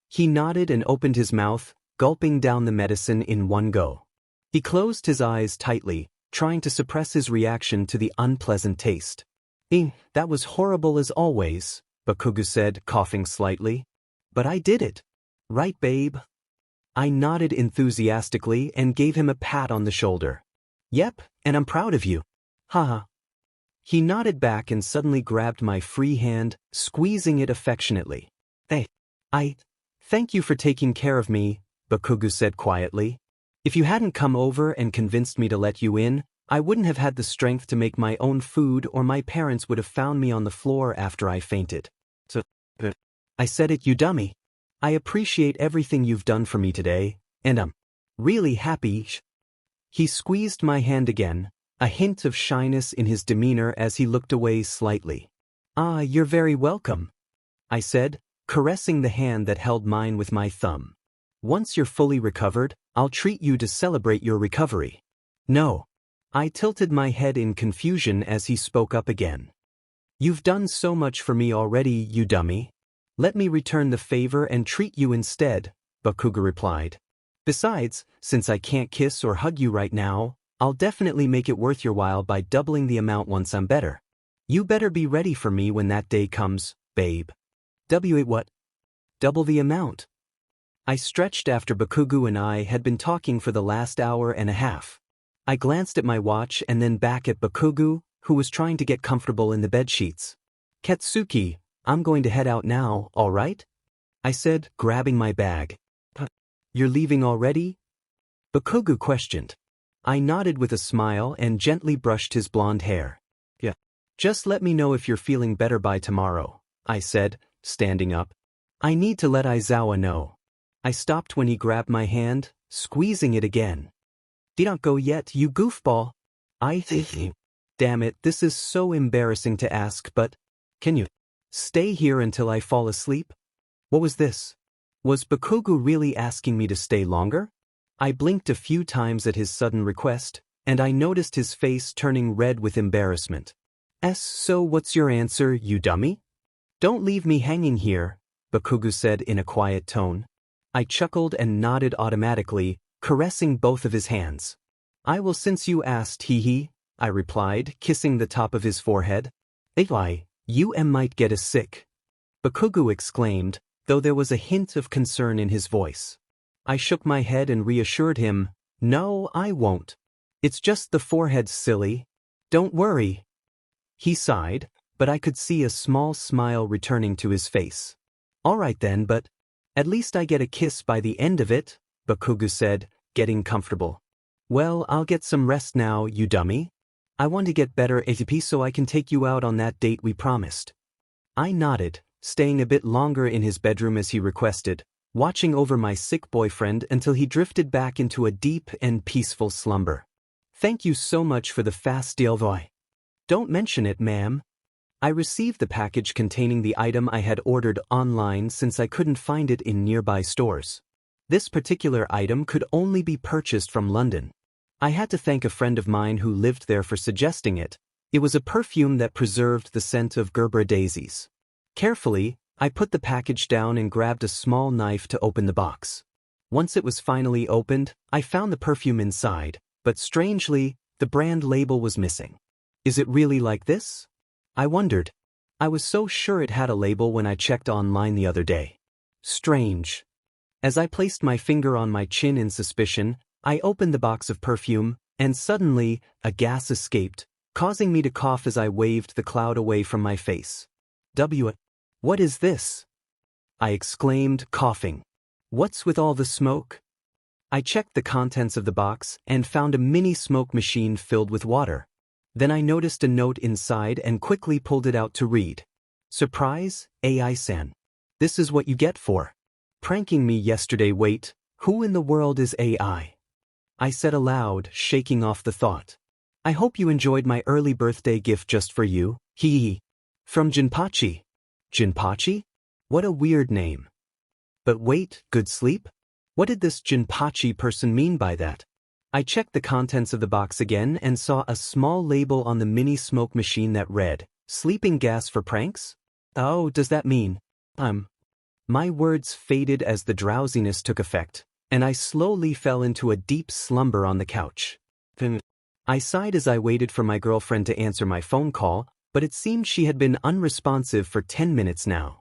He nodded and opened his mouth, gulping down the medicine in one go. He closed his eyes tightly, trying to suppress his reaction to the unpleasant taste. That was horrible as always, Bakugou said, coughing slightly. But I did it. Right, babe? I nodded enthusiastically and gave him a pat on the shoulder. Yep, and I'm proud of you. Haha. He nodded back and suddenly grabbed my free hand, squeezing it affectionately. Hey, thank you for taking care of me, Bakugou said quietly. If you hadn't come over and convinced me to let you in, I wouldn't have had the strength to make my own food, or my parents would have found me on the floor after I fainted. So, I said it, you dummy. I appreciate everything you've done for me today, and I'm really happy. He squeezed my hand again, a hint of shyness in his demeanor as he looked away slightly. You're very welcome, I said, caressing the hand that held mine with my thumb. Once you're fully recovered, I'll treat you to celebrate your recovery. No. I tilted my head in confusion as he spoke up again. You've done so much for me already, you dummy. Let me return the favor and treat you instead, Bakugou replied. Besides, since I can't kiss or hug you right now, I'll definitely make it worth your while by doubling the amount once I'm better. You better be ready for me when that day comes, babe. What? Double the amount? I stretched after Bakugou and I had been talking for the last hour and a half. I glanced at my watch and then back at Bakugou, who was trying to get comfortable in the bedsheets. Katsuki, I'm going to head out now, all right? I said, grabbing my bag. You're leaving already? Bakugou questioned. I nodded with a smile and gently brushed his blonde hair. Yeah. Just let me know if you're feeling better by tomorrow, I said, standing up. I need to let Aizawa know. I stopped when he grabbed my hand, squeezing it again. Don't go yet, you goofball. Damn it, this is so embarrassing to ask, but can you stay here until I fall asleep? What was this? Was Bakugou really asking me to stay longer? I blinked a few times at his sudden request, and I noticed his face turning red with embarrassment. So what's your answer, you dummy? Don't leave me hanging here, Bakugou said in a quiet tone. I chuckled and nodded automatically, caressing both of his hands. I will since you asked, hee, I replied, kissing the top of his forehead. You might get us sick, Bakugou exclaimed, though there was a hint of concern in his voice. I shook my head and reassured him, no, I won't. It's just the forehead, silly. Don't worry. He sighed, but I could see a small smile returning to his face. All right then, but at least I get a kiss by the end of it, Bakugou said, getting comfortable. Well, I'll get some rest now, you dummy. I want to get better ATP so I can take you out on that date we promised. I nodded, staying a bit longer in his bedroom as he requested, watching over my sick boyfriend until he drifted back into a deep and peaceful slumber. Thank you so much for the fast deal, boy. Don't mention it, ma'am. I received the package containing the item I had ordered online since I couldn't find it in nearby stores. This particular item could only be purchased from London. I had to thank a friend of mine who lived there for suggesting it. It was a perfume that preserved the scent of Gerbera daisies. Carefully, I put the package down and grabbed a small knife to open the box. Once it was finally opened, I found the perfume inside, but strangely, the brand label was missing. Is it really like this? I wondered. I was so sure it had a label when I checked online the other day. Strange. As I placed my finger on my chin in suspicion, I opened the box of perfume, and suddenly, a gas escaped, causing me to cough as I waved the cloud away from my face. What is this? I exclaimed, coughing. What's with all the smoke? I checked the contents of the box and found a mini smoke machine filled with water. Then I noticed a note inside and quickly pulled it out to read. Surprise, AI-san. This is what you get for pranking me yesterday. Wait, who in the world is AI? I said aloud, shaking off the thought. I hope you enjoyed my early birthday gift just for you, hee hee. From Jinpachi. Jinpachi? What a weird name. But wait, good sleep? What did this Jinpachi person mean by that? I checked the contents of the box again and saw a small label on the mini smoke machine that read, sleeping gas for pranks? Oh, does that mean? My words faded as the drowsiness took effect, and I slowly fell into a deep slumber on the couch. I sighed as I waited for my girlfriend to answer my phone call, but it seemed she had been unresponsive for 10 minutes now.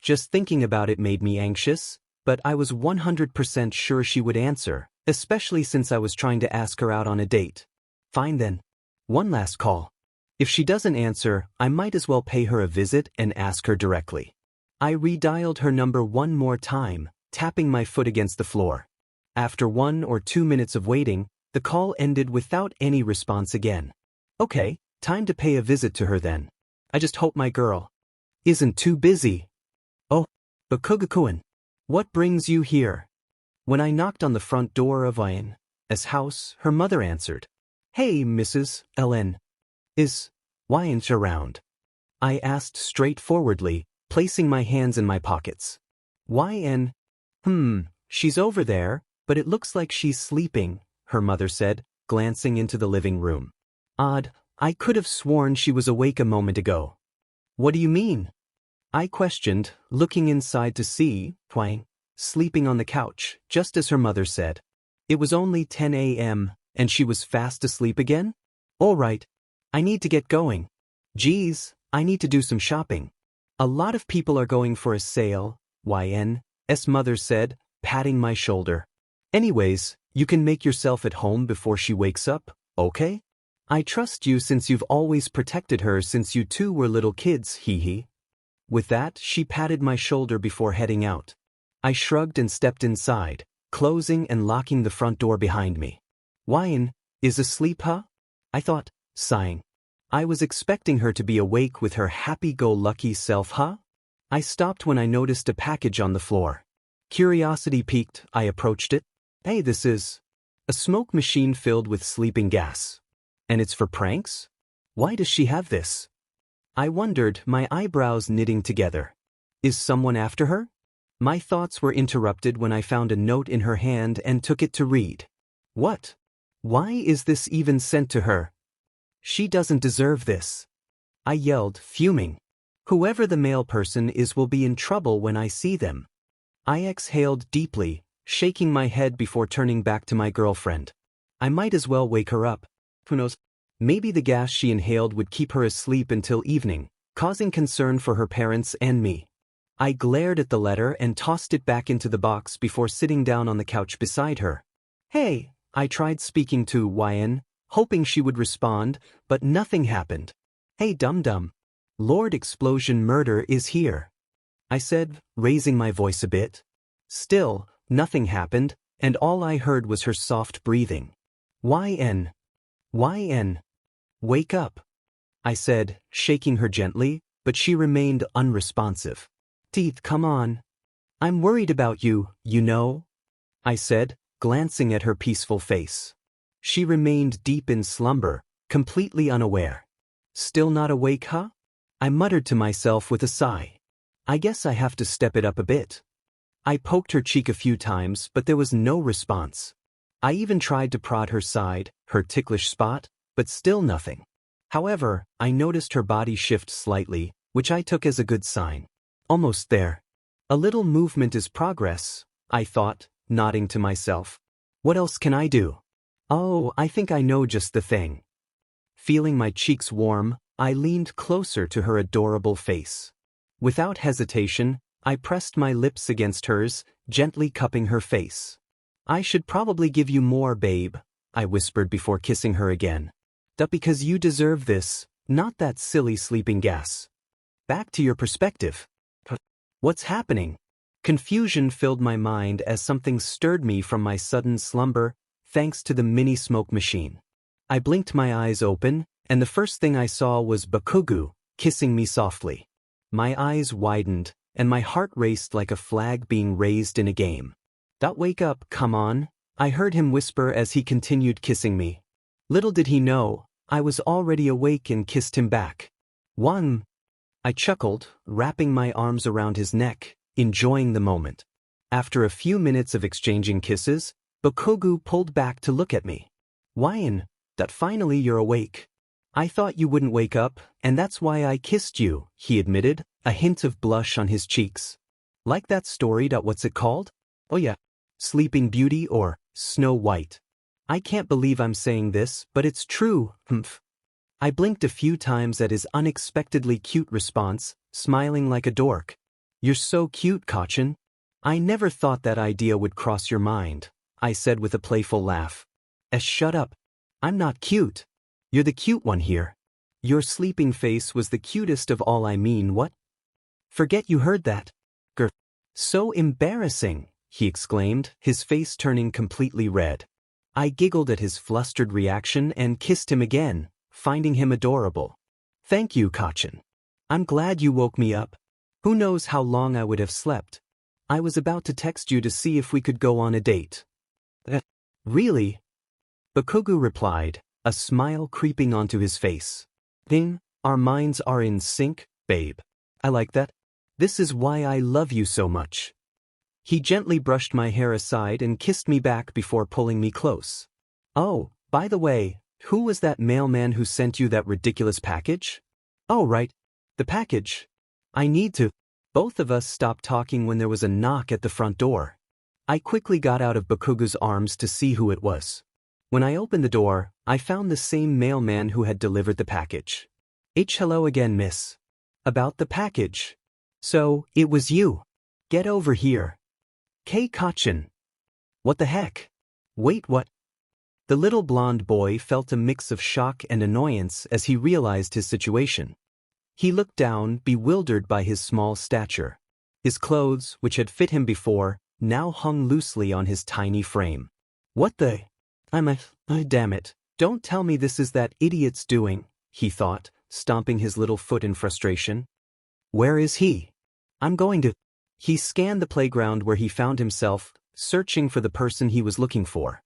Just thinking about it made me anxious, but I was 100% sure she would answer, especially since I was trying to ask her out on a date. Fine then. One last call. If she doesn't answer, I might as well pay her a visit and ask her directly. I redialed her number one more time, tapping my foot against the floor. After 1 or 2 minutes of waiting, the call ended without any response again. Okay, time to pay a visit to her then. I just hope my girl isn't too busy. Oh, Bakugou-kun, what brings you here? When I knocked on the front door of Wyan's house, her mother answered. Hey, Mrs. Ellen. Is Wyan around? I asked straightforwardly, placing my hands in my pockets. Wyan? She's over there, but it looks like she's sleeping, her mother said, glancing into the living room. Odd, I could have sworn she was awake a moment ago. What do you mean? I questioned, looking inside to see Wyan sleeping on the couch, just as her mother said. It was only 10 a.m., and she was fast asleep again? All right. I need to get going. Geez, I need to do some shopping. A lot of people are going for a sale, Wyan's mother said, patting my shoulder. Anyways, you can make yourself at home before she wakes up, okay? I trust you since you've always protected her since you two were little kids, hee hee. With that, she patted my shoulder before heading out. I shrugged and stepped inside, closing and locking the front door behind me. Wyan is asleep, huh? I thought, sighing. I was expecting her to be awake with her happy-go-lucky self, huh? I stopped when I noticed a package on the floor. Curiosity piqued, I approached it. Hey, this is a smoke machine filled with sleeping gas. And it's for pranks? Why does she have this? I wondered, my eyebrows knitting together. Is someone after her? My thoughts were interrupted when I found a note in her hand and took it to read. What? Why is this even sent to her? She doesn't deserve this. I yelled, fuming. Whoever the male person is will be in trouble when I see them. I exhaled deeply, shaking my head before turning back to my girlfriend. I might as well wake her up. Who knows? Maybe the gas she inhaled would keep her asleep until evening, causing concern for her parents and me. I glared at the letter and tossed it back into the box before sitting down on the couch beside her. Hey, I tried speaking to Wyan, hoping she would respond, but nothing happened. Hey dum-dum. Lord Explosion Murder is here. I said, raising my voice a bit. Still, nothing happened, and all I heard was her soft breathing. Wyan. Wake up. I said, shaking her gently, but she remained unresponsive. Teeth, come on. I'm worried about you, you know, I said, glancing at her peaceful face. She remained deep in slumber, completely unaware. Still not awake, huh? I muttered to myself with a sigh. I guess I have to step it up a bit. I poked her cheek a few times, but there was no response. I even tried to prod her side, her ticklish spot, but still nothing. However, I noticed her body shift slightly, which I took as a good sign. Almost there. A little movement is progress, I thought, nodding to myself. What else can I do? Oh, I think I know just the thing. Feeling my cheeks warm, I leaned closer to her adorable face. Without hesitation, I pressed my lips against hers, gently cupping her face. I should probably give you more, babe, I whispered before kissing her again. That because you deserve this, not that silly sleeping gas. Back to your perspective. What's happening? Confusion filled my mind as something stirred me from my sudden slumber, thanks to the mini smoke machine. I blinked my eyes open, and the first thing I saw was Bakugou kissing me softly. My eyes widened, and my heart raced like a flag being raised in a game. "Don't wake up, come on," I heard him whisper as he continued kissing me. Little did he know, I was already awake and kissed him back. "One," I chuckled, wrapping my arms around his neck, enjoying the moment. After a few minutes of exchanging kisses, Bakugou pulled back to look at me. "Wyan, that finally you're awake. I thought you wouldn't wake up, and that's why I kissed you," he admitted, a hint of blush on his cheeks. "Like that story what's it called? Oh yeah, Sleeping Beauty or Snow White. I can't believe I'm saying this, but it's true, humph." I blinked a few times at his unexpectedly cute response, smiling like a dork. "You're so cute, Kachin. I never thought that idea would cross your mind," I said with a playful laugh. Shut up. I'm not cute. You're the cute one here. Your sleeping face was the cutest of all. I mean, what? Forget you heard that. Grr. So embarrassing," he exclaimed, his face turning completely red. I giggled at his flustered reaction and kissed him again, finding him adorable. "Thank you, Kachin. I'm glad you woke me up. Who knows how long I would have slept. I was about to text you to see if we could go on a date." Really?" Bakugou replied, a smile creeping onto his face. "Then, our minds are in sync, babe. I like that. This is why I love you so much." He gently brushed my hair aside and kissed me back before pulling me close. "Oh, by the way, who was that mailman who sent you that ridiculous package?" "Oh right, the package. I need to." Both of us stopped talking when there was a knock at the front door. I quickly got out of Bakugou's arms to see who it was. When I opened the door, I found the same mailman who had delivered the package. "Hello again, miss. About the package. So, it was you. Get over here. Kachin. What the heck? Wait, what?" The little blonde boy felt a mix of shock and annoyance as he realized his situation. He looked down, bewildered by his small stature. His clothes, which had fit him before, now hung loosely on his tiny frame. "What the? Damn it. Don't tell me this is that idiot's doing," he thought, stomping his little foot in frustration. "Where is he? I'm going to..." He scanned the playground where he found himself, searching for the person he was looking for.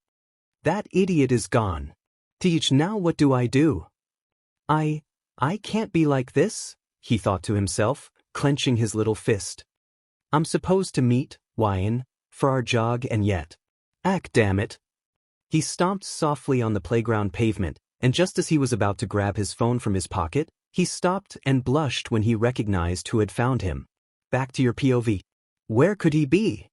"That idiot is gone. Teach, now what do I do? I can't be like this," he thought to himself, clenching his little fist. "I'm supposed to meet Wyan for our jog and yet. Damn it." He stomped softly on the playground pavement, and just as he was about to grab his phone from his pocket, he stopped and blushed when he recognized who had found him. Back to your POV. Where could he be?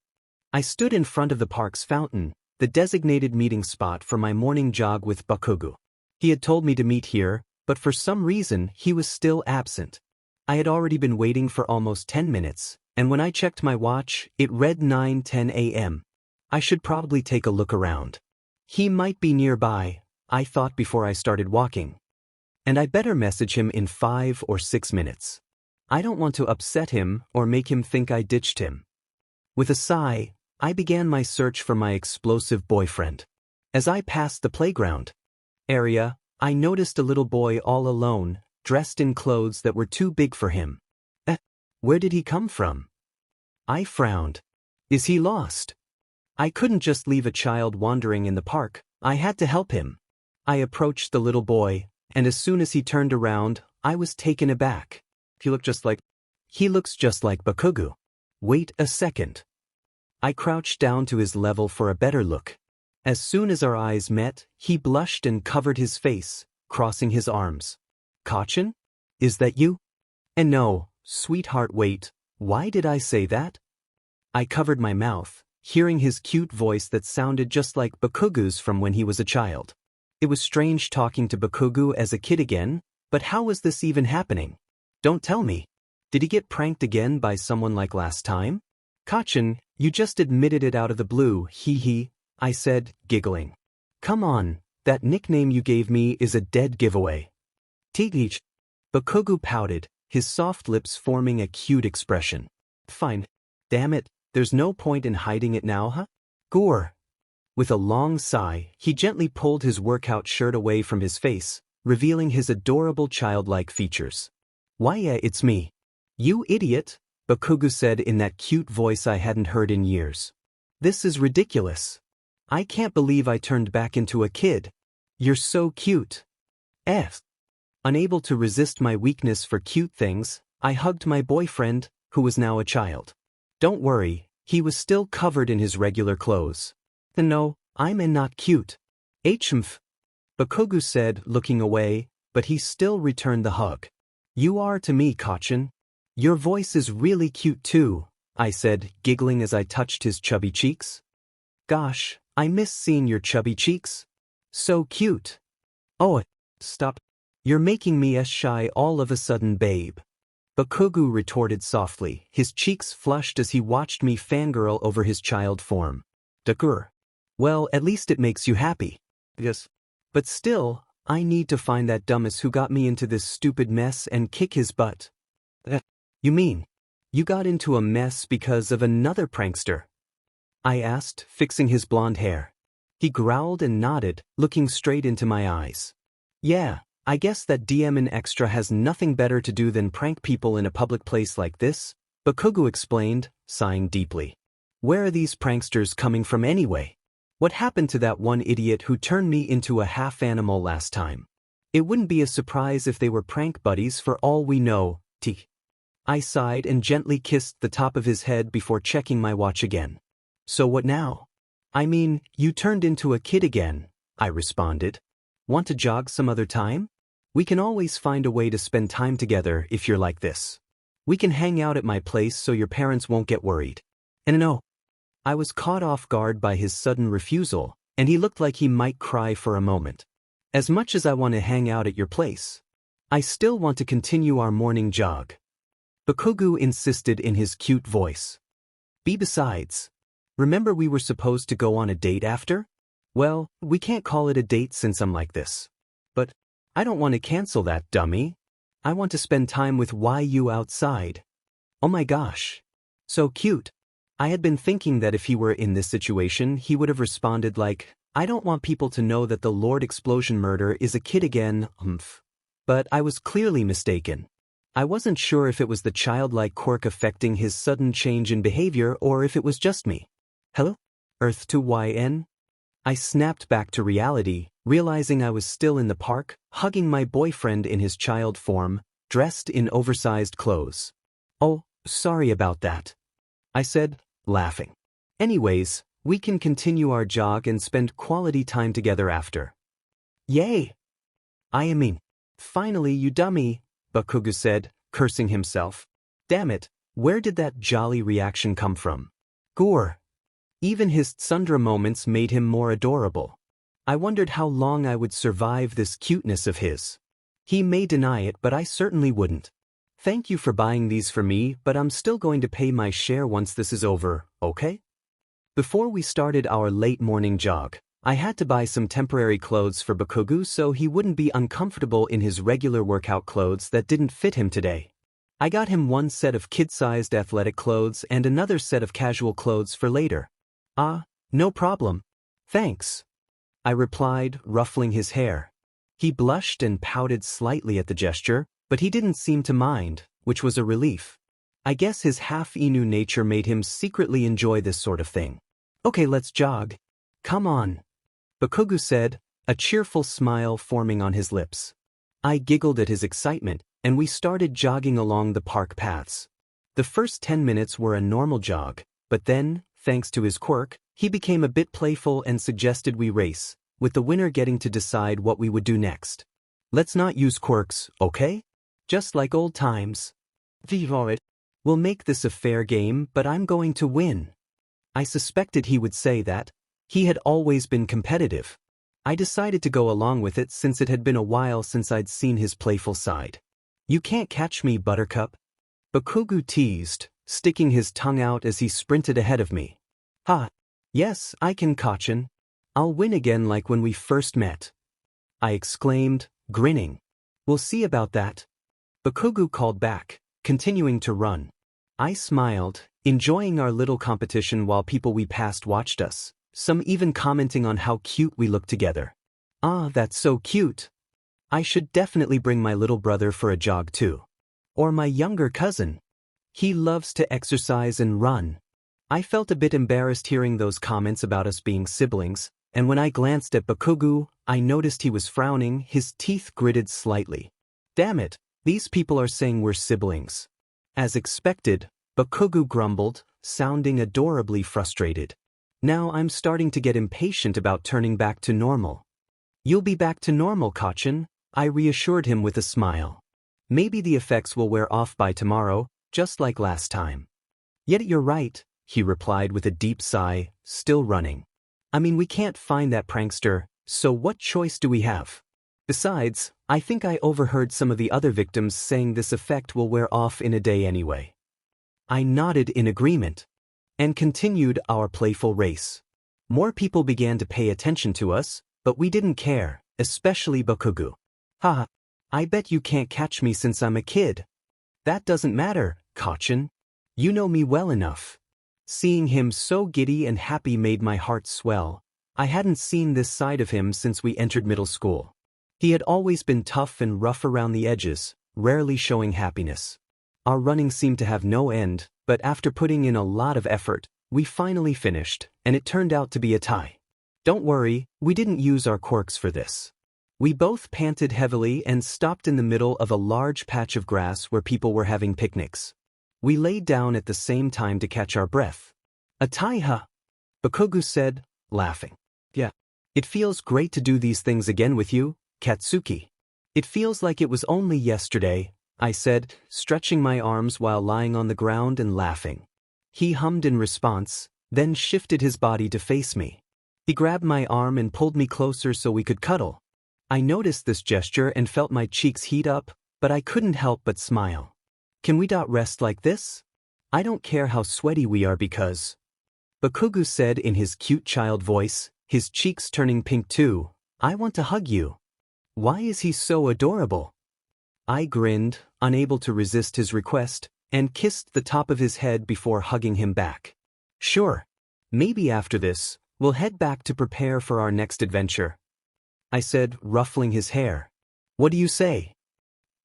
I stood in front of the park's fountain, the designated meeting spot for my morning jog with Bakugou. He had told me to meet here, but for some reason he was still absent. I had already been waiting for almost 10 minutes, and when I checked my watch, it read 9:10 a.m. I should probably take a look around. He might be nearby, I thought before I started walking. And I better message him in 5 or 6 minutes. I don't want to upset him or make him think I ditched him. With a sigh, I began my search for my explosive boyfriend. As I passed the playground area, I noticed a little boy all alone, dressed in clothes that were too big for him. Where did he come from? I frowned. Is he lost? I couldn't just leave a child wandering in the park. I had to help him. I approached the little boy, and as soon as he turned around, I was taken aback. He looks just like Bakugou. Wait a second. I crouched down to his level for a better look. As soon as our eyes met, he blushed and covered his face, crossing his arms. Kachin? Is that you? And no, sweetheart, wait, why did I say that? I covered my mouth, hearing his cute voice that sounded just like Bakugou's from when he was a child. It was strange talking to Bakugou as a kid again, but how was this even happening? Don't tell me. Did he get pranked again by someone like last time? Kachin, you just admitted it out of the blue, hee, I said, giggling. Come on, that nickname you gave me is a dead giveaway. Teach. Bakugou pouted, his soft lips forming a cute expression. Fine. Damn it, There's no point in hiding it now, huh? Gore. With a long sigh, he gently pulled his workout shirt away from his face, revealing his adorable childlike features. Why yeah, it's me. You idiot, Bakugou said in that cute voice I hadn't heard in years. This is ridiculous. I can't believe I turned back into a kid. You're so cute. Unable to resist my weakness for cute things, I hugged my boyfriend, who was now a child. Don't worry, he was still covered in his regular clothes. No, I'm not cute. Hmph. Bakugou said, looking away, but he still returned the hug. You are to me, Kachin. Your voice is really cute too, I said, giggling as I touched his chubby cheeks. Gosh, I miss seeing your chubby cheeks. So cute. Oh, stop. You're making me shy all of a sudden, babe. Bakugou retorted softly, his cheeks flushed as he watched me fangirl over his child form. Deku. Well, at least it makes you happy. Yes. But still, I need to find that dumbass who got me into this stupid mess and kick his butt. You mean, you got into a mess because of another prankster? I asked, fixing his blonde hair. He growled and nodded, looking straight into my eyes. Yeah, I guess that DM Extra has nothing better to do than prank people in a public place like this, Bakugou explained, sighing deeply. Where are these pranksters coming from anyway? What happened to that one idiot who turned me into a half-animal last time? It wouldn't be a surprise if they were prank buddies for all we know, T. I sighed and gently kissed the top of his head before checking my watch again. So what now? I mean, you turned into a kid again, I responded. Want to jog some other time? We can always find a way to spend time together if you're like this. We can hang out at my place so your parents won't get worried. And no. I was caught off guard by his sudden refusal, and he looked like he might cry for a moment. As much as I want to hang out at your place, I still want to continue our morning jog. Bakugou insisted in his cute voice. Besides, remember we were supposed to go on a date after? Well, we can't call it a date since I'm like this. But I don't want to cancel that, dummy. I want to spend time with you outside. Oh my gosh. So cute. I had been thinking that if he were in this situation, he would have responded like, I don't want people to know that the Lord Explosion Murder is a kid again, But I was clearly mistaken. I wasn't sure if it was the childlike quirk affecting his sudden change in behavior or if it was just me. Hello? Earth to YN? I snapped back to reality, realizing I was still in the park, hugging my boyfriend in his child form, dressed in oversized clothes. Oh, sorry about that, I said, laughing. Anyways, we can continue our jog and spend quality time together after. Yay! I mean, finally you dummy, Bakugou said, cursing himself. Damn it, where did that jolly reaction come from? Gore. Even his tsundra moments made him more adorable. I wondered how long I would survive this cuteness of his. He may deny it, but I certainly wouldn't. Thank you for buying these for me, but I'm still going to pay my share once this is over, okay? Before we started our late morning jog, I had to buy some temporary clothes for Bakugou so he wouldn't be uncomfortable in his regular workout clothes that didn't fit him today. I got him one set of kid-sized athletic clothes and another set of casual clothes for later. No problem. Thanks, I replied, ruffling his hair. He blushed and pouted slightly at the gesture, but he didn't seem to mind, which was a relief. I guess his half-Inu nature made him secretly enjoy this sort of thing. Okay, let's jog. Come on, Bakugou said, a cheerful smile forming on his lips. I giggled at his excitement, and we started jogging along the park paths. The first 10 minutes were a normal jog, but then, thanks to his quirk, he became a bit playful and suggested we race, with the winner getting to decide what we would do next. Let's not use quirks, okay? Just like old times. We'll make this a fair game, but I'm going to win. I suspected he would say that. He had always been competitive. I decided to go along with it since it had been a while since I'd seen his playful side. You can't catch me, Buttercup. Bakugou teased, sticking his tongue out as he sprinted ahead of me. Ha! Yes, I can, Kachin. I'll win again like when we first met, I exclaimed, grinning. We'll see about that. Bakugou called back, continuing to run. I smiled, enjoying our little competition while people we passed watched us, some even commenting on how cute we looked together. Ah, that's so cute. I should definitely bring my little brother for a jog too. Or my younger cousin. He loves to exercise and run. I felt a bit embarrassed hearing those comments about us being siblings, and when I glanced at Bakugou, I noticed he was frowning, his teeth gritted slightly. Damn it, these people are saying we're siblings. As expected, Bakugou grumbled, sounding adorably frustrated. Now I'm starting to get impatient about turning back to normal. You'll be back to normal, Kachin, I reassured him with a smile. Maybe the effects will wear off by tomorrow, just like last time. Yet you're right, he replied with a deep sigh, still running. I mean, we can't find that prankster, so what choice do we have? Besides, I think I overheard some of the other victims saying this effect will wear off in a day anyway. I nodded in agreement and continued our playful race. More people began to pay attention to us, but we didn't care, especially Bakugou. Haha, I bet you can't catch me since I'm a kid. That doesn't matter, Kachin. You know me well enough. Seeing him so giddy and happy made my heart swell. I hadn't seen this side of him since we entered middle school. He had always been tough and rough around the edges, rarely showing happiness. Our running seemed to have no end, but after putting in a lot of effort, we finally finished, and it turned out to be a tie. Don't worry, we didn't use our quirks for this. We both panted heavily and stopped in the middle of a large patch of grass where people were having picnics. We laid down at the same time to catch our breath. A tie, huh? Bakugou said, laughing. Yeah. It feels great to do these things again with you, Katsuki. It feels like it was only yesterday, I said, stretching my arms while lying on the ground and laughing. He hummed in response, then shifted his body to face me. He grabbed my arm and pulled me closer so we could cuddle. I noticed this gesture and felt my cheeks heat up, but I couldn't help but smile. Can we rest like this? I don't care how sweaty we are because... Bakugou said in his cute child voice, his cheeks turning pink too, I want to hug you. Why is he so adorable? I grinned, unable to resist his request, and kissed the top of his head before hugging him back. Sure. Maybe after this, we'll head back to prepare for our next adventure. I said, ruffling his hair. What do you say?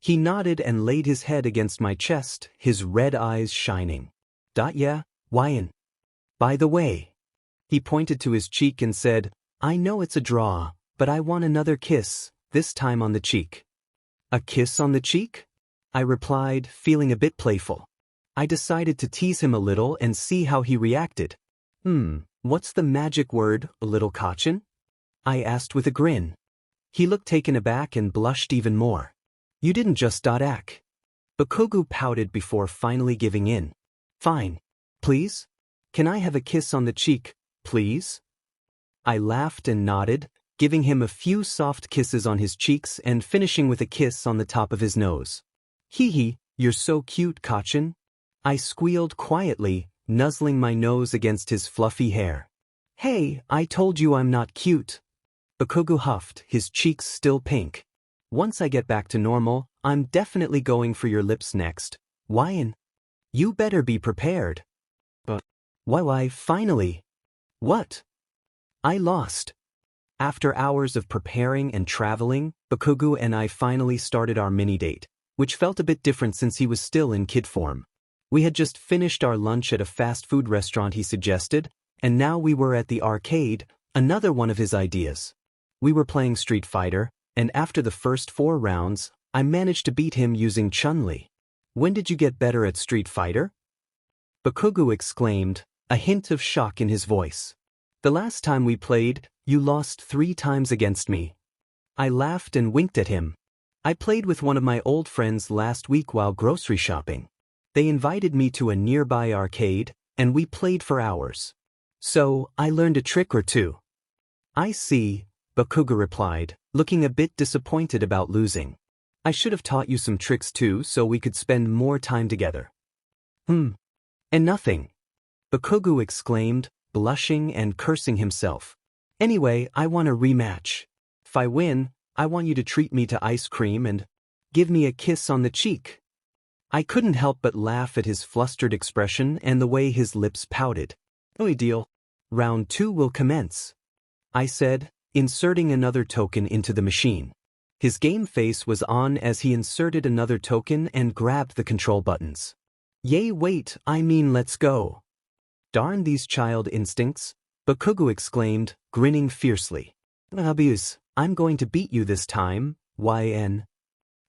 He nodded and laid his head against my chest, his red eyes shining. Yeah, whyin'? By the way. He pointed to his cheek and said, I know it's a draw, but I want another kiss, this time on the cheek. A kiss on the cheek? I replied, feeling a bit playful. I decided to tease him a little and see how he reacted. What's the magic word, little Kachin? I asked with a grin. He looked taken aback and blushed even more. You didn't just act. Bakugou pouted before finally giving in. Fine. Please? Can I have a kiss on the cheek, please? I laughed and nodded, giving him a few soft kisses on his cheeks and finishing with a kiss on the top of his nose. Hee, you're so cute, Kachin. I squealed quietly, nuzzling my nose against his fluffy hair. Hey, I told you I'm not cute. Bakugou huffed, his cheeks still pink. Once I get back to normal, I'm definitely going for your lips next. Whyin'? You better be prepared. But why, finally? What? I lost. After hours of preparing and traveling, Bakugou and I finally started our mini-date, which felt a bit different since he was still in kid form. We had just finished our lunch at a fast food restaurant he suggested, and now we were at the arcade, another one of his ideas. We were playing Street Fighter, and after the first 4 rounds, I managed to beat him using Chun-Li. When did you get better at Street Fighter? Bakugou exclaimed, a hint of shock in his voice. The last time we played, you lost 3 times against me. I laughed and winked at him. I played with one of my old friends last week while grocery shopping. They invited me to a nearby arcade, and we played for hours. So, I learned a trick or two. I see, Bakugou replied, looking a bit disappointed about losing. I should have taught you some tricks too so we could spend more time together. And nothing. Bakugou exclaimed, blushing and cursing himself. Anyway, I want a rematch. If I win, I want you to treat me to ice cream and give me a kiss on the cheek. I couldn't help but laugh at his flustered expression and the way his lips pouted. No deal. Round 2 will commence, I said, inserting another token into the machine. His game face was on as he inserted another token and grabbed the control buttons. Yay, wait, I mean let's go. Darn these child instincts, Bakugou exclaimed, grinning fiercely. Abuse, I'm going to beat you this time, YN.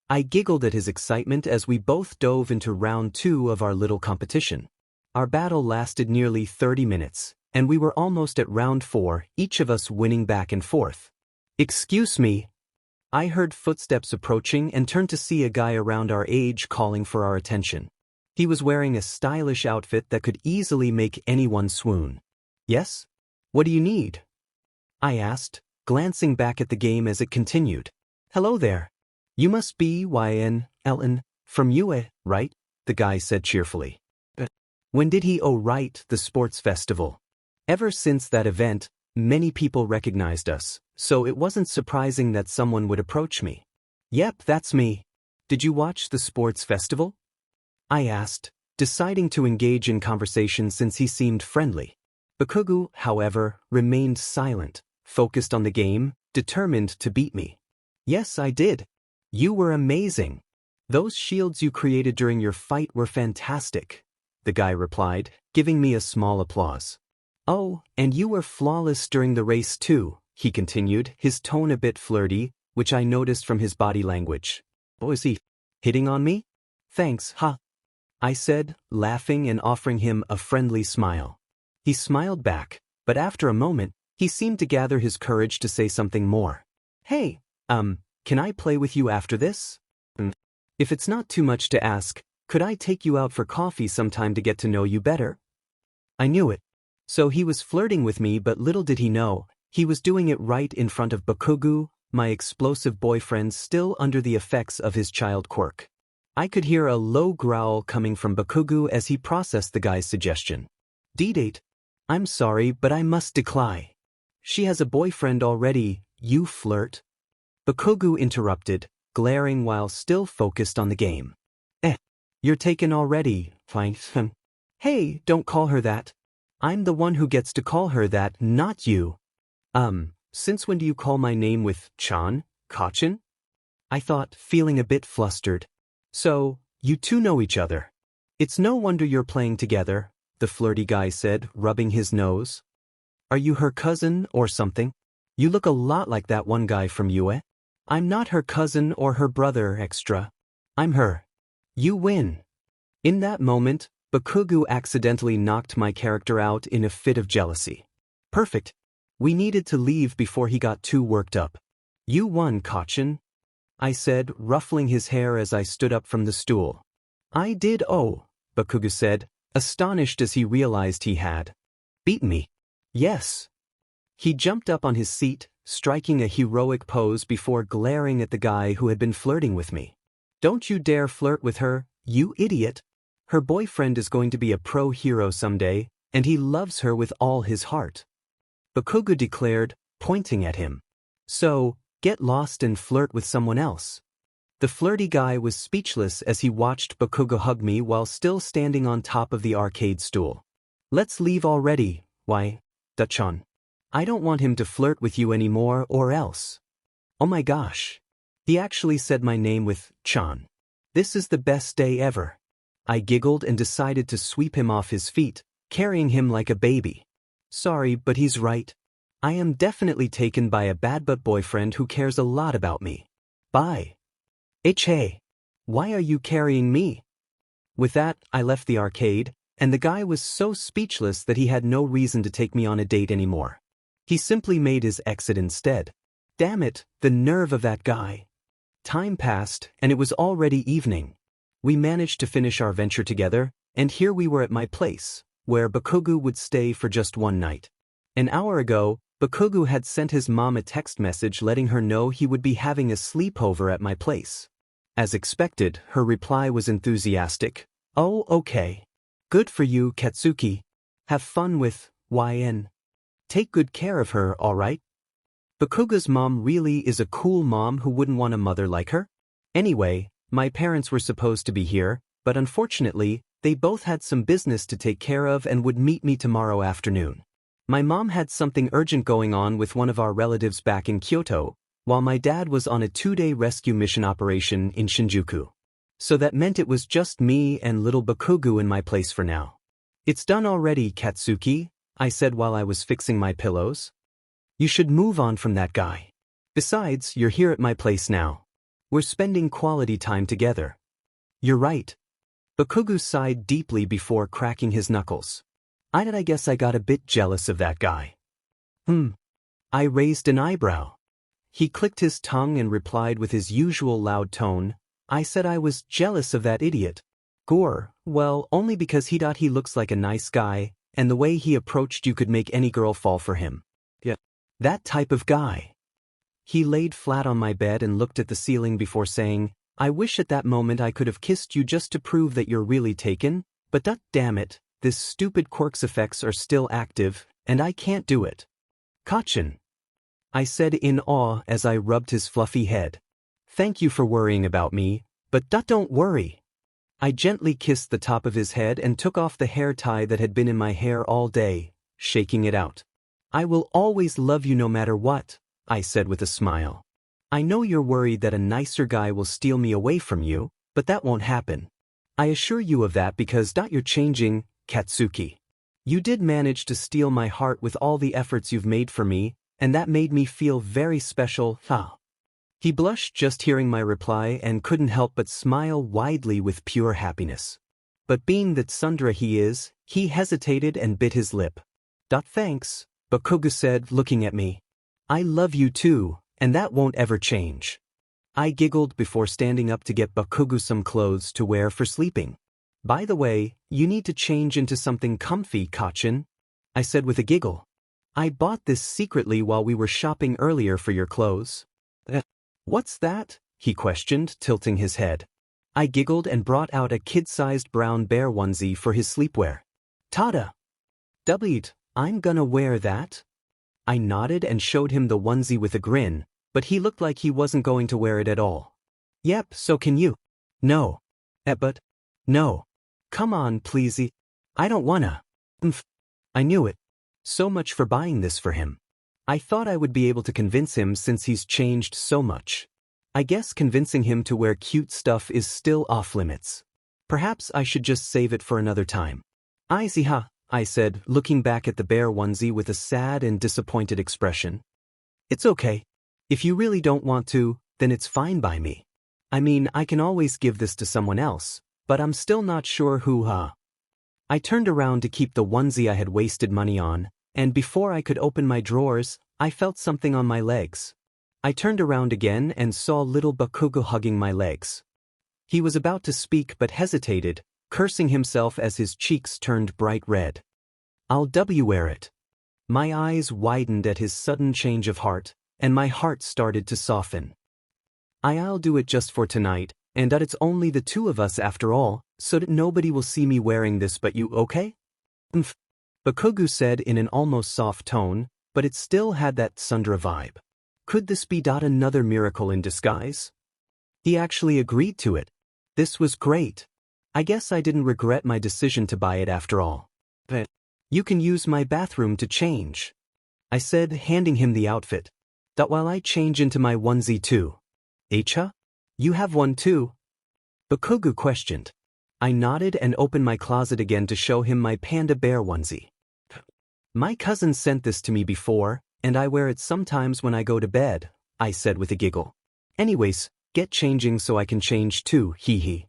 I giggled at his excitement as we both dove into round 2 of our little competition. Our battle lasted nearly 30 minutes, and we were almost at round 4, each of us winning back and forth. Excuse me. I heard footsteps approaching and turned to see a guy around our age calling for our attention. He was wearing a stylish outfit that could easily make anyone swoon. Yes? What do you need? I asked, glancing back at the game as it continued. Hello there. You must be YN, Ellen, from UA, right? The guy said cheerfully. When did he? Oh right, the sports festival. Ever since that event, many people recognized us, so it wasn't surprising that someone would approach me. Yep, that's me. Did you watch the sports festival? I asked, deciding to engage in conversation since he seemed friendly. Bakugou, however, remained silent, focused on the game, determined to beat me. Yes, I did. You were amazing. Those shields you created during your fight were fantastic, the guy replied, giving me a small applause. Oh, and you were flawless during the race too, he continued, his tone a bit flirty, which I noticed from his body language. Oh, is he hitting on me? Thanks, huh? I said, laughing and offering him a friendly smile. He smiled back, but after a moment, he seemed to gather his courage to say something more. Hey, can I play with you after this? If it's not too much to ask, could I take you out for coffee sometime to get to know you better? I knew it. So he was flirting with me, but little did he know, he was doing it right in front of Bakugou, my explosive boyfriend still under the effects of his child quirk. I could hear a low growl coming from Bakugou as he processed the guy's suggestion. D-date. I'm sorry, but I must decline. She has a boyfriend already, you flirt. Bakugou interrupted, glaring while still focused on the game. You're taken already, fine. Hey, don't call her that. I'm the one who gets to call her that, not you. Since when do you call my name with Chan, Kachin? I thought, feeling a bit flustered. So, you two know each other. It's no wonder you're playing together, the flirty guy said, rubbing his nose. Are you her cousin or something? You look a lot like that one guy from UA. I'm not her cousin or her brother extra. I'm her. You win. In that moment, Bakugou accidentally knocked my character out in a fit of jealousy. Perfect. We needed to leave before he got too worked up. You won, Kachin, I said, ruffling his hair as I stood up from the stool. I did, oh, Bakugou said, astonished as he realized he had beaten me. Yes. He jumped up on his seat, striking a heroic pose before glaring at the guy who had been flirting with me. Don't you dare flirt with her, you idiot. Her boyfriend is going to be a pro hero someday, and he loves her with all his heart. Bakugou declared, pointing at him. So, get lost and flirt with someone else. The flirty guy was speechless as he watched Bakugou hug me while still standing on top of the arcade stool. Let's leave already, why, Dachan. I don't want him to flirt with you anymore or else. Oh my gosh. He actually said my name with Chan. This is the best day ever. I giggled and decided to sweep him off his feet, carrying him like a baby. Sorry, but he's right. I am definitely taken by a bad but boyfriend who cares a lot about me. Bye. Hey, why are you carrying me? With that, I left the arcade, and the guy was so speechless that he had no reason to take me on a date anymore. He simply made his exit instead. Damn it, the nerve of that guy. Time passed, and it was already evening. We managed to finish our venture together, and here we were at my place, where Bakugou would stay for just one night. An hour ago, Bakugou had sent his mom a text message letting her know he would be having a sleepover at my place. As expected, her reply was enthusiastic. Oh, okay. Good for you, Katsuki. Have fun with YN. Take good care of her, alright? Bakugou's mom really is a cool mom who wouldn't want a mother like her? Anyway, my parents were supposed to be here, but unfortunately, they both had some business to take care of and would meet me tomorrow afternoon. My mom had something urgent going on with one of our relatives back in Kyoto, while my dad was on a 2-day rescue mission operation in Shinjuku. So that meant it was just me and little Bakugou in my place for now. "It's done already, Katsuki," I said while I was fixing my pillows. "You should move on from that guy. Besides, you're here at my place now. We're spending quality time together." "You're right." Bakugou sighed deeply before cracking his knuckles. I guess I got a bit jealous of that guy." I raised an eyebrow. He clicked his tongue and replied with his usual loud tone, "I said I was jealous of that idiot. Gore, well, only because he thought he looks like a nice guy, and the way he approached you could make any girl fall for him. Yeah, that type of guy." He laid flat on my bed and looked at the ceiling before saying, "I wish at that moment I could have kissed you just to prove that you're really taken, but damn it, this stupid quirk's effects are still active, and I can't do it." "Kachin," I said in awe as I rubbed his fluffy head. "Thank you for worrying about me, but don't worry." I gently kissed the top of his head and took off the hair tie that had been in my hair all day, shaking it out. "I will always love you no matter what," I said with a smile. "I know you're worried that a nicer guy will steal me away from you, but that won't happen. I assure you of that because you're changing, Katsuki. You did manage to steal my heart with all the efforts you've made for me, and that made me feel very special, huh?" He blushed just hearing my reply and couldn't help but smile widely with pure happiness. But being that tsundere he is, he hesitated and bit his lip. "Thanks," Bakugou said, looking at me. "I love you too, and that won't ever change." I giggled before standing up to get Bakugou some clothes to wear for sleeping. "By the way, you need to change into something comfy, Kachin," I said with a giggle. "I bought this secretly while we were shopping earlier for your clothes." "What's that?" he questioned, tilting his head. I giggled and brought out a kid-sized brown bear onesie for his sleepwear. "Tada! W't, I'm gonna wear that." I nodded and showed him the onesie with a grin, but he looked like he wasn't going to wear it at all. "Yep, so can you." "No." But. "No. Come on, please. I don't wanna." I knew it. So much for buying this for him. I thought I would be able to convince him since he's changed so much. I guess convincing him to wear cute stuff is still off limits. Perhaps I should just save it for another time. "I see, huh," I said, looking back at the bear onesie with a sad and disappointed expression. "It's okay. If you really don't want to, then it's fine by me. I mean, I can always give this to someone else, but I'm still not sure who, huh?" I turned around to keep the onesie I had wasted money on, and before I could open my drawers, I felt something on my legs. I turned around again and saw little Bakugou hugging my legs. He was about to speak but hesitated, cursing himself as his cheeks turned bright red. "I'll wear it." My eyes widened at his sudden change of heart, and my heart started to soften. "I'll do it just for tonight, and that it's only the two of us after all, so that nobody will see me wearing this but you, okay?" Bakugou said in an almost soft tone, but it still had that tsundere vibe. Could this be another miracle in disguise? He actually agreed to it. This was great. I guess I didn't regret my decision to buy it after all. "But you can use my bathroom to change," I said, handing him the outfit. "While I change into my onesie too." "Echa? You have one too?" Bakugou questioned. I nodded and opened my closet again to show him my panda bear onesie. "My cousin sent this to me before, and I wear it sometimes when I go to bed," I said with a giggle. "Anyways, get changing so I can change too, hee."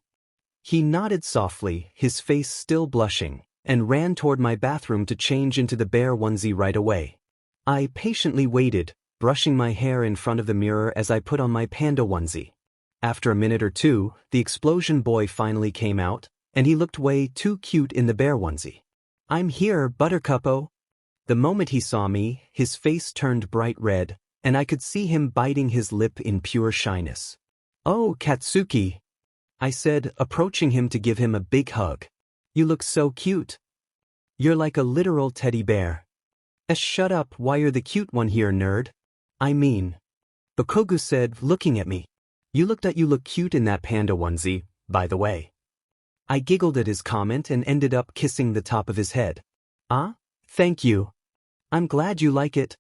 He nodded softly, his face still blushing, and ran toward my bathroom to change into the bear onesie right away. I patiently waited, brushing my hair in front of the mirror as I put on my panda onesie. After a minute or two, the explosion boy finally came out, and he looked way too cute in the bear onesie. "I'm here, Buttercupo." The moment he saw me, his face turned bright red, and I could see him biting his lip in pure shyness. "Oh, Katsuki," I said, approaching him to give him a big hug. "You look so cute. You're like a literal teddy bear." Shut up, why you're the cute one here, nerd." "I mean," Bakugou said, looking at me. You look cute in that panda onesie, by the way." I giggled at his comment and ended up kissing the top of his head. Ah, thank you. I'm glad you like it,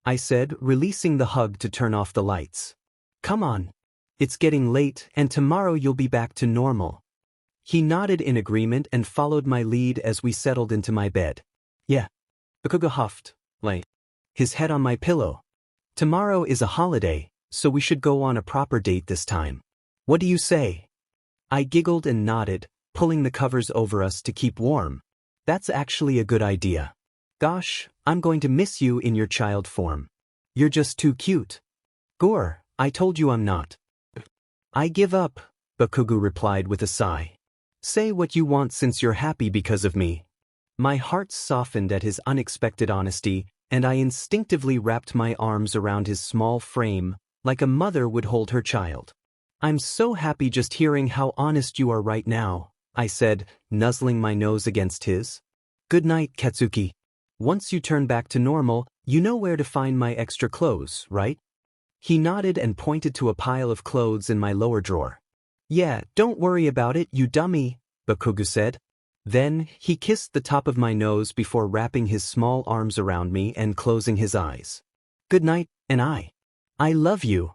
I said, releasing the hug to turn off the lights. Come on. It's getting late and tomorrow you'll be back to normal. He nodded in agreement and followed my lead as we settled into my bed. Yeah. Bakugou huffed, lay his head on my pillow. Tomorrow is a holiday, so we should go on a proper date this time. What do you say? I giggled and nodded, pulling the covers over us to keep warm. That's actually a good idea. Gosh, I'm going to miss you in your child form. You're just too cute. Gore, I told you I'm not. I give up, Bakugou replied with a sigh. Say what you want since you're happy because of me. My heart softened at his unexpected honesty, and I instinctively wrapped my arms around his small frame, like a mother would hold her child. I'm so happy just hearing how honest you are right now, I said, nuzzling my nose against his. Good night, Katsuki. Once you turn back to normal, you know where to find my extra clothes, right? He nodded and pointed to a pile of clothes in my lower drawer. Yeah, don't worry about it, you dummy, Bakugou said. Then, he kissed the top of my nose before wrapping his small arms around me and closing his eyes. Good night, and I love you.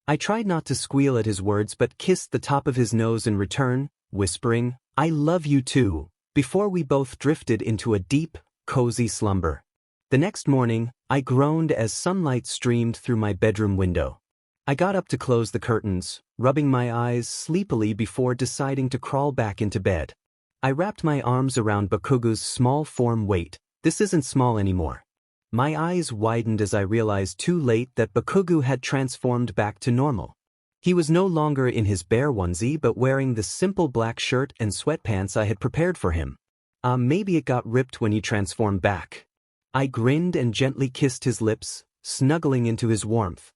I tried not to squeal at his words but kissed the top of his nose in return, whispering, I love you too, before we both drifted into a deep, cozy slumber. The next morning, I groaned as sunlight streamed through my bedroom window. I got up to close the curtains, rubbing my eyes sleepily before deciding to crawl back into bed. I wrapped my arms around Bakugou's small form. Wait, this isn't small anymore. My eyes widened as I realized too late that Bakugou had transformed back to normal. He was no longer in his bear onesie but wearing the simple black shirt and sweatpants I had prepared for him. Maybe it got ripped when he transformed back. I grinned and gently kissed his lips, snuggling into his warmth.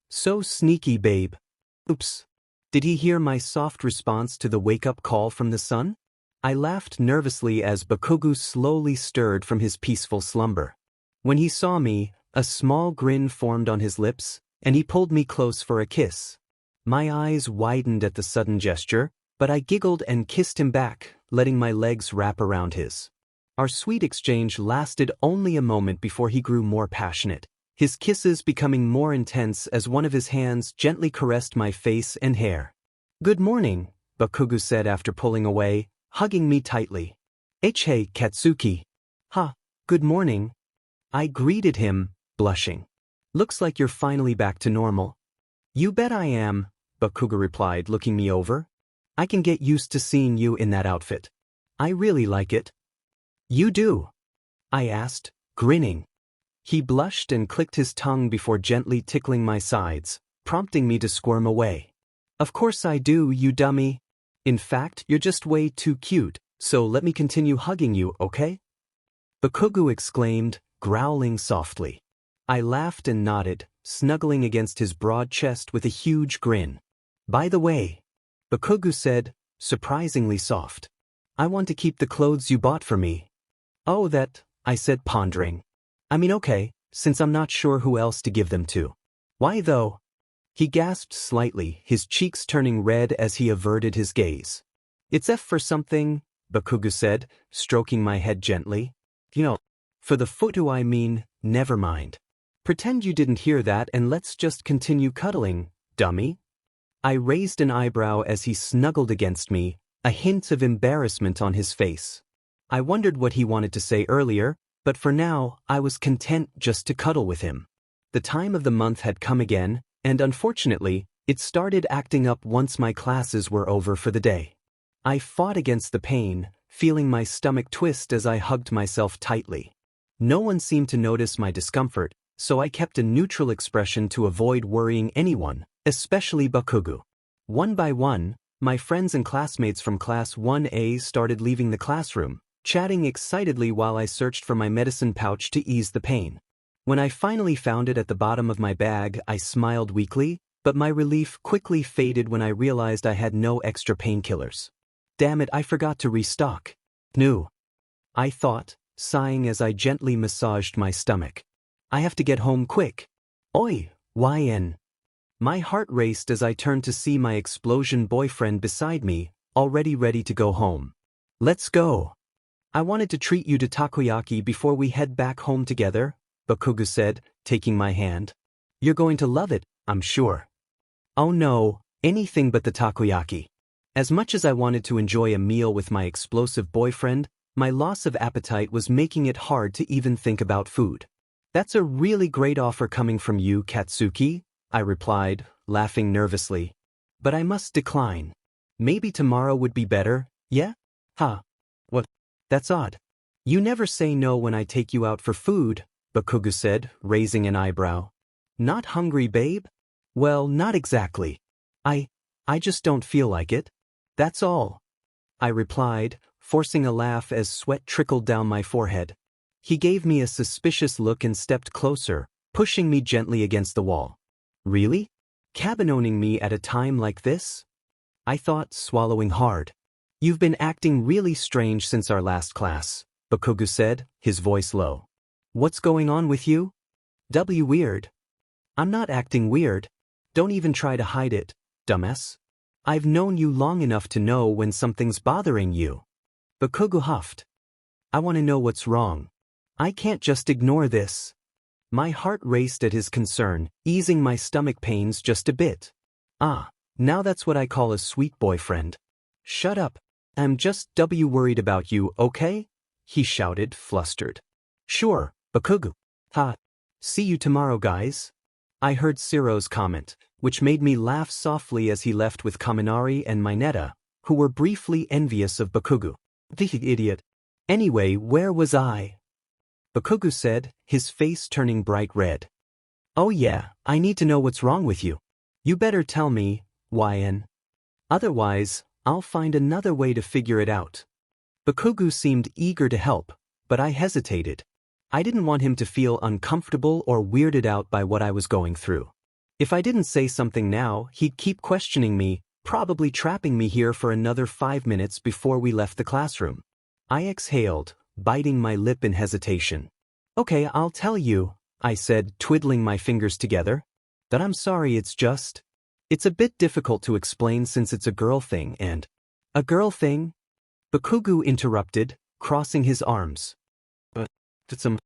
So sneaky, babe. Oops. Did he hear my soft response to the wake-up call from the sun? I laughed nervously as Bakugou slowly stirred from his peaceful slumber. When he saw me, a small grin formed on his lips, and he pulled me close for a kiss. My eyes widened at the sudden gesture, but I giggled and kissed him back, letting my legs wrap around his. Our sweet exchange lasted only a moment before he grew more passionate, his kisses becoming more intense as one of his hands gently caressed my face and hair. Good morning, Bakugou said after pulling away, hugging me tightly. Hey, Katsuki. Ha, good morning. I greeted him, blushing. Looks like you're finally back to normal. You bet I am, Bakugou replied, looking me over. I can get used to seeing you in that outfit. I really like it. You do? I asked, grinning. He blushed and clicked his tongue before gently tickling my sides, prompting me to squirm away. Of course I do, you dummy. In fact, you're just way too cute, so let me continue hugging you, okay? Bakugou exclaimed, growling softly. I laughed and nodded, snuggling against his broad chest with a huge grin. By the way, Bakugou said, surprisingly soft, I want to keep the clothes you bought for me. Oh, that, I said, pondering. I mean, okay, since I'm not sure who else to give them to. Why though? He gasped slightly, his cheeks turning red as he averted his gaze. It's F for something, Bakugou said, stroking my head gently. You know, for the photo I mean, never mind. Pretend you didn't hear that and let's just continue cuddling, dummy. I raised an eyebrow as he snuggled against me, a hint of embarrassment on his face. I wondered what he wanted to say earlier, but for now, I was content just to cuddle with him. The time of the month had come again, and unfortunately, it started acting up once my classes were over for the day. I fought against the pain, feeling my stomach twist as I hugged myself tightly. No one seemed to notice my discomfort, so I kept a neutral expression to avoid worrying anyone, especially Bakugou. One by one, my friends and classmates from Class 1A started leaving the classroom, chatting excitedly while I searched for my medicine pouch to ease the pain. When I finally found it at the bottom of my bag, I smiled weakly, but my relief quickly faded when I realized I had no extra painkillers. Damn it, I forgot to restock. No, I thought, sighing as I gently massaged my stomach. I have to get home quick. Oi, YN. My heart raced as I turned to see my explosion boyfriend beside me, already ready to go home. Let's go. I wanted to treat you to takoyaki before we head back home together, Bakugou said, taking my hand. You're going to love it, I'm sure. Oh no, anything but the takoyaki. As much as I wanted to enjoy a meal with my explosive boyfriend, my loss of appetite was making it hard to even think about food. That's a really great offer coming from you, Katsuki, I replied, laughing nervously. But I must decline. Maybe tomorrow would be better, yeah? Huh. What? That's odd. You never say no when I take you out for food, Bakugou said, raising an eyebrow. Not hungry, babe? Well, not exactly. I just don't feel like it. That's all. I replied, forcing a laugh as sweat trickled down my forehead. He gave me a suspicious look and stepped closer, pushing me gently against the wall. Really? Cabanosing me at a time like this? I thought, swallowing hard. You've been acting really strange since our last class, Bakugou said, his voice low. What's going on with you? Weird. I'm not acting weird. Don't even try to hide it, dumbass. I've known you long enough to know when something's bothering you. Bakugou huffed. I want to know what's wrong. I can't just ignore this. My heart raced at his concern, easing my stomach pains just a bit. Now that's what I call a sweet boyfriend. Shut up. I'm just worried about you, okay? He shouted, flustered. Sure, Bakugou. Ha. See you tomorrow, guys. I heard Siro's comment, which made me laugh softly as he left with Kaminari and Mineta, who were briefly envious of Bakugou. The idiot. Anyway, where was I? Bakugou said, his face turning bright red. Oh yeah, I need to know what's wrong with you. You better tell me, YN. Otherwise, I'll find another way to figure it out. Bakugou seemed eager to help, but I hesitated. I didn't want him to feel uncomfortable or weirded out by what I was going through. If I didn't say something now, he'd keep questioning me, probably trapping me here for another 5 minutes before we left the classroom. I exhaled, biting my lip in hesitation. Okay, I'll tell you, I said, twiddling my fingers together. That I'm sorry, it's a bit difficult to explain since it's a girl thing and... A girl thing? Bakugou interrupted, crossing his arms. Did some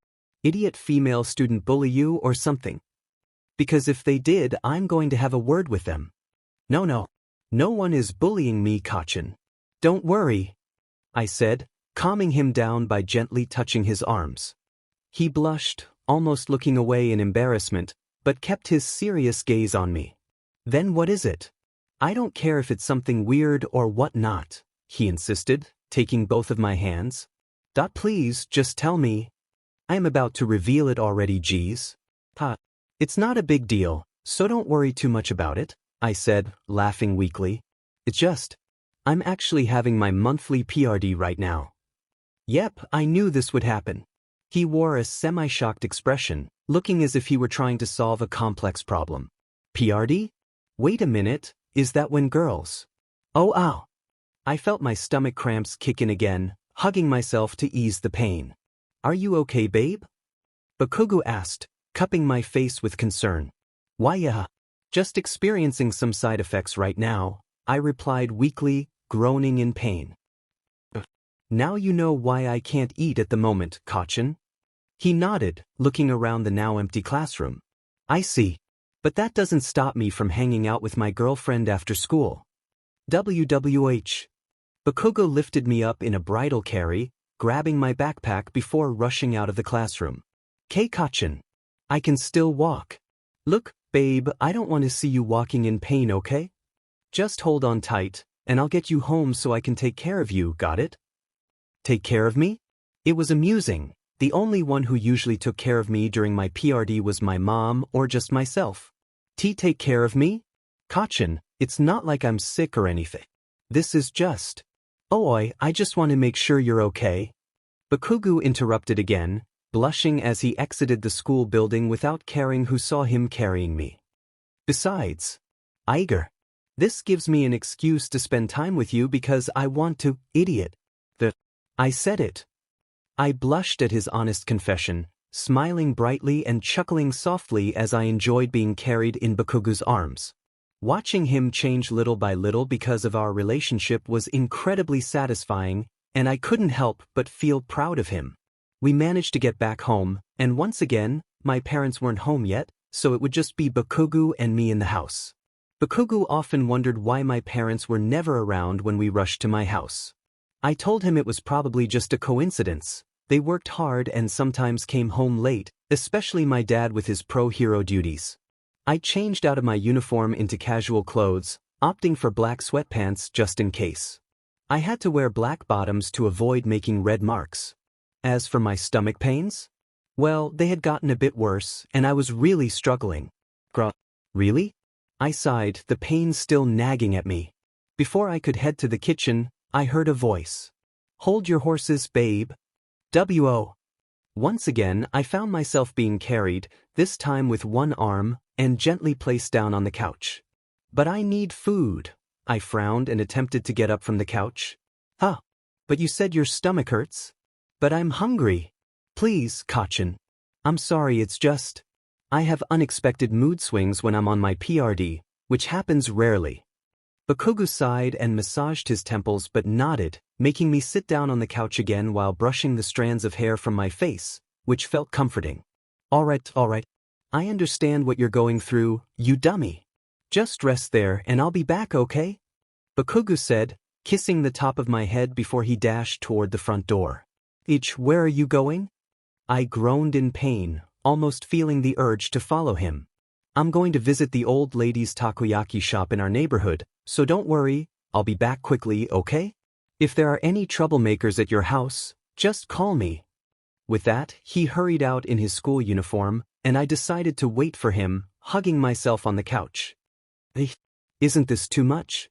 idiot female student bully you or something? Because if they did, I'm going to have a word with them. No one is bullying me, Kachin. Don't worry, I said, calming him down by gently touching his arms. He blushed, almost looking away in embarrassment, but kept his serious gaze on me. Then what is it? I don't care if it's something weird or whatnot, he insisted, taking both of my hands. Please, just tell me. I am about to reveal it already, geez. It's not a big deal, so don't worry too much about it, I said, laughing weakly. It's just, I'm actually having my monthly PRD right now. Yep, I knew this would happen. He wore a semi-shocked expression, looking as if he were trying to solve a complex problem. PRD? Wait a minute, is that when girls? Oh, ow. I felt my stomach cramps kick in again, hugging myself to ease the pain. Are you okay, babe? Bakugou asked, cupping my face with concern. Why yeah, just experiencing some side effects right now, I replied weakly, groaning in pain. Now you know why I can't eat at the moment, Kachin. He nodded, looking around the now empty classroom. I see. But that doesn't stop me from hanging out with my girlfriend after school. WWH. Bakugou lifted me up in a bridal carry, grabbing my backpack before rushing out of the classroom. Kachin. I can still walk. Look, babe, I don't want to see you walking in pain, okay? Just hold on tight, and I'll get you home so I can take care of you, got it? Take care of me? It was amusing. The only one who usually took care of me during my PRD was my mom or just myself. Take care of me? Kachin, it's not like I'm sick or anything. This is just... Oi, I just want to make sure you're okay. Bakugou interrupted again, blushing as he exited the school building without caring who saw him carrying me. Besides, Iger, this gives me an excuse to spend time with you because I want to, idiot. I said it. I blushed at his honest confession, smiling brightly and chuckling softly as I enjoyed being carried in Bakugou's arms. Watching him change little by little because of our relationship was incredibly satisfying, and I couldn't help but feel proud of him. We managed to get back home, and once again, my parents weren't home yet, so it would just be Bakugou and me in the house. Bakugou often wondered why my parents were never around when we rushed to my house. I told him it was probably just a coincidence. They worked hard and sometimes came home late, especially my dad with his pro-hero duties. I changed out of my uniform into casual clothes, opting for black sweatpants just in case. I had to wear black bottoms to avoid making red marks. As for my stomach pains? Well, they had gotten a bit worse, and I was really struggling. Really? I sighed, the pain still nagging at me. Before I could head to the kitchen, I heard a voice. "Hold your horses, babe." W.O. Once again, I found myself being carried, this time with one arm, and gently placed down on the couch. "But I need food." I frowned and attempted to get up from the couch. "Huh. But you said your stomach hurts." "But I'm hungry." "Please, Kachin. I'm sorry, it's just... I have unexpected mood swings when I'm on my PRD, which happens rarely." Bakugou sighed and massaged his temples but nodded, making me sit down on the couch again while brushing the strands of hair from my face, which felt comforting. All right. I understand what you're going through, you dummy. Just rest there and I'll be back, okay?" Bakugou said, kissing the top of my head before he dashed toward the front door. Where are you going?" I groaned in pain, almost feeling the urge to follow him. "I'm going to visit the old lady's takoyaki shop in our neighborhood, so don't worry, I'll be back quickly, okay? If there are any troublemakers at your house, just call me." With that, he hurried out in his school uniform, and I decided to wait for him, hugging myself on the couch. Isn't this too much?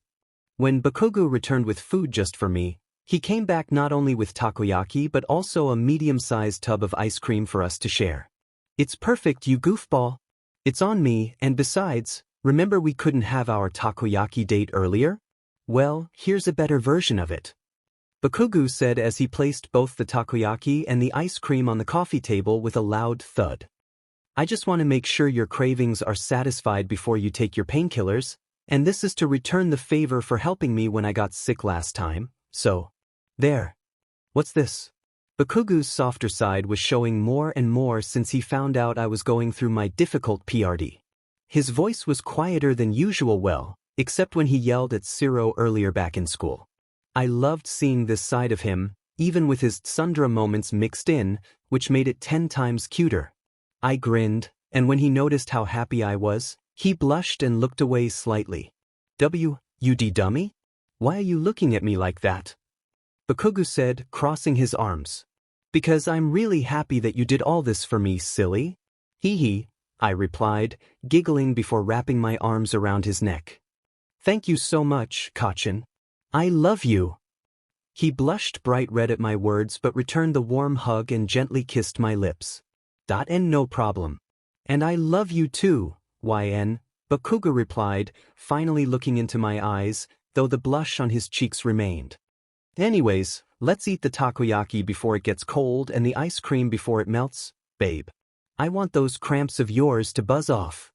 When Bakugou returned with food just for me, he came back not only with takoyaki but also a medium-sized tub of ice cream for us to share. "It's perfect, you goofball. It's on me, and besides, remember we couldn't have our takoyaki date earlier? Well, here's a better version of it." Bakugou said as he placed both the takoyaki and the ice cream on the coffee table with a loud thud. "I just want to make sure your cravings are satisfied before you take your painkillers, and this is to return the favor for helping me when I got sick last time, so... There. What's this?" Bakugou's softer side was showing more and more since he found out I was going through my difficult PRD. His voice was quieter than usual, except when he yelled at Siro earlier back in school. I loved seeing this side of him, even with his tsundere moments mixed in, which made it 10 times cuter. I grinned, and when he noticed how happy I was, he blushed and looked away slightly. "You dummy? Why are you looking at me like that?" Bakugou said, crossing his arms. "Because I'm really happy that you did all this for me, silly." "Hee," I replied, giggling before wrapping my arms around his neck. "Thank you so much, Kachin. I love you." He blushed bright red at my words but returned the warm hug and gently kissed my lips. "And no problem. And I love you too, YN," Bakugou replied, finally looking into my eyes, though the blush on his cheeks remained. "Anyways, let's eat the takoyaki before it gets cold and the ice cream before it melts, babe. I want those cramps of yours to buzz off."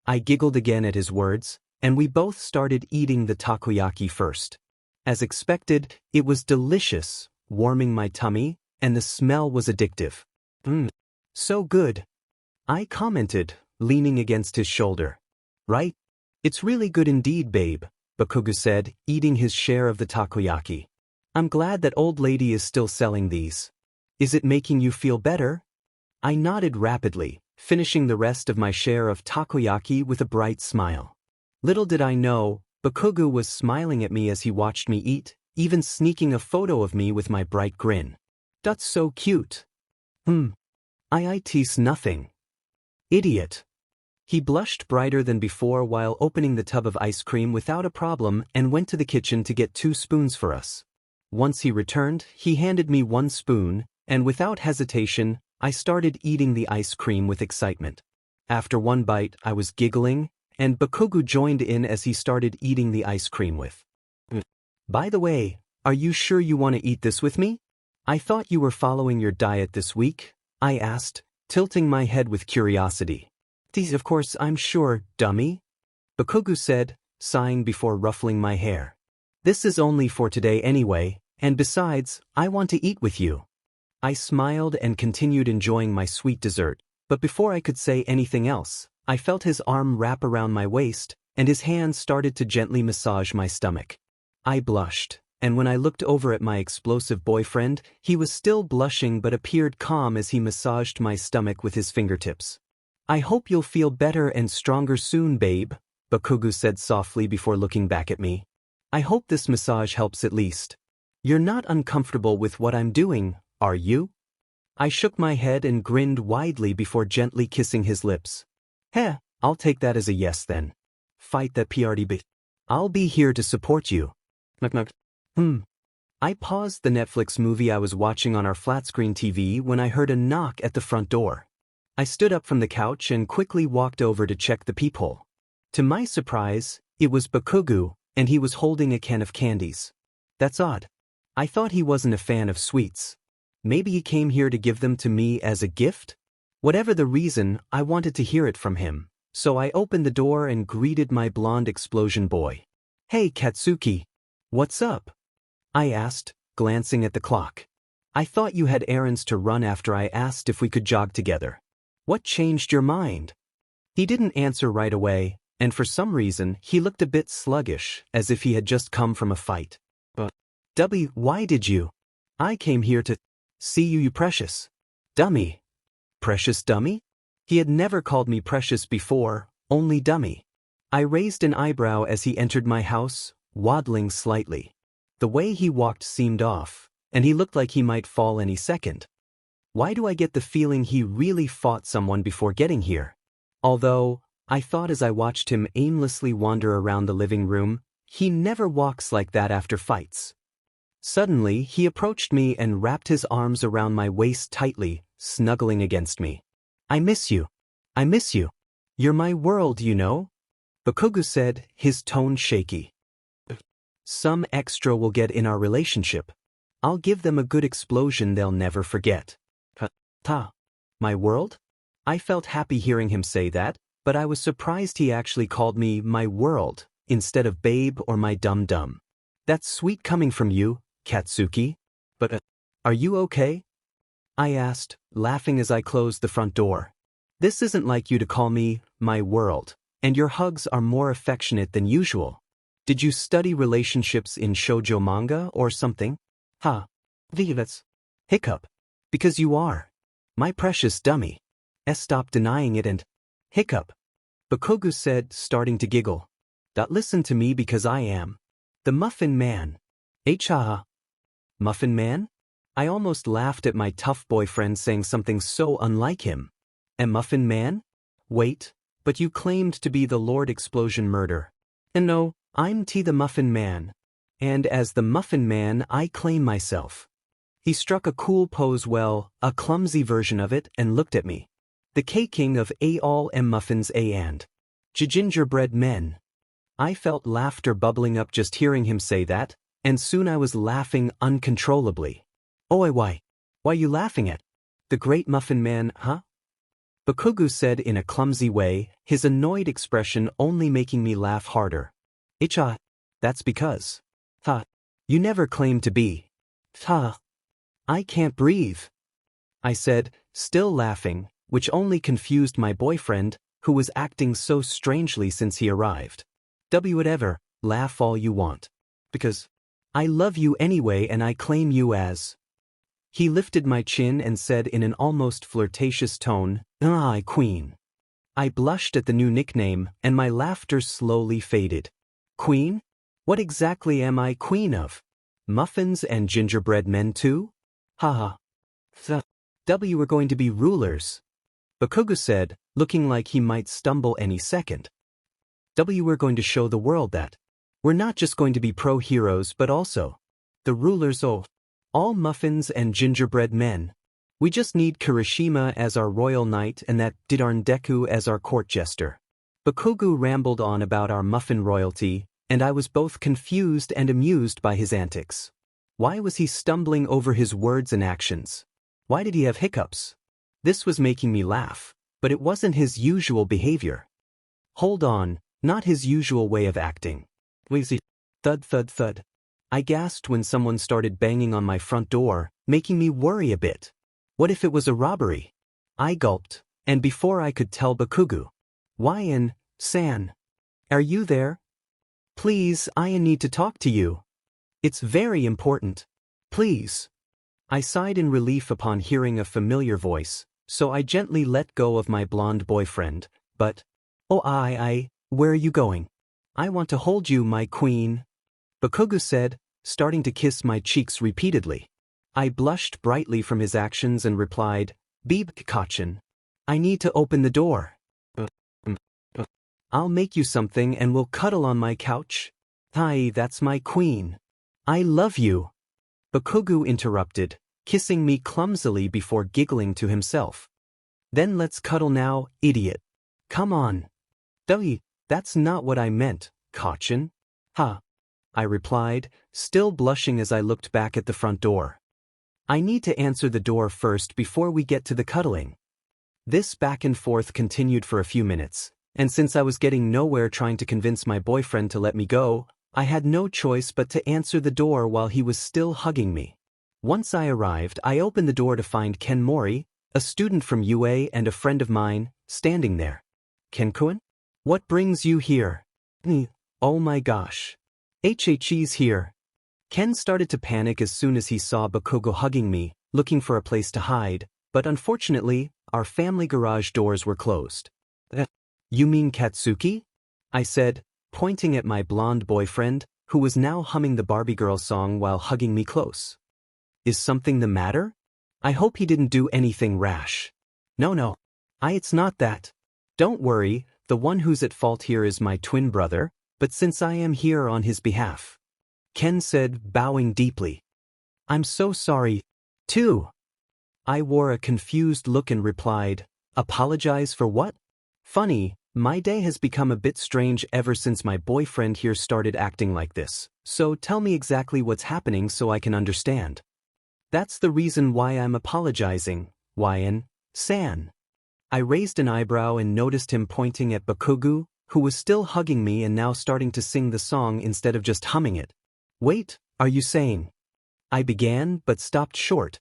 I giggled again at his words, and we both started eating the takoyaki first. As expected, it was delicious, warming my tummy, and the smell was addictive. So good," I commented, leaning against his shoulder. "Right? It's really good indeed, babe," Bakugou said, eating his share of the takoyaki. "I'm glad that old lady is still selling these. Is it making you feel better?" I nodded rapidly, finishing the rest of my share of takoyaki with a bright smile. Little did I know, Bakugou was smiling at me as he watched me eat, even sneaking a photo of me with my bright grin. "That's so cute." I tease nothing. Idiot." He blushed brighter than before while opening the tub of ice cream without a problem and went to the kitchen to get 2 spoons for us. Once he returned, he handed me 1 spoon, and without hesitation, I started eating the ice cream with excitement. After 1 bite, I was giggling, and Bakugou joined in as he started eating the ice cream with. "By the way, are you sure you want to eat this with me? I thought you were following your diet this week," I asked, tilting my head with curiosity. "Of course, I'm sure, dummy." Bakugou said, sighing before ruffling my hair. This is only for today anyway, and besides, I want to eat with you. I smiled and continued enjoying my sweet dessert, but before I could say anything else, I felt his arm wrap around my waist, and his hand started to gently massage my stomach. I blushed, and when I looked over at my explosive boyfriend, he was still blushing but appeared calm as he massaged my stomach with his fingertips. I hope you'll feel better and stronger soon, babe, Bakugou said softly before looking back at me. I hope this massage helps at least. You're not uncomfortable with what I'm doing, are you? I shook my head and grinned widely before gently kissing his lips. Heh, I'll take that as a yes then. Fight that PRD bit. I'll be here to support you. I paused the Netflix movie I was watching on our flat-screen TV when I heard a knock at the front door. I stood up from the couch and quickly walked over to check the peephole. To my surprise, it was Bakugou, and he was holding a can of candies. That's odd. I thought he wasn't a fan of sweets. Maybe he came here to give them to me as a gift? Whatever the reason, I wanted to hear it from him, so I opened the door and greeted my blonde explosion boy. Hey Katsuki. What's up? I asked, glancing at the clock. I thought you had errands to run after I asked if we could jog together. What changed your mind? He didn't answer right away, and for some reason, he looked a bit sluggish, as if he had just come from a fight. But, why did you? I came here to see you, you precious dummy. Precious dummy? He had never called me precious before, only dummy. I raised an eyebrow as he entered my house, waddling slightly. The way he walked seemed off, and he looked like he might fall any second. Why do I get the feeling he really fought someone before getting here? Although, I thought as I watched him aimlessly wander around the living room, he never walks like that after fights. Suddenly, he approached me and wrapped his arms around my waist tightly, snuggling against me. I miss you. I miss you. You're my world, you know? Bakugou said, his tone shaky. Some extra will get in our relationship. I'll give them a good explosion they'll never forget. My world? I felt happy hearing him say that, but I was surprised he actually called me my world, instead of babe or my dum-dum. That's sweet coming from you, Katsuki. But, are you okay? I asked, laughing as I closed the front door. This isn't like you to call me my world, and your hugs are more affectionate than usual. Did you study relationships in shoujo manga or something? That's hiccup. Because you are. My precious dummy. Stop denying it and hiccup. Bakugou said, starting to giggle. Listen to me because I am the Muffin Man. Muffin Man? I almost laughed at my tough boyfriend saying something so unlike him. A Muffin Man? Wait, but you claimed to be the Lord Explosion Murder. And no, I'm T the Muffin Man. And as the Muffin Man, I claim myself. He struck a cool pose, well, a clumsy version of it, and looked at me. The K-King of all muffins and gingerbread men. I felt laughter bubbling up just hearing him say that, and soon I was laughing uncontrollably. Oh, why you laughing at? The Great Muffin Man, huh? Bakugou said in a clumsy way, his annoyed expression only making me laugh harder. That's because. You never claimed to be. I can't breathe. I said, still laughing, which only confused my boyfriend, who was acting so strangely since he arrived. Whatever, laugh all you want. Because I love you anyway and I claim you as. He lifted my chin and said in an almost flirtatious tone, Queen. I blushed at the new nickname and my laughter slowly faded. Queen? What exactly am I queen of? Muffins and gingerbread men too? We're going to be rulers. Bakugou said, looking like he might stumble any second. We're going to show the world that we're not just going to be pro-heroes but also the rulers of all muffins and gingerbread men. We just need Kirishima as our royal knight and that Deku as our court jester. Bakugou rambled on about our muffin royalty, and I was both confused and amused by his antics. Why was he stumbling over his words and actions? Why did he have hiccups? This was making me laugh, but it wasn't his usual behavior. Hold on, Not his usual way of acting. Wheezy. Thud thud thud. I gasped when someone started banging on my front door, making me worry a bit. What if it was a robbery? I gulped, and before I could tell Bakugou. San. Are you there? Please, I need to talk to you. It's very important. Please. I sighed in relief upon hearing a familiar voice, so I gently let go of my blonde boyfriend, but, where are you going? I want to hold you, my queen. Bakugou said, starting to kiss my cheeks repeatedly. I blushed brightly from his actions and replied, BNHA. I need to open the door. I'll make you something and we'll cuddle on my couch. Hi, that's my queen. I love you. Bakugou interrupted, kissing me clumsily before giggling to himself. Then let's cuddle now, idiot. Come on. That's not what I meant, Kachin. Ha. I replied, still blushing as I looked back at the front door. I need to answer the door first before we get to the cuddling. This back and forth continued for a few minutes, and since I was getting nowhere trying to convince my boyfriend to let me go, I had no choice but to answer the door while he was still hugging me. Once I arrived, I opened the door to find Ken Mori, a student from UA and a friend of mine, standing there. Ken-kun? What brings you here? Oh my gosh. HHE's here. Ken started to panic as soon as he saw Bakugou hugging me, looking for a place to hide, but unfortunately, our family garage doors were closed. You mean Katsuki? I said, pointing at my blonde boyfriend, who was now humming the Barbie girl song while hugging me close. Is something the matter? I hope he didn't do anything rash. No. It's not that. Don't worry, the one who's at fault here is my twin brother, but since I am here on his behalf. Ken said, bowing deeply. I'm so sorry, too. I wore a confused look and replied, apologize for what? Funny, my day has become a bit strange ever since my boyfriend here started acting like this, so tell me exactly what's happening so I can understand. That's the reason why I'm apologizing, San. I raised an eyebrow and noticed him pointing at Bakugou, who was still hugging me and now starting to sing the song instead of just humming it. Wait, are you saying? I began but stopped short.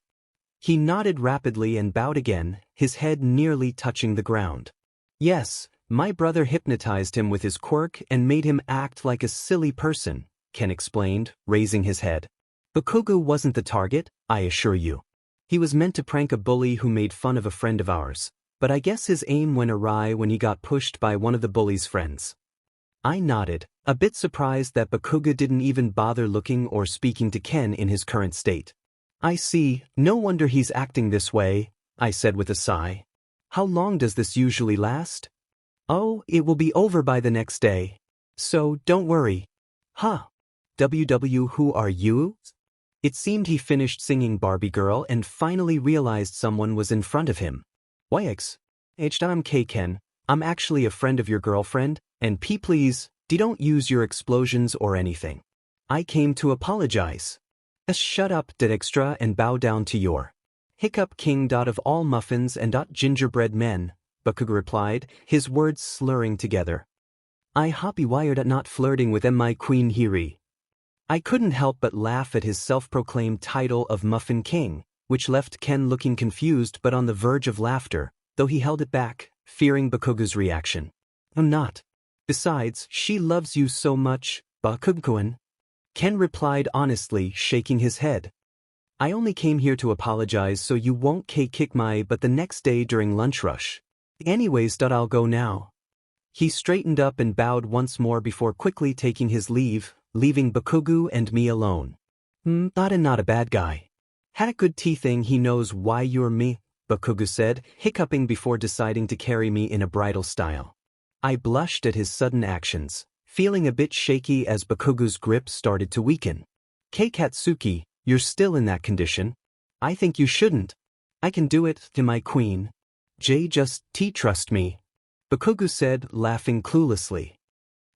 He nodded rapidly and bowed again, his head nearly touching the ground. Yes, my brother hypnotized him with his quirk and made him act like a silly person, Ken explained, raising his head. Bakugou wasn't the target, I assure you. He was meant to prank a bully who made fun of a friend of ours, but I guess his aim went awry when he got pushed by one of the bully's friends. I nodded, a bit surprised that Bakugou didn't even bother looking or speaking to Ken in his current state. I see, no wonder he's acting this way, I said with a sigh. How long does this usually last? Oh, it will be over by the next day. So, don't worry. Who are you? It seemed he finished singing Barbie Girl and finally realized someone was in front of him. I'm Ken. I'm actually a friend of your girlfriend, and please, don't use your explosions or anything. I came to apologize. Shut up, extra, and bow down to your king. Of all muffins and gingerbread men, Bakugou replied, his words slurring together. I hoppy wired at not flirting with my queen Hiri. I couldn't help but laugh at his self-proclaimed title of Muffin King, which left Ken looking confused but on the verge of laughter, though he held it back, fearing Bakugou's reaction. I'm not. Besides, she loves you so much, Bakugou. Ken replied honestly, shaking his head. I only came here to apologize so you won't kick my butt the next day during lunch rush. Anyways, I'll go now. He straightened up and bowed once more before quickly taking his leave, leaving Bakugou and me alone. Not a bad guy. Had a good tea thing, he knows why you're me, Bakugou said, hiccuping before deciding to carry me in a bridal style. I blushed at his sudden actions, feeling a bit shaky as Bakugou's grip started to weaken. Katsuki, you're still in that condition? I think you shouldn't. I can do it, to my queen. Just trust me. Bakugou said, laughing cluelessly.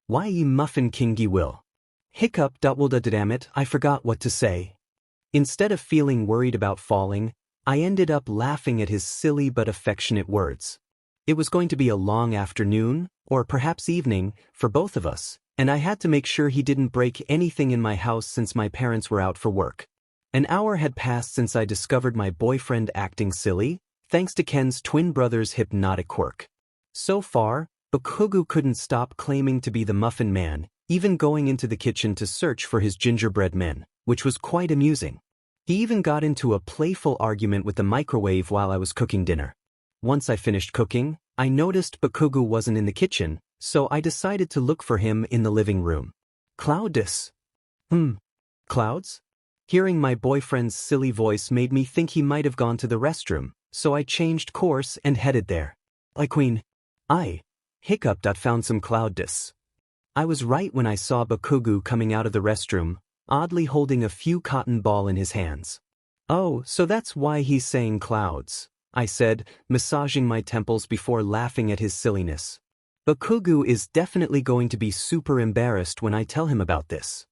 Why ye muffin kingy will? Hiccup. Well, damn it, I forgot what to say. Instead of feeling worried about falling, I ended up laughing at his silly but affectionate words. It was going to be a long afternoon, or perhaps evening, for both of us, and I had to make sure he didn't break anything in my house since my parents were out for work. An hour had passed since I discovered my boyfriend acting silly, thanks to Ken's twin brother's hypnotic quirk. So far, Bakugou couldn't stop claiming to be the Muffin Man, even going into the kitchen to search for his gingerbread men, which was quite amusing. He even got into a playful argument with the microwave while I was cooking dinner. Once I finished cooking, I noticed Bakugou wasn't in the kitchen, so I decided to look for him in the living room. Cloudus. Clouds? Hearing my boyfriend's silly voice made me think he might have gone to the restroom, so I changed course and headed there. Queen. I found some Cloudus. I was right when I saw Bakugou coming out of the restroom, oddly holding a few cotton ball in his hands. Oh, so that's why he's saying clouds, I said, massaging my temples before laughing at his silliness. Bakugou is definitely going to be super embarrassed when I tell him about this.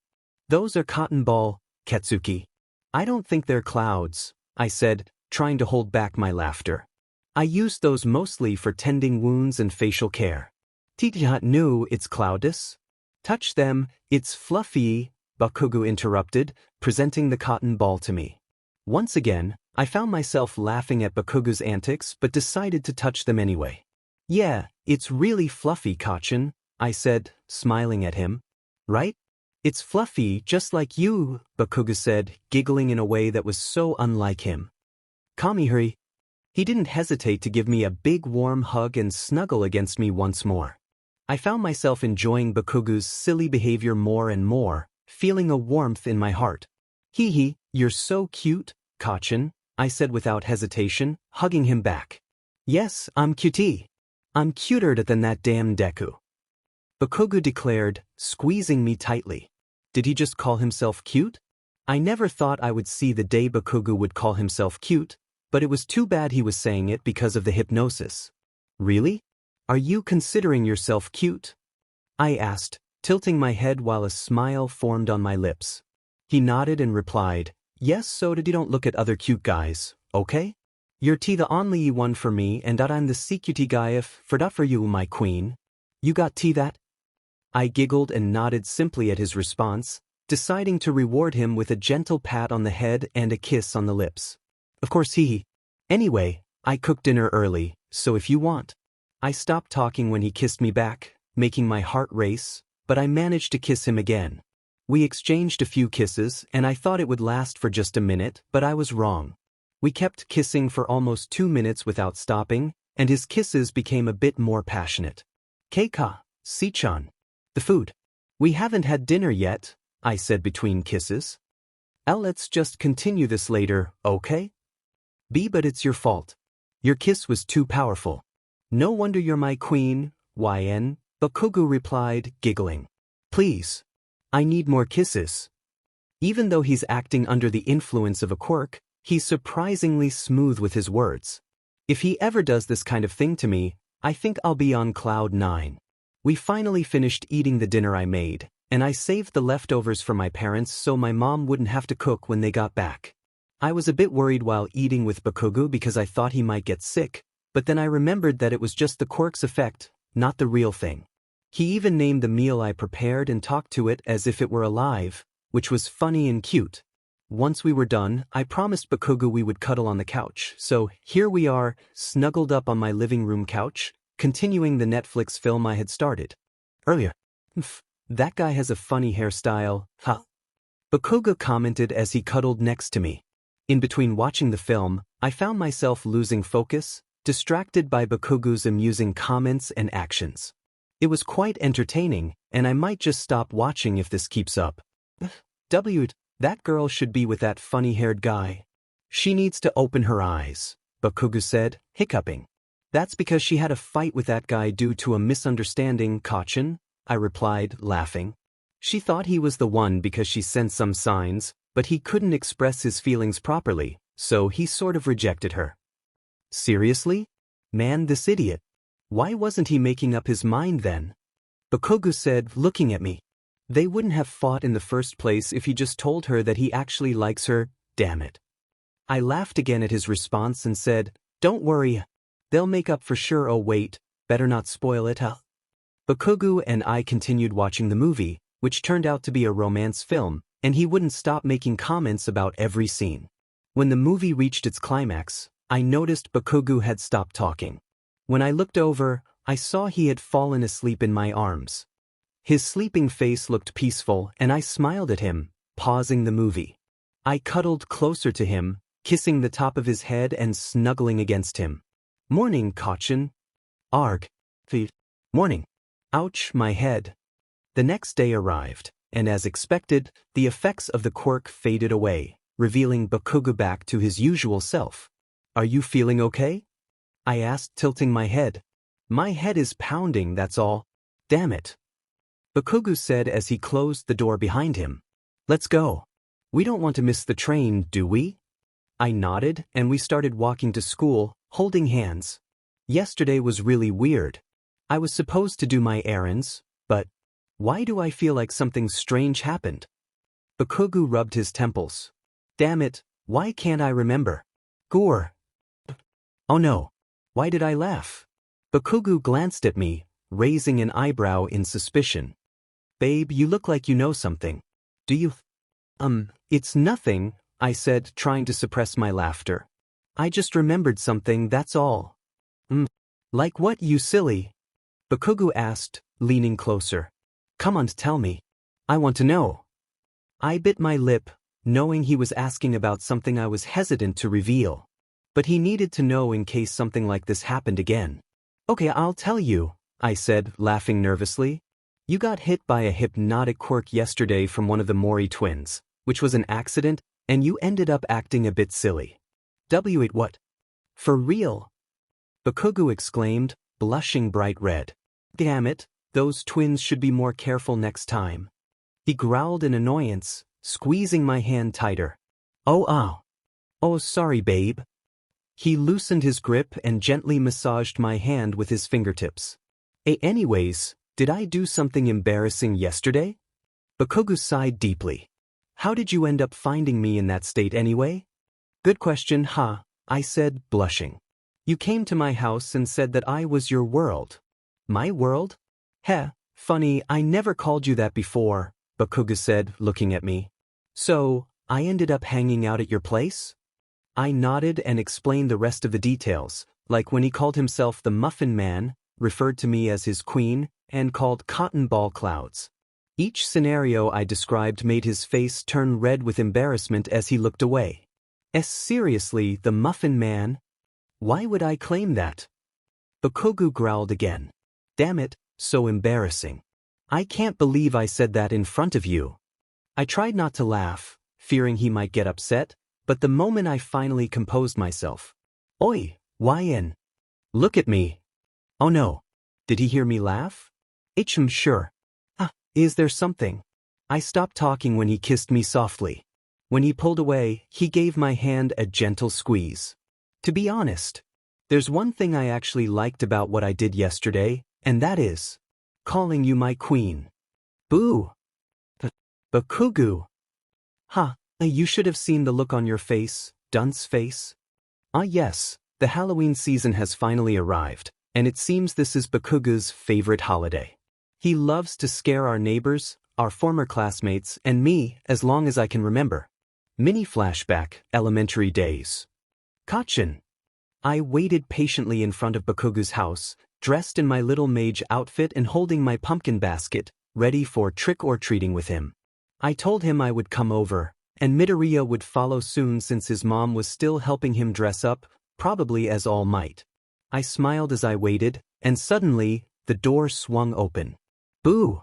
Those are cotton ball, Katsuki. I don't think they're clouds, I said, trying to hold back my laughter. I use those mostly for tending wounds and facial care. Tityat knew it's cloudus. Touch them, it's fluffy, Bakugou interrupted, presenting the cotton ball to me. Once again, I found myself laughing at Bakugou's antics but decided to touch them anyway. Yeah, it's really fluffy, Kachin, I said, smiling at him. Right? It's fluffy, just like you, Bakugou said, giggling in a way that was so unlike him. Kamihuri. He didn't hesitate to give me a big warm hug and snuggle against me once more. I found myself enjoying Bakugou's silly behavior more and more, feeling a warmth in my heart. Hee, you're so cute, Kachin, I said without hesitation, hugging him back. Yes, I'm cutie. I'm cuter than that damn Deku. Bakugou declared, squeezing me tightly. Did he just call himself cute? I never thought I would see the day Bakugou would call himself cute, but it was too bad he was saying it because of the hypnosis. Really? Are you considering yourself cute? I asked, tilting my head while a smile formed on my lips. He nodded and replied, yes, so that you don't look at other cute guys, okay? You're the only one for me and that I'm the CQT guy if for that for you, my queen. You got that? I giggled and nodded simply at his response, deciding to reward him with a gentle pat on the head and a kiss on the lips. Of course Anyway, I cooked dinner early, so if you want. I stopped talking when he kissed me back, making my heart race, but I managed to kiss him again. We exchanged a few kisses and I thought it would last for just a minute, but I was wrong. We kept kissing for almost 2 minutes without stopping, and his kisses became a bit more passionate. Keika, Sichan. The food. We haven't had dinner yet, I said between kisses. Let's just continue this later, okay? But it's your fault. Your kiss was too powerful. No wonder you're my queen, YN, Bakugou replied, giggling. Please. I need more kisses. Even though he's acting under the influence of a quirk, he's surprisingly smooth with his words. If he ever does this kind of thing to me, I think I'll be on cloud 9. We finally finished eating the dinner I made, and I saved the leftovers for my parents so my mom wouldn't have to cook when they got back. I was a bit worried while eating with Bakugou because I thought he might get sick, but then I remembered that it was just the quirk's effect, not the real thing. He even named the meal I prepared and talked to it as if it were alive, which was funny and cute. Once we were done, I promised Bakugou we would cuddle on the couch, so here we are, snuggled up on my living room couch, continuing the Netflix film I had started earlier. That guy has a funny hairstyle, huh? Bakugou commented as he cuddled next to me. In between watching the film, I found myself losing focus, distracted by Bakugou's amusing comments and actions. It was quite entertaining, and I might just stop watching if this keeps up. That girl should be with that funny-haired guy. She needs to open her eyes, Bakugou said, hiccuping. That's because she had a fight with that guy due to a misunderstanding, Kachin, I replied, laughing. She thought he was the one because she sent some signs, but he couldn't express his feelings properly, so he sort of rejected her. Seriously? Man, this idiot. Why wasn't he making up his mind then? Bakugou said, looking at me. They wouldn't have fought in the first place if he just told her that he actually likes her, damn it. I laughed again at his response and said, don't worry, They'll make up for sure. Oh wait, better not spoil it, huh? Bakugou and I continued watching the movie, which turned out to be a romance film, and he wouldn't stop making comments about every scene. When the movie reached its climax, I noticed Bakugou had stopped talking. When I looked over, I saw he had fallen asleep in my arms. His sleeping face looked peaceful, and I smiled at him, pausing the movie. I cuddled closer to him, kissing the top of his head and snuggling against him. Morning, Kachin. Arg. Morning. Ouch, my head. The next day arrived, and as expected, the effects of the quirk faded away, revealing Bakugou back to his usual self. Are you feeling okay? I asked, tilting my head. My head is pounding, that's all. Damn it. Bakugou said as he closed the door behind him. Let's go. We don't want to miss the train, do we? I nodded, and we started walking to school, holding hands. Yesterday was really weird. I was supposed to do my errands, but why do I feel like something strange happened? Bakugou rubbed his temples. Damn it, why can't I remember? Gore. Oh no. Why did I laugh? Bakugou glanced at me, raising an eyebrow in suspicion. Babe, you look like you know something. Do you? It's nothing, I said, trying to suppress my laughter. I just remembered something, that's all. Like what, you silly? Bakugou asked, leaning closer. Come on, tell me. I want to know. I bit my lip, knowing he was asking about something I was hesitant to reveal. But he needed to know in case something like this happened again. Okay, I'll tell you, I said, laughing nervously. You got hit by a hypnotic quirk yesterday from one of the Mori twins, which was an accident, and you ended up acting a bit silly. Wait, what? For real? Bakugou exclaimed, blushing bright red. Damn it, those twins should be more careful next time. He growled in annoyance, squeezing my hand tighter. Oh, sorry, babe. He loosened his grip and gently massaged my hand with his fingertips. Anyways, did I do something embarrassing yesterday? Bakugou sighed deeply. How did you end up finding me in that state anyway? Good question, huh? I said, blushing. You came to my house and said that I was your world. My world? Heh, funny, I never called you that before, Bakugou said, looking at me. So, I ended up hanging out at your place? I nodded and explained the rest of the details, like when he called himself the Muffin Man, referred to me as his queen, and called cotton ball clouds. Each scenario I described made his face turn red with embarrassment as he looked away. Seriously, the Muffin Man? Why would I claim that? Bakugou growled again. Damn it, so embarrassing. I can't believe I said that in front of you. I tried not to laugh, fearing he might get upset, but the moment I finally composed myself. Oi, YN. Look at me. Oh no. Did he hear me laugh? Sure. Is there something? I stopped talking when he kissed me softly. When he pulled away, he gave my hand a gentle squeeze. To be honest, there's one thing I actually liked about what I did yesterday, and that is calling you my queen. Boo! Bakugou! You should have seen the look on your face, dunce face. Yes, the Halloween season has finally arrived, and it seems this is Bakugou's favorite holiday. He loves to scare our neighbors, our former classmates, and me as long as I can remember. Mini flashback, elementary days. Kachin. I waited patiently in front of Bakugou's house, dressed in my little mage outfit and holding my pumpkin basket, ready for trick-or-treating with him. I told him I would come over, and Midoriya would follow soon since his mom was still helping him dress up, probably as All Might. I smiled as I waited, and suddenly, the door swung open. Boo!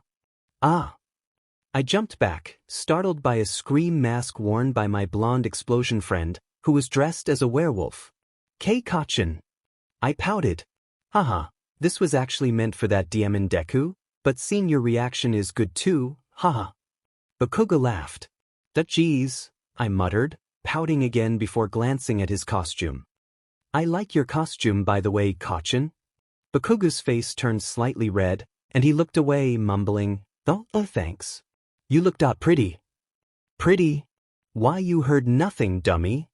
I jumped back, startled by a scream mask worn by my blonde explosion friend, who was dressed as a werewolf. Kachin. I pouted. This was actually meant for that Diamond Deku, but seeing your reaction is good too, haha. Bakugou laughed. Geez, I muttered, pouting again before glancing at his costume. I like your costume, by the way, Kachin. Bakugou's face turned slightly red, and he looked away, mumbling, Oh, thanks. You looked pretty. Pretty? Why, you heard nothing, dummy.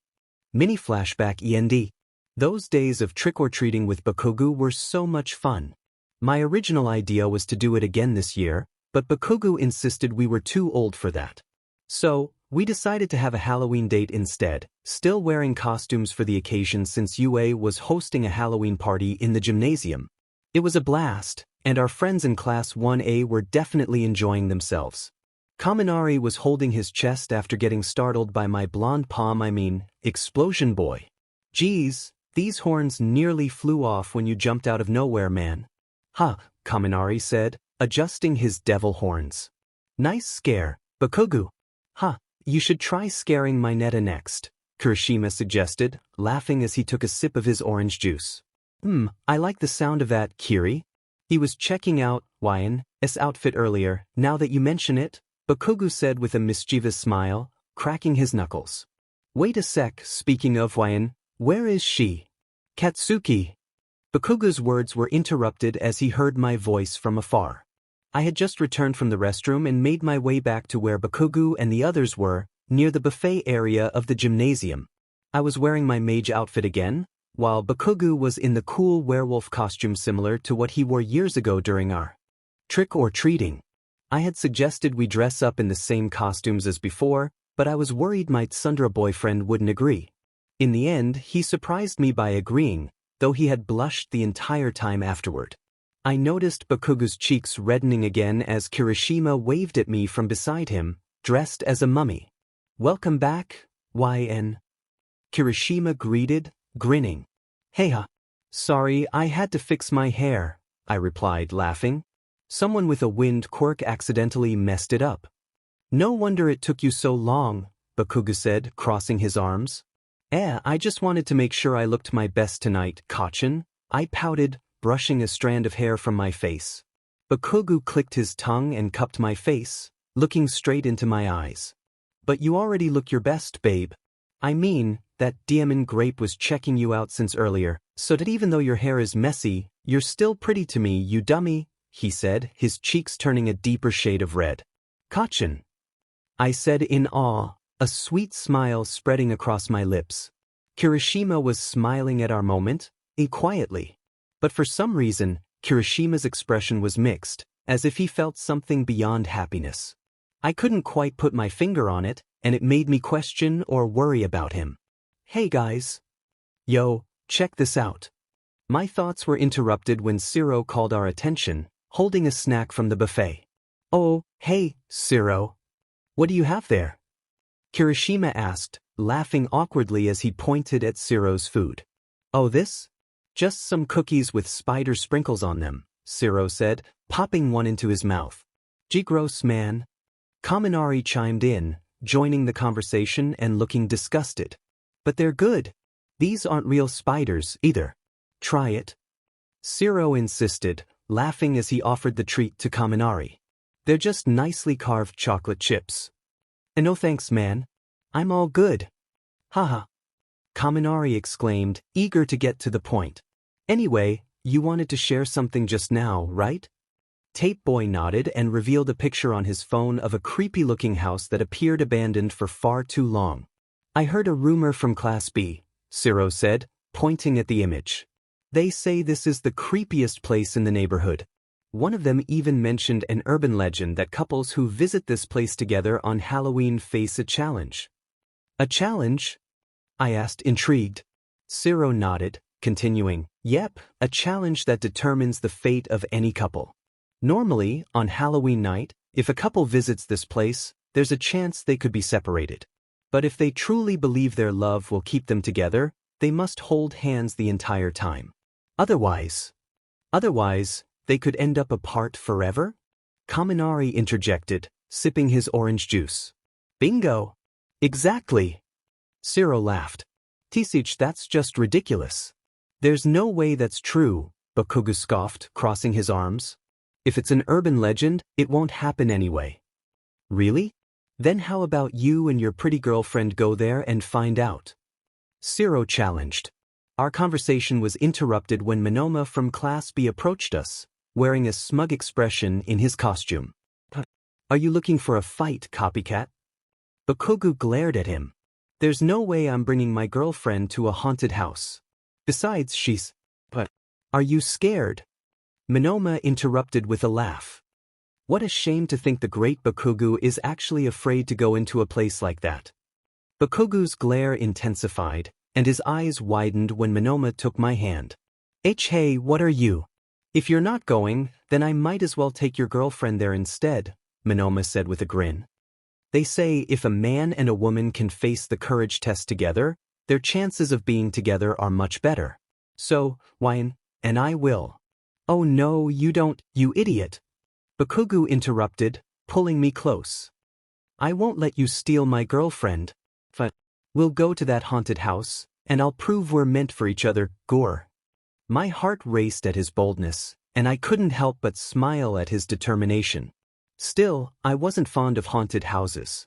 Mini flashback END. Those days of trick-or-treating with Bakugou were so much fun. My original idea was to do it again this year, but Bakugou insisted we were too old for that. So, we decided to have a Halloween date instead, still wearing costumes for the occasion since UA was hosting a Halloween party in the gymnasium. It was a blast, and our friends in Class 1A were definitely enjoying themselves. Kaminari was holding his chest after getting startled by my blonde explosion boy. Geez, these horns nearly flew off when you jumped out of nowhere, man. Huh, Kaminari said, adjusting his devil horns. Nice scare, Bakugou. Huh, you should try scaring my Netta next, Kirishima suggested, laughing as he took a sip of his orange juice. I like the sound of that, Kiri. He was checking out YN's outfit earlier, now that you mention it, Bakugou said with a mischievous smile, cracking his knuckles. Wait a sec, speaking of YN, where is she? Katsuki. Bakugou's words were interrupted as he heard my voice from afar. I had just returned from the restroom and made my way back to where Bakugou and the others were, near the buffet area of the gymnasium. I was wearing my mage outfit again, while Bakugou was in the cool werewolf costume similar to what he wore years ago during our trick-or-treating. I had suggested we dress up in the same costumes as before, but I was worried my Tsundere boyfriend wouldn't agree. In the end, he surprised me by agreeing, though he had blushed the entire time afterward. I noticed Bakugou's cheeks reddening again as Kirishima waved at me from beside him, dressed as a mummy. Welcome back, YN. Kirishima greeted, grinning. Hey. Sorry, I had to fix my hair, I replied, laughing. Someone with a wind quirk accidentally messed it up. No wonder it took you so long, Bakugou said, crossing his arms. I just wanted to make sure I looked my best tonight, Kachin. I pouted, brushing a strand of hair from my face. Bakugou clicked his tongue and cupped my face, looking straight into my eyes. But you already look your best, babe. I mean, that diamond grape was checking you out since earlier, so that even though your hair is messy, you're still pretty to me, you dummy, he said, his cheeks turning a deeper shade of red. Kachin, I said in awe, a sweet smile spreading across my lips. Kirishima was smiling at our moment, quietly. But for some reason, Kirishima's expression was mixed, as if he felt something beyond happiness. I couldn't quite put my finger on it, and it made me question or worry about him. Hey guys. Yo, check this out. My thoughts were interrupted when Ciro called our attention, holding a snack from the buffet. Oh, hey, Ciro. What do you have there? Kirishima asked, laughing awkwardly as he pointed at Ciro's food. Oh, this? Just some cookies with spider sprinkles on them, Ciro said, popping one into his mouth. Gee, gross, man. Kaminari chimed in, joining the conversation and looking disgusted. But they're good. These aren't real spiders, either. Try it. Ciro insisted, laughing as he offered the treat to Kaminari. They're just nicely carved chocolate chips. And no thanks, man. I'm all good. Haha. Kaminari exclaimed, eager to get to the point. Anyway, you wanted to share something just now, right? Tape Boy nodded and revealed a picture on his phone of a creepy-looking house that appeared abandoned for far too long. I heard a rumor from Class B, Ciro said, pointing at the image. They say this is the creepiest place in the neighborhood. One of them even mentioned an urban legend that couples who visit this place together on Halloween face a challenge. A challenge? I asked, intrigued. Ciro nodded, continuing, Yep, a challenge that determines the fate of any couple. Normally, on Halloween night, if a couple visits this place, there's a chance they could be separated. But if they truly believe their love will keep them together, they must hold hands the entire time. Otherwise, they could end up apart forever? Kaminari interjected, sipping his orange juice. Bingo! Exactly! Ciro laughed. Tisich, that's just ridiculous. There's no way that's true, Bakugou scoffed, crossing his arms. If it's an urban legend, it won't happen anyway. Really? Then how about you and your pretty girlfriend go there and find out? Ciro challenged. Our conversation was interrupted when Monoma from Class B approached us, wearing a smug expression in his costume. Are you looking for a fight, copycat? Bakugou glared at him. There's no way I'm bringing my girlfriend to a haunted house. Besides, she's... But are you scared? Monoma interrupted with a laugh. What a shame to think the great Bakugou is actually afraid to go into a place like that. Bakugou's glare intensified, and his eyes widened when Monoma took my hand. Hey, what are you? If you're not going, then I might as well take your girlfriend there instead, Monoma said with a grin. They say if a man and a woman can face the courage test together, their chances of being together are much better. So, why, and I will. Oh no, you don't, you idiot. Bakugou interrupted, pulling me close. I won't let you steal my girlfriend. But we'll go to that haunted house, and I'll prove we're meant for each other, Gore. My heart raced at his boldness, and I couldn't help but smile at his determination. Still, I wasn't fond of haunted houses.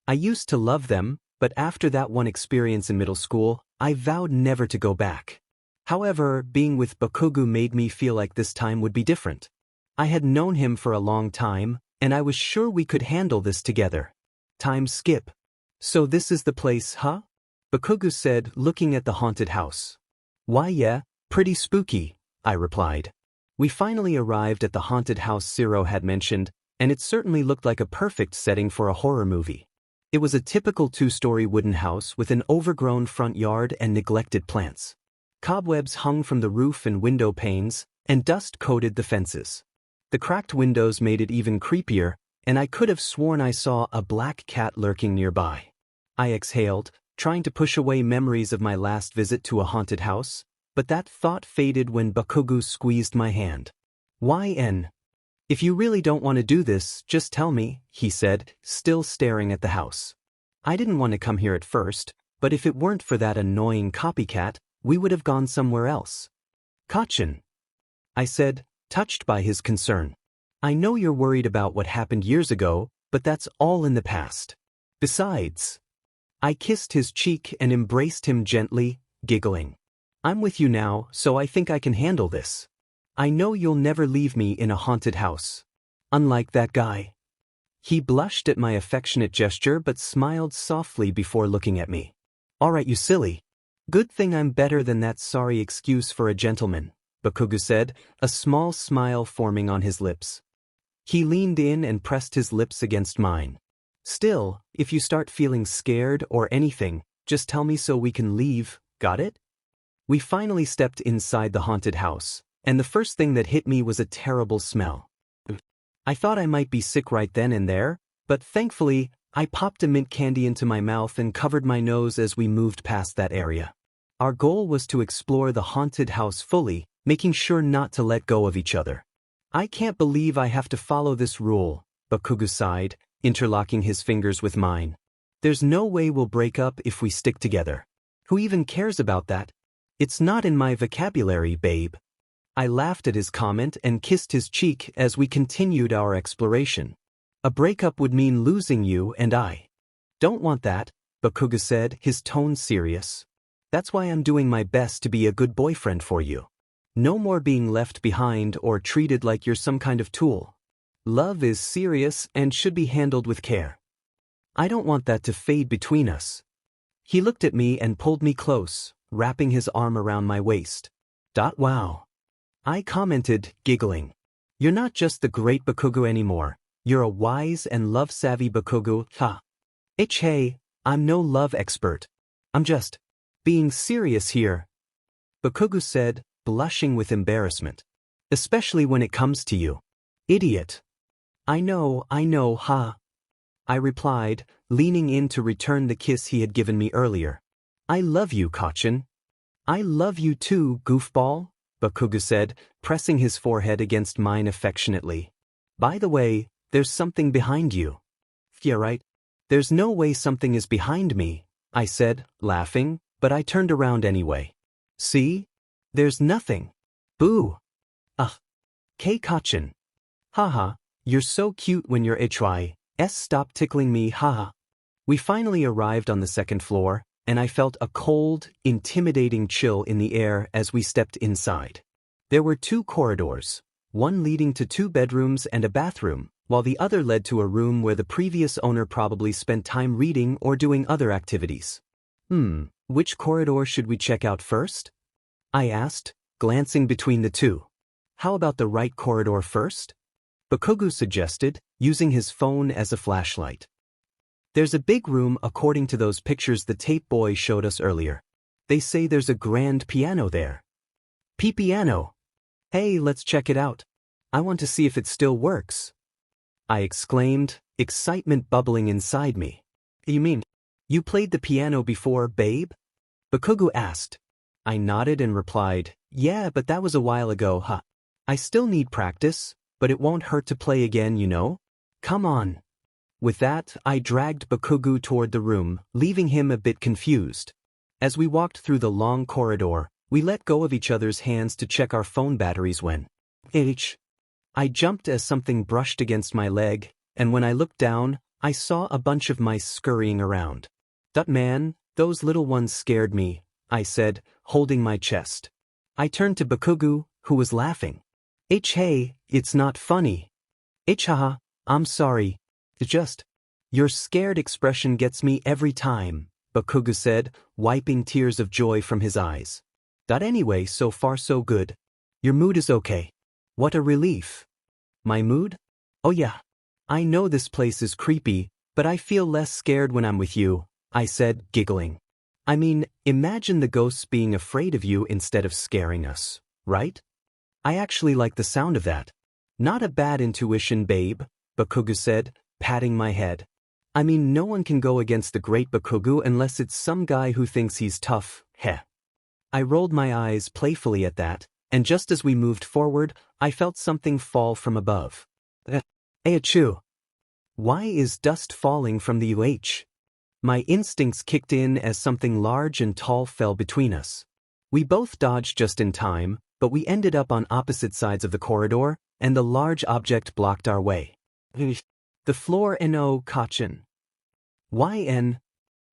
I used to love them, but after that one experience in middle school, I vowed never to go back. However, being with Bakugou made me feel like this time would be different. I had known him for a long time, and I was sure we could handle this together. Time skip. So this is the place, huh? Bakugou said, looking at the haunted house. Why yeah, pretty spooky, I replied. We finally arrived at the haunted house Zero had mentioned, and it certainly looked like a perfect setting for a horror movie. It was a typical two-story wooden house with an overgrown front yard and neglected plants. Cobwebs hung from the roof and window panes, and dust coated the fences. The cracked windows made it even creepier, and I could have sworn I saw a black cat lurking nearby. I exhaled, trying to push away memories of my last visit to a haunted house, but that thought faded when Bakugou squeezed my hand. YN. If you really don't want to do this, just tell me, he said, still staring at the house. I didn't want to come here at first, but if it weren't for that annoying copycat, we would have gone somewhere else. Kachin, I said, touched by his concern. I know you're worried about what happened years ago, but that's all in the past. Besides, I kissed his cheek and embraced him gently, giggling. I'm with you now, so I think I can handle this. I know you'll never leave me in a haunted house. Unlike that guy. He blushed at my affectionate gesture but smiled softly before looking at me. Alright, you silly. Good thing I'm better than that sorry excuse for a gentleman, Bakugou said, a small smile forming on his lips. He leaned in and pressed his lips against mine. Still, if you start feeling scared or anything, just tell me so we can leave, got it? We finally stepped inside the haunted house, and the first thing that hit me was a terrible smell. I thought I might be sick right then and there, but thankfully, I popped a mint candy into my mouth and covered my nose as we moved past that area. Our goal was to explore the haunted house fully, making sure not to let go of each other. I can't believe I have to follow this rule, Bakugou sighed, interlocking his fingers with mine. There's no way we'll break up if we stick together. Who even cares about that? It's not in my vocabulary, babe. I laughed at his comment and kissed his cheek as we continued our exploration. A breakup would mean losing you and I. Don't want that, Bakugou said, his tone serious. That's why I'm doing my best to be a good boyfriend for you. No more being left behind or treated like you're some kind of tool. Love is serious and should be handled with care. I don't want that to fade between us. He looked at me and pulled me close, wrapping his arm around my waist. Wow. I commented, giggling. You're not just the great Bakugou anymore. You're a wise and love-savvy Bakugou, ha. Hey, I'm no love expert. I'm just being serious here. Bakugou said, blushing with embarrassment. Especially when it comes to you. Idiot. I know, ha. I replied, leaning in to return the kiss he had given me earlier. I love you, Kachin. I love you too, goofball, Bakugou said, pressing his forehead against mine affectionately. By the way, there's something behind you. Yeah, right. There's no way something is behind me, I said, laughing, but I turned around anyway. See? There's nothing. Boo. Ugh. Kachin. Haha, you're so cute when you're stop tickling me, haha. We finally arrived on the second floor, and I felt a cold, intimidating chill in the air as we stepped inside. There were 2 corridors, one leading to 2 bedrooms and a bathroom, while the other led to a room where the previous owner probably spent time reading or doing other activities. Which corridor should we check out first? I asked, glancing between the two. How about the right corridor first? Bakugou suggested, using his phone as a flashlight. There's a big room according to those pictures the tape boy showed us earlier. They say there's a grand piano there. Piano. Hey, let's check it out. I want to see if it still works. I exclaimed, excitement bubbling inside me. You mean, you played the piano before, babe? Bakugou asked. I nodded and replied, yeah, but that was a while ago, huh? I still need practice, but it won't hurt to play again, you know? Come on. With that, I dragged Bakugou toward the room, leaving him a bit confused. As we walked through the long corridor, we let go of each other's hands to check our phone batteries when I jumped as something brushed against my leg, and when I looked down, I saw a bunch of mice scurrying around. That man, those little ones scared me, I said, holding my chest. I turned to Bakugou, who was laughing. Hey, it's not funny. Haha, I'm sorry. Your scared expression gets me every time, Bakugou said, wiping tears of joy from his eyes. Anyway, so far so good. Your mood is okay. What a relief. My mood? Oh yeah. I know this place is creepy, but I feel less scared when I'm with you, I said, giggling. I mean, imagine the ghosts being afraid of you instead of scaring us, right? I actually like the sound of that. Not a bad intuition, babe, Bakugou said, patting my head. I mean, no one can go against the great Bakugou unless it's some guy who thinks he's tough, heh. I rolled my eyes playfully at that, and just as we moved forward, I felt something fall from above. Achoo. Why is dust falling from the UH? My instincts kicked in as something large and tall fell between us. We both dodged just in time, but we ended up on opposite sides of the corridor, and the large object blocked our way. The floor no kachin. YN.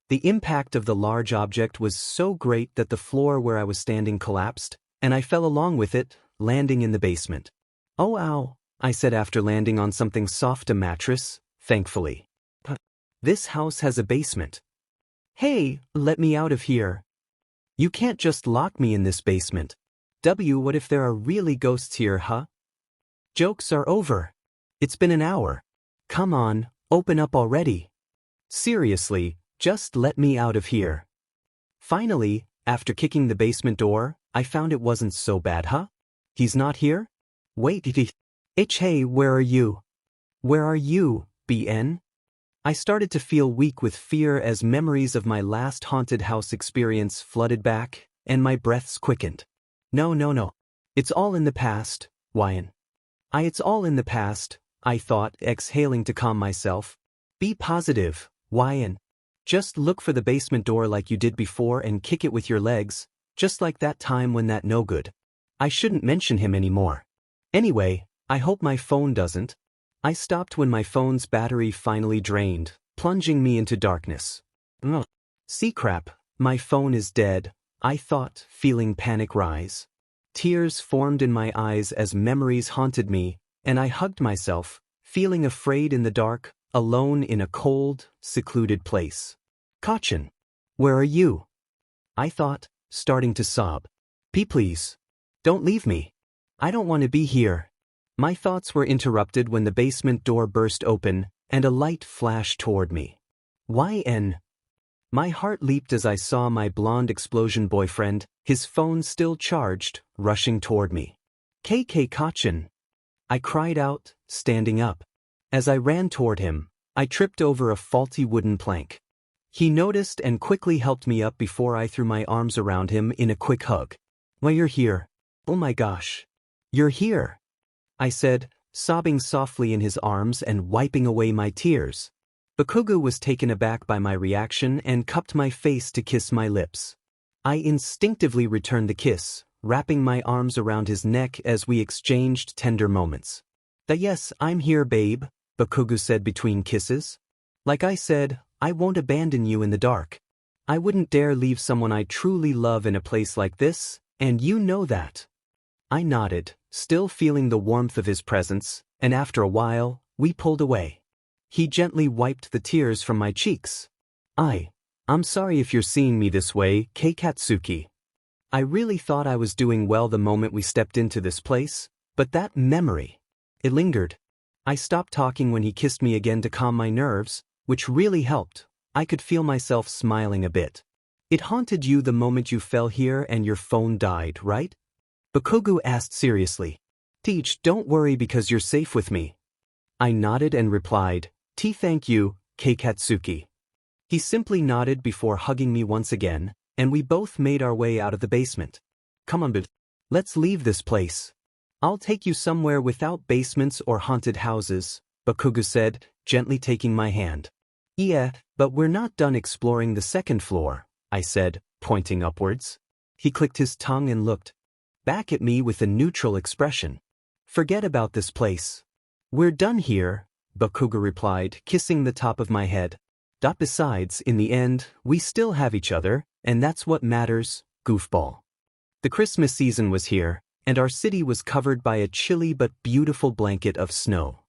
The impact of the large object was so great that the floor where I was standing collapsed, and I fell along with it, landing in the basement. Oh ow, I said after landing on something soft, a mattress, thankfully. This house has a basement. Hey, let me out of here. You can't just lock me in this basement. What if there are really ghosts here, huh? Jokes are over. It's been an hour. Come on, open up already. Seriously, just let me out of here. Finally, after kicking the basement door, I found it wasn't so bad, huh? He's not here? Wait, hey, where are you? Where are you, BN? I started to feel weak with fear as memories of my last haunted house experience flooded back, and my breaths quickened. No. It's all in the past, YN. It's all in the past, I thought, exhaling to calm myself. Be positive, YN. Just look for the basement door like you did before and kick it with your legs, just like that time when that no good. I shouldn't mention him anymore. Anyway, I hope my phone doesn't. I stopped when my phone's battery finally drained, plunging me into darkness. See crap, my phone is dead, I thought, feeling panic rise. Tears formed in my eyes as memories haunted me, and I hugged myself, feeling afraid in the dark, alone in a cold, secluded place. Kachin, where are you? I thought, starting to sob. Please. Don't leave me. I don't want to be here. My thoughts were interrupted when the basement door burst open, and a light flashed toward me. YN. My heart leaped as I saw my blonde explosion boyfriend, his phone still charged, rushing toward me. Kachin. I cried out, standing up. As I ran toward him, I tripped over a faulty wooden plank. He noticed and quickly helped me up before I threw my arms around him in a quick hug. Well, you're here. Oh my gosh. You're here. I said, sobbing softly in his arms and wiping away my tears. Bakugou was taken aback by my reaction and cupped my face to kiss my lips. I instinctively returned the kiss, wrapping my arms around his neck as we exchanged tender moments. Yes, I'm here, babe, Bakugou said between kisses. Like I said, I won't abandon you in the dark. I wouldn't dare leave someone I truly love in a place like this, and you know that. I nodded, still feeling the warmth of his presence, and after a while, we pulled away. He gently wiped the tears from my cheeks. I'm sorry if you're seeing me this way, Katsuki. I really thought I was doing well the moment we stepped into this place, but that memory, it lingered. I stopped talking when he kissed me again to calm my nerves, which really helped. I could feel myself smiling a bit. It haunted you the moment you fell here and your phone died, right? Bakugou asked seriously. Teach, don't worry because you're safe with me. I nodded and replied, thank you, Katsuki. He simply nodded before hugging me once again, and we both made our way out of the basement. Come on, bud. Let's leave this place. I'll take you somewhere without basements or haunted houses, Bakugou said, gently taking my hand. Yeah, but we're not done exploring the second floor, I said, pointing upwards. He clicked his tongue and looked back at me with a neutral expression. Forget about this place. We're done here, Bakugou replied, kissing the top of my head. Besides, in the end, we still have each other, and that's what matters, goofball. The Christmas season was here, and our city was covered by a chilly but beautiful blanket of snow.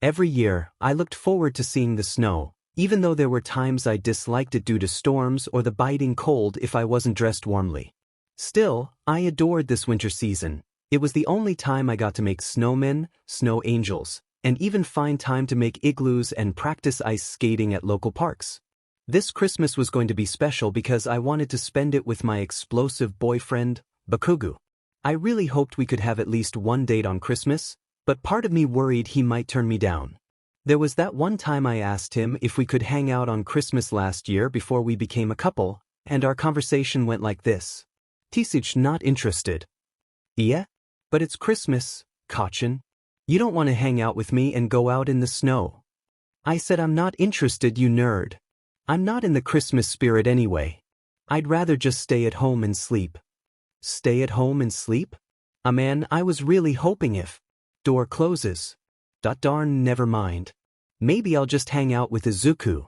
Every year, I looked forward to seeing the snow, even though there were times I disliked it due to storms or the biting cold if I wasn't dressed warmly. Still, I adored this winter season. It was the only time I got to make snowmen, snow angels, and even find time to make igloos and practice ice skating at local parks. This Christmas was going to be special because I wanted to spend it with my explosive boyfriend, Bakugou. I really hoped we could have at least one date on Christmas, but part of me worried he might turn me down. There was that one time I asked him if we could hang out on Christmas last year before we became a couple, and our conversation went like this. Tisich not interested. Yeah? But it's Christmas, Kachin. You don't want to hang out with me and go out in the snow. I said I'm not interested, you nerd. I'm not in the Christmas spirit anyway. I'd rather just stay at home and sleep. Stay at home and sleep? Man, I was really hoping if door closes. Darn, never mind. Maybe I'll just hang out with Izuku.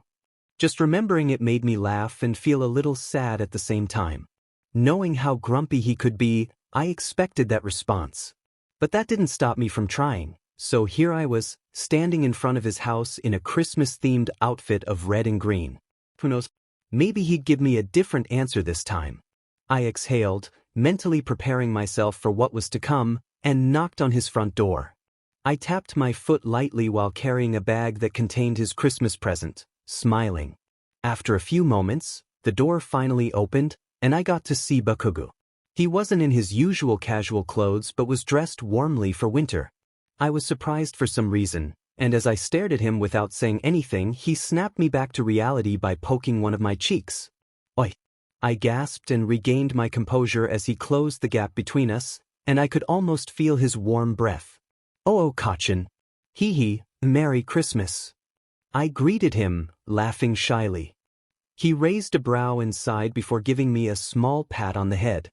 Just remembering it made me laugh and feel a little sad at the same time. Knowing how grumpy he could be, I expected that response. But that didn't stop me from trying, so here I was, standing in front of his house in a Christmas-themed outfit of red and green. Who knows, maybe he'd give me a different answer this time. I exhaled, mentally preparing myself for what was to come, and knocked on his front door. I tapped my foot lightly while carrying a bag that contained his Christmas present, smiling. After a few moments, the door finally opened, and I got to see Bakugou. He wasn't in his usual casual clothes but was dressed warmly for winter. I was surprised for some reason, and as I stared at him without saying anything, he snapped me back to reality by poking one of my cheeks. Oi! I gasped and regained my composure as he closed the gap between us, and I could almost feel his warm breath. Oh, Kachin. Hee, Merry Christmas. I greeted him, laughing shyly. He raised a brow and sighed before giving me a small pat on the head.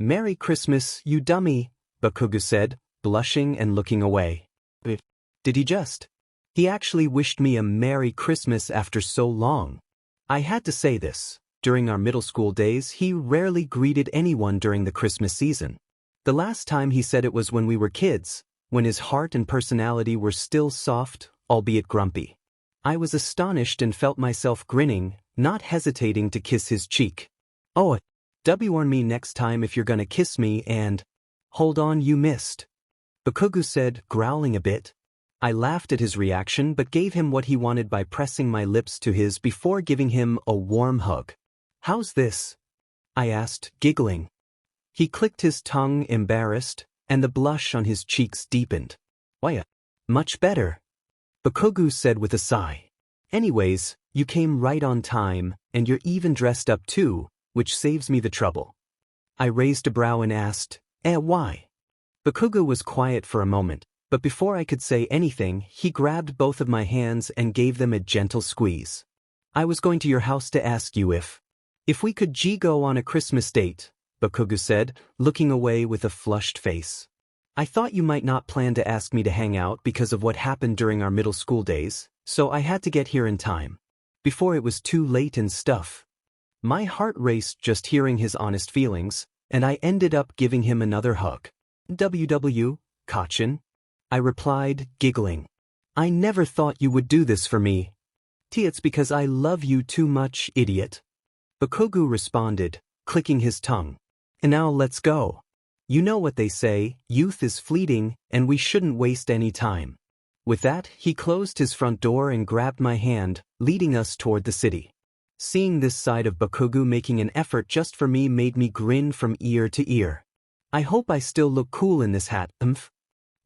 Merry Christmas, you dummy, Bakugou said, blushing and looking away. Did he just? He actually wished me a Merry Christmas after so long. I had to say this. During our middle school days, he rarely greeted anyone during the Christmas season. The last time he said it was when we were kids, when his heart and personality were still soft, albeit grumpy. I was astonished and felt myself grinning, not hesitating to kiss his cheek. Oh, warn me next time if you're gonna kiss me and… Hold on, you missed. Bakugou said, growling a bit. I laughed at his reaction but gave him what he wanted by pressing my lips to his before giving him a warm hug. How's this? I asked, giggling. He clicked his tongue, embarrassed, and the blush on his cheeks deepened. Why, much better. Bakugou said with a sigh. Anyways, you came right on time, and you're even dressed up too, which saves me the trouble. I raised a brow and asked, why? Bakugou was quiet for a moment, but before I could say anything, he grabbed both of my hands and gave them a gentle squeeze. I was going to your house to ask you if we could go on a Christmas date, Bakugou said, looking away with a flushed face. I thought you might not plan to ask me to hang out because of what happened during our middle school days, so I had to get here in time. Before it was too late and stuff. My heart raced just hearing his honest feelings, and I ended up giving him another hug. Kachin? I replied, giggling. I never thought you would do this for me. It's because I love you too much, idiot. Bakugou responded, clicking his tongue. And now let's go. You know what they say, youth is fleeting, and we shouldn't waste any time. With that, he closed his front door and grabbed my hand, leading us toward the city. Seeing this side of Bakugou making an effort just for me made me grin from ear to ear. I hope I still look cool in this hat, umph.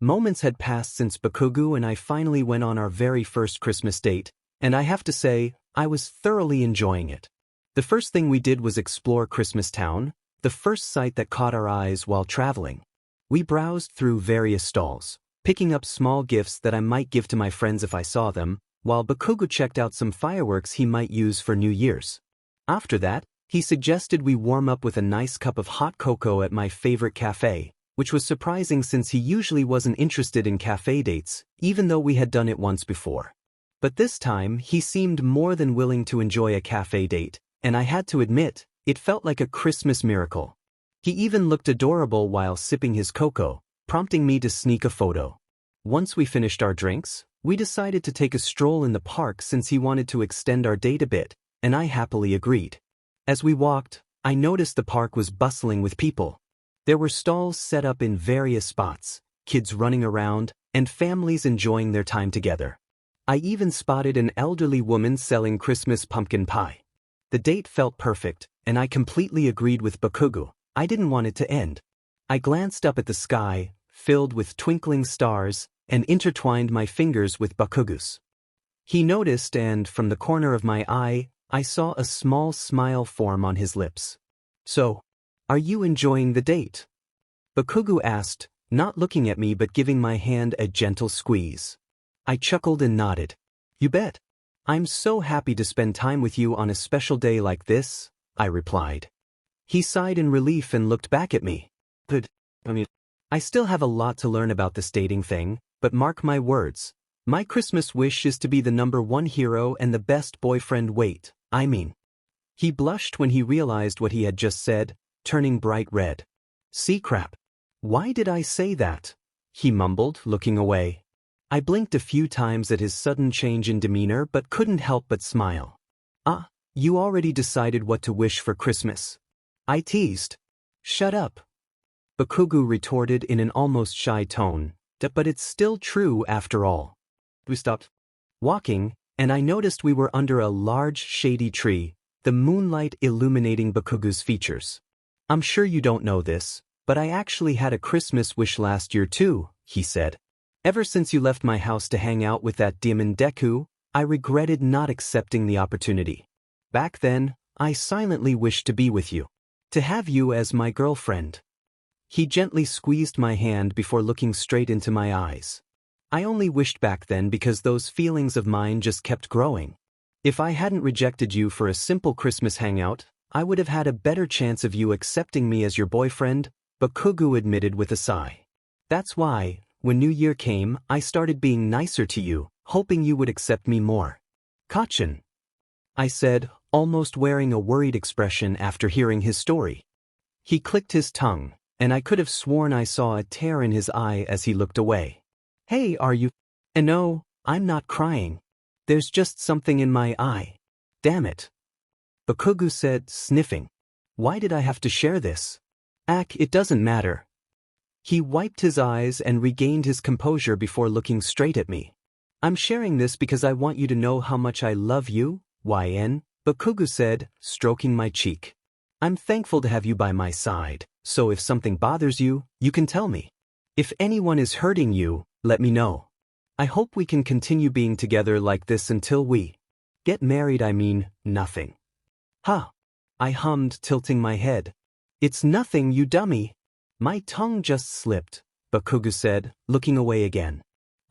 Moments had passed since Bakugou and I finally went on our very first Christmas date, and I have to say, I was thoroughly enjoying it. The first thing we did was explore Christmas Town, the first sight that caught our eyes while traveling. We browsed through various stalls, picking up small gifts that I might give to my friends if I saw them, while Bakugou checked out some fireworks he might use for New Year's. After that, he suggested we warm up with a nice cup of hot cocoa at my favorite cafe, which was surprising since he usually wasn't interested in cafe dates, even though we had done it once before. But this time, he seemed more than willing to enjoy a cafe date, and I had to admit, it felt like a Christmas miracle. He even looked adorable while sipping his cocoa, prompting me to sneak a photo. Once we finished our drinks, we decided to take a stroll in the park since he wanted to extend our date a bit, and I happily agreed. As we walked, I noticed the park was bustling with people. There were stalls set up in various spots, kids running around, and families enjoying their time together. I even spotted an elderly woman selling Christmas pumpkin pie. The date felt perfect, and I completely agreed with Bakugou. I didn't want it to end. I glanced up at the sky, filled with twinkling stars, and intertwined my fingers with Bakugou's. He noticed, and from the corner of my eye, I saw a small smile form on his lips. So, are you enjoying the date? Bakugou asked, not looking at me but giving my hand a gentle squeeze. I chuckled and nodded. You bet. I'm so happy to spend time with you on a special day like this, I replied. He sighed in relief and looked back at me. But, I still have a lot to learn about this dating thing, but mark my words. My Christmas wish is to be the #1 hero and the best boyfriend. He blushed when he realized what he had just said, turning bright red. See crap. Why did I say that? He mumbled, looking away. I blinked a few times at his sudden change in demeanor but couldn't help but smile. Ah, you already decided what to wish for Christmas. I teased. Shut up. Bakugou retorted in an almost shy tone, but it's still true after all. We stopped walking, and I noticed we were under a large shady tree, the moonlight illuminating Bakugou's features. I'm sure you don't know this, but I actually had a Christmas wish last year too, he said. Ever since you left my house to hang out with that demon Deku, I regretted not accepting the opportunity. Back then, I silently wished to be with you. To have you as my girlfriend. He gently squeezed my hand before looking straight into my eyes. I only wished back then because those feelings of mine just kept growing. If I hadn't rejected you for a simple Christmas hangout, I would have had a better chance of you accepting me as your boyfriend, Bakugou admitted with a sigh. That's why, when New Year came, I started being nicer to you, hoping you would accept me more. Kachin, I said, almost wearing a worried expression after hearing his story. He clicked his tongue, and I could have sworn I saw a tear in his eye as he looked away. Hey, are you? And no, I'm not crying. There's just something in my eye. Damn it. Bakugou said, sniffing. Why did I have to share this? It doesn't matter. He wiped his eyes and regained his composure before looking straight at me. I'm sharing this because I want you to know how much I love you, YN, Bakugou said, stroking my cheek. I'm thankful to have you by my side, so if something bothers you, you can tell me. If anyone is hurting you, let me know. I hope we can continue being together like this until we get married. Nothing. Huh. I hummed, tilting my head. It's nothing, you dummy. My tongue just slipped, Bakugou said, looking away again.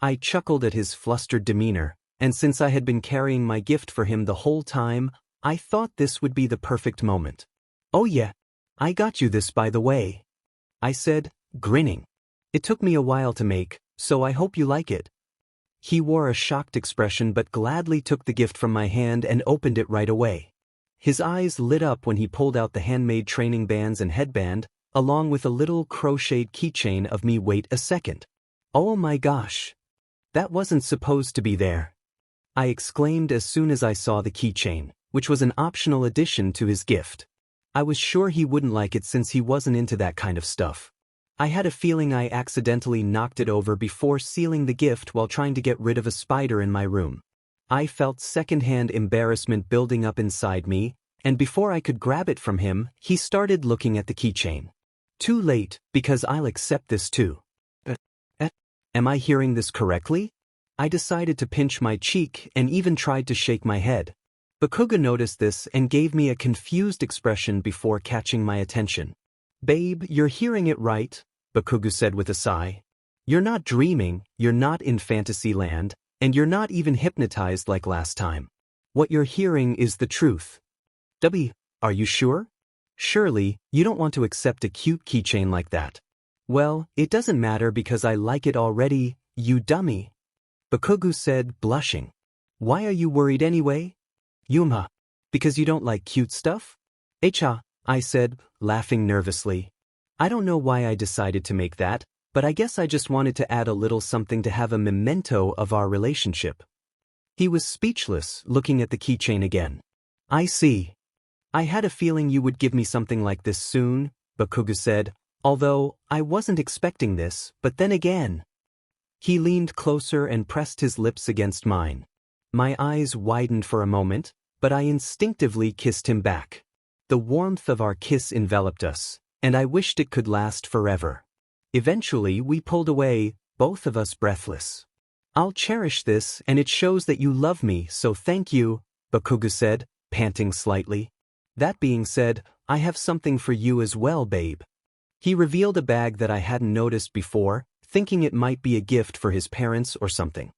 I chuckled at his flustered demeanor, and since I had been carrying my gift for him the whole time, I thought this would be the perfect moment. Oh yeah, I got you this by the way, I said, grinning. It took me a while to make, so I hope you like it. He wore a shocked expression but gladly took the gift from my hand and opened it right away. His eyes lit up when he pulled out the handmade training bands and headband, along with a little crocheted keychain of me. Wait a second. Oh my gosh. That wasn't supposed to be there. I exclaimed as soon as I saw the keychain, which was an optional addition to his gift. I was sure he wouldn't like it since he wasn't into that kind of stuff. I had a feeling I accidentally knocked it over before sealing the gift while trying to get rid of a spider in my room. I felt secondhand embarrassment building up inside me, and before I could grab it from him, he started looking at the keychain. Too late, because I'll accept this too. Am I hearing this correctly? I decided to pinch my cheek and even tried to shake my head. Bakugou noticed this and gave me a confused expression before catching my attention. Babe, you're hearing it right, Bakugou said with a sigh. You're not dreaming, you're not in fantasy land, and you're not even hypnotized like last time. What you're hearing is the truth. Are you sure? Surely, you don't want to accept a cute keychain like that. Well, it doesn't matter because I like it already, you dummy. Bakugou said, blushing. Why are you worried anyway? Yuma. Because you don't like cute stuff? Echa, I said, laughing nervously. I don't know why I decided to make that, but I guess I just wanted to add a little something to have a memento of our relationship. He was speechless, looking at the keychain again. I see. I had a feeling you would give me something like this soon, Bakugou said, although I wasn't expecting this, but then again. He leaned closer and pressed his lips against mine. My eyes widened for a moment, but I instinctively kissed him back. The warmth of our kiss enveloped us, and I wished it could last forever. Eventually, we pulled away, both of us breathless. I'll cherish this, and it shows that you love me, so thank you, Bakugou said, panting slightly. That being said, I have something for you as well, babe. He revealed a bag that I hadn't noticed before, thinking it might be a gift for his parents or something.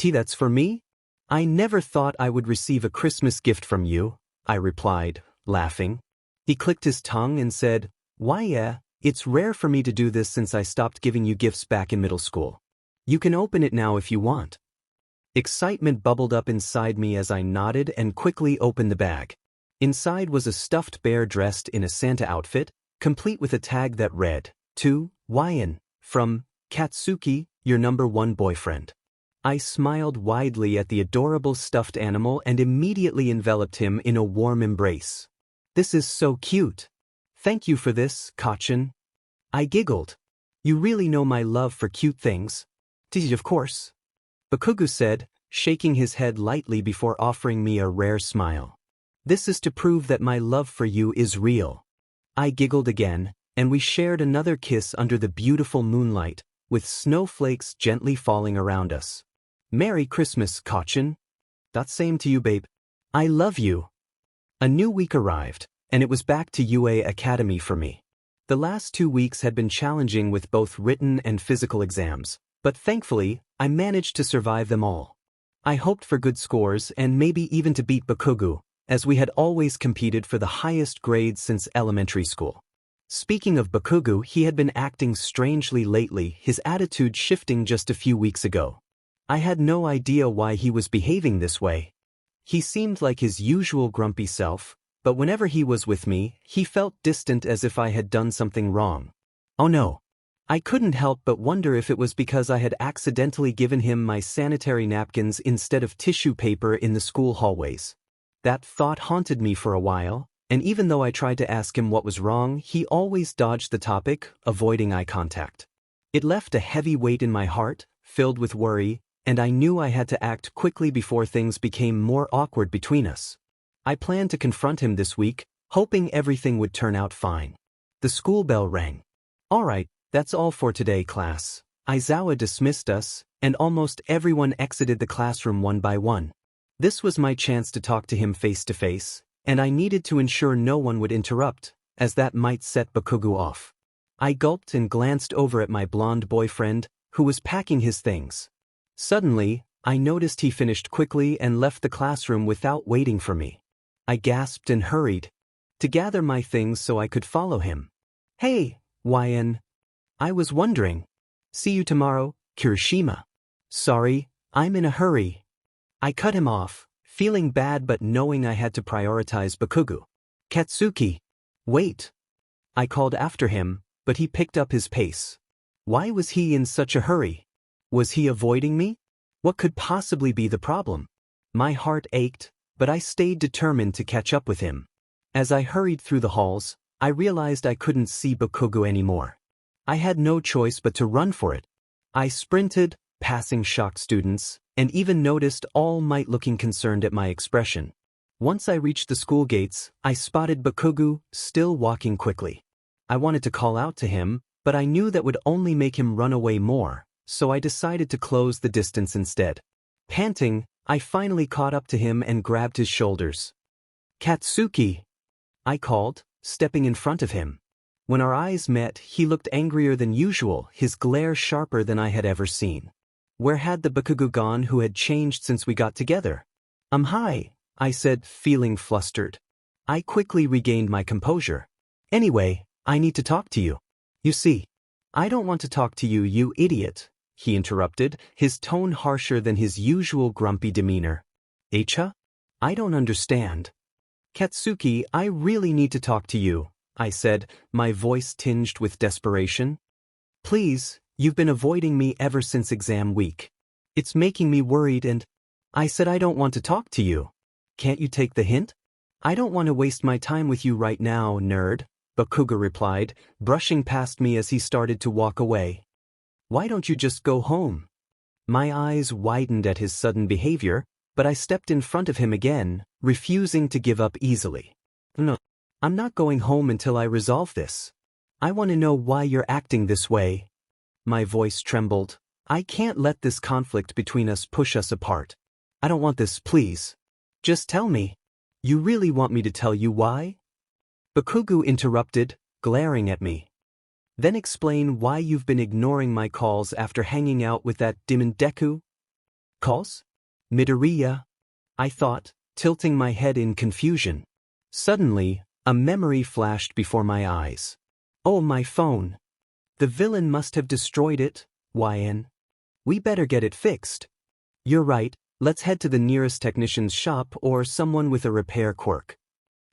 That's for me? I never thought I would receive a Christmas gift from you, I replied, laughing. He clicked his tongue and said, why yeah, it's rare for me to do this since I stopped giving you gifts back in middle school. You can open it now if you want. Excitement bubbled up inside me as I nodded and quickly opened the bag. Inside was a stuffed bear dressed in a Santa outfit, complete with a tag that read, to Ryan, from Katsuki, your #1 boyfriend. I smiled widely at the adorable stuffed animal and immediately enveloped him in a warm embrace. This is so cute. Thank you for this, Kachin. I giggled. You really know my love for cute things. Of course. Bakugou said, shaking his head lightly before offering me a rare smile. This is to prove that my love for you is real. I giggled again, and we shared another kiss under the beautiful moonlight, with snowflakes gently falling around us. Merry Christmas, Kachin. That same to you, babe. I love you. A new week arrived, and it was back to UA Academy for me. The last 2 weeks had been challenging with both written and physical exams, but thankfully, I managed to survive them all. I hoped for good scores and maybe even to beat Bakugou, as we had always competed for the highest grades since elementary school. Speaking of Bakugou, he had been acting strangely lately, his attitude shifting just a few weeks ago. I had no idea why he was behaving this way. He seemed like his usual grumpy self, but whenever he was with me, he felt distant as if I had done something wrong. Oh no. I couldn't help but wonder if it was because I had accidentally given him my sanitary napkins instead of tissue paper in the school hallways. That thought haunted me for a while, and even though I tried to ask him what was wrong, he always dodged the topic, avoiding eye contact. It left a heavy weight in my heart, filled with worry, and I knew I had to act quickly before things became more awkward between us. I planned to confront him this week, hoping everything would turn out fine. The school bell rang. All right, that's all for today, class. Aizawa dismissed us, and almost everyone exited the classroom one by one. This was my chance to talk to him face to face, and I needed to ensure no one would interrupt, as that might set Bakugou off. I gulped and glanced over at my blonde boyfriend, who was packing his things. Suddenly, I noticed he finished quickly and left the classroom without waiting for me. I gasped and hurried to gather my things so I could follow him. Hey, Ryan. I was wondering. See you tomorrow, Kirishima. Sorry, I'm in a hurry. I cut him off, feeling bad but knowing I had to prioritize Bakugou. Katsuki. Wait. I called after him, but he picked up his pace. Why was he in such a hurry? Was he avoiding me? What could possibly be the problem? My heart ached, but I stayed determined to catch up with him. As I hurried through the halls, I realized I couldn't see Bakugou anymore. I had no choice but to run for it. I sprinted, passing shocked students, and even noticed All Might looking concerned at my expression. Once I reached the school gates, I spotted Bakugou, still walking quickly. I wanted to call out to him, but I knew that would only make him run away more, so I decided to close the distance instead. Panting, I finally caught up to him and grabbed his shoulders. "Katsuki!" I called, stepping in front of him. When our eyes met, he looked angrier than usual, his glare sharper than I had ever seen. Where had the Bakugou gone who had changed since we got together? Hi," I said, feeling flustered. I quickly regained my composure. "Anyway, I need to talk to you." "You see, I don't want to talk to you, you idiot," he interrupted, his tone harsher than his usual grumpy demeanor. "Echa? I don't understand." "Katsuki, I really need to talk to you," I said, my voice tinged with desperation. "Please, you've been avoiding me ever since exam week. It's making me worried and—" I said I don't want to talk to you. Can't you take the hint? "I don't want to waste my time with you right now, nerd," Bakugou replied, brushing past me as he started to walk away. "Why don't you just go home?" My eyes widened at his sudden behavior, but I stepped in front of him again, refusing to give up easily. "No, I'm not going home until I resolve this. I want to know why you're acting this way." My voice trembled. "I can't let this conflict between us push us apart. I don't want this, please. Just tell me. You really want me to tell you why?" Bakugou interrupted, glaring at me. "Then explain why you've been ignoring my calls after hanging out with that demon Deku." "Calls? Midoriya?" I thought, tilting my head in confusion. Suddenly, a memory flashed before my eyes. "Oh, my phone. The villain must have destroyed it, YN. We better get it fixed." "You're right, let's head to the nearest technician's shop or someone with a repair quirk."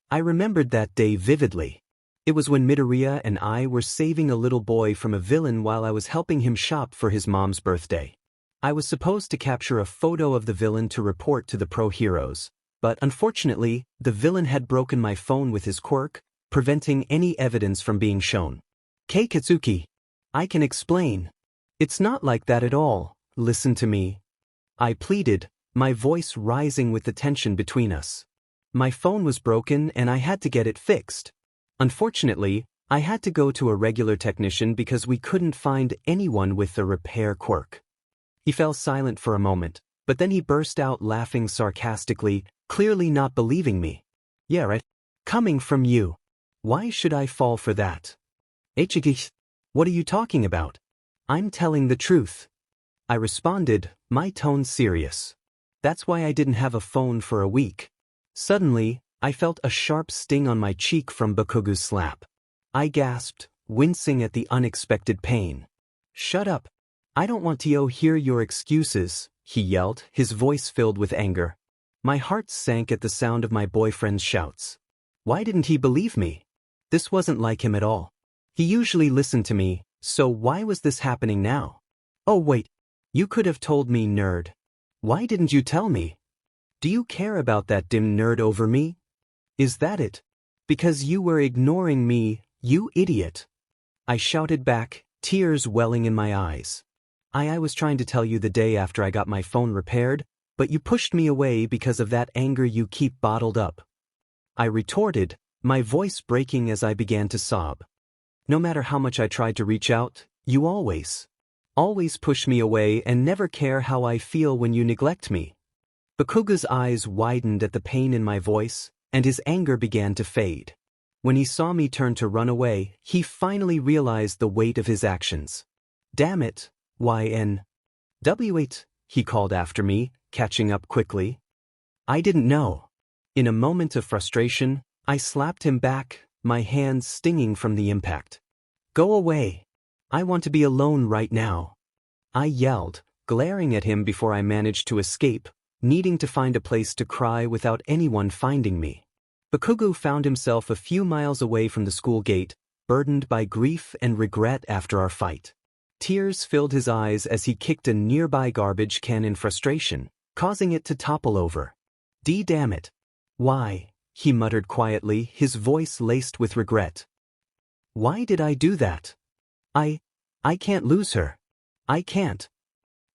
I remembered that day vividly. It was when Midoriya and I were saving a little boy from a villain while I was helping him shop for his mom's birthday. I was supposed to capture a photo of the villain to report to the pro heroes, but unfortunately, the villain had broken my phone with his quirk, preventing any evidence from being shown. "Katsuki, I can explain. It's not like that at all, listen to me," I pleaded, my voice rising with the tension between us. "My phone was broken and I had to get it fixed. Unfortunately, I had to go to a regular technician because we couldn't find anyone with the repair quirk." He fell silent for a moment, but then he burst out laughing sarcastically, clearly not believing me. "Yeah, right. Coming from you. Why should I fall for that?" "Echigich, what are you talking about? I'm telling the truth," I responded, my tone serious. "That's why I didn't have a phone for a week." Suddenly, I felt a sharp sting on my cheek from Bakugou's slap. I gasped, wincing at the unexpected pain. "Shut up. I don't want to hear your excuses," he yelled, his voice filled with anger. My heart sank at the sound of my boyfriend's shouts. Why didn't he believe me? This wasn't like him at all. He usually listened to me, so why was this happening now? "Oh wait, you could have told me, nerd. Why didn't you tell me? Do you care about that dim nerd over me? Is that it? Because you were ignoring me, you idiot." I shouted back, tears welling in my eyes. I was trying to tell you the day after I got my phone repaired, but you pushed me away because of that anger you keep bottled up." I retorted, my voice breaking as I began to sob. "No matter how much I tried to reach out, you always push me away and never care how I feel when you neglect me." Bakugou's eyes widened at the pain in my voice, and his anger began to fade. When he saw me turn to run away, he finally realized the weight of his actions. "Damn it, YN. W8, he called after me, catching up quickly. I didn't know. In a moment of frustration, I slapped him back, my hands stinging from the impact. "Go away. I want to be alone right now," I yelled, glaring at him before I managed to escape, needing to find a place to cry without anyone finding me. Bakugou found himself a few miles away from the school gate, burdened by grief and regret after our fight. Tears filled his eyes as he kicked a nearby garbage can in frustration, causing it to topple over. "Damn it. Why?" he muttered quietly, his voice laced with regret. Why did I do that? I can't lose her. I can't.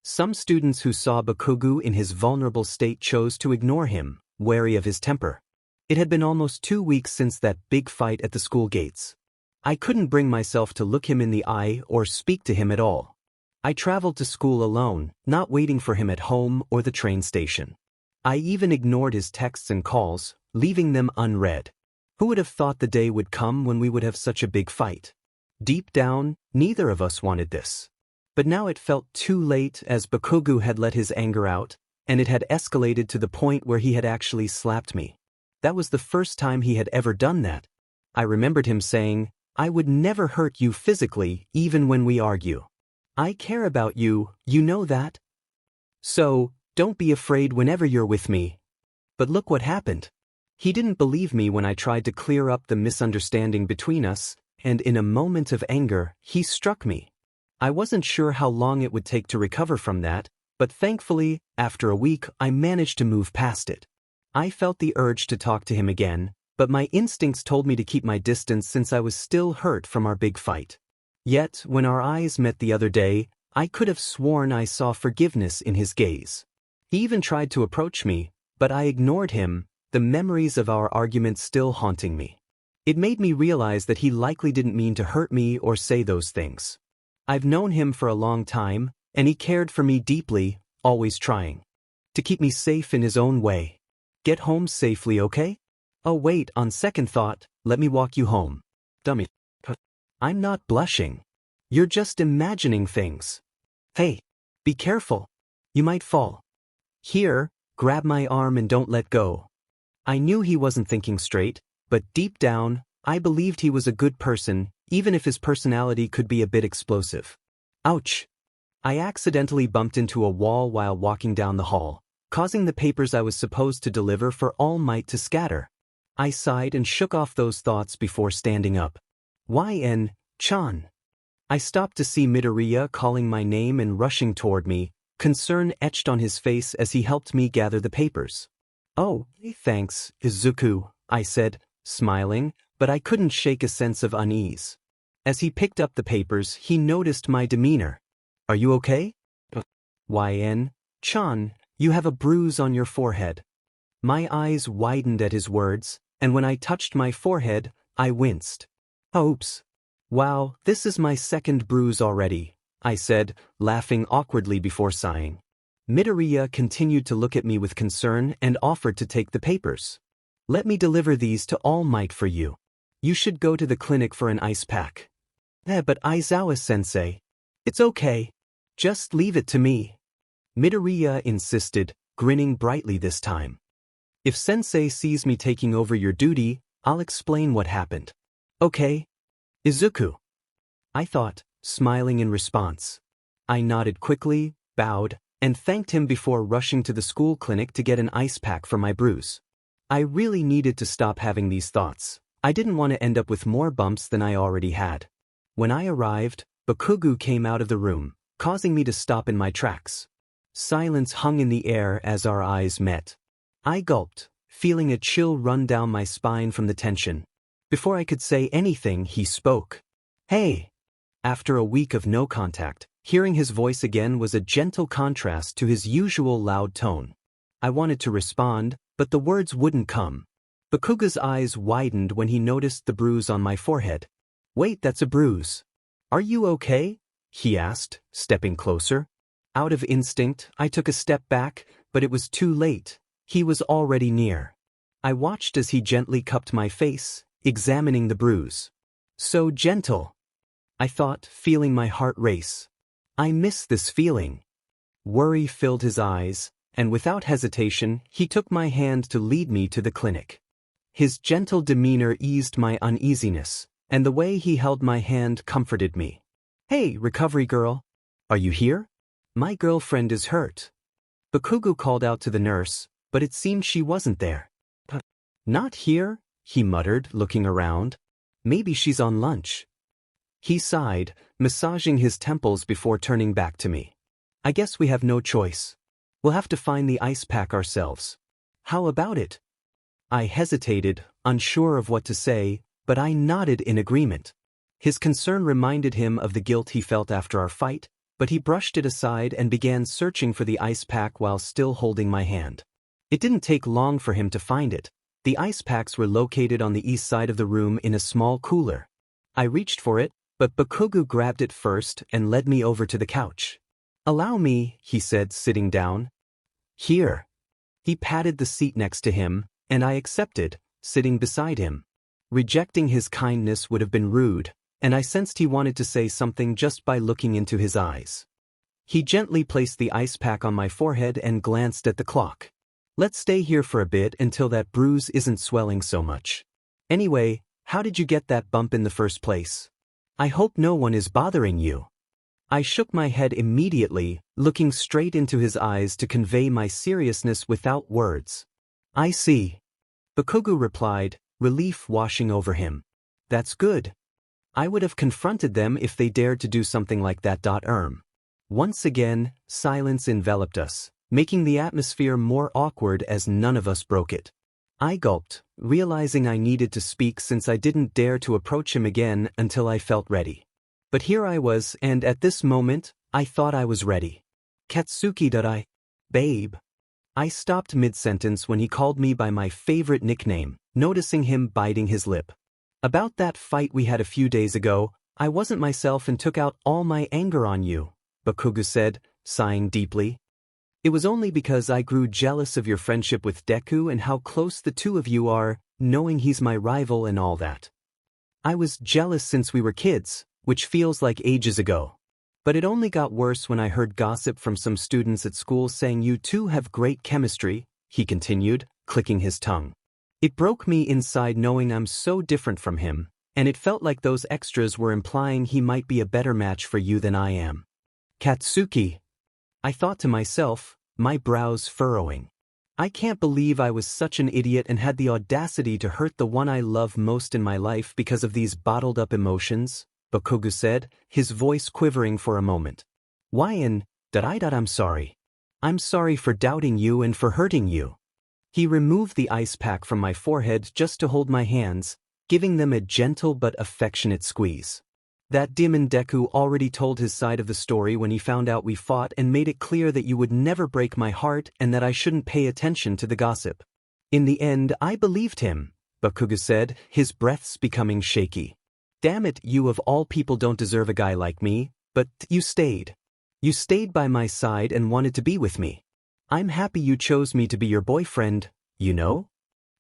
Some students who saw Bakugou in his vulnerable state chose to ignore him, wary of his temper. It had been almost 2 weeks since that big fight at the school gates. I couldn't bring myself to look him in the eye or speak to him at all. I traveled to school alone, not waiting for him at home or the train station. I even ignored his texts and calls, leaving them unread. Who would have thought the day would come when we would have such a big fight? Deep down, neither of us wanted this. But now it felt too late, as Bakugou had let his anger out, and it had escalated to the point where he had actually slapped me. That was the first time he had ever done that. I remembered him saying, I would never hurt you physically, even when we argue. I care about you, you know that? So, don't be afraid whenever you're with me. But look what happened. He didn't believe me when I tried to clear up the misunderstanding between us, and in a moment of anger, he struck me. I wasn't sure how long it would take to recover from that, but thankfully, after a week, I managed to move past it. I felt the urge to talk to him again, but my instincts told me to keep my distance since I was still hurt from our big fight. Yet, when our eyes met the other day, I could have sworn I saw forgiveness in his gaze. He even tried to approach me, but I ignored him, the memories of our argument still haunting me. It made me realize that he likely didn't mean to hurt me or say those things. I've known him for a long time, and he cared for me deeply, always trying to keep me safe in his own way. Get home safely, okay? Oh wait, on second thought, let me walk you home. Dummy. I'm not blushing. You're just imagining things. Hey, be careful. You might fall. Here, grab my arm and don't let go. I knew he wasn't thinking straight, but deep down, I believed he was a good person, even if his personality could be a bit explosive. Ouch! I accidentally bumped into a wall while walking down the hall, causing the papers I was supposed to deliver for All Might to scatter. I sighed and shook off those thoughts before standing up. YN-chan. I stopped to see Midoriya calling my name and rushing toward me, concern etched on his face as he helped me gather the papers. Oh, thanks, Izuku, I said, smiling, but I couldn't shake a sense of unease. As he picked up the papers, he noticed my demeanor. Are you okay? YN-chan, you have a bruise on your forehead. My eyes widened at his words, and when I touched my forehead, I winced. Oops. Wow, this is my second bruise already, I said, laughing awkwardly before sighing. Midoriya continued to look at me with concern and offered to take the papers. Let me deliver these to All Might for you. You should go to the clinic for an ice pack. But Aizawa-sensei. It's okay. Just leave it to me. Midoriya insisted, grinning brightly this time. If sensei sees me taking over your duty, I'll explain what happened. Okay. Izuku. I thought, smiling in response. I nodded quickly, bowed, and thanked him before rushing to the school clinic to get an ice pack for my bruise. I really needed to stop having these thoughts. I didn't want to end up with more bumps than I already had. When I arrived, Bakugou came out of the room, causing me to stop in my tracks. Silence hung in the air as our eyes met. I gulped, feeling a chill run down my spine from the tension. Before I could say anything, he spoke. Hey! After a week of no contact, hearing his voice again was a gentle contrast to his usual loud tone. I wanted to respond, but the words wouldn't come. Bakugou's eyes widened when he noticed the bruise on my forehead. Wait, that's a bruise. Are you okay? He asked, stepping closer. Out of instinct, I took a step back, but it was too late. He was already near. I watched as he gently cupped my face, examining the bruise. So gentle. I thought, feeling my heart race. I miss this feeling. Worry filled his eyes, and without hesitation, he took my hand to lead me to the clinic. His gentle demeanor eased my uneasiness, and the way he held my hand comforted me. Hey, recovery girl. Are you here? My girlfriend is hurt. Bakugou called out to the nurse, but it seemed she wasn't there. Not here? He muttered, looking around. Maybe she's on lunch. He sighed, massaging his temples before turning back to me. I guess we have no choice. We'll have to find the ice pack ourselves. How about it? I hesitated, unsure of what to say, but I nodded in agreement. His concern reminded him of the guilt he felt after our fight, but he brushed it aside and began searching for the ice pack while still holding my hand. It didn't take long for him to find it. The ice packs were located on the east side of the room in a small cooler. I reached for it, but Bakugou grabbed it first and led me over to the couch. "Allow me," he said, sitting down. "Here." He patted the seat next to him, and I accepted, sitting beside him. Rejecting his kindness would have been rude, and I sensed he wanted to say something just by looking into his eyes. He gently placed the ice pack on my forehead and glanced at the clock. "Let's stay here for a bit until that bruise isn't swelling so much. Anyway, how did you get that bump in the first place? I hope no one is bothering you." I shook my head immediately, looking straight into his eyes to convey my seriousness without words. "I see," Bakugou replied, relief washing over him. "That's good. I would have confronted them if they dared to do something like that. Once again, silence enveloped us, making the atmosphere more awkward as none of us broke it. I gulped, realizing I needed to speak since I didn't dare to approach him again until I felt ready. But here I was, and at this moment, I thought I was ready. "Katsuki, babe." I stopped mid-sentence when he called me by my favorite nickname, noticing him biting his lip. "About that fight we had a few days ago, I wasn't myself and took out all my anger on you," Bakugou said, sighing deeply. "It was only because I grew jealous of your friendship with Deku and how close the two of you are, knowing he's my rival and all that. I was jealous since we were kids, which feels like ages ago. But it only got worse when I heard gossip from some students at school saying you two have great chemistry," he continued, clicking his tongue. "It broke me inside knowing I'm so different from him, and it felt like those extras were implying he might be a better match for you than I am." "Katsuki," I thought to myself, my brows furrowing. "I can't believe I was such an idiot and had the audacity to hurt the one I love most in my life because of these bottled-up emotions," Bakugou said, his voice quivering for a moment. I'm sorry. I'm sorry for doubting you and for hurting you." He removed the ice pack from my forehead just to hold my hands, giving them a gentle but affectionate squeeze. "That Demon Deku already told his side of the story when he found out we fought and made it clear that you would never break my heart and that I shouldn't pay attention to the gossip. In the end, I believed him," Bakugou said, his breaths becoming shaky. "Damn it, you of all people don't deserve a guy like me, but you stayed. You stayed by my side and wanted to be with me. I'm happy you chose me to be your boyfriend, you know?"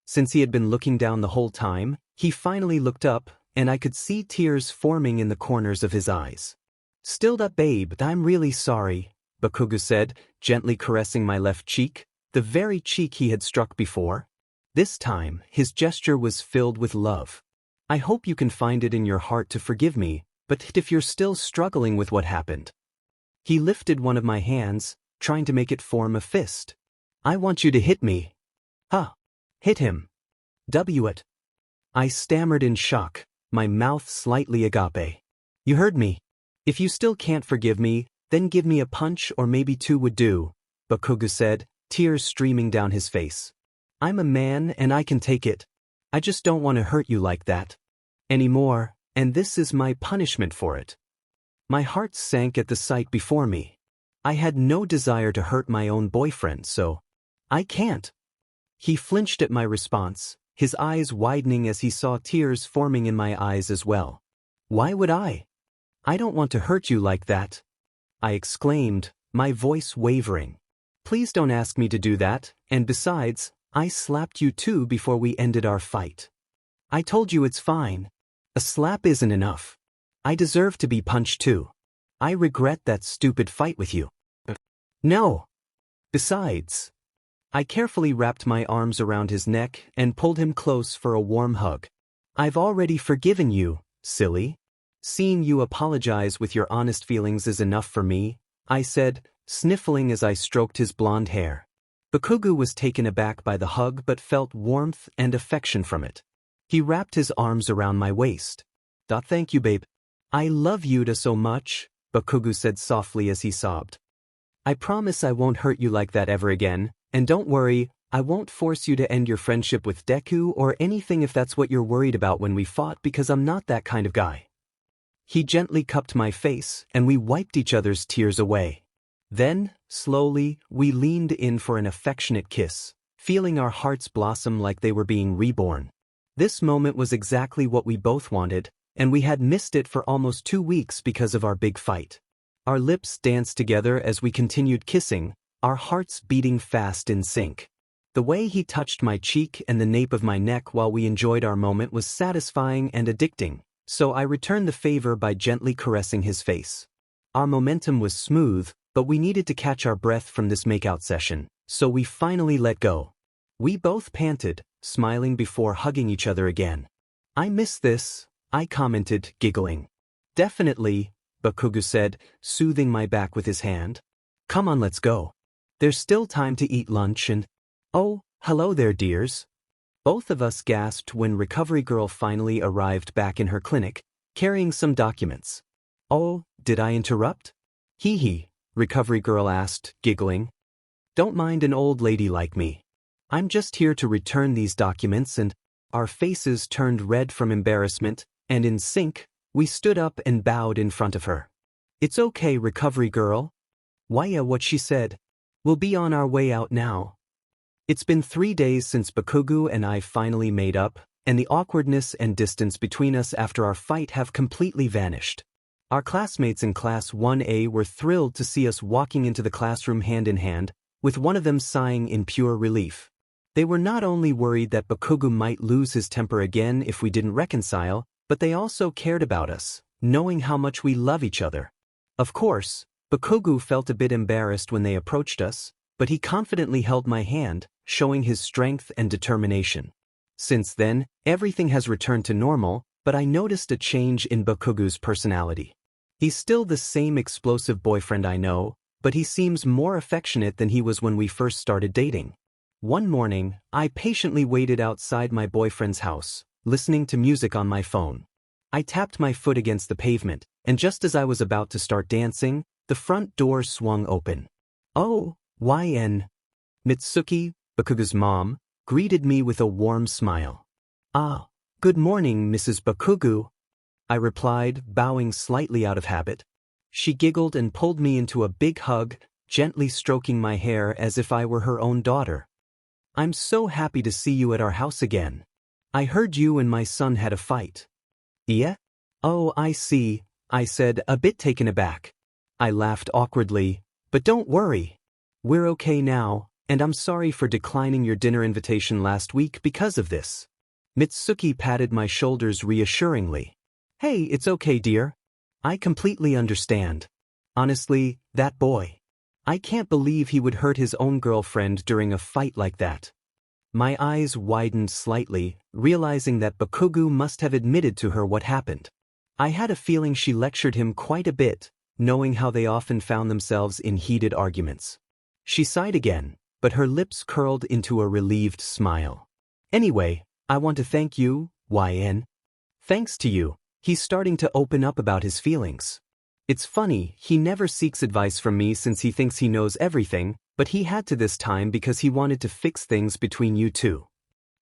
Since he had been looking down the whole time, he finally looked up, and I could see tears forming in the corners of his eyes. "Still up, babe, I'm really sorry," Bakugou said, gently caressing my left cheek, the very cheek he had struck before. This time, his gesture was filled with love. "I hope you can find it in your heart to forgive me, but if you're still struggling with what happened." He lifted one of my hands, trying to make it form a fist. "I want you to hit me." "Huh. Hit him. It." I stammered in shock, my mouth slightly agape. "You heard me. If you still can't forgive me, then give me a punch or maybe two would do," Bakugou said, tears streaming down his face. "I'm a man and I can take it. I just don't want to hurt you like that anymore, and this is my punishment for it." My heart sank at the sight before me. I had no desire to hurt my own boyfriend, so I can't. He flinched at my response, his eyes widening as he saw tears forming in my eyes as well. "Why would I? I don't want to hurt you like that," I exclaimed, my voice wavering. "Please don't ask me to do that, and besides, I slapped you too before we ended our fight. I told you it's fine. A slap isn't enough. I deserve to be punched too. I regret that stupid fight with you." "No. Besides." I carefully wrapped my arms around his neck and pulled him close for a warm hug. "I've already forgiven you, silly. Seeing you apologize with your honest feelings is enough for me," I said, sniffling as I stroked his blonde hair. Bakugou was taken aback by the hug but felt warmth and affection from it. He wrapped his arms around my waist. "Thank you, babe. I love you so much," Bakugou said softly as he sobbed. "I promise I won't hurt you like that ever again, and don't worry, I won't force you to end your friendship with Deku or anything if that's what you're worried about when we fought, because I'm not that kind of guy. He gently cupped my face, and we wiped each other's tears away. Then, slowly, we leaned in for an affectionate kiss, feeling our hearts blossom like they were being reborn. This moment was exactly what we both wanted, and we had missed it for almost 2 weeks because of our big fight. Our lips danced together as we continued kissing, our hearts beating fast in sync. The way he touched my cheek and the nape of my neck while we enjoyed our moment was satisfying and addicting, so I returned the favor by gently caressing his face. Our momentum was smooth, but we needed to catch our breath from this makeout session, so we finally let go. We both panted, smiling before hugging each other again. I miss this, I commented, giggling. Definitely, Bakugou said, soothing my back with his hand. Come on, let's go. There's still time to eat lunch and… Oh, hello there, dears. Both of us gasped when Recovery Girl finally arrived back in her clinic, carrying some documents. Oh, did I interrupt? Hee hee, Recovery Girl asked, giggling. Don't mind an old lady like me. I'm just here to return these documents, and… Our faces turned red from embarrassment, and in sync, we stood up and bowed in front of her. It's okay, Recovery Girl. Why, what she said. We'll be on our way out now. It's been 3 days since Bakugou and I finally made up, and the awkwardness and distance between us after our fight have completely vanished. Our classmates in Class 1A were thrilled to see us walking into the classroom hand in hand, with one of them sighing in pure relief. They were not only worried that Bakugou might lose his temper again if we didn't reconcile, but they also cared about us, knowing how much we love each other. Of course, Bakugou felt a bit embarrassed when they approached us, but he confidently held my hand, showing his strength and determination. Since then, everything has returned to normal, but I noticed a change in Bakugou's personality. He's still the same explosive boyfriend I know, but he seems more affectionate than he was when we first started dating. One morning, I patiently waited outside my boyfriend's house, listening to music on my phone. I tapped my foot against the pavement, and just as I was about to start dancing, the front door swung open. Oh, YN. Mitsuki, Bakugou's mom, greeted me with a warm smile. Ah, good morning, Mrs. Bakugou, I replied, bowing slightly out of habit. She giggled and pulled me into a big hug, gently stroking my hair as if I were her own daughter. I'm so happy to see you at our house again. I heard you and my son had a fight. Yeah? Oh, I see, I said, a bit taken aback. I laughed awkwardly, but don't worry. We're okay now, and I'm sorry for declining your dinner invitation last week because of this. Mitsuki patted my shoulders reassuringly. Hey, it's okay, dear. I completely understand. Honestly, that boy. I can't believe he would hurt his own girlfriend during a fight like that. My eyes widened slightly, realizing that Bakugou must have admitted to her what happened. I had a feeling she lectured him quite a bit, knowing how they often found themselves in heated arguments. She sighed again, but her lips curled into a relieved smile. Anyway, I want to thank you, YN. Thanks to you, he's starting to open up about his feelings. It's funny, he never seeks advice from me since he thinks he knows everything, but he had to this time because he wanted to fix things between you two.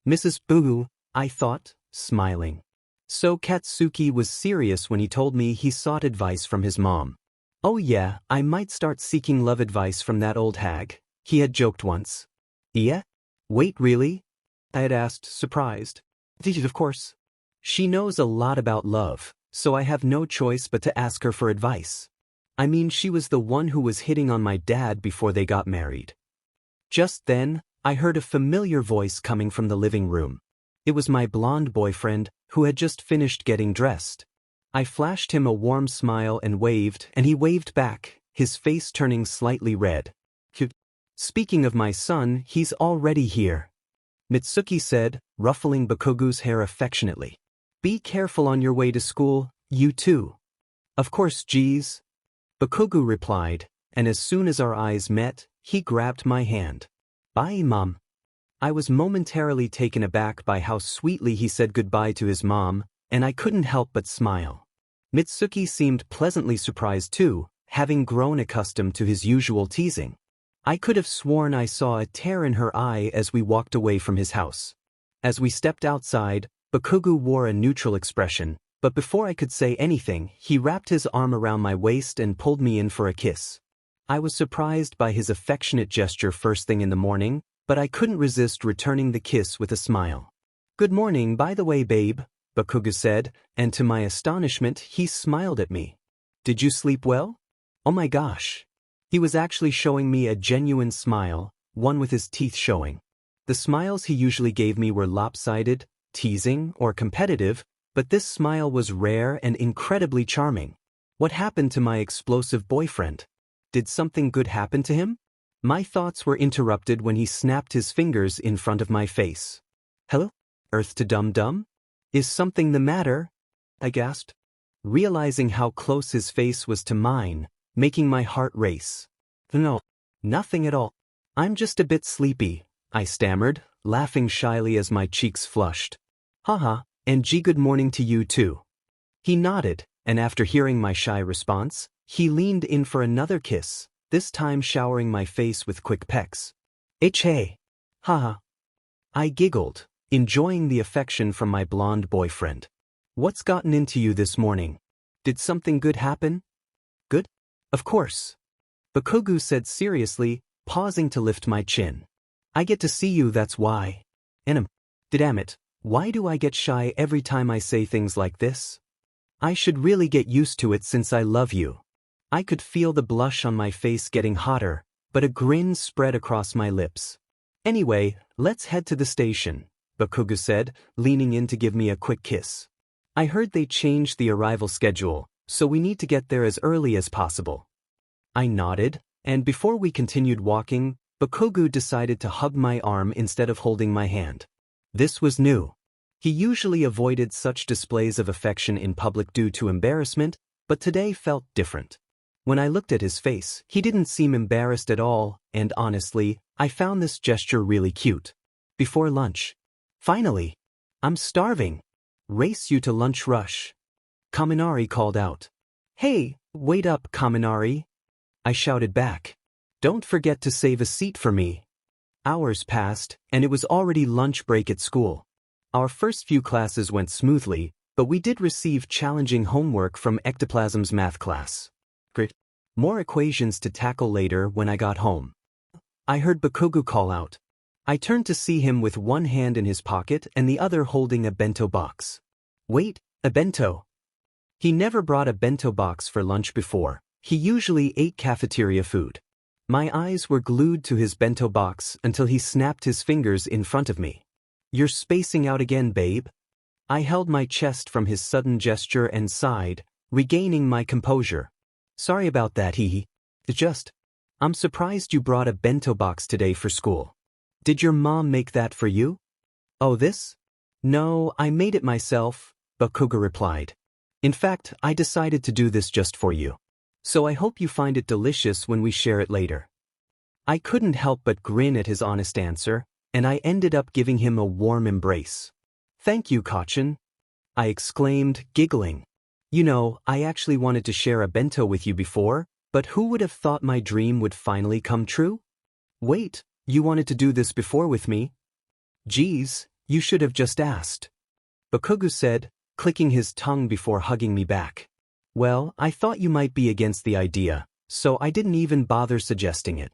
Mrs. Boo, I thought, smiling. So Katsuki was serious when he told me he sought advice from his mom. Oh yeah, I might start seeking love advice from that old hag, he had joked once. Yeah? Wait, really? I had asked, surprised. Of course. She knows a lot about love, so I have no choice but to ask her for advice. I mean, she was the one who was hitting on my dad before they got married. Just then, I heard a familiar voice coming from the living room. It was my blonde boyfriend, who had just finished getting dressed. I flashed him a warm smile and he waved back, his face turning slightly red. Speaking of my son, he's already here, Mitsuki said, ruffling Bakugou's hair affectionately. Be careful on your way to school, you too. Of course, geez. Bakugou replied, and as soon as our eyes met, he grabbed my hand. Bye, Mom. I was momentarily taken aback by how sweetly he said goodbye to his mom, and I couldn't help but smile. Mitsuki seemed pleasantly surprised too, having grown accustomed to his usual teasing. I could have sworn I saw a tear in her eye as we walked away from his house. As we stepped outside, Bakugou wore a neutral expression, but before I could say anything, he wrapped his arm around my waist and pulled me in for a kiss. I was surprised by his affectionate gesture first thing in the morning, but I couldn't resist returning the kiss with a smile. "Good morning, by the way, babe," Bakugou said, and to my astonishment, he smiled at me. "Did you sleep well?" Oh my gosh. He was actually showing me a genuine smile, one with his teeth showing. The smiles he usually gave me were lopsided, teasing, or competitive, but this smile was rare and incredibly charming. What happened to my explosive boyfriend? Did something good happen to him? My thoughts were interrupted when he snapped his fingers in front of my face. "Hello? Earth to Dum-Dum? Is something the matter?" I gasped, realizing how close his face was to mine, making my heart race. "No, nothing at all. I'm just a bit sleepy," I stammered, laughing shyly as my cheeks flushed. "Haha, and good morning to you too." He nodded, and after hearing my shy response, he leaned in for another kiss, this time showering my face with quick pecks. Hey. Haha. I giggled, enjoying the affection from my blonde boyfriend. "What's gotten into you this morning? Did something good happen?" "Good? Of course," Bakugou said seriously, pausing to lift my chin. "I get to see you, that's why." Damn it, why do I get shy every time I say things like this? I should really get used to it since I love you. I could feel the blush on my face getting hotter, but a grin spread across my lips. "Anyway, let's head to the station," Bakugou said, leaning in to give me a quick kiss. "I heard they changed the arrival schedule, so we need to get there as early as possible." I nodded, and before we continued walking, Bakugou decided to hug my arm instead of holding my hand. This was new. He usually avoided such displays of affection in public due to embarrassment, but today felt different. When I looked at his face, he didn't seem embarrassed at all, and honestly, I found this gesture really cute. Before lunch. "Finally! I'm starving. Race you to lunch rush," Kaminari called out. "Hey, wait up, Kaminari," I shouted back. "Don't forget to save a seat for me." Hours passed, and it was already lunch break at school. Our first few classes went smoothly, but we did receive challenging homework from Ectoplasm's math class. Great. More equations to tackle later when I got home. I heard Bakugou call out. I turned to see him with one hand in his pocket and the other holding a bento box. Wait, a bento? He never brought a bento box for lunch before. He usually ate cafeteria food. My eyes were glued to his bento box until he snapped his fingers in front of me. "You're spacing out again, babe." I held my chest from his sudden gesture and sighed, regaining my composure. "Sorry about that, hee. I'm surprised you brought a bento box today for school. Did your mom make that for you?" "Oh, this? No, I made it myself," Bakugou replied. "In fact, I decided to do this just for you. So I hope you find it delicious when we share it later." I couldn't help but grin at his honest answer, and I ended up giving him a warm embrace. "Thank you, Kachin," I exclaimed, giggling. "You know, I actually wanted to share a bento with you before, but who would have thought my dream would finally come true?" "Wait, you wanted to do this before with me?" "Geez, you should have just asked," Bakugou said, clicking his tongue before hugging me back. "Well, I thought you might be against the idea, so I didn't even bother suggesting it."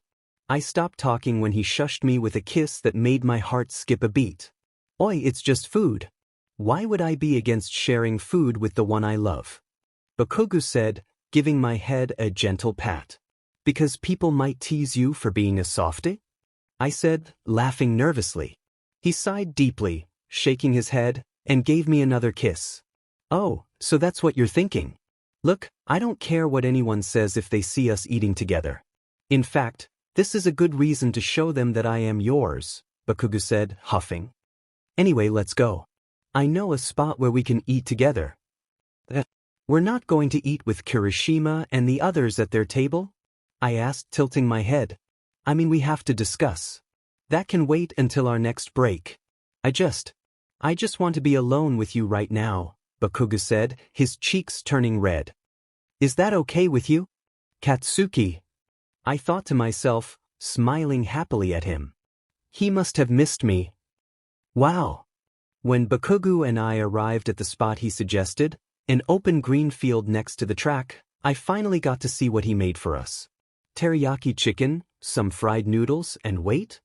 I stopped talking when he shushed me with a kiss that made my heart skip a beat. "Oi, it's just food. Why would I be against sharing food with the one I love?" Bakugou said, giving my head a gentle pat. "Because people might tease you for being a softie?" I said, laughing nervously. He sighed deeply, shaking his head, and gave me another kiss. "Oh, so that's what you're thinking. Look, I don't care what anyone says if they see us eating together. In fact, this is a good reason to show them that I am yours," Bakugou said, huffing. "Anyway, let's go. I know a spot where we can eat together." "We're not going to eat with Kirishima and the others at their table?" I asked, tilting my head. "I mean, we have to discuss. That can wait until our next break. I just want to be alone with you right now," Bakugou said, his cheeks turning red. "Is that okay with you, Katsuki?" I thought to myself, smiling happily at him. He must have missed me. Wow. When Bakugou and I arrived at the spot he suggested, an open green field next to the track, I finally got to see what he made for us. Teriyaki chicken, some fried noodles, and wait?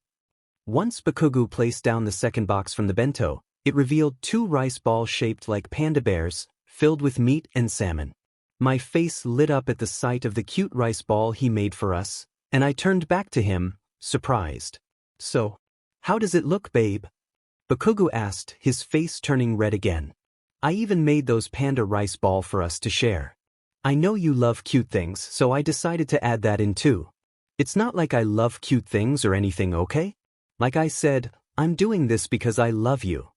Once Bakugou placed down the second box from the bento, it revealed 2 rice balls shaped like panda bears, filled with meat and salmon. My face lit up at the sight of the cute rice ball he made for us, and I turned back to him, surprised. So, how does it look, babe? Bakugou asked, his face turning red again. I even made those panda rice ball for us to share. I know you love cute things, so I decided to add that in too. It's not like I love cute things or anything, okay? Like I said, I'm doing this because I love you.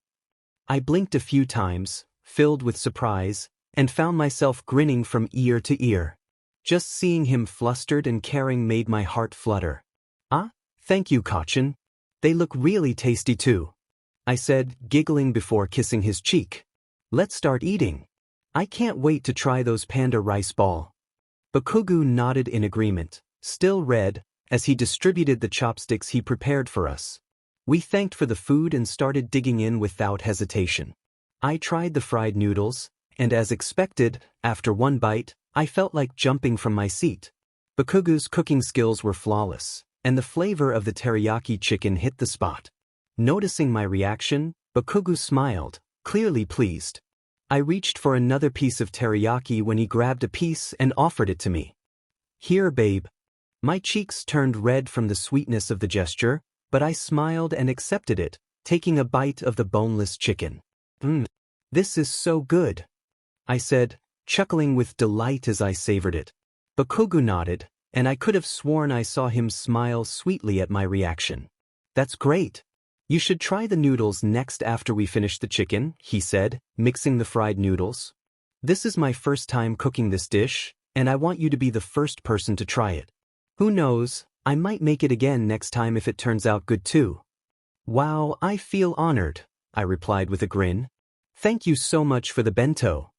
I blinked a few times, filled with surprise, and found myself grinning from ear to ear. Just seeing him flustered and caring made my heart flutter. Ah, thank you, Kachin. They look really tasty too, I said, giggling before kissing his cheek. Let's start eating. I can't wait to try those panda rice ball. Bakugou nodded in agreement, still red, as he distributed the chopsticks he prepared for us. We thanked for the food and started digging in without hesitation. I tried the fried noodles, and as expected, after one bite, I felt like jumping from my seat. Bakugou's cooking skills were flawless, and the flavor of the teriyaki chicken hit the spot. Noticing my reaction, Bakugou smiled, clearly pleased. I reached for another piece of teriyaki when he grabbed a piece and offered it to me. Here, babe. My cheeks turned red from the sweetness of the gesture, but I smiled and accepted it, taking a bite of the boneless chicken. This is so good, I said, chuckling with delight as I savored it. Bakugou nodded, and I could have sworn I saw him smile sweetly at my reaction. That's great. You should try the noodles next after we finish the chicken, he said, mixing the fried noodles. This is my first time cooking this dish, and I want you to be the first person to try it. Who knows, I might make it again next time if it turns out good too. Wow, I feel honored, I replied with a grin. Thank you so much for the bento.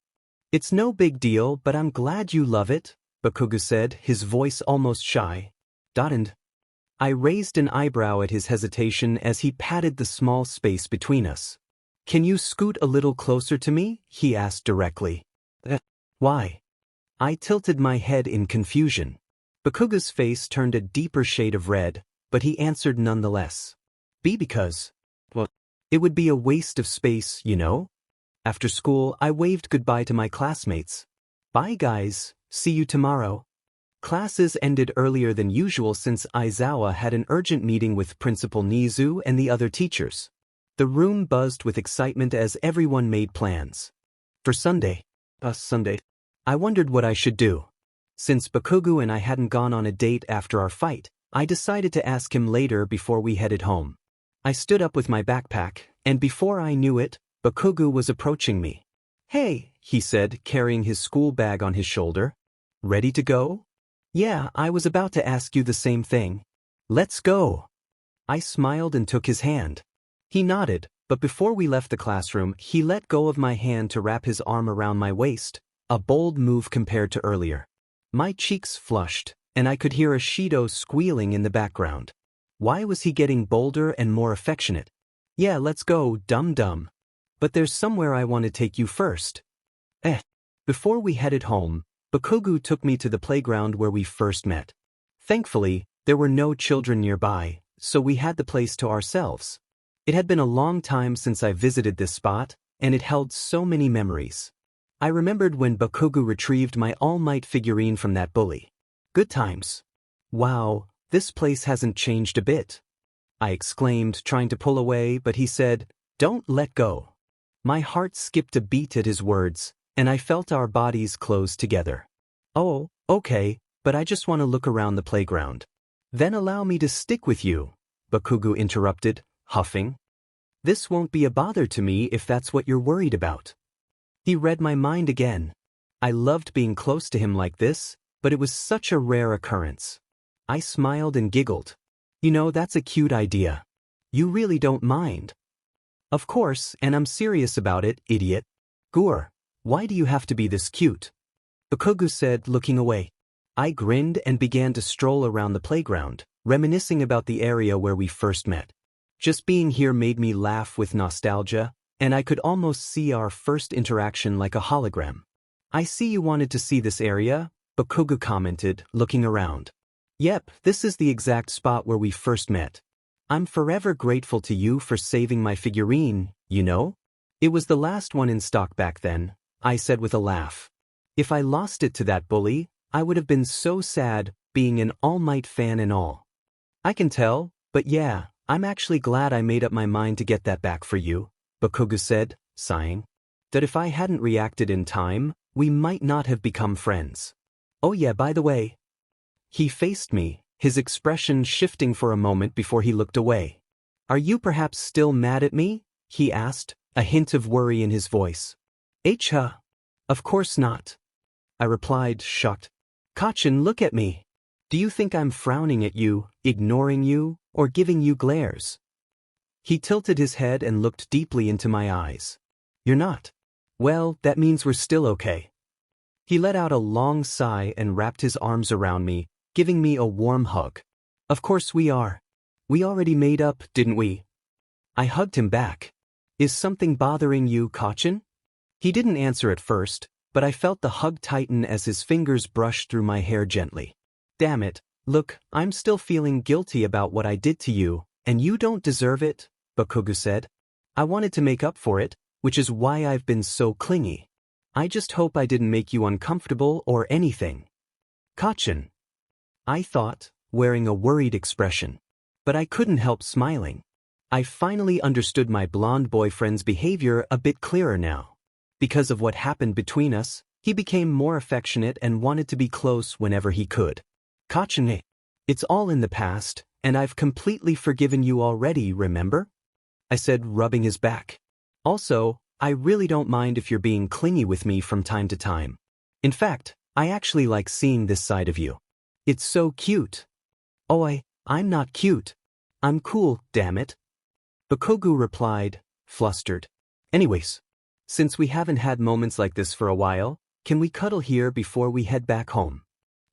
It's no big deal, but I'm glad you love it, Bakugou said, his voice almost shy. And I raised an eyebrow at his hesitation as he patted the small space between us. Can you scoot a little closer to me? He asked directly. Why? I tilted my head in confusion. Bakugou's face turned a deeper shade of red, but he answered nonetheless. Because, well, it would be a waste of space, you know? After school, I waved goodbye to my classmates. Bye guys, see you tomorrow. Classes ended earlier than usual since Aizawa had an urgent meeting with Principal Nizu and the other teachers. The room buzzed with excitement as everyone made plans. For Sunday, I wondered what I should do. Since Bakugou and I hadn't gone on a date after our fight, I decided to ask him later before we headed home. I stood up with my backpack, and before I knew it, Bakugou was approaching me. Hey, he said, carrying his school bag on his shoulder. Ready to go? Yeah, I was about to ask you the same thing. Let's go. I smiled and took his hand. He nodded, but before we left the classroom, he let go of my hand to wrap his arm around my waist, a bold move compared to earlier. My cheeks flushed, and I could hear a Shido squealing in the background. Why was he getting bolder and more affectionate? Yeah, let's go, dum-dum. But there's somewhere I want to take you first. Before we headed home, Bakugou took me to the playground where we first met. Thankfully, there were no children nearby, so we had the place to ourselves. It had been a long time since I visited this spot, and it held so many memories. I remembered when Bakugou retrieved my All Might figurine from that bully. Good times. Wow, this place hasn't changed a bit, I exclaimed, trying to pull away, but he said, Don't let go. My heart skipped a beat at his words, and I felt our bodies close together. Oh, okay, but I just want to look around the playground. Then allow me to stick with you, Bakugou interrupted, huffing. This won't be a bother to me if that's what you're worried about. He read my mind again. I loved being close to him like this, but it was such a rare occurrence. I smiled and giggled. You know, that's a cute idea. You really don't mind. Of course, and I'm serious about it, idiot. Gur. Why do you have to be this cute? Bakugou said, looking away. I grinned and began to stroll around the playground, reminiscing about the area where we first met. Just being here made me laugh with nostalgia, and I could almost see our first interaction like a hologram. I see you wanted to see this area, Bakugou commented, looking around. Yep, this is the exact spot where we first met. I'm forever grateful to you for saving my figurine, you know? It was the last one in stock back then, I said with a laugh. If I lost it to that bully, I would have been so sad, being an All Might fan and all. I can tell, but yeah, I'm actually glad I made up my mind to get that back for you, Bakugou said, sighing. That if I hadn't reacted in time, we might not have become friends. Oh yeah, by the way. He faced me, his expression shifting for a moment before he looked away. Are you perhaps still mad at me? He asked, a hint of worry in his voice. MegaBlazethecat. Of course not. I replied, shocked. Kachin, look at me. Do you think I'm frowning at you, ignoring you, or giving you glares? He tilted his head and looked deeply into my eyes. You're not. Well, that means we're still okay. He let out a long sigh and wrapped his arms around me, giving me a warm hug. Of course we are. We already made up, didn't we? I hugged him back. Is something bothering you, Kachin? He didn't answer at first, but I felt the hug tighten as his fingers brushed through my hair gently. Damn it, look, I'm still feeling guilty about what I did to you, and you don't deserve it, Bakugou said. I wanted to make up for it, which is why I've been so clingy. I just hope I didn't make you uncomfortable or anything. Kachin. I thought, wearing a worried expression. But I couldn't help smiling. I finally understood my blonde boyfriend's behavior a bit clearer now. Because of what happened between us, he became more affectionate and wanted to be close whenever he could. Kachin, it's all in the past, and I've completely forgiven you already, remember? I said, rubbing his back. Also, I really don't mind if you're being clingy with me from time to time. In fact, I actually like seeing this side of you. It's so cute. Oh, I'm not cute. I'm cool, damn it. Bakugou replied, flustered. Anyways, since we haven't had moments like this for a while, can we cuddle here before we head back home?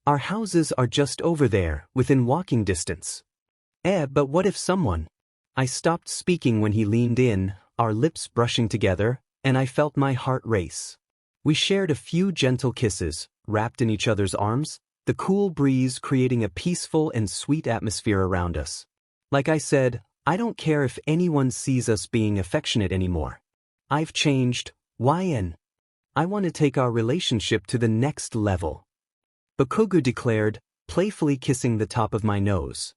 Our houses are just over there, within walking distance. But what if someone? I stopped speaking when he leaned in, our lips brushing together, and I felt my heart race. We shared a few gentle kisses, wrapped in each other's arms, the cool breeze creating a peaceful and sweet atmosphere around us. Like I said, I don't care if anyone sees us being affectionate anymore. I've changed, YN. I want to take our relationship to the next level. Bakugou declared, playfully kissing the top of my nose.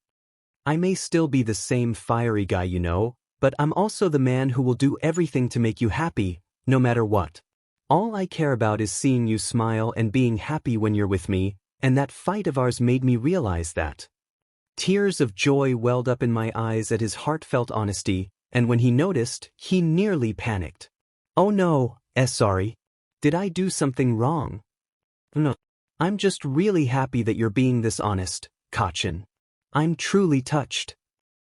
I may still be the same fiery guy you know, but I'm also the man who will do everything to make you happy, no matter what. All I care about is seeing you smile and being happy when you're with me, and that fight of ours made me realize that. Tears of joy welled up in my eyes at his heartfelt honesty, and when he noticed, he nearly panicked. Oh no, sorry. Did I do something wrong? No. I'm just really happy that you're being this honest, Kachin. I'm truly touched.